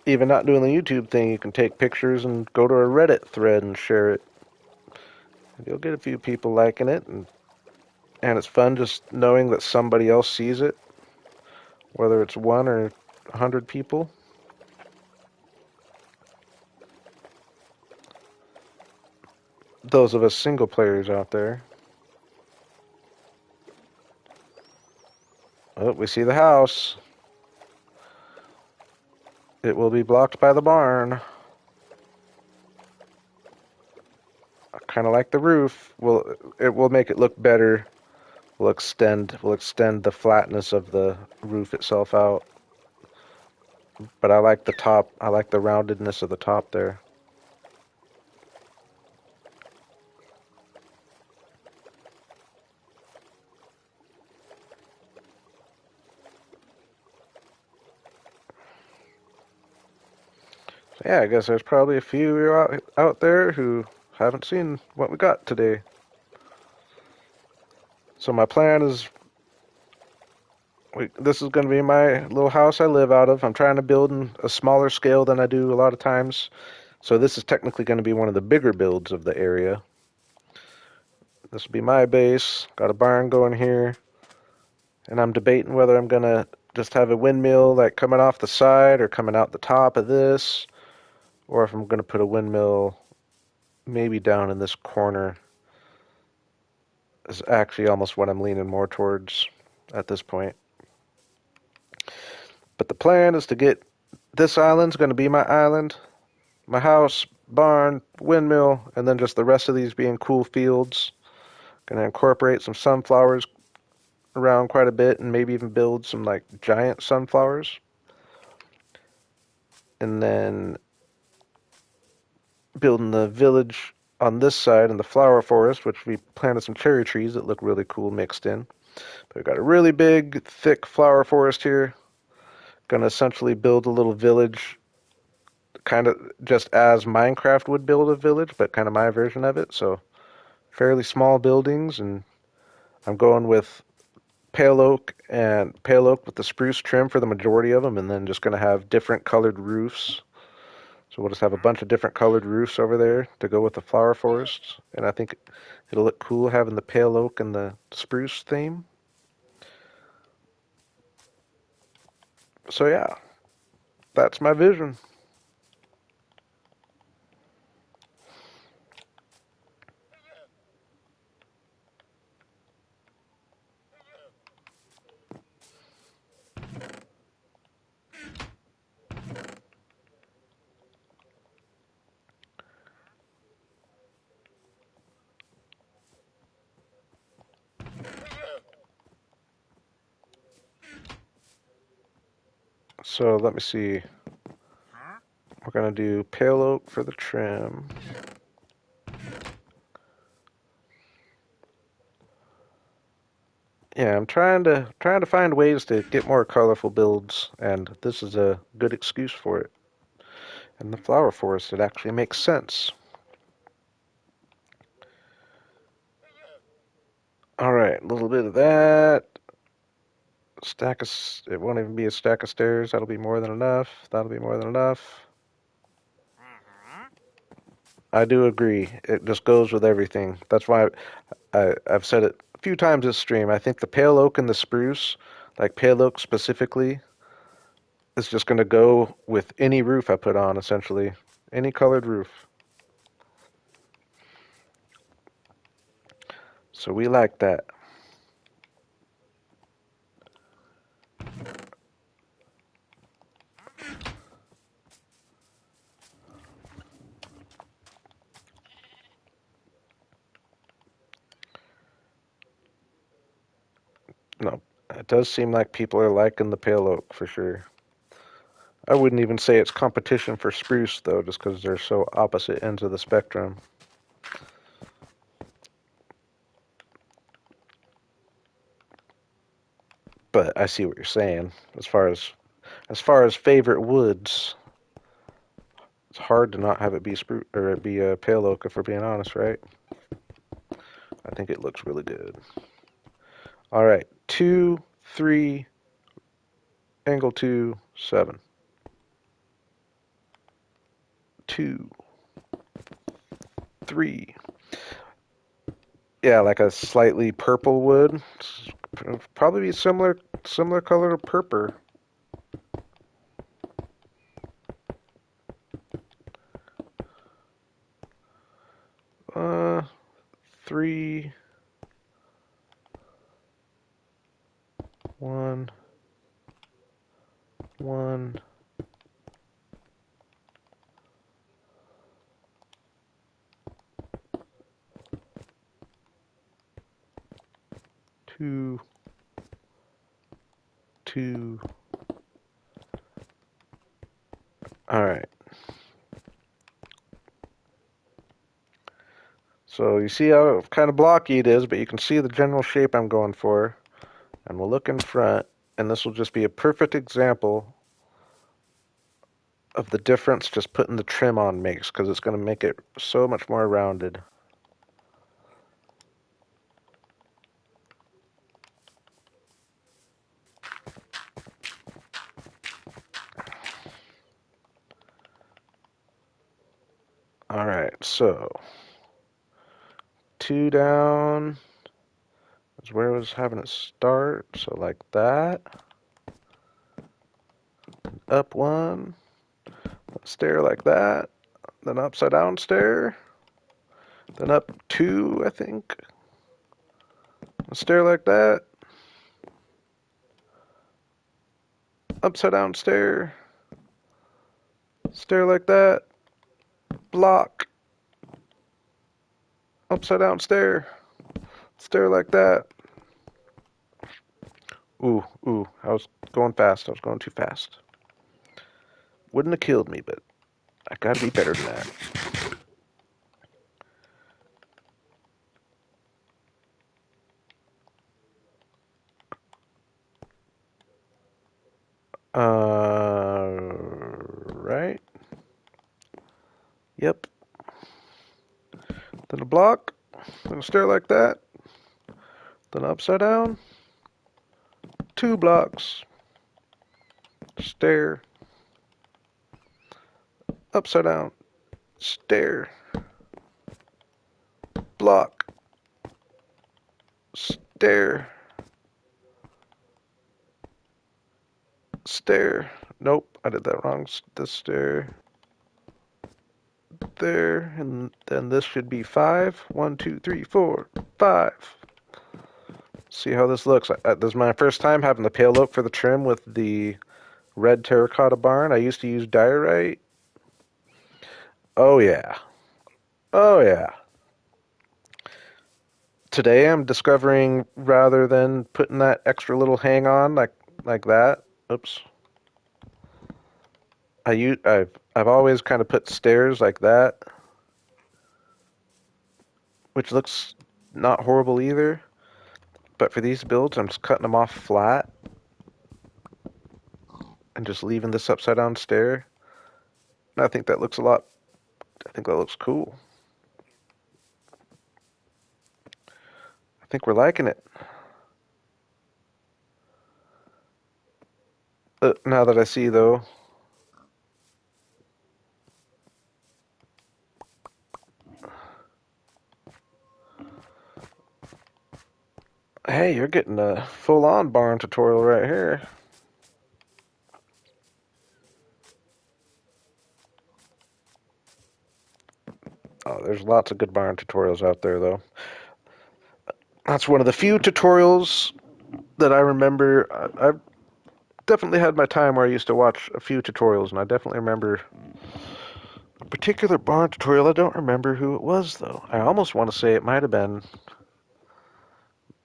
Even not doing the YouTube thing, you can take pictures and go to a Reddit thread and share it. You'll get a few people liking it and it's fun just knowing that somebody else sees it, whether it's one or 100 people. Those of us single players out there. Oh, we see the house. It will be blocked by the barn. I kind of like the roof. It will make it look better. We'll extend the flatness of the roof itself out. But I like the top. I like the roundedness of the top there. So yeah, I guess there's probably a few out there who haven't seen what we got today. So my plan is this is going to be my little house I live out of. I'm trying to build in a smaller scale than I do a lot of times. So this is technically going to be one of the bigger builds of the area. This will be my base. Got a barn going here. And I'm debating whether I'm going to just have a windmill like coming off the side or coming out the top of this, or if I'm going to put a windmill maybe down in this corner is actually almost what I'm leaning more towards at this point. But the plan is to get this island's going to be my island, my house, barn, windmill, and then just the rest of these being cool fields. Going to incorporate some sunflowers around quite a bit and maybe even build some like giant sunflowers. And then building the village on this side in the flower forest, which we planted some cherry trees that look really cool mixed in. But we've got a really big, thick flower forest here. Gonna essentially build a little village, kind of just as Minecraft would build a village, but kind of my version of it. So fairly small buildings, and I'm going with pale oak with the spruce trim for the majority of them, and then just gonna have different colored roofs. So we'll just have a bunch of different colored roofs over there to go with the flower forests, and I think it'll look cool having the pale oak and the spruce theme. So yeah, that's my vision. So let me see. We're gonna do pale oak for the trim. Yeah, I'm trying to find ways to get more colorful builds, and this is a good excuse for it. And the flower forest, it actually makes sense. All right, a little bit of that. Stack of, it won't even be a stack of stairs. That'll be more than enough. That'll be more than enough. I do agree. It just goes with everything. That's why I've said it a few times this stream. I think the pale oak and the spruce, like pale oak specifically, is just going to go with any roof I put on, essentially. Any colored roof. So we like that. No, it does seem like people are liking the pale oak for sure. I wouldn't even say it's competition for spruce though, just because they're so opposite ends of the spectrum. But I see what you're saying. As far as favorite woods, it's hard to not have it be spruce or it be a pale oak if we're being honest, right? I think it looks really good. All right, 2, 3, angle 2, 7. 2, 3. Yeah, like a slightly purple wood. Probably be similar color to purple. Uh, 3, 1, 1. 2, 2. All right. So you see how kind of blocky it is, but you can see the general shape I'm going for. And we'll look in front, and this will just be a perfect example of the difference just putting the trim on makes, because it's going to make it so much more rounded. All right, so 2 down is where I was having it start. So like that. Up 1, stair like that, then upside down stair, then up 2, I think. A stair like that, upside down stair, stair like that, block, upside down stair, stair like that. Ooh, I was going fast. I was going too fast. Wouldn't have killed me, but I gotta be better than that. Right? Yep. Then a block, then a stair like that, then upside down, 2 blocks, stair, upside down, stair, block, stair, stair. Nope, I did that wrong. This stair, there, and then this should be 5. 1, 2, 3, 4, 5. See how this looks. This is my first time having the pale oak for the trim with the red terracotta barn. I used to use diorite. Oh yeah. Oh yeah. Today I'm discovering rather than putting that extra little hang on like that. Oops. I've always kind of put stairs like that, which looks not horrible either. But for these builds, I'm just cutting them off flat and just leaving this upside down stair. And I think that looks a lot. I think that looks cool. I think we're liking it. Now that I see though, hey, you're getting a full-on barn tutorial right here. Oh, there's lots of good barn tutorials out there though. That's one of the few tutorials that I remember. I've definitely had my time where I used to watch a few tutorials, and I definitely remember a particular barn tutorial. I don't remember who it was though. I almost want to say it might have been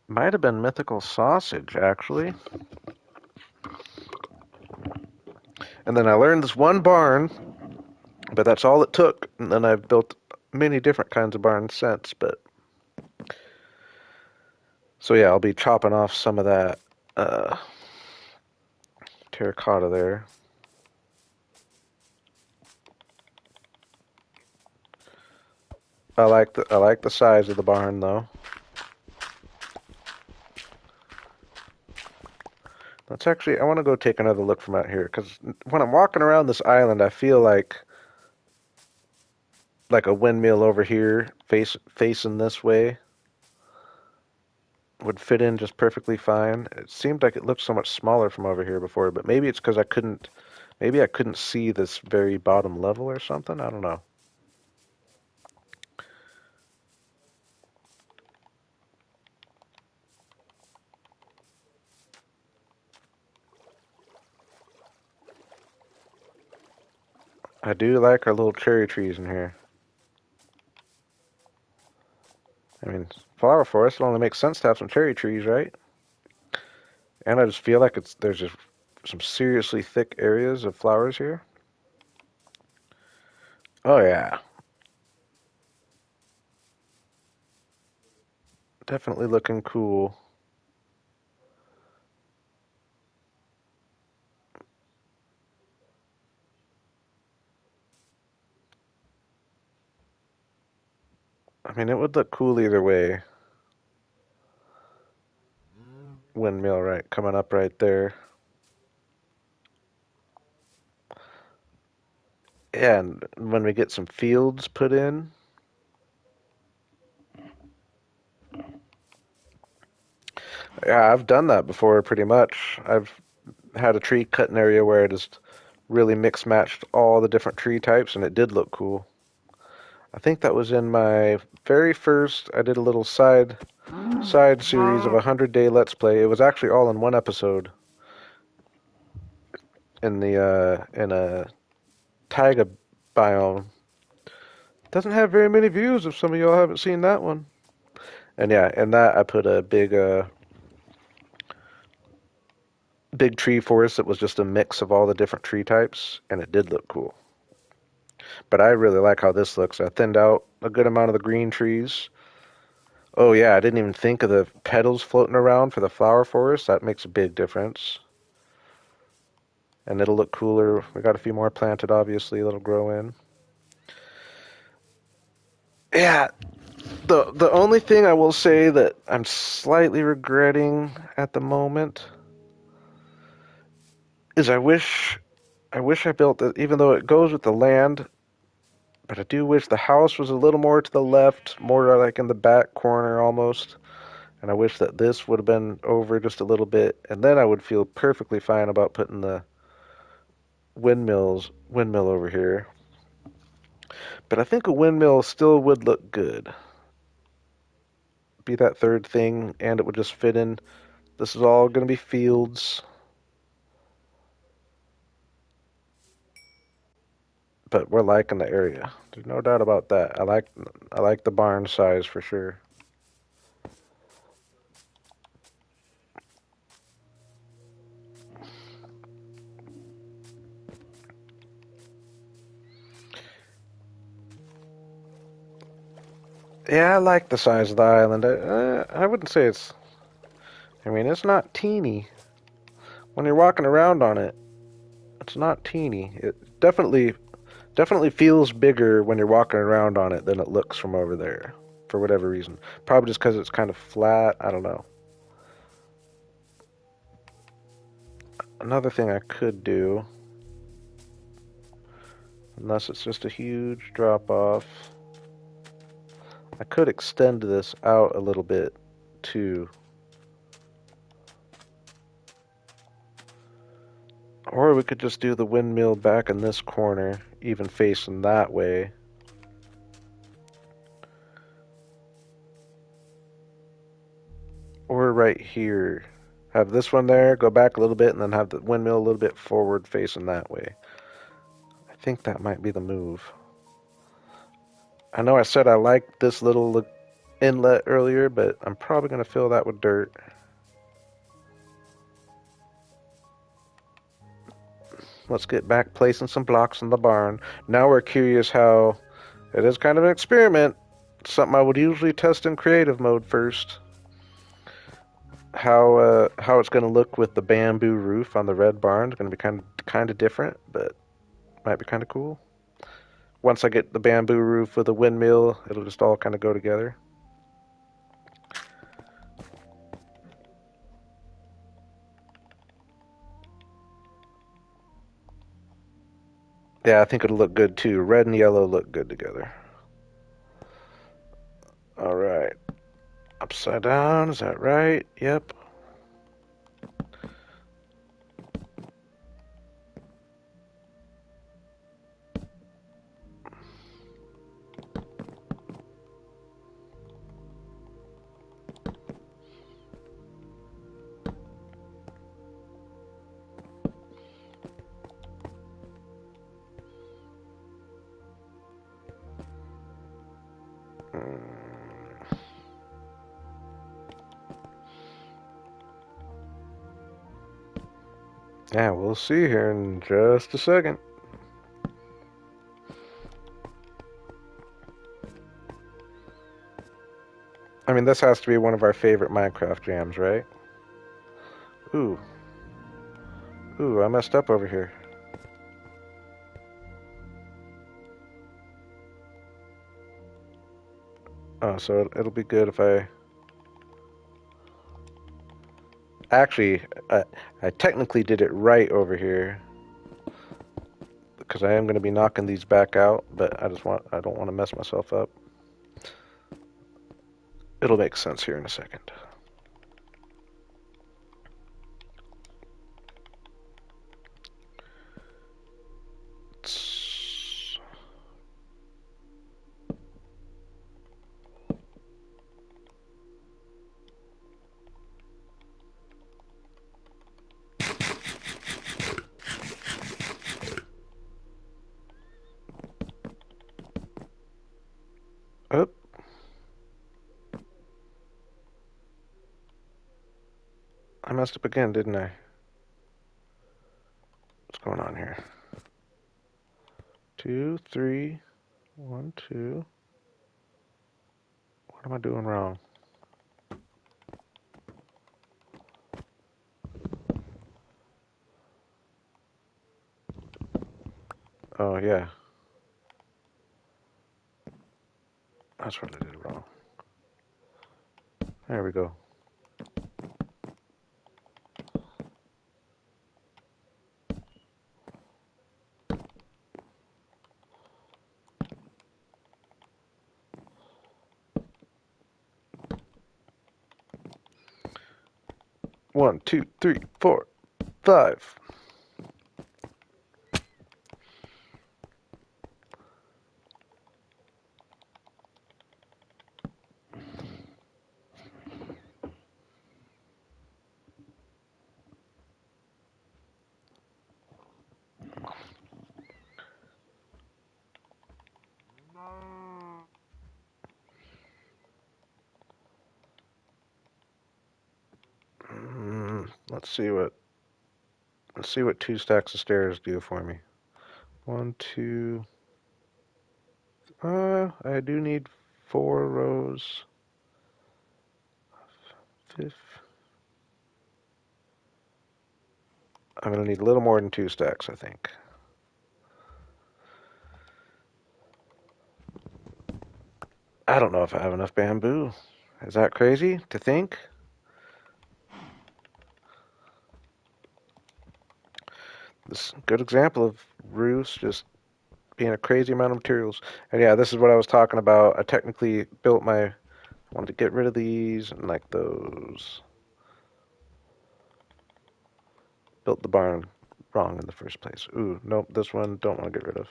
Mythical Sausage actually. And then I learned this one barn, but that's all it took. And then I've built many different kinds of barns since. But so yeah, I'll be chopping off some of that uh, terracotta there. I like the size of the barn though. Let's actually I want to go take another look from out here because when I'm walking around this island, I feel like a windmill over here facing this way would fit in just perfectly fine. It seemed like it looked so much smaller from over here before, but maybe it's because I couldn't see this very bottom level or something. I don't know. I do like our little cherry trees in here. I mean, flower forest, it only makes sense to have some cherry trees, right? And I just feel like there's just some seriously thick areas of flowers here. Oh yeah, definitely looking cool. I mean, it would look cool either way. Windmill right coming up right there. Yeah, and when we get some fields put in, yeah, I've done that before pretty much. I've had a tree cutting area where I just really mix matched all the different tree types and it did look cool. I think that was in my very first I did a little side series of a 100-day Let's Play. It was actually all in one episode in a taiga biome. Doesn't have very many views if some of y'all haven't seen that one. And yeah, in that I put a big tree forest that was just a mix of all the different tree types, and it did look cool. But I really like how this looks. I thinned out a good amount of the green trees. Oh yeah, I didn't even think of the petals floating around for the flower forest. That makes a big difference. And it'll look cooler. We got a few more planted, obviously, that'll grow in. Yeah, the only thing I will say that I'm slightly regretting at the moment is I wish I built it, even though it goes with the land, but I do wish the house was a little more to the left, more like in the back corner almost. And I wish that this would have been over just a little bit, and then I would feel perfectly fine about putting the windmill over here. But I think a windmill still would look good. Be that third thing, and it would just fit in. This is all going to be fields, but we're liking the area. There's no doubt about that. I like the barn size for sure. Yeah, I like the size of the island. I wouldn't say it's. I mean, it's not teeny. When you're walking around on it, it's not teeny. It definitely feels bigger when you're walking around on it than it looks from over there, for whatever reason. Probably just because it's kind of flat. I don't know. Another thing I could do, unless it's just a huge drop off, I could extend this out a little bit too. Or we could just do the windmill back in this corner, even facing that way. Or right here. Have this one there, go back a little bit, and then have the windmill a little bit forward facing that way. I think that might be the move. I know I said I liked this little inlet earlier, but I'm probably going to fill that with dirt. Let's get back placing some blocks in the barn. Now we're curious how it is kind of an experiment. Something I would usually test in creative mode first. How it's going to look with the bamboo roof on the red barn. It's going to be kind of different, but might be kind of cool. Once I get the bamboo roof with a windmill, it'll just all kind of go together. Yeah, I think it'll look good too. Red and yellow look good together. All right. Upside down, is that right? Yep. Yeah, we'll see here in just a second. I mean, this has to be one of our favorite Minecraft jams, right? Ooh. Ooh, I messed up over here. Oh, so it'll be good if I... Actually, I technically did it right over here. Because I am going to be knocking these back out, but I don't want to mess myself up. It'll make sense here in a second. Oh, I messed up again, didn't I? What's going on here? 2, 3, 1, 2. What am I doing wrong? Oh, yeah. That's what I did wrong. There we go. One, two, three, 4, 5. Let's see what 2 stacks of stairs do for me. 1, 2. I do need 4 rows. Fifth. I'm going to need a little more than 2 stacks, I think. I don't know if I have enough bamboo. Is that crazy to think? This is a good example of roofs just being a crazy amount of materials. And yeah, this is what I was talking about. I technically built my, wanted to get rid of these and like those. Built the barn wrong in the first place. Ooh, nope, this one don't want to get rid of.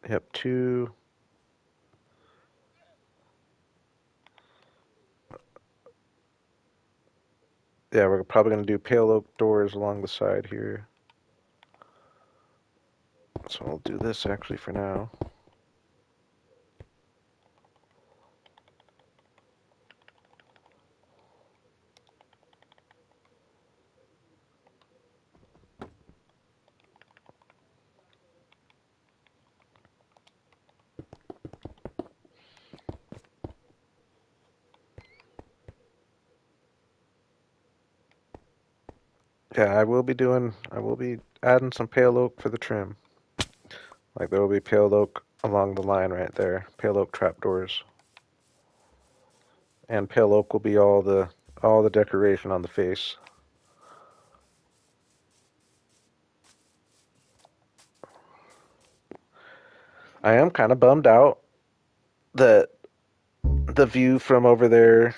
Yep, 2. Yeah, we're probably going to do pale oak doors along the side here. So I'll do this actually for now. Yeah, I will be adding some pale oak for the trim. Like there will be pale oak along the line right there. Pale oak trapdoors. And pale oak will be all the decoration on the face. I am kind of bummed out that the view from over there,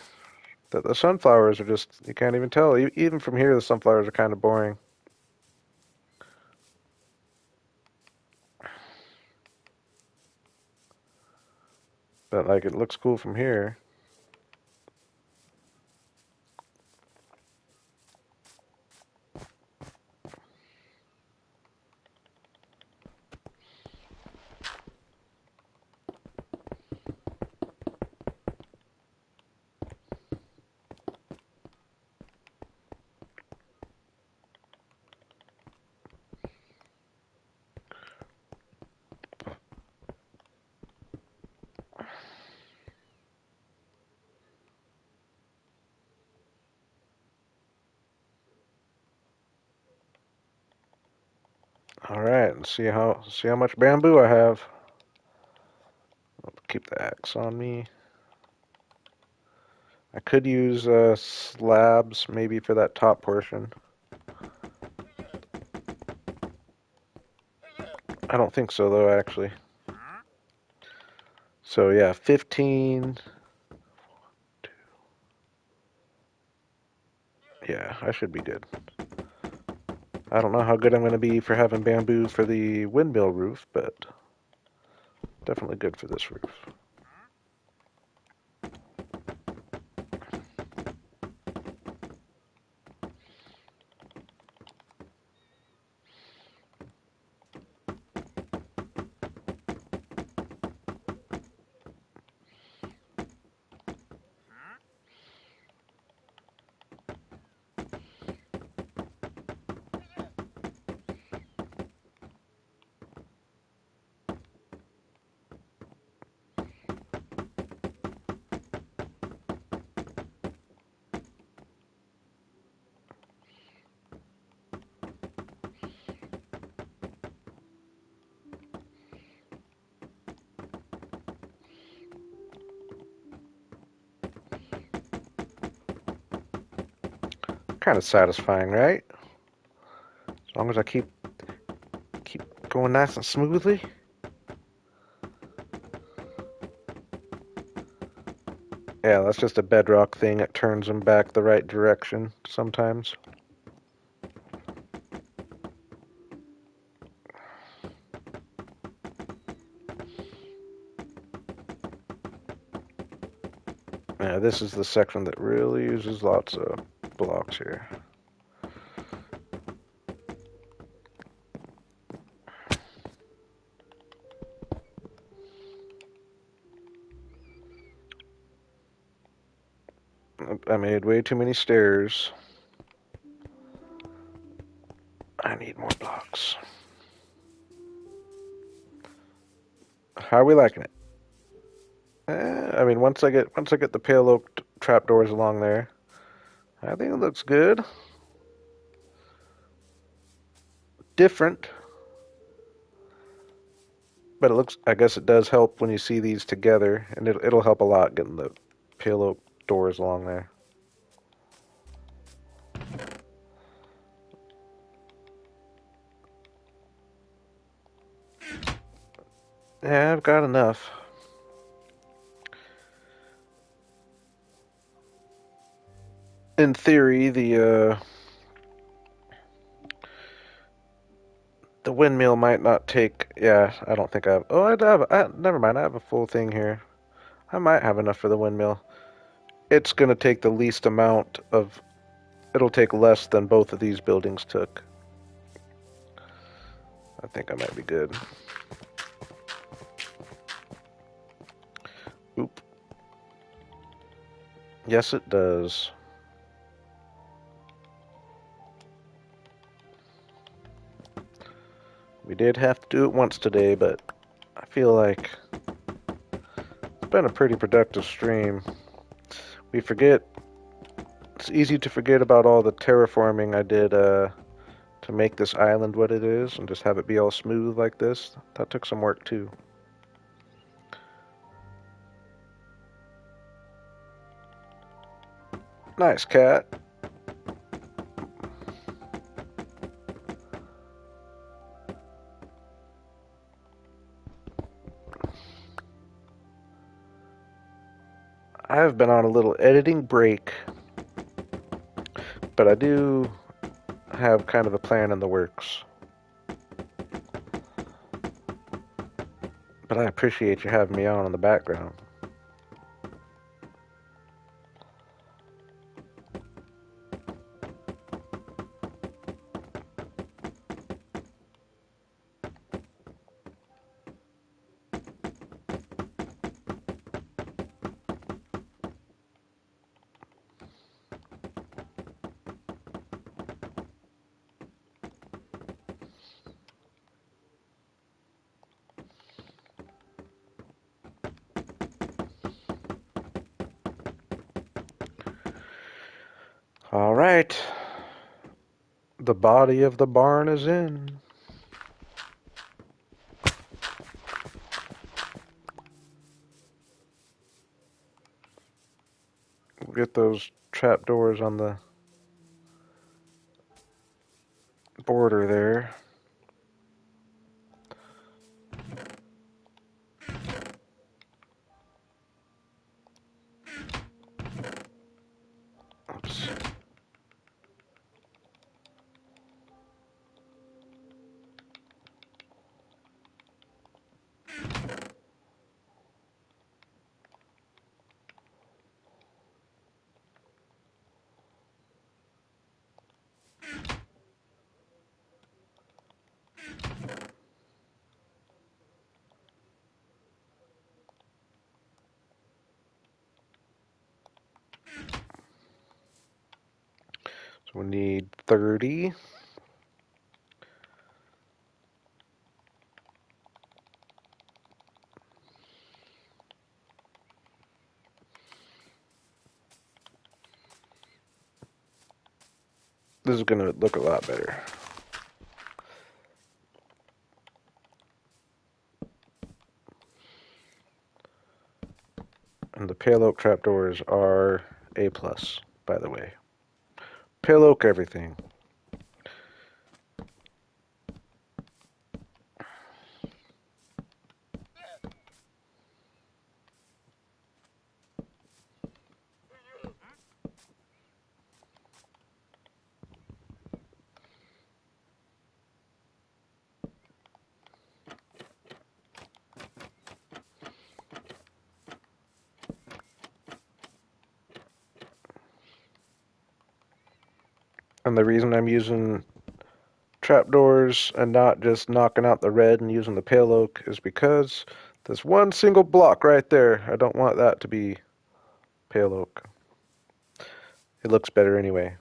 that the sunflowers are just, you can't even tell. Even from here, the sunflowers are kind of boring. But like it looks cool from here. All right, and see how much bamboo I have. I'll keep the axe on me. I could use slabs maybe for that top portion. I don't think so though, actually. So yeah, 15. Yeah, I should be good. I don't know how good I'm going to be for having bamboo for the windmill roof, but definitely good for this roof. Kind of satisfying, right? As long as I keep going nice and smoothly. Yeah, that's just a bedrock thing. It turns them back the right direction sometimes. Yeah, this is the section that really uses lots of blocks here. I made way too many stairs. I need more blocks. How are we liking it? I mean, once I get the pale oak trapdoors along there, I think it looks good. Different, but it looks. I guess it does help when you see these together, and it'll help a lot getting the pale oak doors along there. Yeah, I've got enough. In theory, the windmill might not take. Yeah, I don't think I have. Oh, I have. Never mind. I have a full thing here. I might have enough for the windmill. It's gonna take the least amount of. It'll take less than both of these buildings took. I think I might be good. Oop. Yes, it does. We did have to do it once today, but I feel like it's been a pretty productive stream. We forget. It's easy to forget about all the terraforming I did to make this island what it is and just have it be all smooth like this. That took some work too. Nice cat. I have been on a little editing break, but I do have kind of a plan in the works. But I appreciate you having me on in the background. All right. The body of the barn is in. Get those trapdoors on the border there. Oops. So we need 30. This is going to look a lot better. And the pale oak trapdoors are A+, by the way. Pale oak everything. And the reason I'm using trapdoors and not just knocking out the red and using the pale oak is because there's one single block right there. I don't want that to be pale oak. It looks better anyway.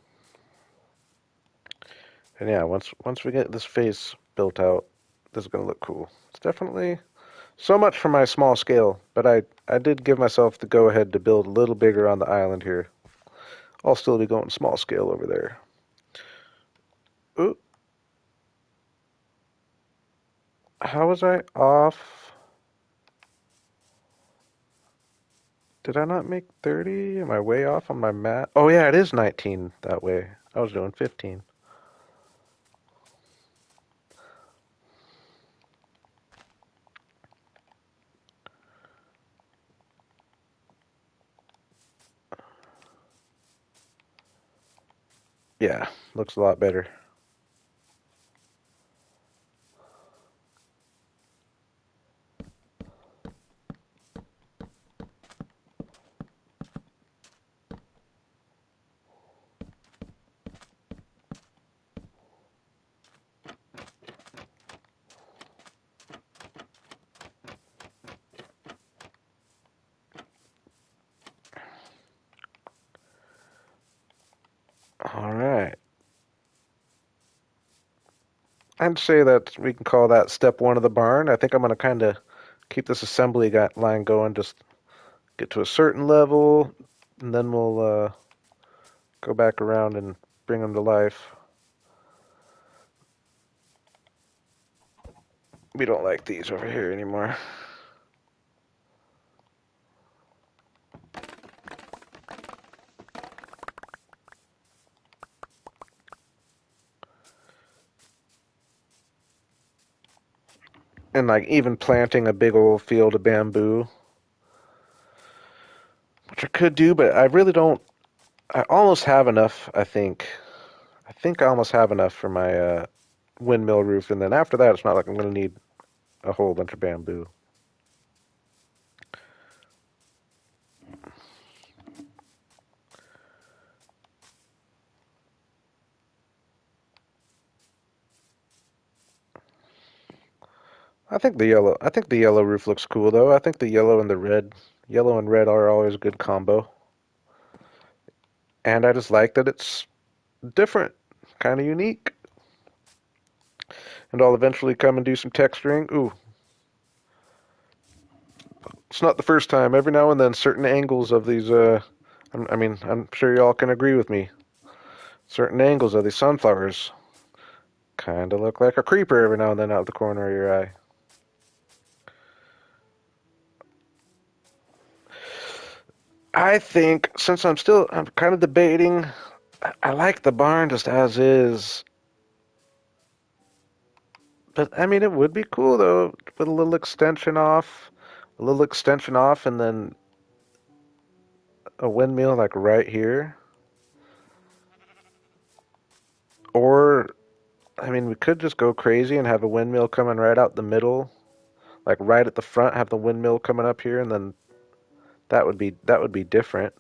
And yeah, once we get this face built out, this is gonna look cool. It's definitely so much for my small scale, but I did give myself the go ahead to build a little bigger on the island here. I'll still be going small scale over there. Ooh, how was I off? Did I not make 30? Am I way off on my math? Oh yeah, it is 19 that way. I was doing 15. Yeah, looks a lot better. All right. I'd say that we can call that step one of the barn. I think I'm going to kind of keep this assembly line going, just get to a certain level, and then we'll go back around and bring them to life. We don't like these over here anymore. And like even planting a big old field of bamboo, which I could do, but I really don't. I almost have enough, I think. I think I almost have enough for my windmill roof, and then after that, it's not like I'm going to need a whole bunch of bamboo. I think the yellow roof looks cool though. I think the yellow and red are always a good combo. And I just like that it's different, kind of unique. And I'll eventually come and do some texturing. Ooh, it's not the first time. Every now and then, certain angles of these, I mean, I'm sure y'all can agree with me. Certain angles of these sunflowers kind of look like a creeper every now and then out of the corner of your eye. I think since I'm kind of debating. I like the barn just as is, but I mean, it would be cool though with a little extension off, and then a windmill like right here. Or, I mean, we could just go crazy and have a windmill coming right out the middle, like right at the front, have the windmill coming up here, and then that would be different.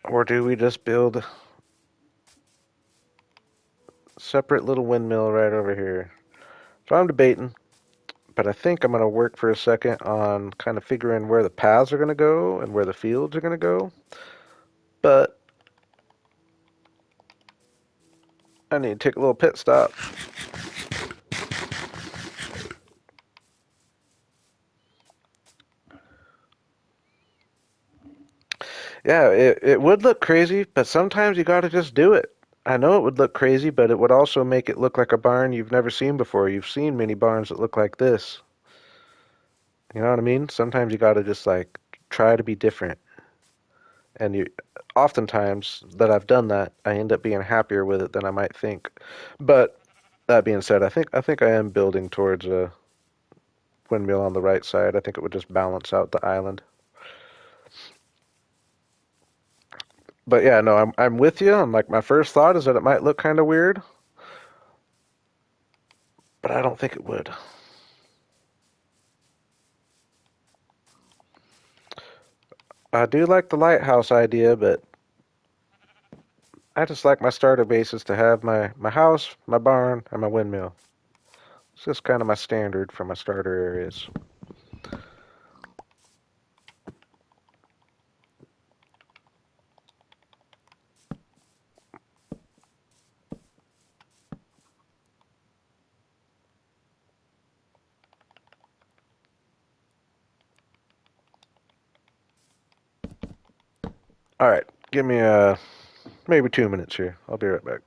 Or do we just build a separate little windmill right over here? So I'm debating, but I think I'm gonna work for a second on kind of figuring where the paths are gonna go and where the fields are gonna go. But I need to take a little pit stop. Yeah, it would look crazy, but sometimes you gotta just do it. I know it would look crazy, but it would also make it look like a barn you've never seen before. You've seen many barns that look like this. You know what I mean? Sometimes you gotta just like try to be different. And you, oftentimes that I've done that, I end up being happier with it than I might think. But that being said, I think I am building towards a windmill on the right side. I think it would just balance out the island. But yeah, no, I'm with you. And like my first thought is that it might look kind of weird, but I don't think it would. I do like the lighthouse idea, but I just like my starter bases to have my house, my barn, and my windmill. It's just kind of my standard for my starter areas. All right, give me maybe 2 minutes here. I'll be right back.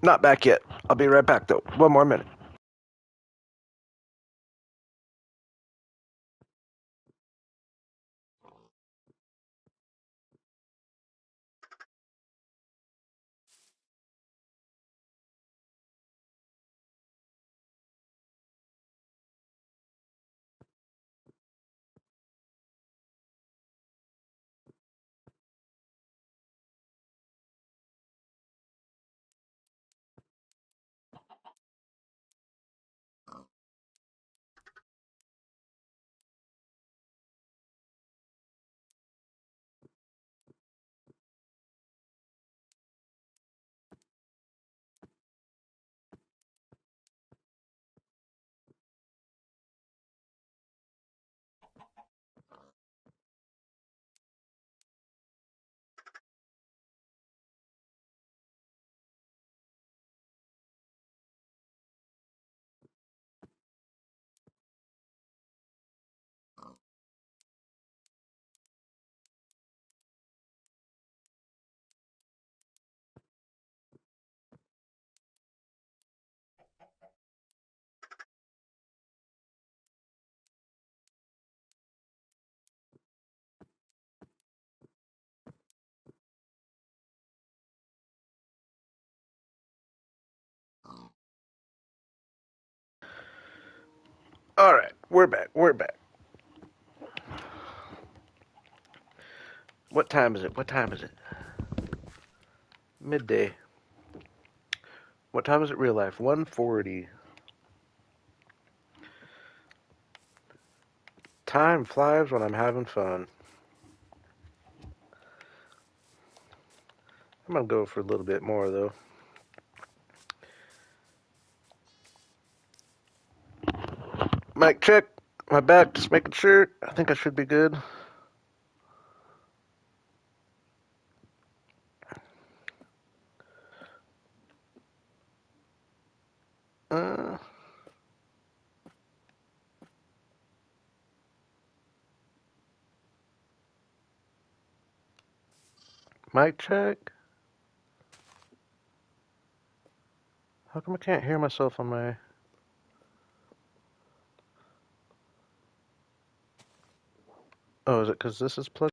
Not back yet. I'll be right back though. 1 more minute. All right, we're back. We're back. What time is it? What time is it? Midday. What time is it real life? 1:40. Time flies when I'm having fun. I'm gonna go for a little bit more though. Mic check. My back, just making sure. I think I should be good. Uh, Mic check. How come I can't hear myself on my? Oh, is it because this is plugged?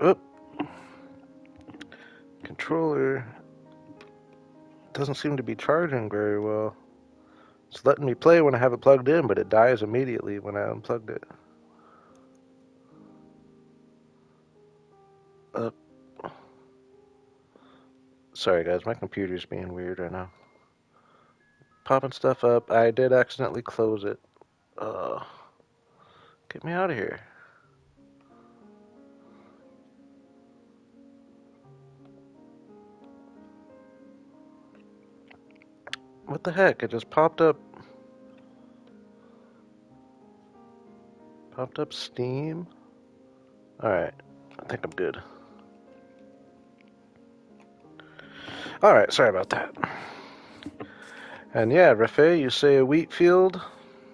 Oop. Controller doesn't seem to be charging very well. It's letting me play when I have it plugged in, but it dies immediately when I unplugged it. Sorry guys, my computer's being weird right now. Popping stuff up. I did accidentally close it. Get me out of here. What the heck? It just popped up. Popped up Steam. Alright, I think I'm good. Alright, sorry about that. And yeah, Rafe, you say a wheat field?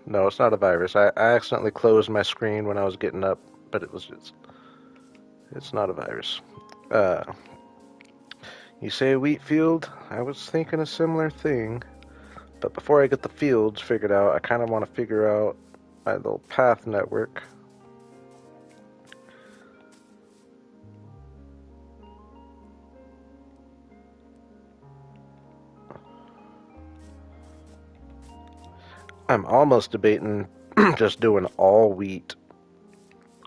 No, it's not a virus. I accidentally closed my screen when I was getting up, but it's not a virus. Uh, you say a wheat field? I was thinking a similar thing, but before I get the fields figured out, I kind of want to figure out my little path network. I'm almost debating just doing all wheat.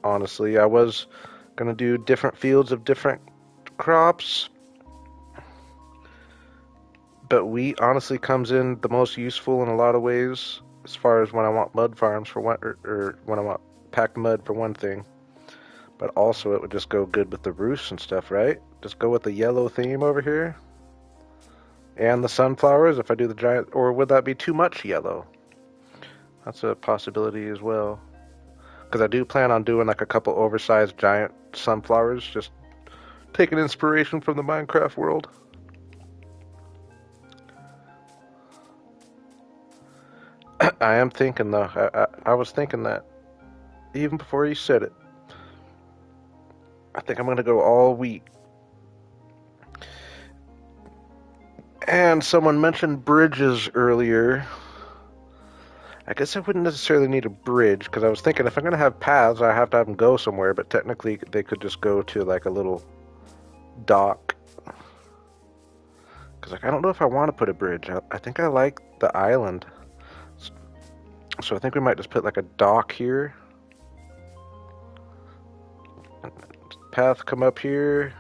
Honestly, I was gonna do different fields of different crops, but wheat honestly comes in the most useful in a lot of ways, as far as when I want mud farms for one, or when I want packed mud for one thing. But also it would just go good with the roofs and stuff, right? Just go with the yellow theme over here. And the sunflowers if I do the giant, or would that be too much yellow? That's a possibility as well. Because I do plan on doing like a couple oversized giant sunflowers, just taking inspiration from the Minecraft world. I am thinking though, I was thinking that even before you said it. I think I'm going to go all wheat. And someone mentioned bridges earlier. I guess I wouldn't necessarily need a bridge, because I was thinking if I'm going to have paths, I have to have them go somewhere, but technically they could just go to like a little dock. Because like, I don't know if I want to put a bridge. I think I like the island. So I think we might just put like a dock here. Path come up here.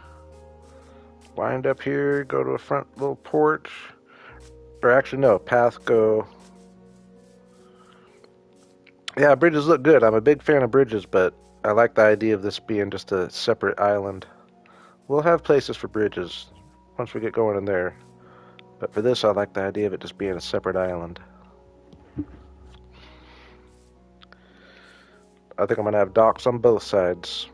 Wind up here. Go to a front little porch. Or actually no, path go... Yeah, bridges look good. I'm a big fan of bridges, but I like the idea of this being just a separate island. We'll have places for bridges once we get going in there. But for this, I like the idea of it just being a separate island. I think I'm going to have docks on both sides.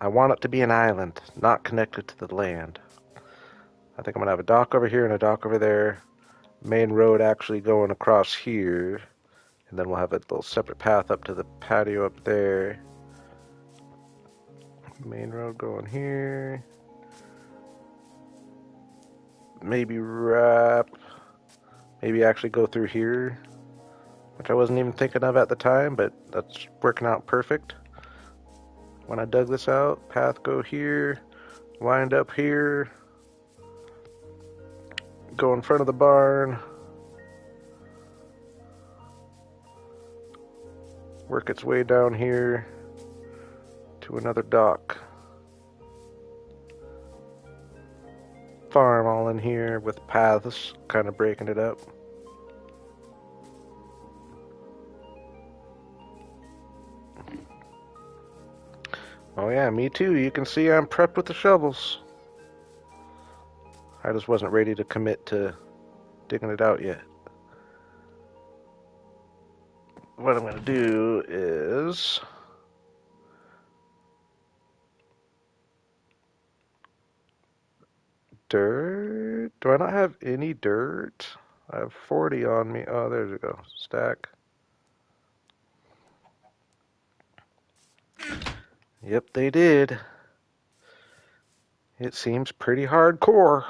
I want it to be an island, not connected to the land. I think I'm going to have a dock over here and a dock over there. Main road actually going across here. And then we'll have a little separate path up to the patio up there. Main road going here. Maybe wrap. Maybe actually go through here. Which I wasn't even thinking of at the time, but that's working out perfect. When I dug this out, path go here. Wind up here. Go in front of the barn. Work its way down here to another dock. Farm all in here with paths, kind of breaking it up. Oh yeah, me too. You can see I'm prepped with the shovels. I just wasn't ready to commit to digging it out yet. What I'm going to do is... dirt? Do I not have any dirt? I have 40 on me. Oh, there we go. Stack. Yep, they did. It seems pretty hardcore.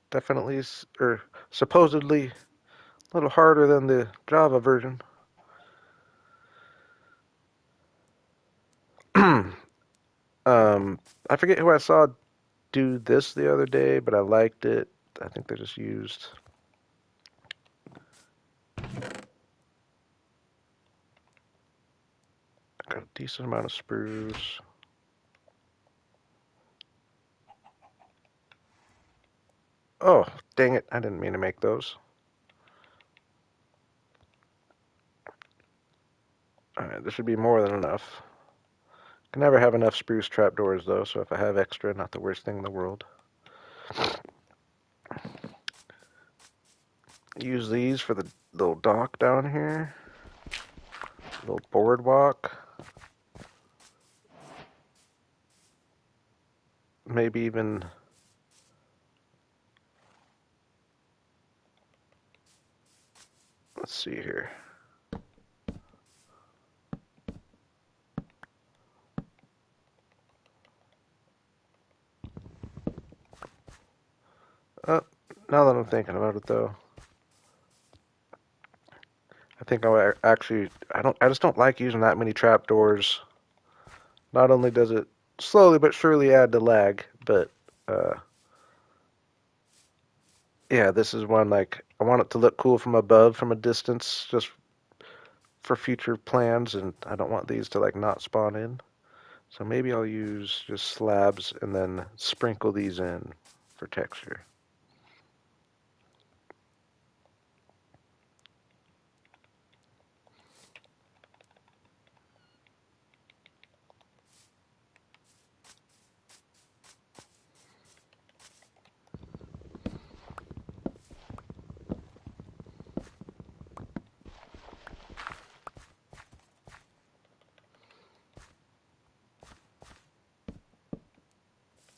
Definitely, or supposedly, a little harder than the Java version. I forget who I saw do this the other day, but I liked it. I think they just used a decent amount of spruce. Oh, dang it. I didn't mean to make those. Alright, this should be more than enough. Can never have enough spruce trapdoors, though, so if I have extra, not the worst thing in the world. Use these for the little dock down here. Little boardwalk. Maybe even... Let's see here. Now that I'm thinking about it, though, I think I just don't like using that many trapdoors. Not only does it slowly but surely add to lag, but uh, yeah, this is one like I want it to look cool from above, from a distance, just for future plans, and I don't want these to like not spawn in. So maybe I'll use just slabs and then sprinkle these in for texture.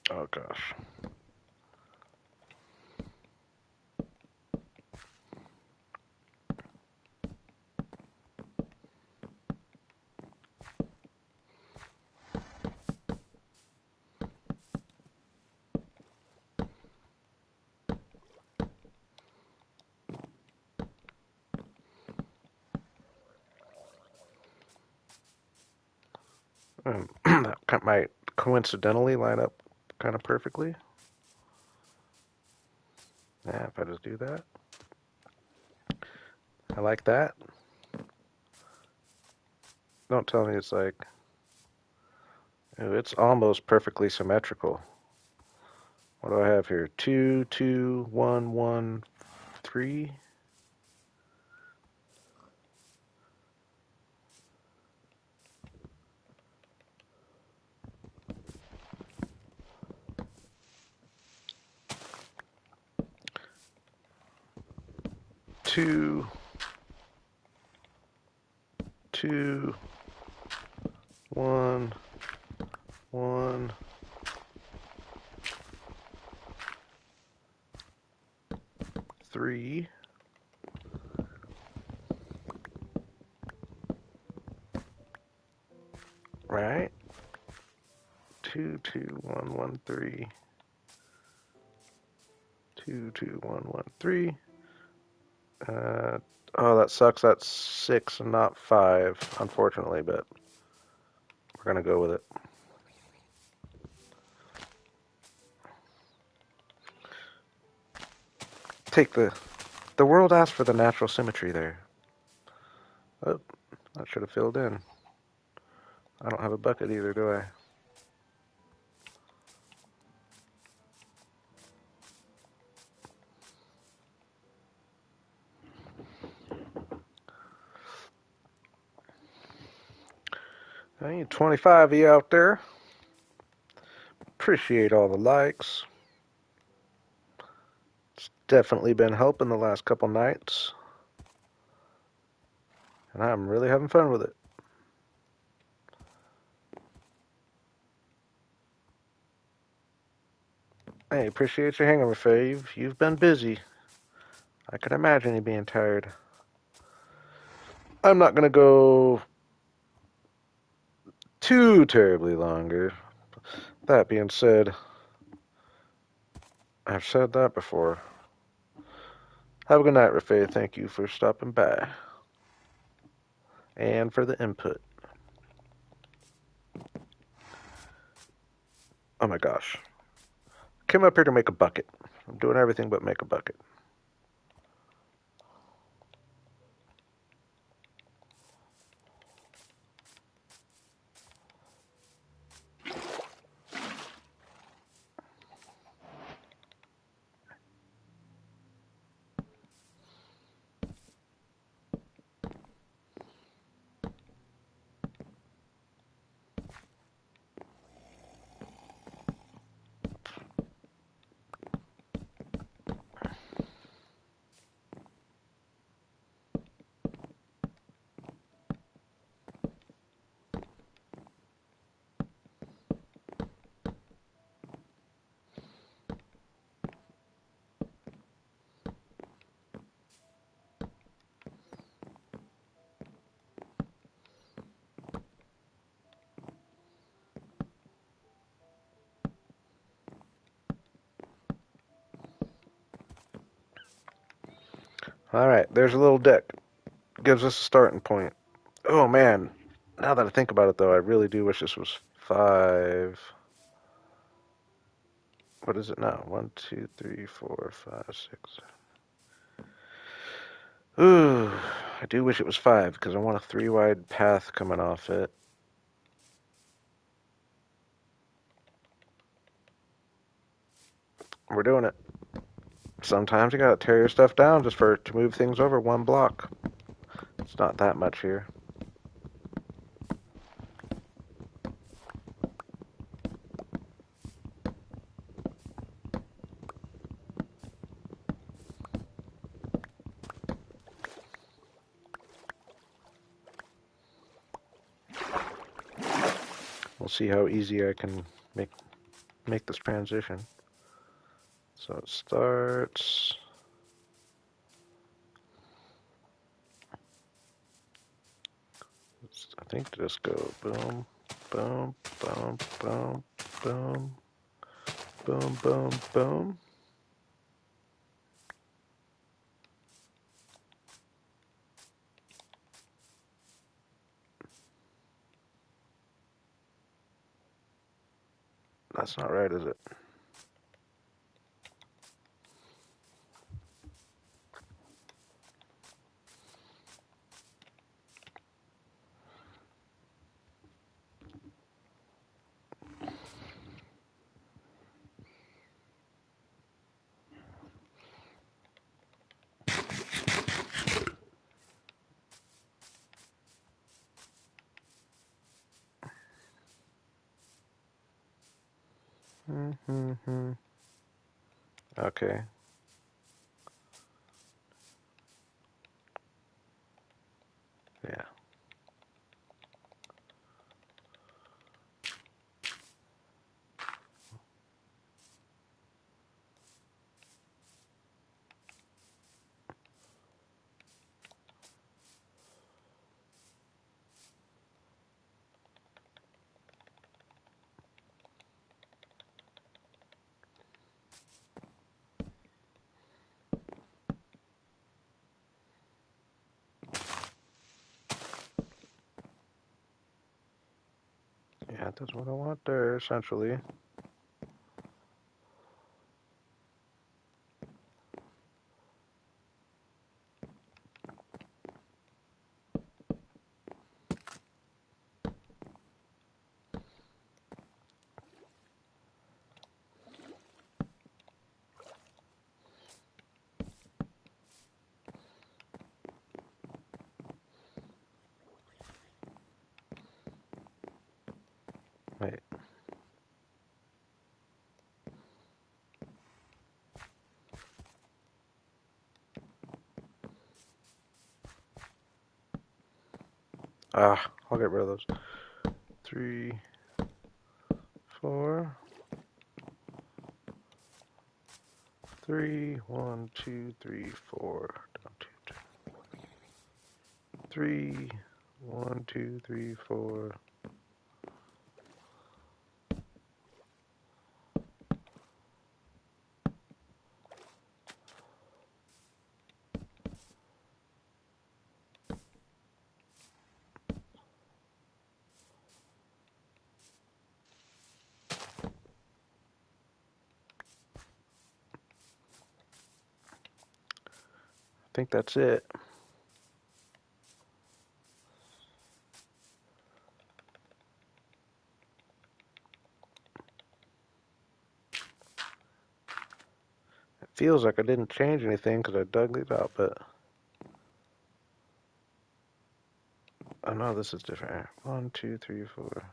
Oh gosh. That might coincidentally line up kind of perfectly. Yeah, if I just do that. I like that. Don't tell me it's like, ooh, it's almost perfectly symmetrical. What do I have here? 2, 2, 1, 1, 3. 2, 2, 1, 1. 3. Right? 2, 2, 1, 1, 3. 2, 2, 1, 1, 3. Oh, that sucks. That's 6 and not 5, unfortunately, but we're going to go with it. Take the world asked for the natural symmetry there. Oh, that should have filled in. I don't have a bucket either, do I? I need 25 of you out there. Appreciate all the likes. It's definitely been helping the last couple nights. And I'm really having fun with it. Hey, appreciate you hanging with Fave. You've been busy. I can imagine you being tired. I'm not going to go too terribly longer. That being said, I've said that before. Have a good night, Rafay. Thank you for stopping by and for the input. Oh my gosh. Came up here to make a bucket. I'm doing everything but make a bucket. All right, there's a little deck. Gives us a starting point. Oh man, now that I think about it though, I really do wish this was 5. What is it now? 1, 2, 3, 4, 5, 6. Ooh, I do wish it was 5 because I want a 3 wide path coming off it. We're doing it. Sometimes you gotta tear your stuff down just for to move things over 1 block. It's not that much here. We'll see how easy I can make this transition. So it starts. I think just go boom, boom, boom, boom, boom, boom, boom, boom. That's not right, is it? Mm-hmm. Okay. Yeah. Yeah, that's what I want there, essentially. Wait. I'll get rid of those. 3, 4, 3, 1, 2, 3, 4. Down 2, 3, 1, 2, 3, 4. think that's it. It feels like I didn't change anything because I dug these out, but oh no, this is different. 1, 2, 3, 4.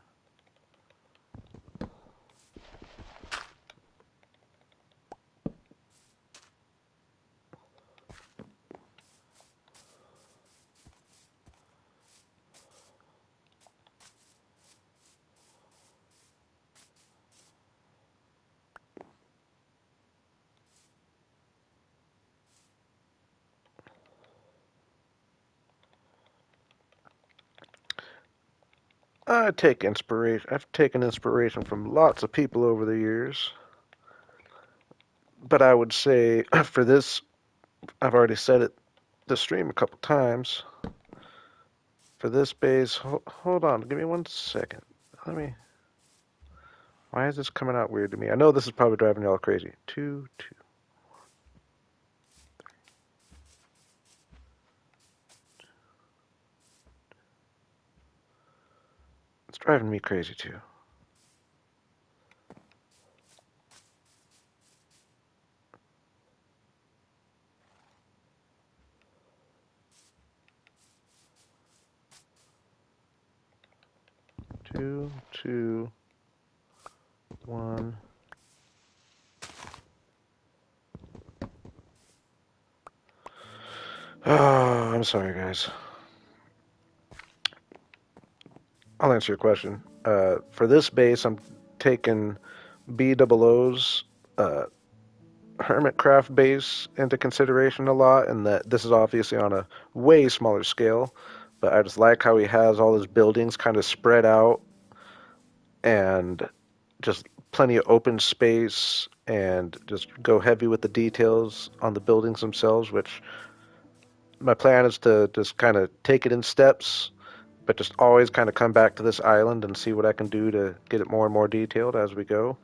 I've taken inspiration from lots of people over the years, but I would say for this, I've already said it the stream a couple times. For this base, hold on, give me 1 second. Let me. Why is this coming out weird to me? I know this is probably driving y'all crazy. 2, 2. It's driving me crazy too. Two, 2, 1. Oh, I'm sorry, guys. I'll answer your question. For this base, I'm taking BOO's Hermitcraft base into consideration a lot, and that this is obviously on a way smaller scale. But I just like how he has all his buildings kind of spread out and just plenty of open space, and just go heavy with the details on the buildings themselves, which my plan is to just kind of take it in steps, but just always kind of come back to this island and see what I can do to get it more and more detailed as we go.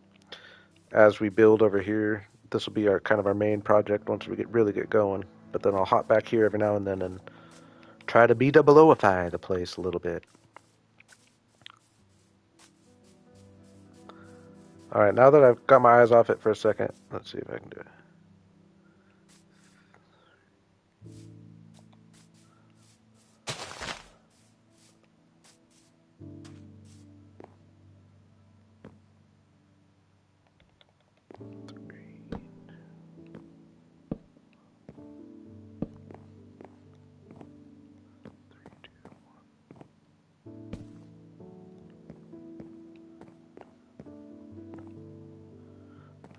As we build over here, this will be our kind of our main project once we really get going. But then I'll hop back here every now and then and try to BOOify the place a little bit. All right, now that I've got my eyes off it for a second, let's see if I can do it.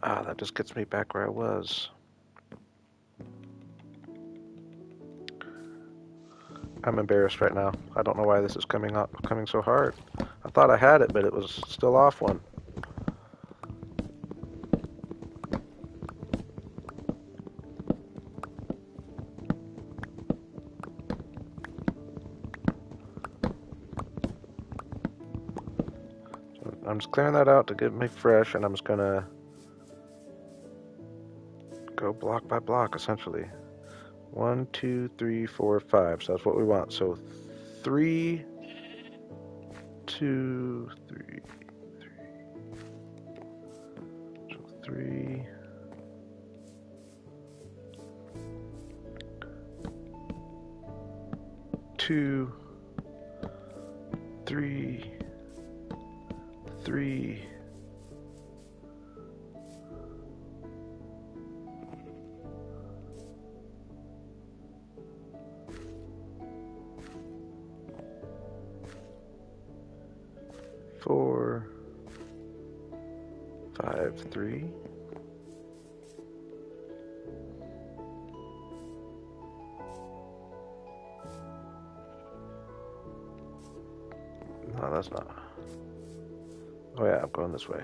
Ah, that just gets me back where I was. I'm embarrassed right now. I don't know why this is coming so hard. I thought I had it, but it was still off one. So I'm just clearing that out to get me fresh, and I'm just gonna go block by block, essentially. 1, 2, 3, 4, 5. So that's what we want. So 3, 2, 3, 3, 2, 3, 3. 4, 5, 3. No, that's not. Oh yeah, I'm going this way.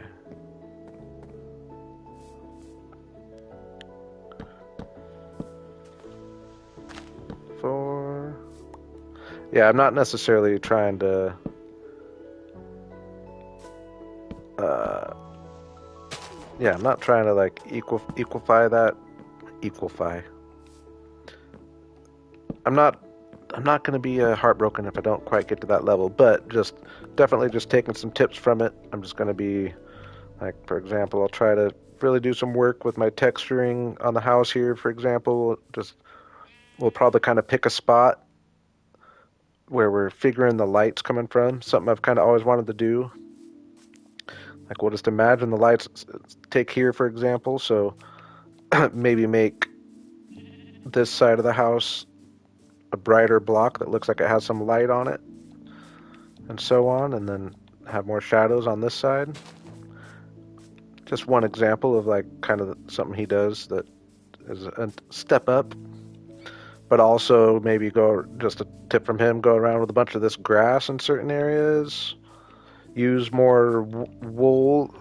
4. Yeah, I'm not necessarily trying to yeah, I'm not trying to like equify that. Equify. I'm not going to be heartbroken if I don't quite get to that level, but just definitely just taking some tips from it. I'm just going to be like, for example, I'll try to really do some work with my texturing on the house here. For example, just we'll probably kind of pick a spot where we're figuring the lights coming from. Something I've kind of always wanted to do. Like we'll just imagine the lights take here, for example. So maybe make this side of the house a brighter block that looks like it has some light on it, and so on, and then have more shadows on this side. Just one example of like kind of something he does that is a step up. But also maybe go, just a tip from him, go around with a bunch of this grass in certain areas. Use more wool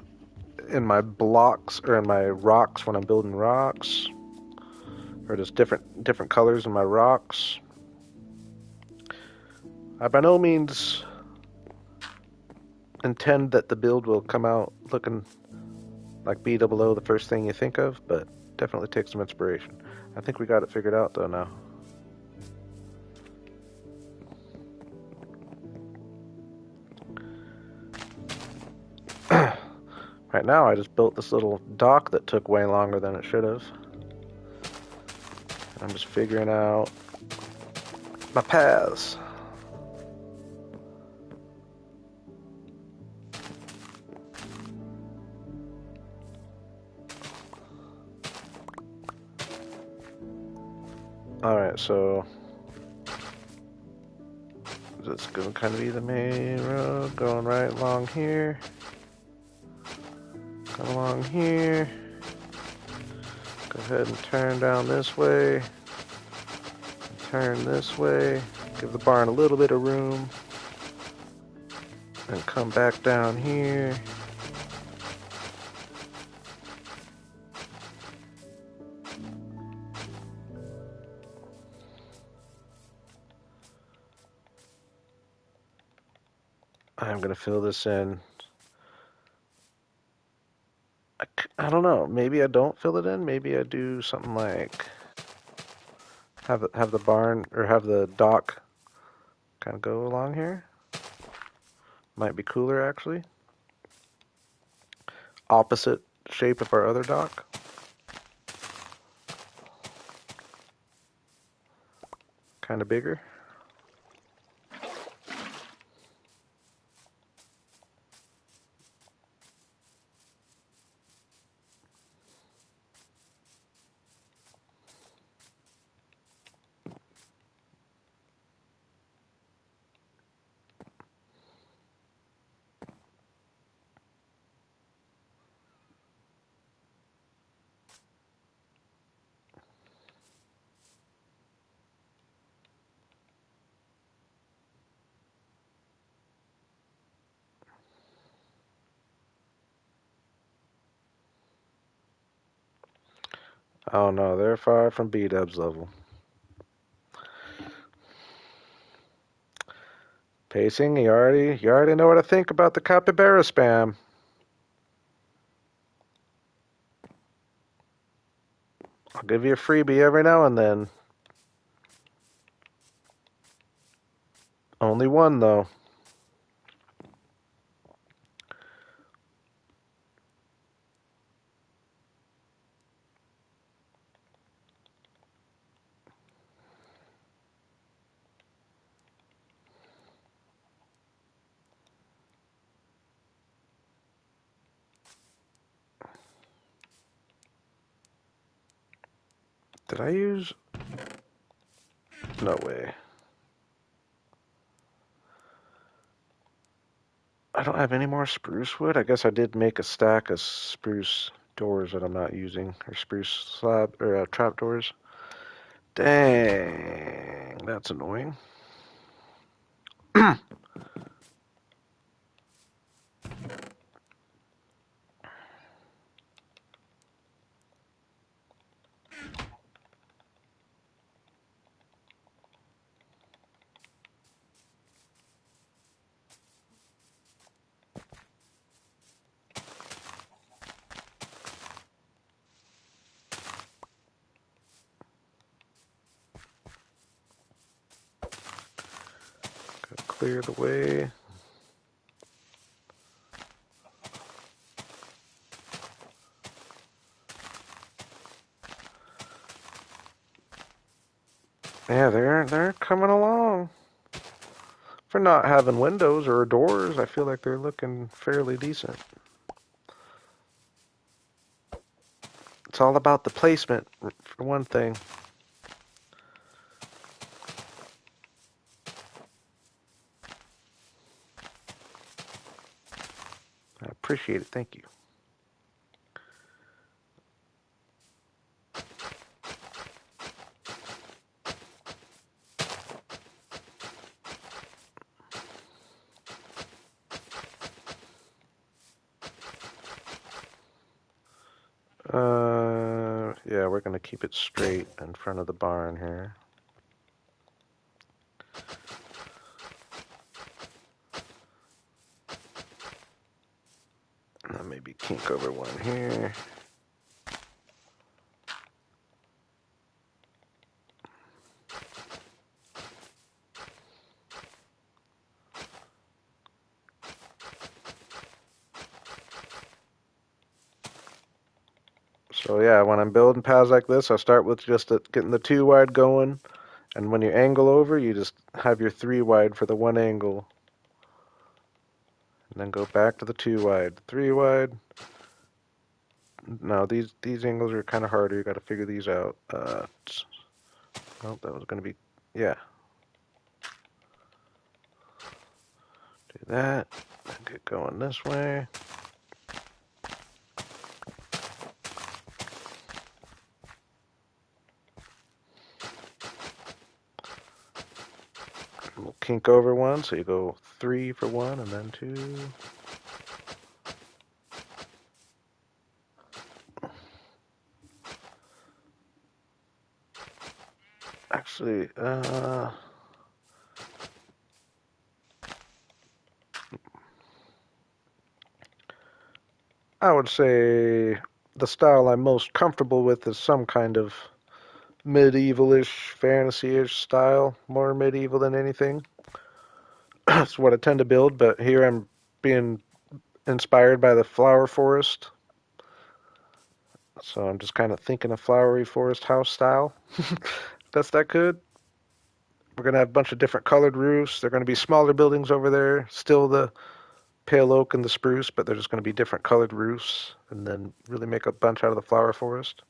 in my blocks or in my rocks when I'm building rocks, or just different colors in my rocks. I by no means intend that the build will come out looking like BOO the first thing you think of, but definitely take some inspiration. I think we got it figured out though now. Right now I just built this little dock that took way longer than it should have. I'm just figuring out my paths. Alright, so this is going to kind of be the main road, going right along here. Come along here. Go ahead and turn down this way. Turn this way. Give the barn a little bit of room. And come back down here. I'm going to fill this in. I don't know. Maybe I don't fill it in. Maybe I do something like have the barn or have the dock kind of go along here. Might be cooler actually. Opposite shape of our other dock. Kind of bigger. Oh no, they're far from B-Dub's level. Pacing, you already know what I think about the capybara spam. I'll give you a freebie every now and then. Only one though. Did I use? No way. I don't have any more spruce wood. I guess I did make a stack of spruce doors that I'm not using, or spruce slab or trap doors. Dang, that's annoying. clear the way. Yeah, they're coming along. For not having windows or doors, I feel like they're looking fairly decent. It's all about the placement, for one thing. I appreciate it. Thank you. Yeah, we're gonna keep it straight in front of the barn here. And then maybe kink over one here. So yeah, when I'm building paths like this, I start with just getting the 2 wide going, and when you angle over, you just have your 3 wide for the one angle, and then go back to the 2 wide, 3 wide. No, these angles are kind of harder. You got to figure these out. Oh, that was gonna be, yeah. Do that. And get going this way. We'll kink over one, so you go 3 for one, and then 2. Actually, I would say the style I'm most comfortable with is some kind of medieval-ish, fantasy-ish style, more medieval than anything. That's what I tend to build, but here I'm being inspired by the flower forest, so I'm just kind of thinking of flowery forest house style. That's that good. We're gonna have a bunch of different colored roofs. They're gonna be smaller buildings over there, still the pale oak and the spruce, but they're just gonna be different colored roofs, and then really make a bunch out of the flower forest.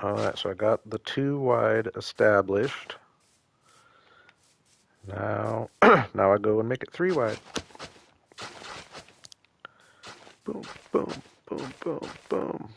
All right, so I got the 2 wide established. Now, now I go and make it 3 wide. Boom, boom, boom, boom, boom.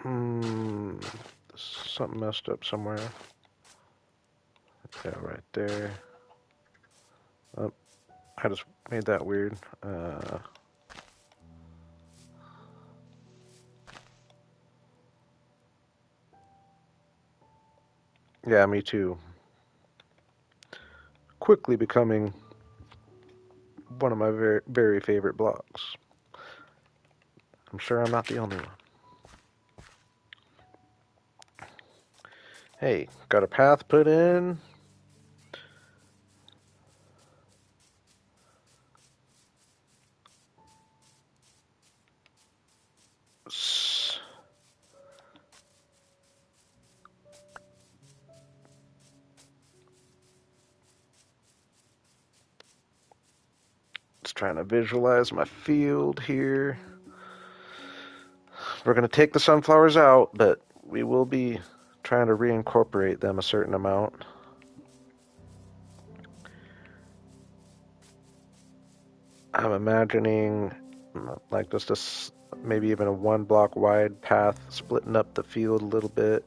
Hmm, something messed up somewhere. Yeah, right there. Oh, I just made that weird. Yeah, me too. Quickly becoming one of my very, very favorite blocks. I'm sure I'm not the only one. Hey, got a path put in. Just trying to visualize my field here. We're going to take the sunflowers out, but we will be trying to reincorporate them a certain amount. I'm imagining like just maybe even a 1 block wide path splitting up the field a little bit.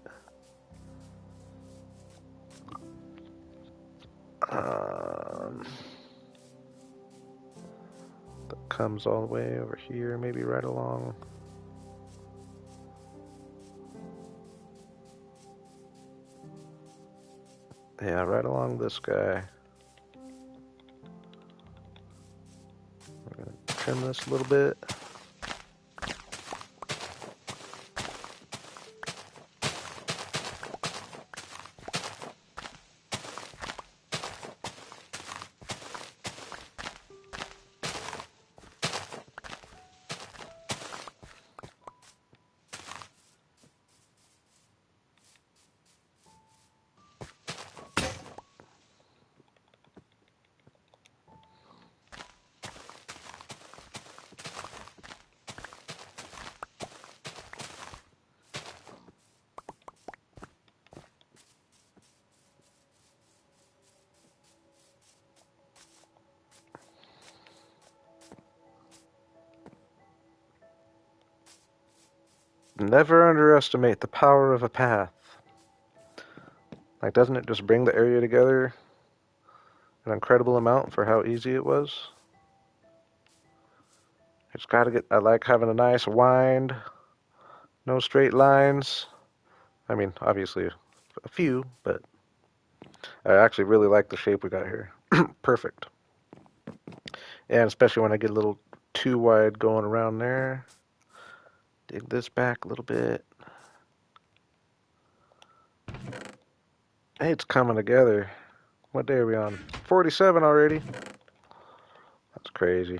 That comes all the way over here, maybe right along. Yeah, right along this guy. We're going to trim this a little bit. Never underestimate the power of a path. Like, doesn't it just bring the area together an incredible amount for how easy it was? It's got to get, I like having a nice wind, no straight lines. I mean, obviously a few, but I actually really like the shape we got here. Perfect. And especially when I get a little too wide going around there. Dig this back a little bit. Hey, it's coming together. What day are we on? 47 already. That's crazy.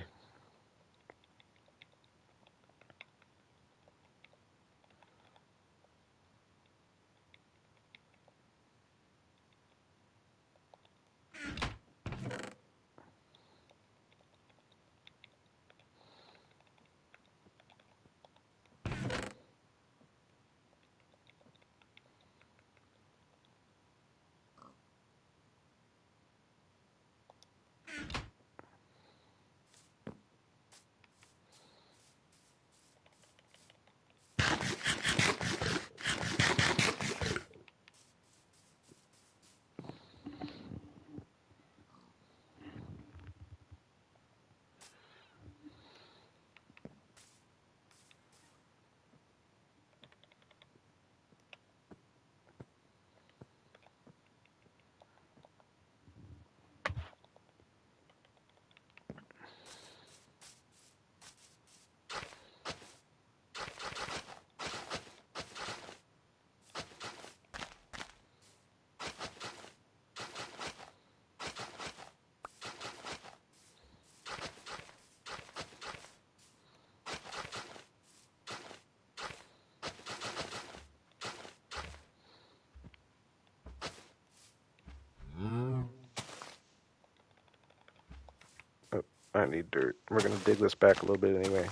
Oh, I need dirt. We're going to dig this back a little bit anyway.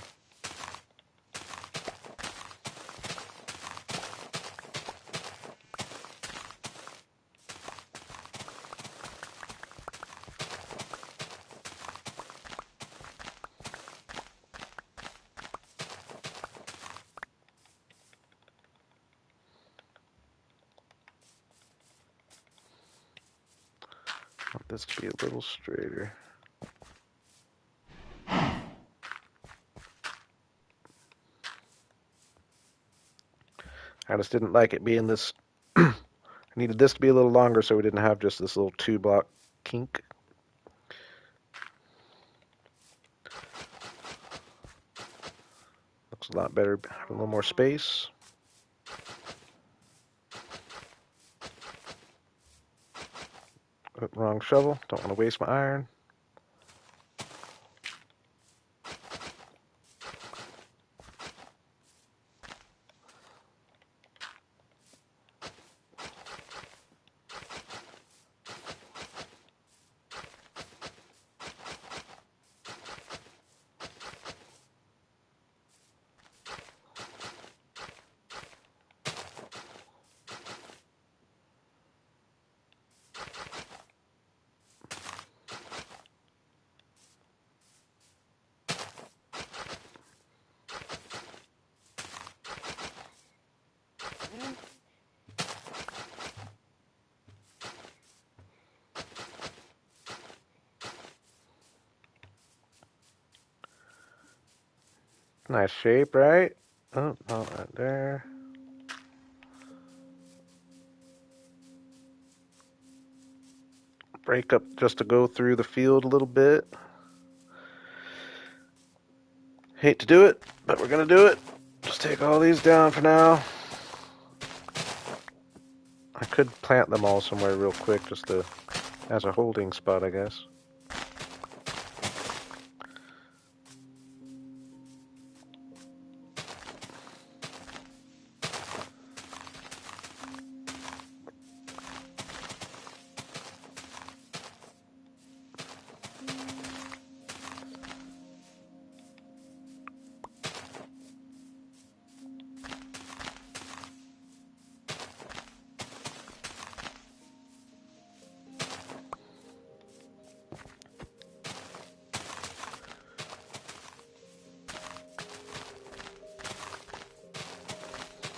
Want this to be a little straighter. I just didn't like it being this. I needed this to be a little longer so we didn't have just this little 2 block kink. Looks a lot better. Have a little more space. Oh, wrong shovel. Don't want to waste my iron. Nice shape, right? Oh, not that there. Break up just to go through the field a little bit. Hate to do it, but we're gonna do it. Just take all these down for now. I could plant them all somewhere real quick just to as a holding spot, I guess.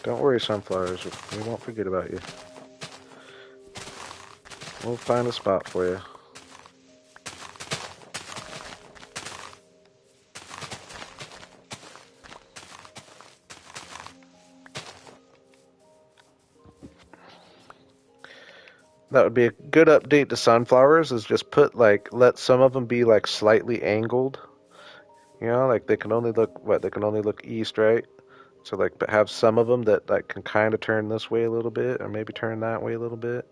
Don't worry, sunflowers. We won't forget about you. We'll find a spot for you. That would be a good update to sunflowers is just put like let some of them be like slightly angled. You know, like they can only look they can only look east, right? So like but have some of them that like can kind of turn this way a little bit or maybe turn that way a little bit.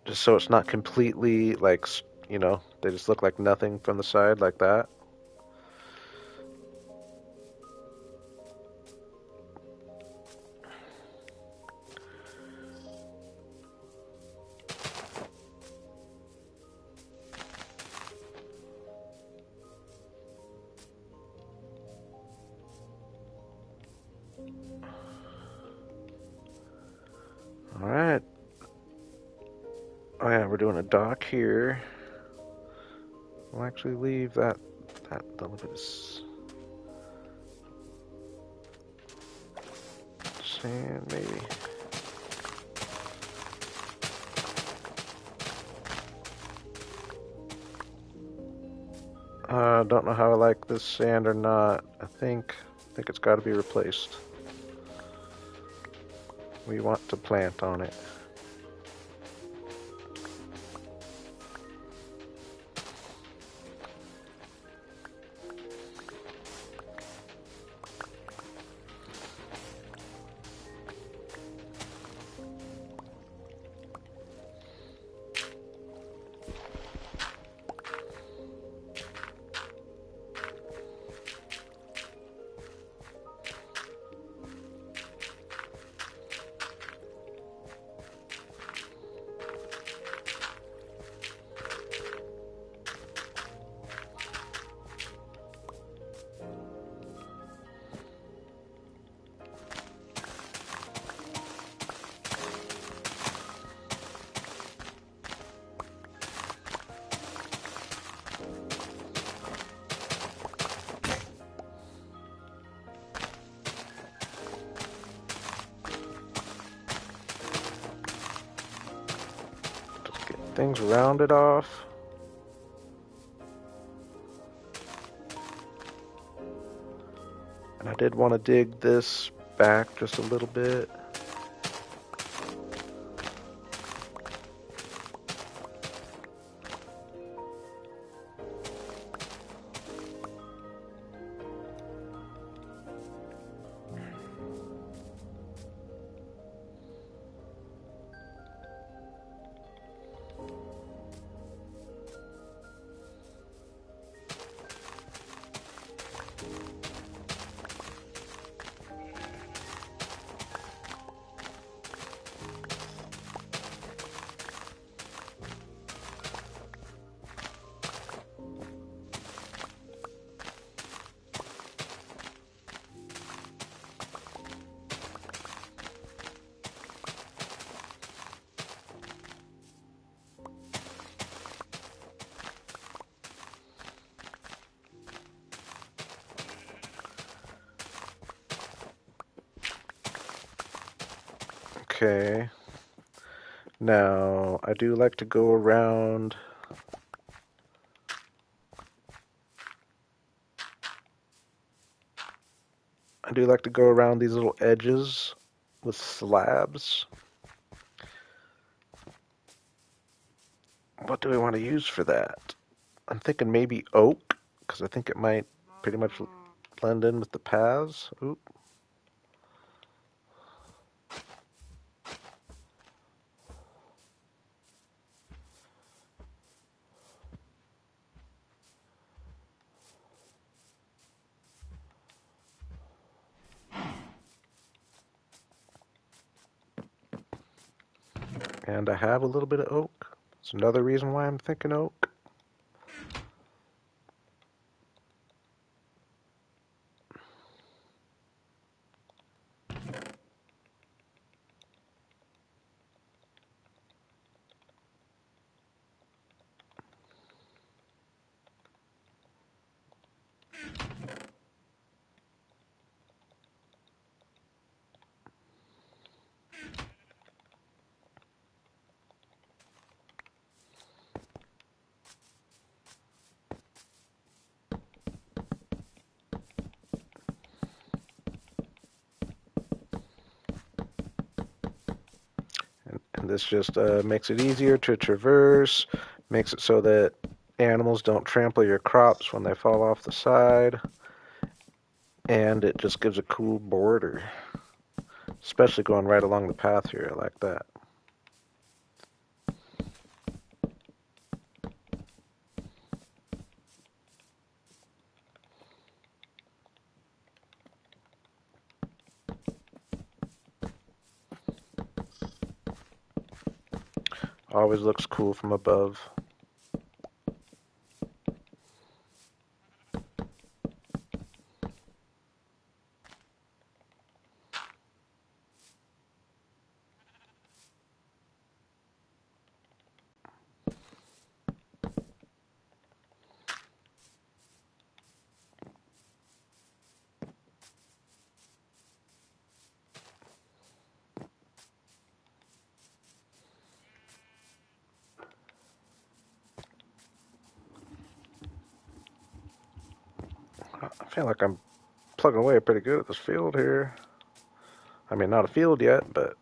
Just so it's not completely like, you know, they just look like nothing from the side like that. All right. Oh yeah, we're doing a dock here. We'll actually leave that little bit of sand maybe. Don't know how I like this sand or not. I think it's got to be replaced. We want to plant on it. Just get things rounded off. And I did want to dig this back just a little bit. Okay. Now, I do like to go around I do like to go around these little edges with slabs. What do we want to use for that? I'm thinking maybe oak, because I think it might pretty much blend in with the paths. Oop. And I have a little bit of oak. It's another reason why I'm thinking oak. And this just makes it easier to traverse, makes it so that animals don't trample your crops when they fall off the side, and it just gives a cool border, especially going right along the path here. I like that. Always looks cool from above. I feel like I'm plugging away pretty good at this field here. I mean, not a field yet, but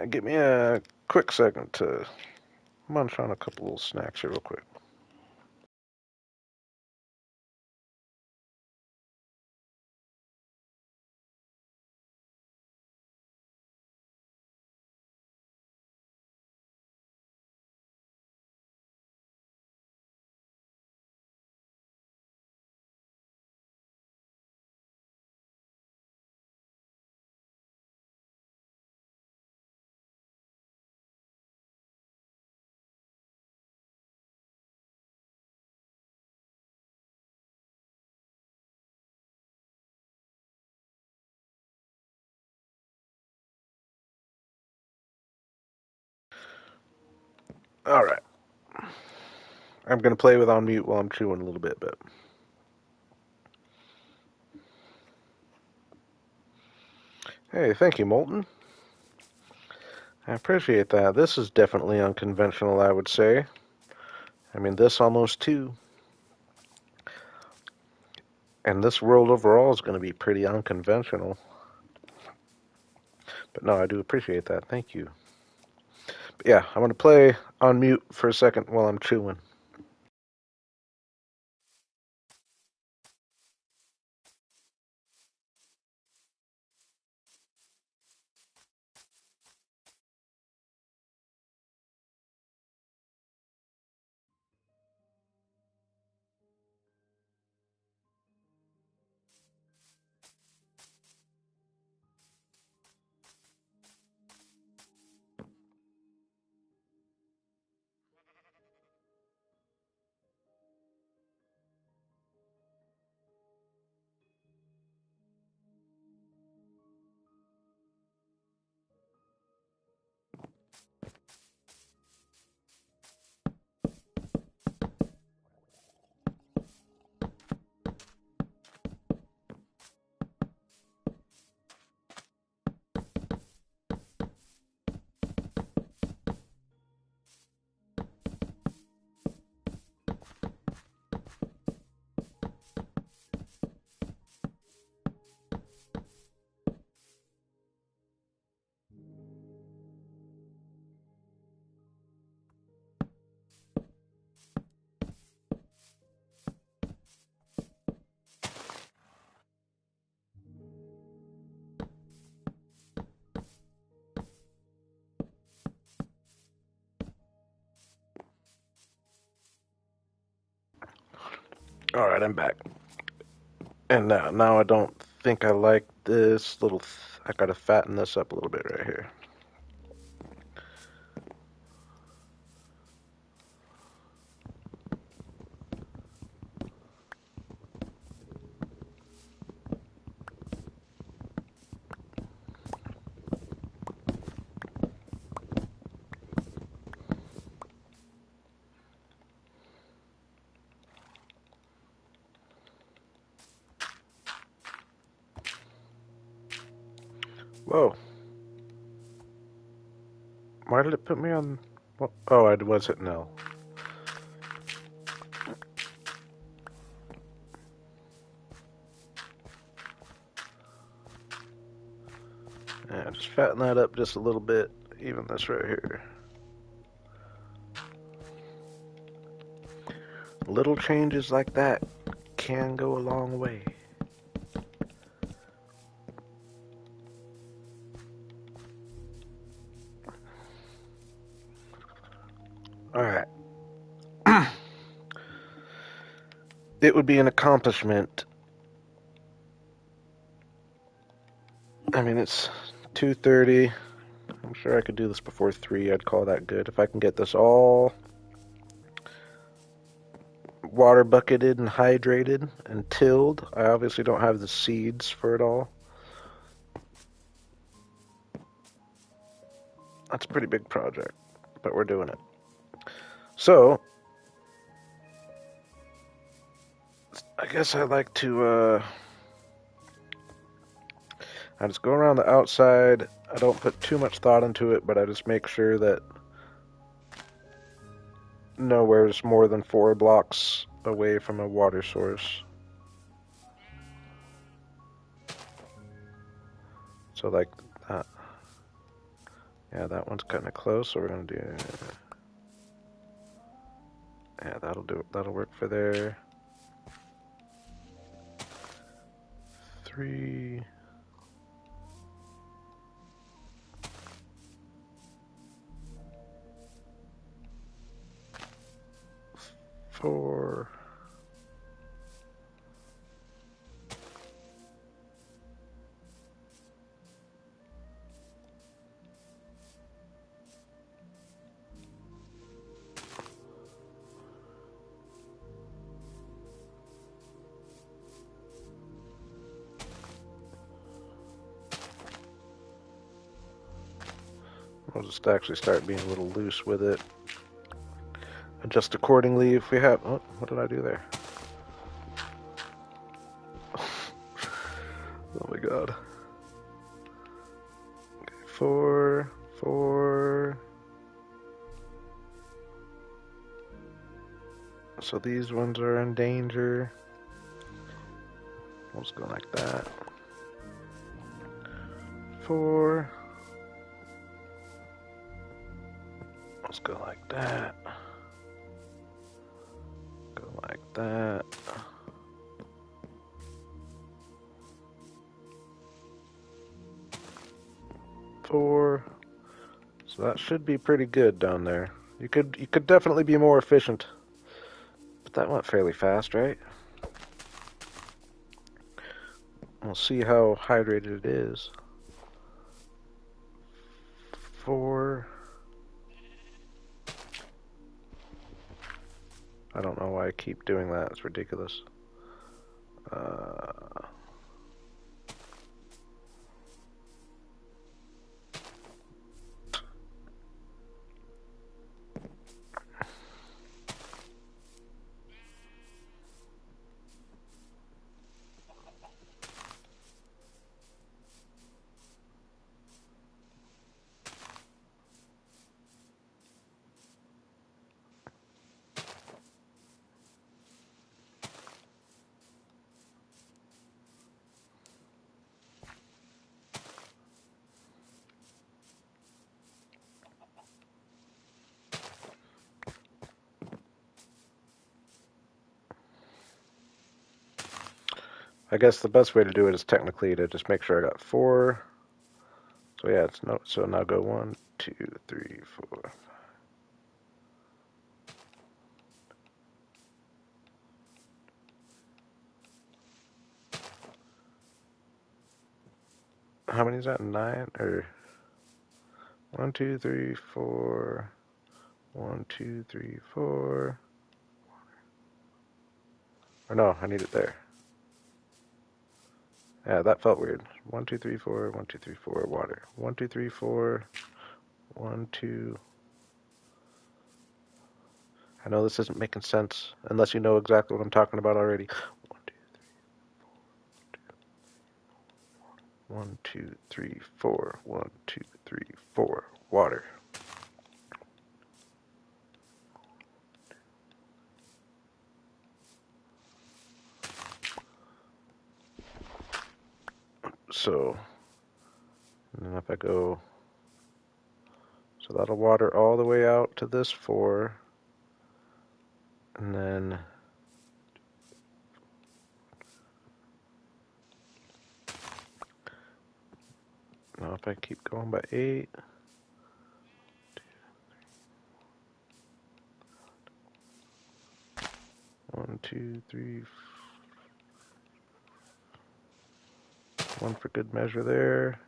give me a quick second to munch on a couple little snacks here real quick. All right. I'm going to play with on mute while I'm chewing a little bit, but hey, thank you, Molten. I appreciate that. This is definitely unconventional, I would say. I mean, this almost too. And this world overall is going to be pretty unconventional. But no, I do appreciate that. Thank you. But yeah, I'm going to play on mute for a second while I'm chewing. Alright, I'm back. And now I don't think I like this little... I gotta fatten this up a little bit right here. Whoa. Why did it put me on... Oh, I was hitting L. Yeah, just fatten that up just a little bit. Even this right here. Little changes like that can go a long way. Alright. It would be an accomplishment. I mean, it's 2:30. I'm sure I could do this before 3. I'd call that good. If I can get this all water bucketed and hydrated and tilled. I obviously don't have the seeds for it all. That's a pretty big project, but we're doing it. So, I guess I like to, I just go around the outside. I don't put too much thought into it, but I just make sure that nowhere's more than 4 blocks away from a water source. So like that. Yeah, that one's kind of close, so we're gonna do... Yeah, that'll do it. That'll work for there. 3... 4... 'll just actually start being a little loose with it. Adjust accordingly if we have... Oh, what did I do there? Oh my god. Okay, 4, 4... So these ones are in danger. We'll just go like that. 4... Let's go like that. Go like that. 4. So that should be pretty good down there. You could definitely be more efficient. But that went fairly fast, right? We'll see how hydrated it is. 4... I don't know why I keep doing that. It's ridiculous. I guess the best way to do it is technically to just make sure I got 4. So yeah, it's no. So now go 1, 2, 3, 4. how many is that? 9 or 1, 2, 3, 4. 1, 2, 3, 4. Or no, I need it there. Yeah, that felt weird. 1, 2, 3, 4. 1, 2, 3, 4. Water. 1, 2, 3, 4. 1, 2. I know this isn't making sense unless you know exactly what I'm talking about already. 1, 2, 3, 4. 1, 2, 3, 4. Water. So, and then if I go, so that'll water all the way out to this 4. And then now if I keep going by 8. 1, 2, 3, 1 for good measure there.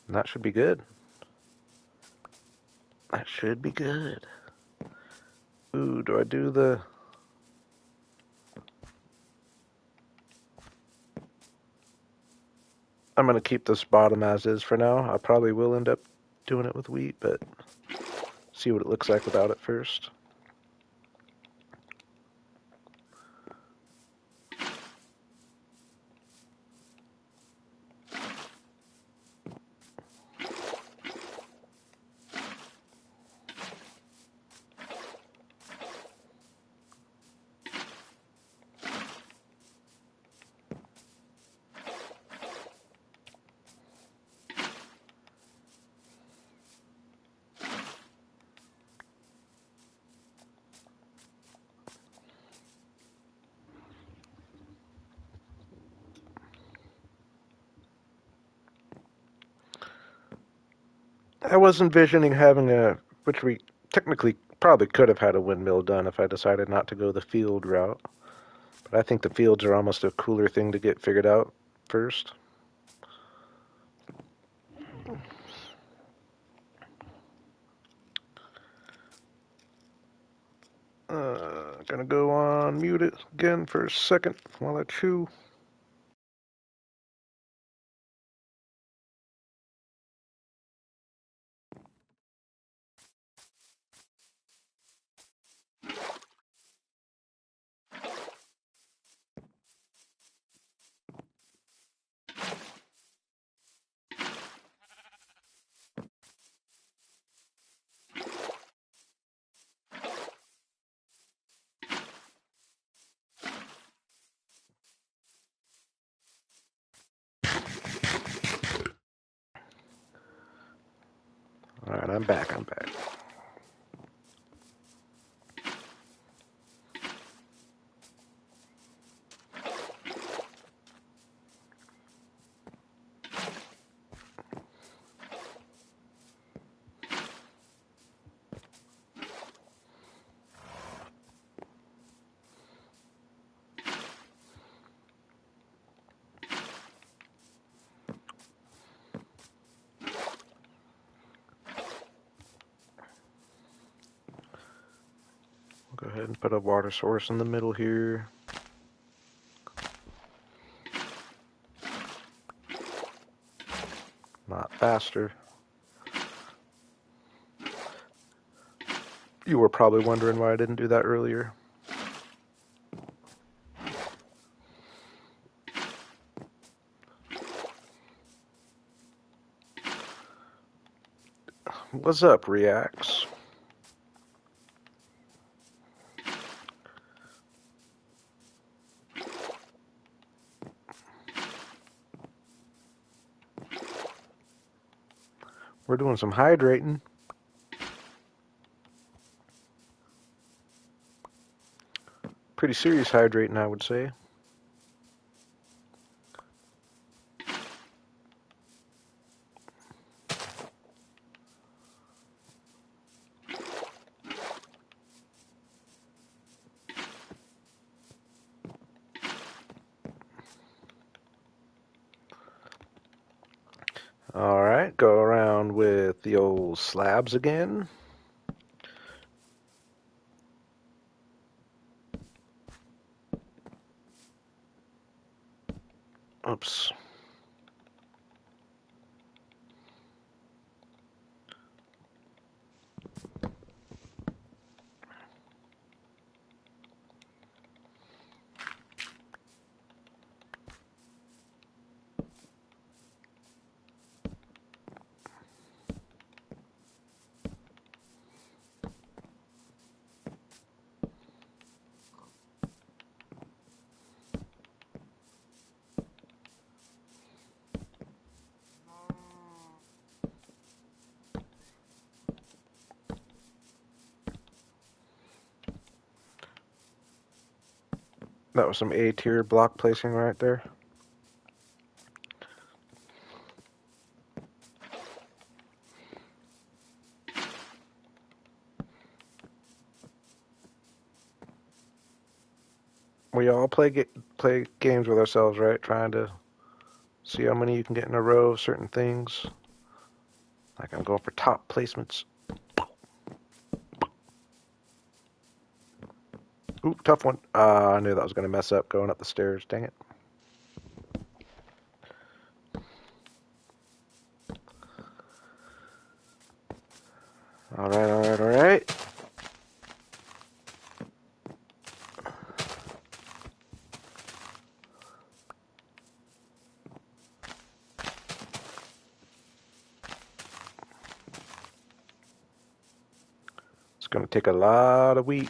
And that should be good. That should be good. Ooh, do I do the... I'm going to keep this bottom as is for now. I probably will end up doing it with wheat, but see what it looks like without it first. I was envisioning having which we technically probably could have had a windmill done if I decided not to go the field route. But I think the fields are almost a cooler thing to get figured out first. Gonna go on mute it again for a second while I chew. Alright, I'm back. Go ahead and put a water source in the middle here. Not faster. You were probably wondering why I didn't do that earlier. What's up, Reacts? We're doing some hydrating. Pretty serious hydrating, I would say. All right, go around with the old slabs again. Oops. That was some A-tier block placing right there. We all play games with ourselves, right? Trying to see how many you can get in a row of certain things. Like I'm going for top placements. Ooh, tough one. I knew that was going to mess up going up the stairs. Dang it. All right, all right, all right. It's going to take a lot of wheat.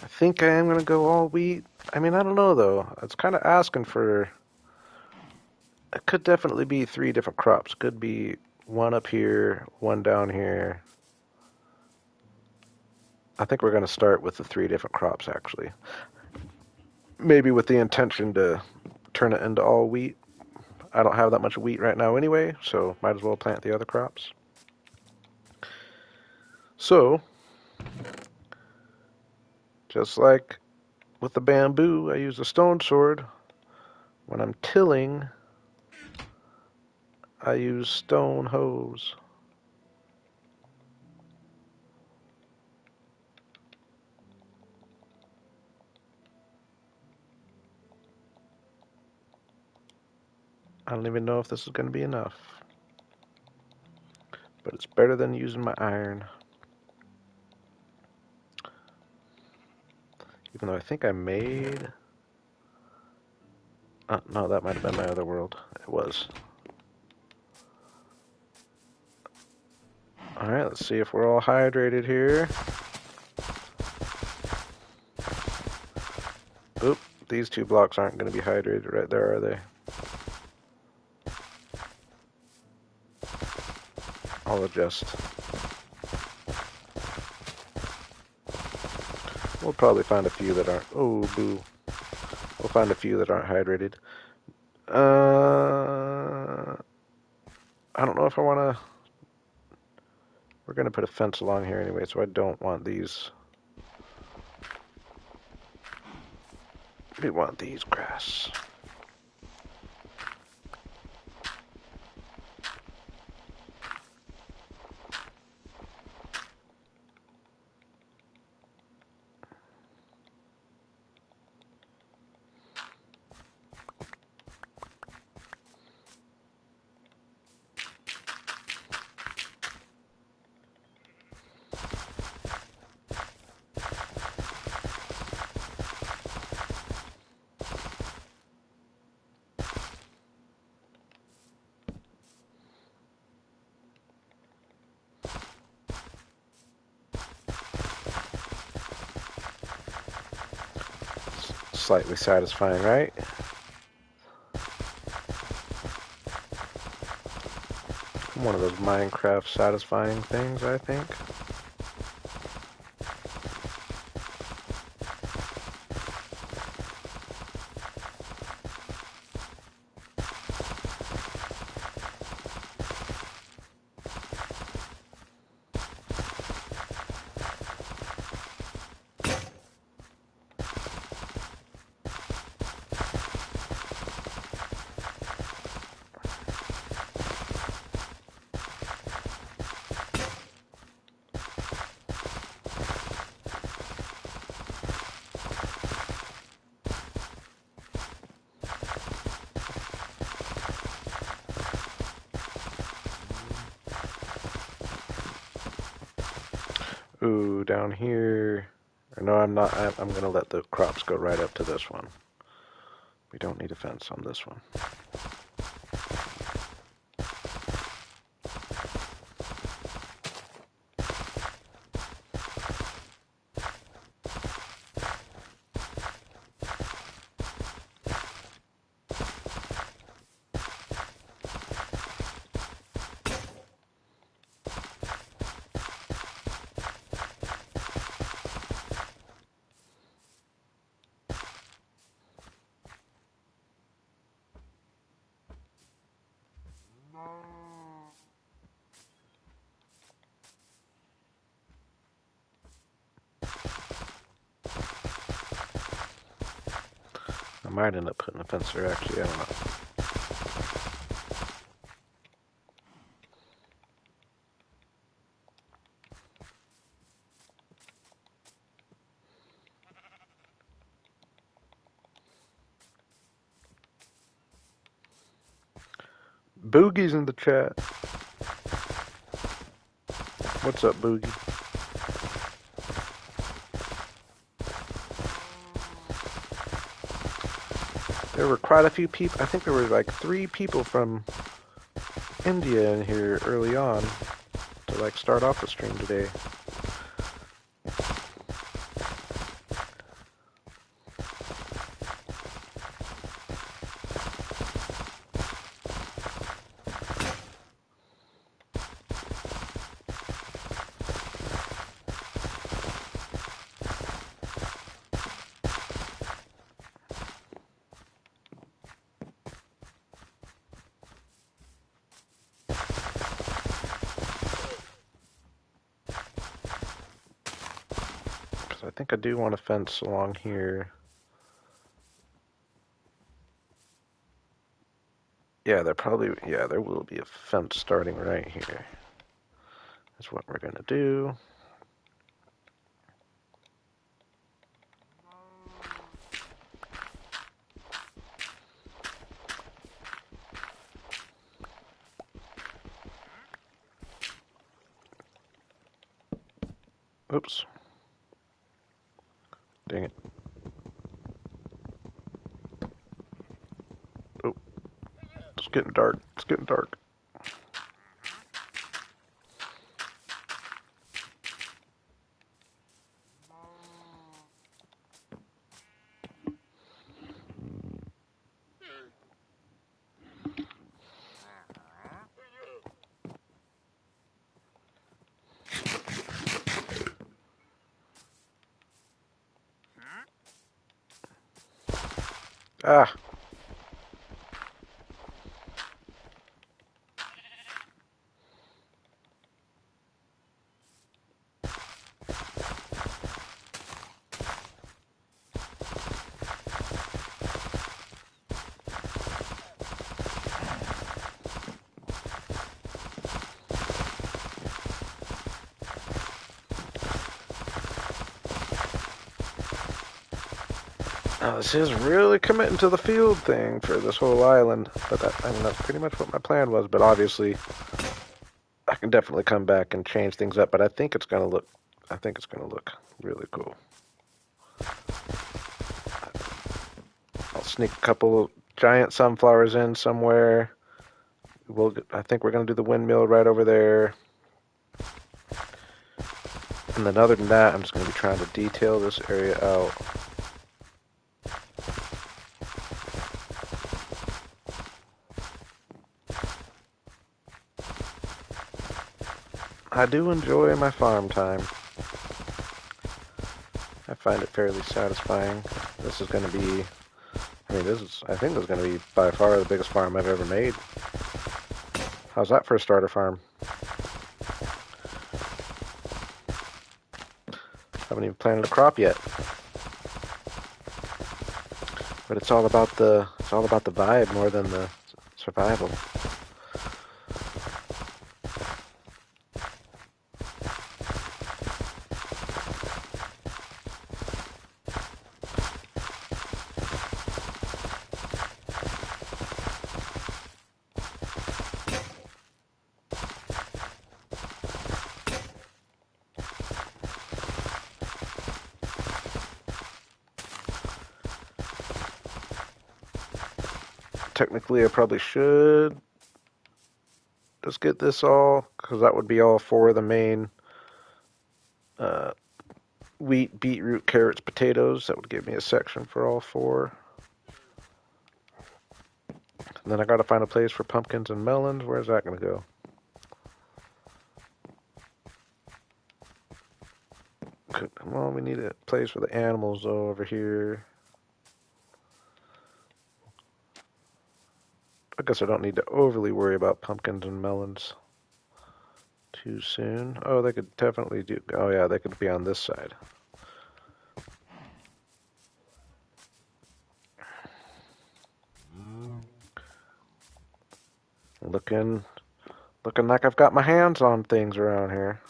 I think I am going to go all wheat. I mean, I don't know, though. It's kind of asking for... It could definitely be 3 different crops. Could be one up here, one down here. I think we're going to start with the 3 different crops, actually. Maybe with the intention to turn it into all wheat. I don't have that much wheat right now anyway, so might as well plant the other crops. So, just like with the bamboo, I use a stone sword. When I'm tilling, I use stone hoes. I don't even know if this is going to be enough. But it's better than using my iron. Even though I think I made... no, that might have been my other world. It was. Alright, let's see if we're all hydrated here. Oop, these 2 blocks aren't going to be hydrated right there, are they? I'll adjust. We'll probably find a few that aren't... Oh, boo. We'll find a few that aren't hydrated. I don't know if I want to... We're going to put a fence along here anyway, so I don't want these. We want these grass. Slightly satisfying, right? One of those Minecraft satisfying things, I think. Ooh, down here. Or no, I'm not. I'm going to let the crops go right up to this one. We don't need a fence on this one. I might end up putting a fence there, actually. I don't know. Boogie's in the chat. What's up, Boogie? There were quite a few people. I think there were like 3 people from India in here early on to like start off the stream today. I think I do want a fence along here. Yeah, there will be a fence starting right here. That's what we're gonna do. Oops. Dang it. Oh, it's getting dark. It's getting dark. Ah. Now, this is really committing to the field thing for this whole island, but that's pretty much what my plan was. But obviously, I can definitely come back and change things up. But I think it's gonna look really cool. I'll sneak a couple of giant sunflowers in somewhere. I think we're gonna do the windmill right over there. And then other than that, I'm just gonna be trying to detail this area out. I do enjoy my farm time. I find it fairly satisfying. This is going to be, I think this is going to be by far the biggest farm I've ever made. How's that for a starter farm? Haven't even planted a crop yet. But it's all about the vibe more than the survival. technically I probably should just get this all, because that would be all four of the main uh, wheat, beetroot, carrots, potatoes. That would give me a section for all four. And then I gotta find a place for pumpkins and melons. Where's that gonna go? Well, we need a place for the animals though over here. I guess I don't need to overly worry about pumpkins and melons too soon. Oh, they could definitely do. Oh yeah, they could be on this side. Looking like I've got my hands on things around here.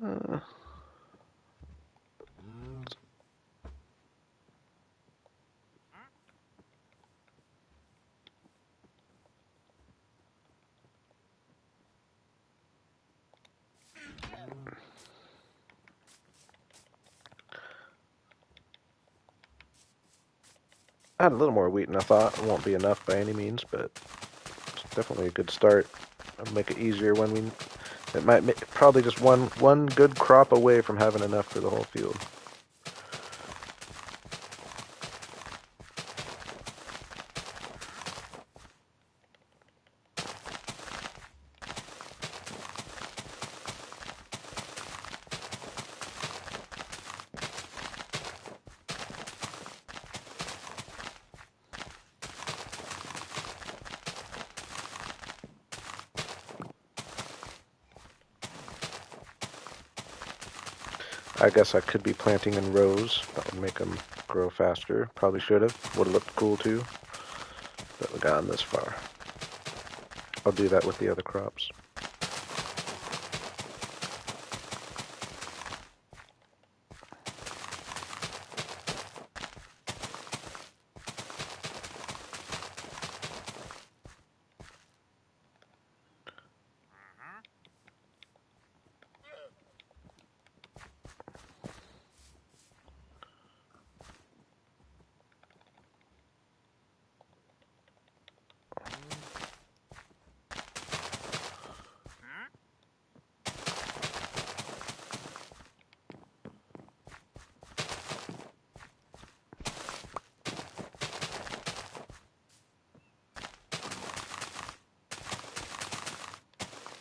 Uh, I had a little more wheat than I thought. It won't be enough by any means, but it's definitely a good start. It'll make it easier when we. It might probably just one good crop away from having enough for the whole field. I guess I could be planting in rows. That would make them grow faster. Probably should have. Would have looked cool too. But we gotten this far. I'll do that with the other crops.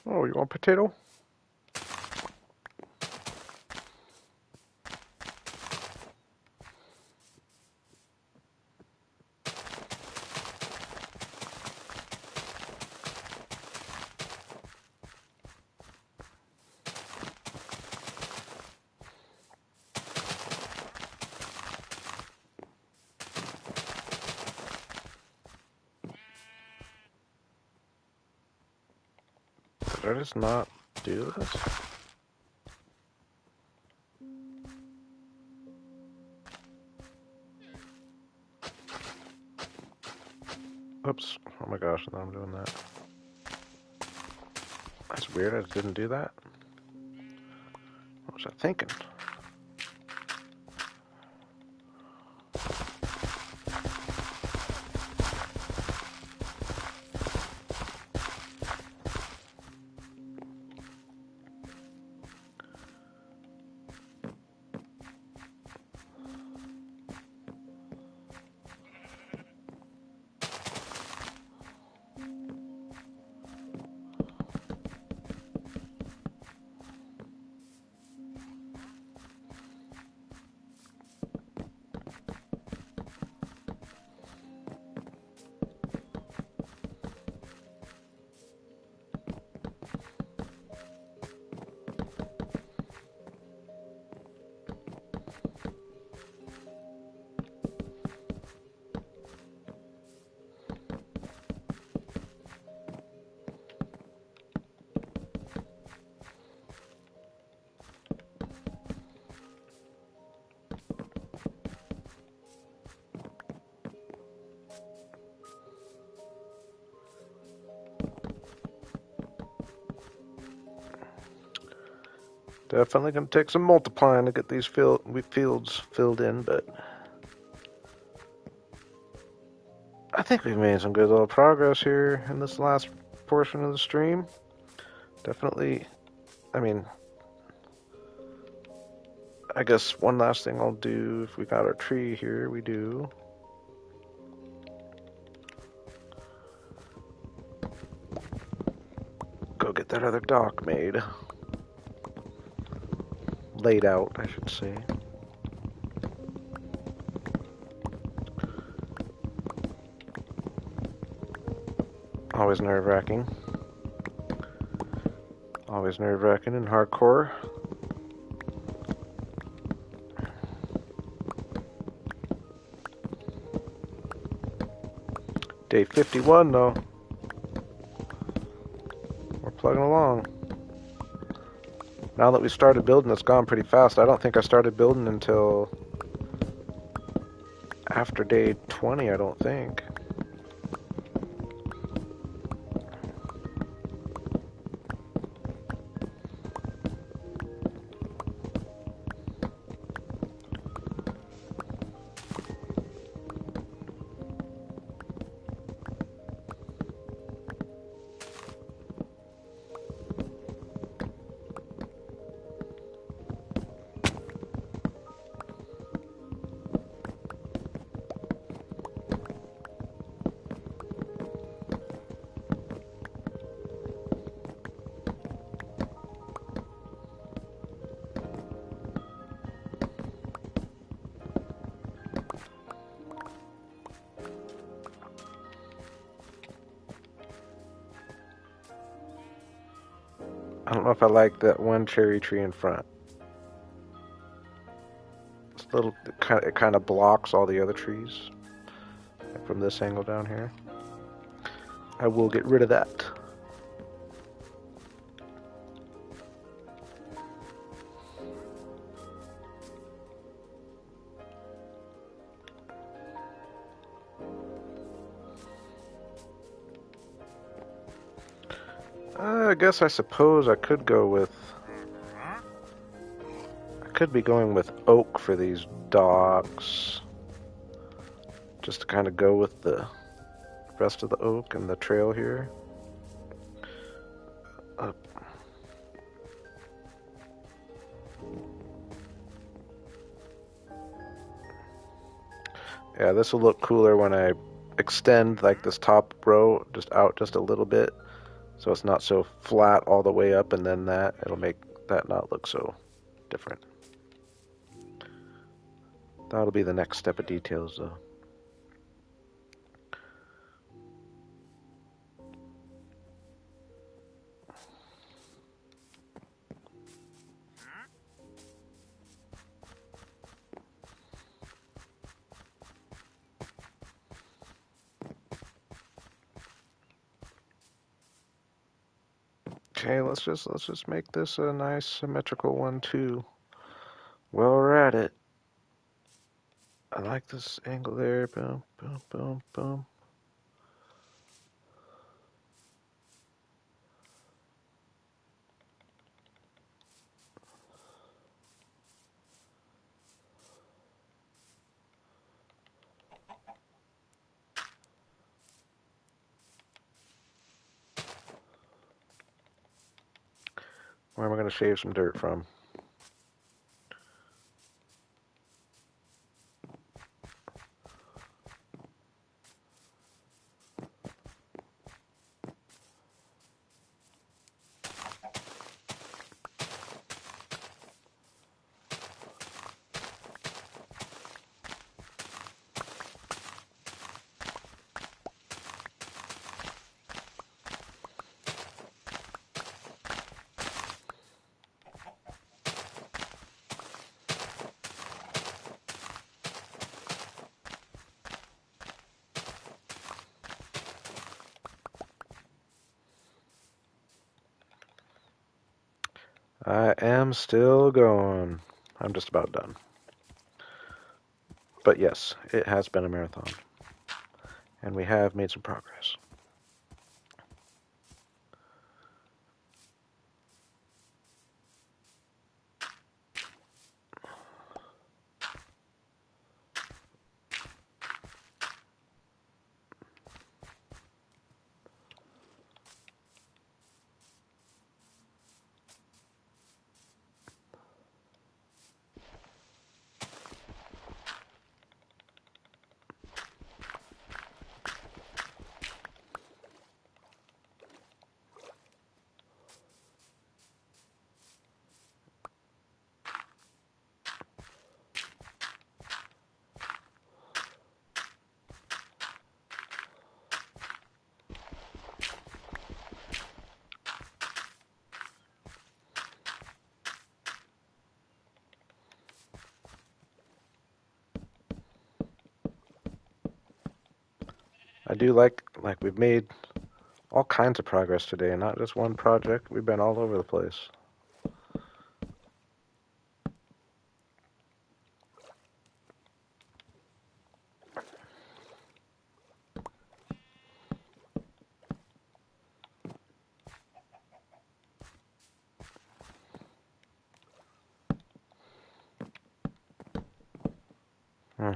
Oh, you want potato? Did I just not do this? Oops. Oh my gosh, now I'm doing that. That's weird, I just didn't do that. What was I thinking? Definitely gonna take some multiplying to get these fields filled in, but I think we've made some good little progress here in this last portion of the stream. Definitely, I mean, I guess one last thing I'll do, if we got our tree here, we do. Go get that other dock made. Laid out, I should say. Always nerve-wracking. Always nerve-wracking in hardcore. Day 51, though. We're plugging along. Now that we started building, it's gone pretty fast. I don't think I started building until after day 20, I don't think. I don't know if I like that one cherry tree in front. It's a little, it kind of blocks all the other trees from this angle down here. I will get rid of that. I suppose I could go with... I could be going with oak for these docks. Just to kind of go with the rest of the oak and the trail here. Yeah, this will look cooler when I extend like this top row just out just a little bit. So it's not so flat all the way up, and then that. It'll make that not look so different. That'll be the next step of details, though. Okay, let's just make this a nice symmetrical one too. Well, we're at it. I like this angle there. Boom, boom, boom, boom. Where am I going to shave some dirt from? I am still going. I'm just about done. But yes, it has been a marathon. And we have made some progress. I do like we've made all kinds of progress today, not just one project. We've been all over the place. Hmm.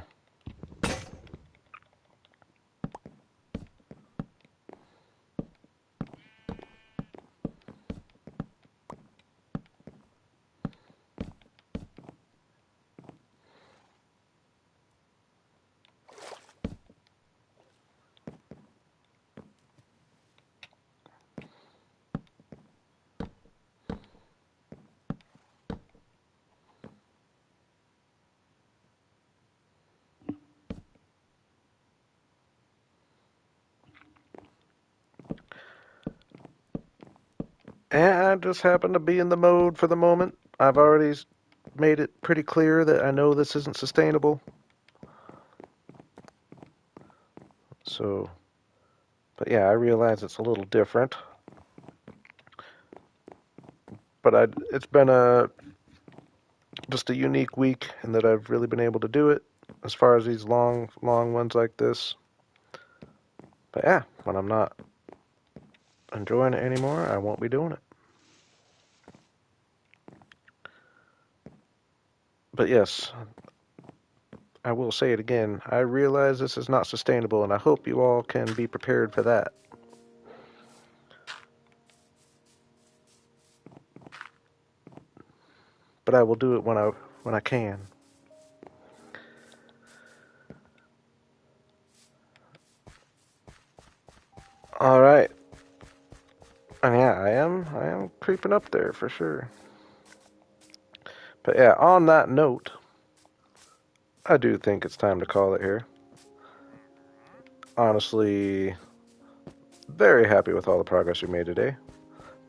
And I just happen to be in the mode for the moment. I've already made it pretty clear that I know this isn't sustainable. So, but yeah, I realize it's a little different. But it's been just a unique week in that I've really been able to do it as far as these long ones like this. But yeah, when I'm not enjoying it anymore, I won't be doing it. But yes, I will say it again. I realize this is not sustainable, and I hope you all can be prepared for that. But I will do it when I can. All right. And yeah, I am creeping up there for sure. But yeah, on that note, I do think it's time to call it here. Honestly, very happy with all the progress we made today.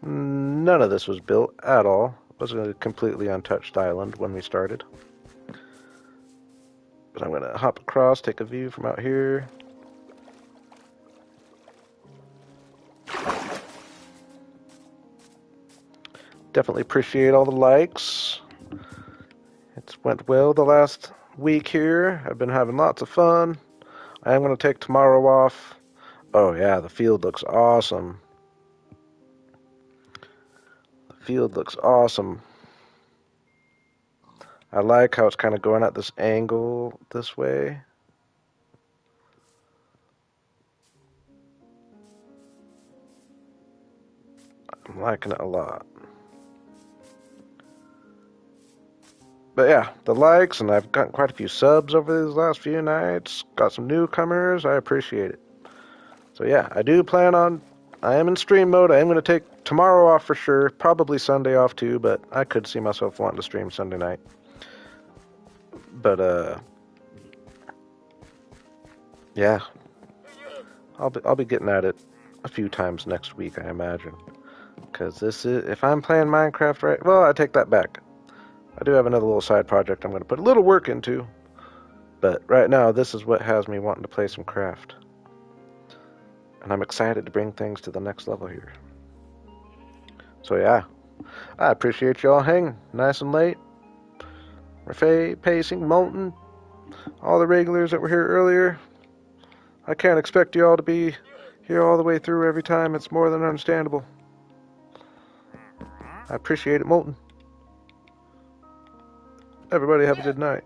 None of this was built at all. It was a completely untouched island when we started. But I'm gonna hop across, take a view from out here. Definitely appreciate all the likes. It's went well the last week here. I've been having lots of fun. I am gonna take tomorrow off. Oh yeah, the field looks awesome. The field looks awesome. I like how it's kind of going at this angle this way. I'm liking it a lot. But yeah, the likes, and I've gotten quite a few subs over these last few nights. Got some newcomers. I appreciate it. So yeah, I do plan on. I am in stream mode. I am going to take tomorrow off for sure. Probably Sunday off too, but I could see myself wanting to stream Sunday night. But yeah, I'll be getting at it a few times next week, I imagine. Because this is, if I'm playing Minecraft right, well, I take that back. I do have another little side project I'm going to put a little work into. But right now, this is what has me wanting to play some craft. And I'm excited to bring things to the next level here. So yeah, I appreciate y'all hanging nice and late. Rafay, Pacing, Molten, all the regulars that were here earlier. I can't expect you all to be here all the way through every time. It's more than understandable. I appreciate it, Molten. Everybody have a good night.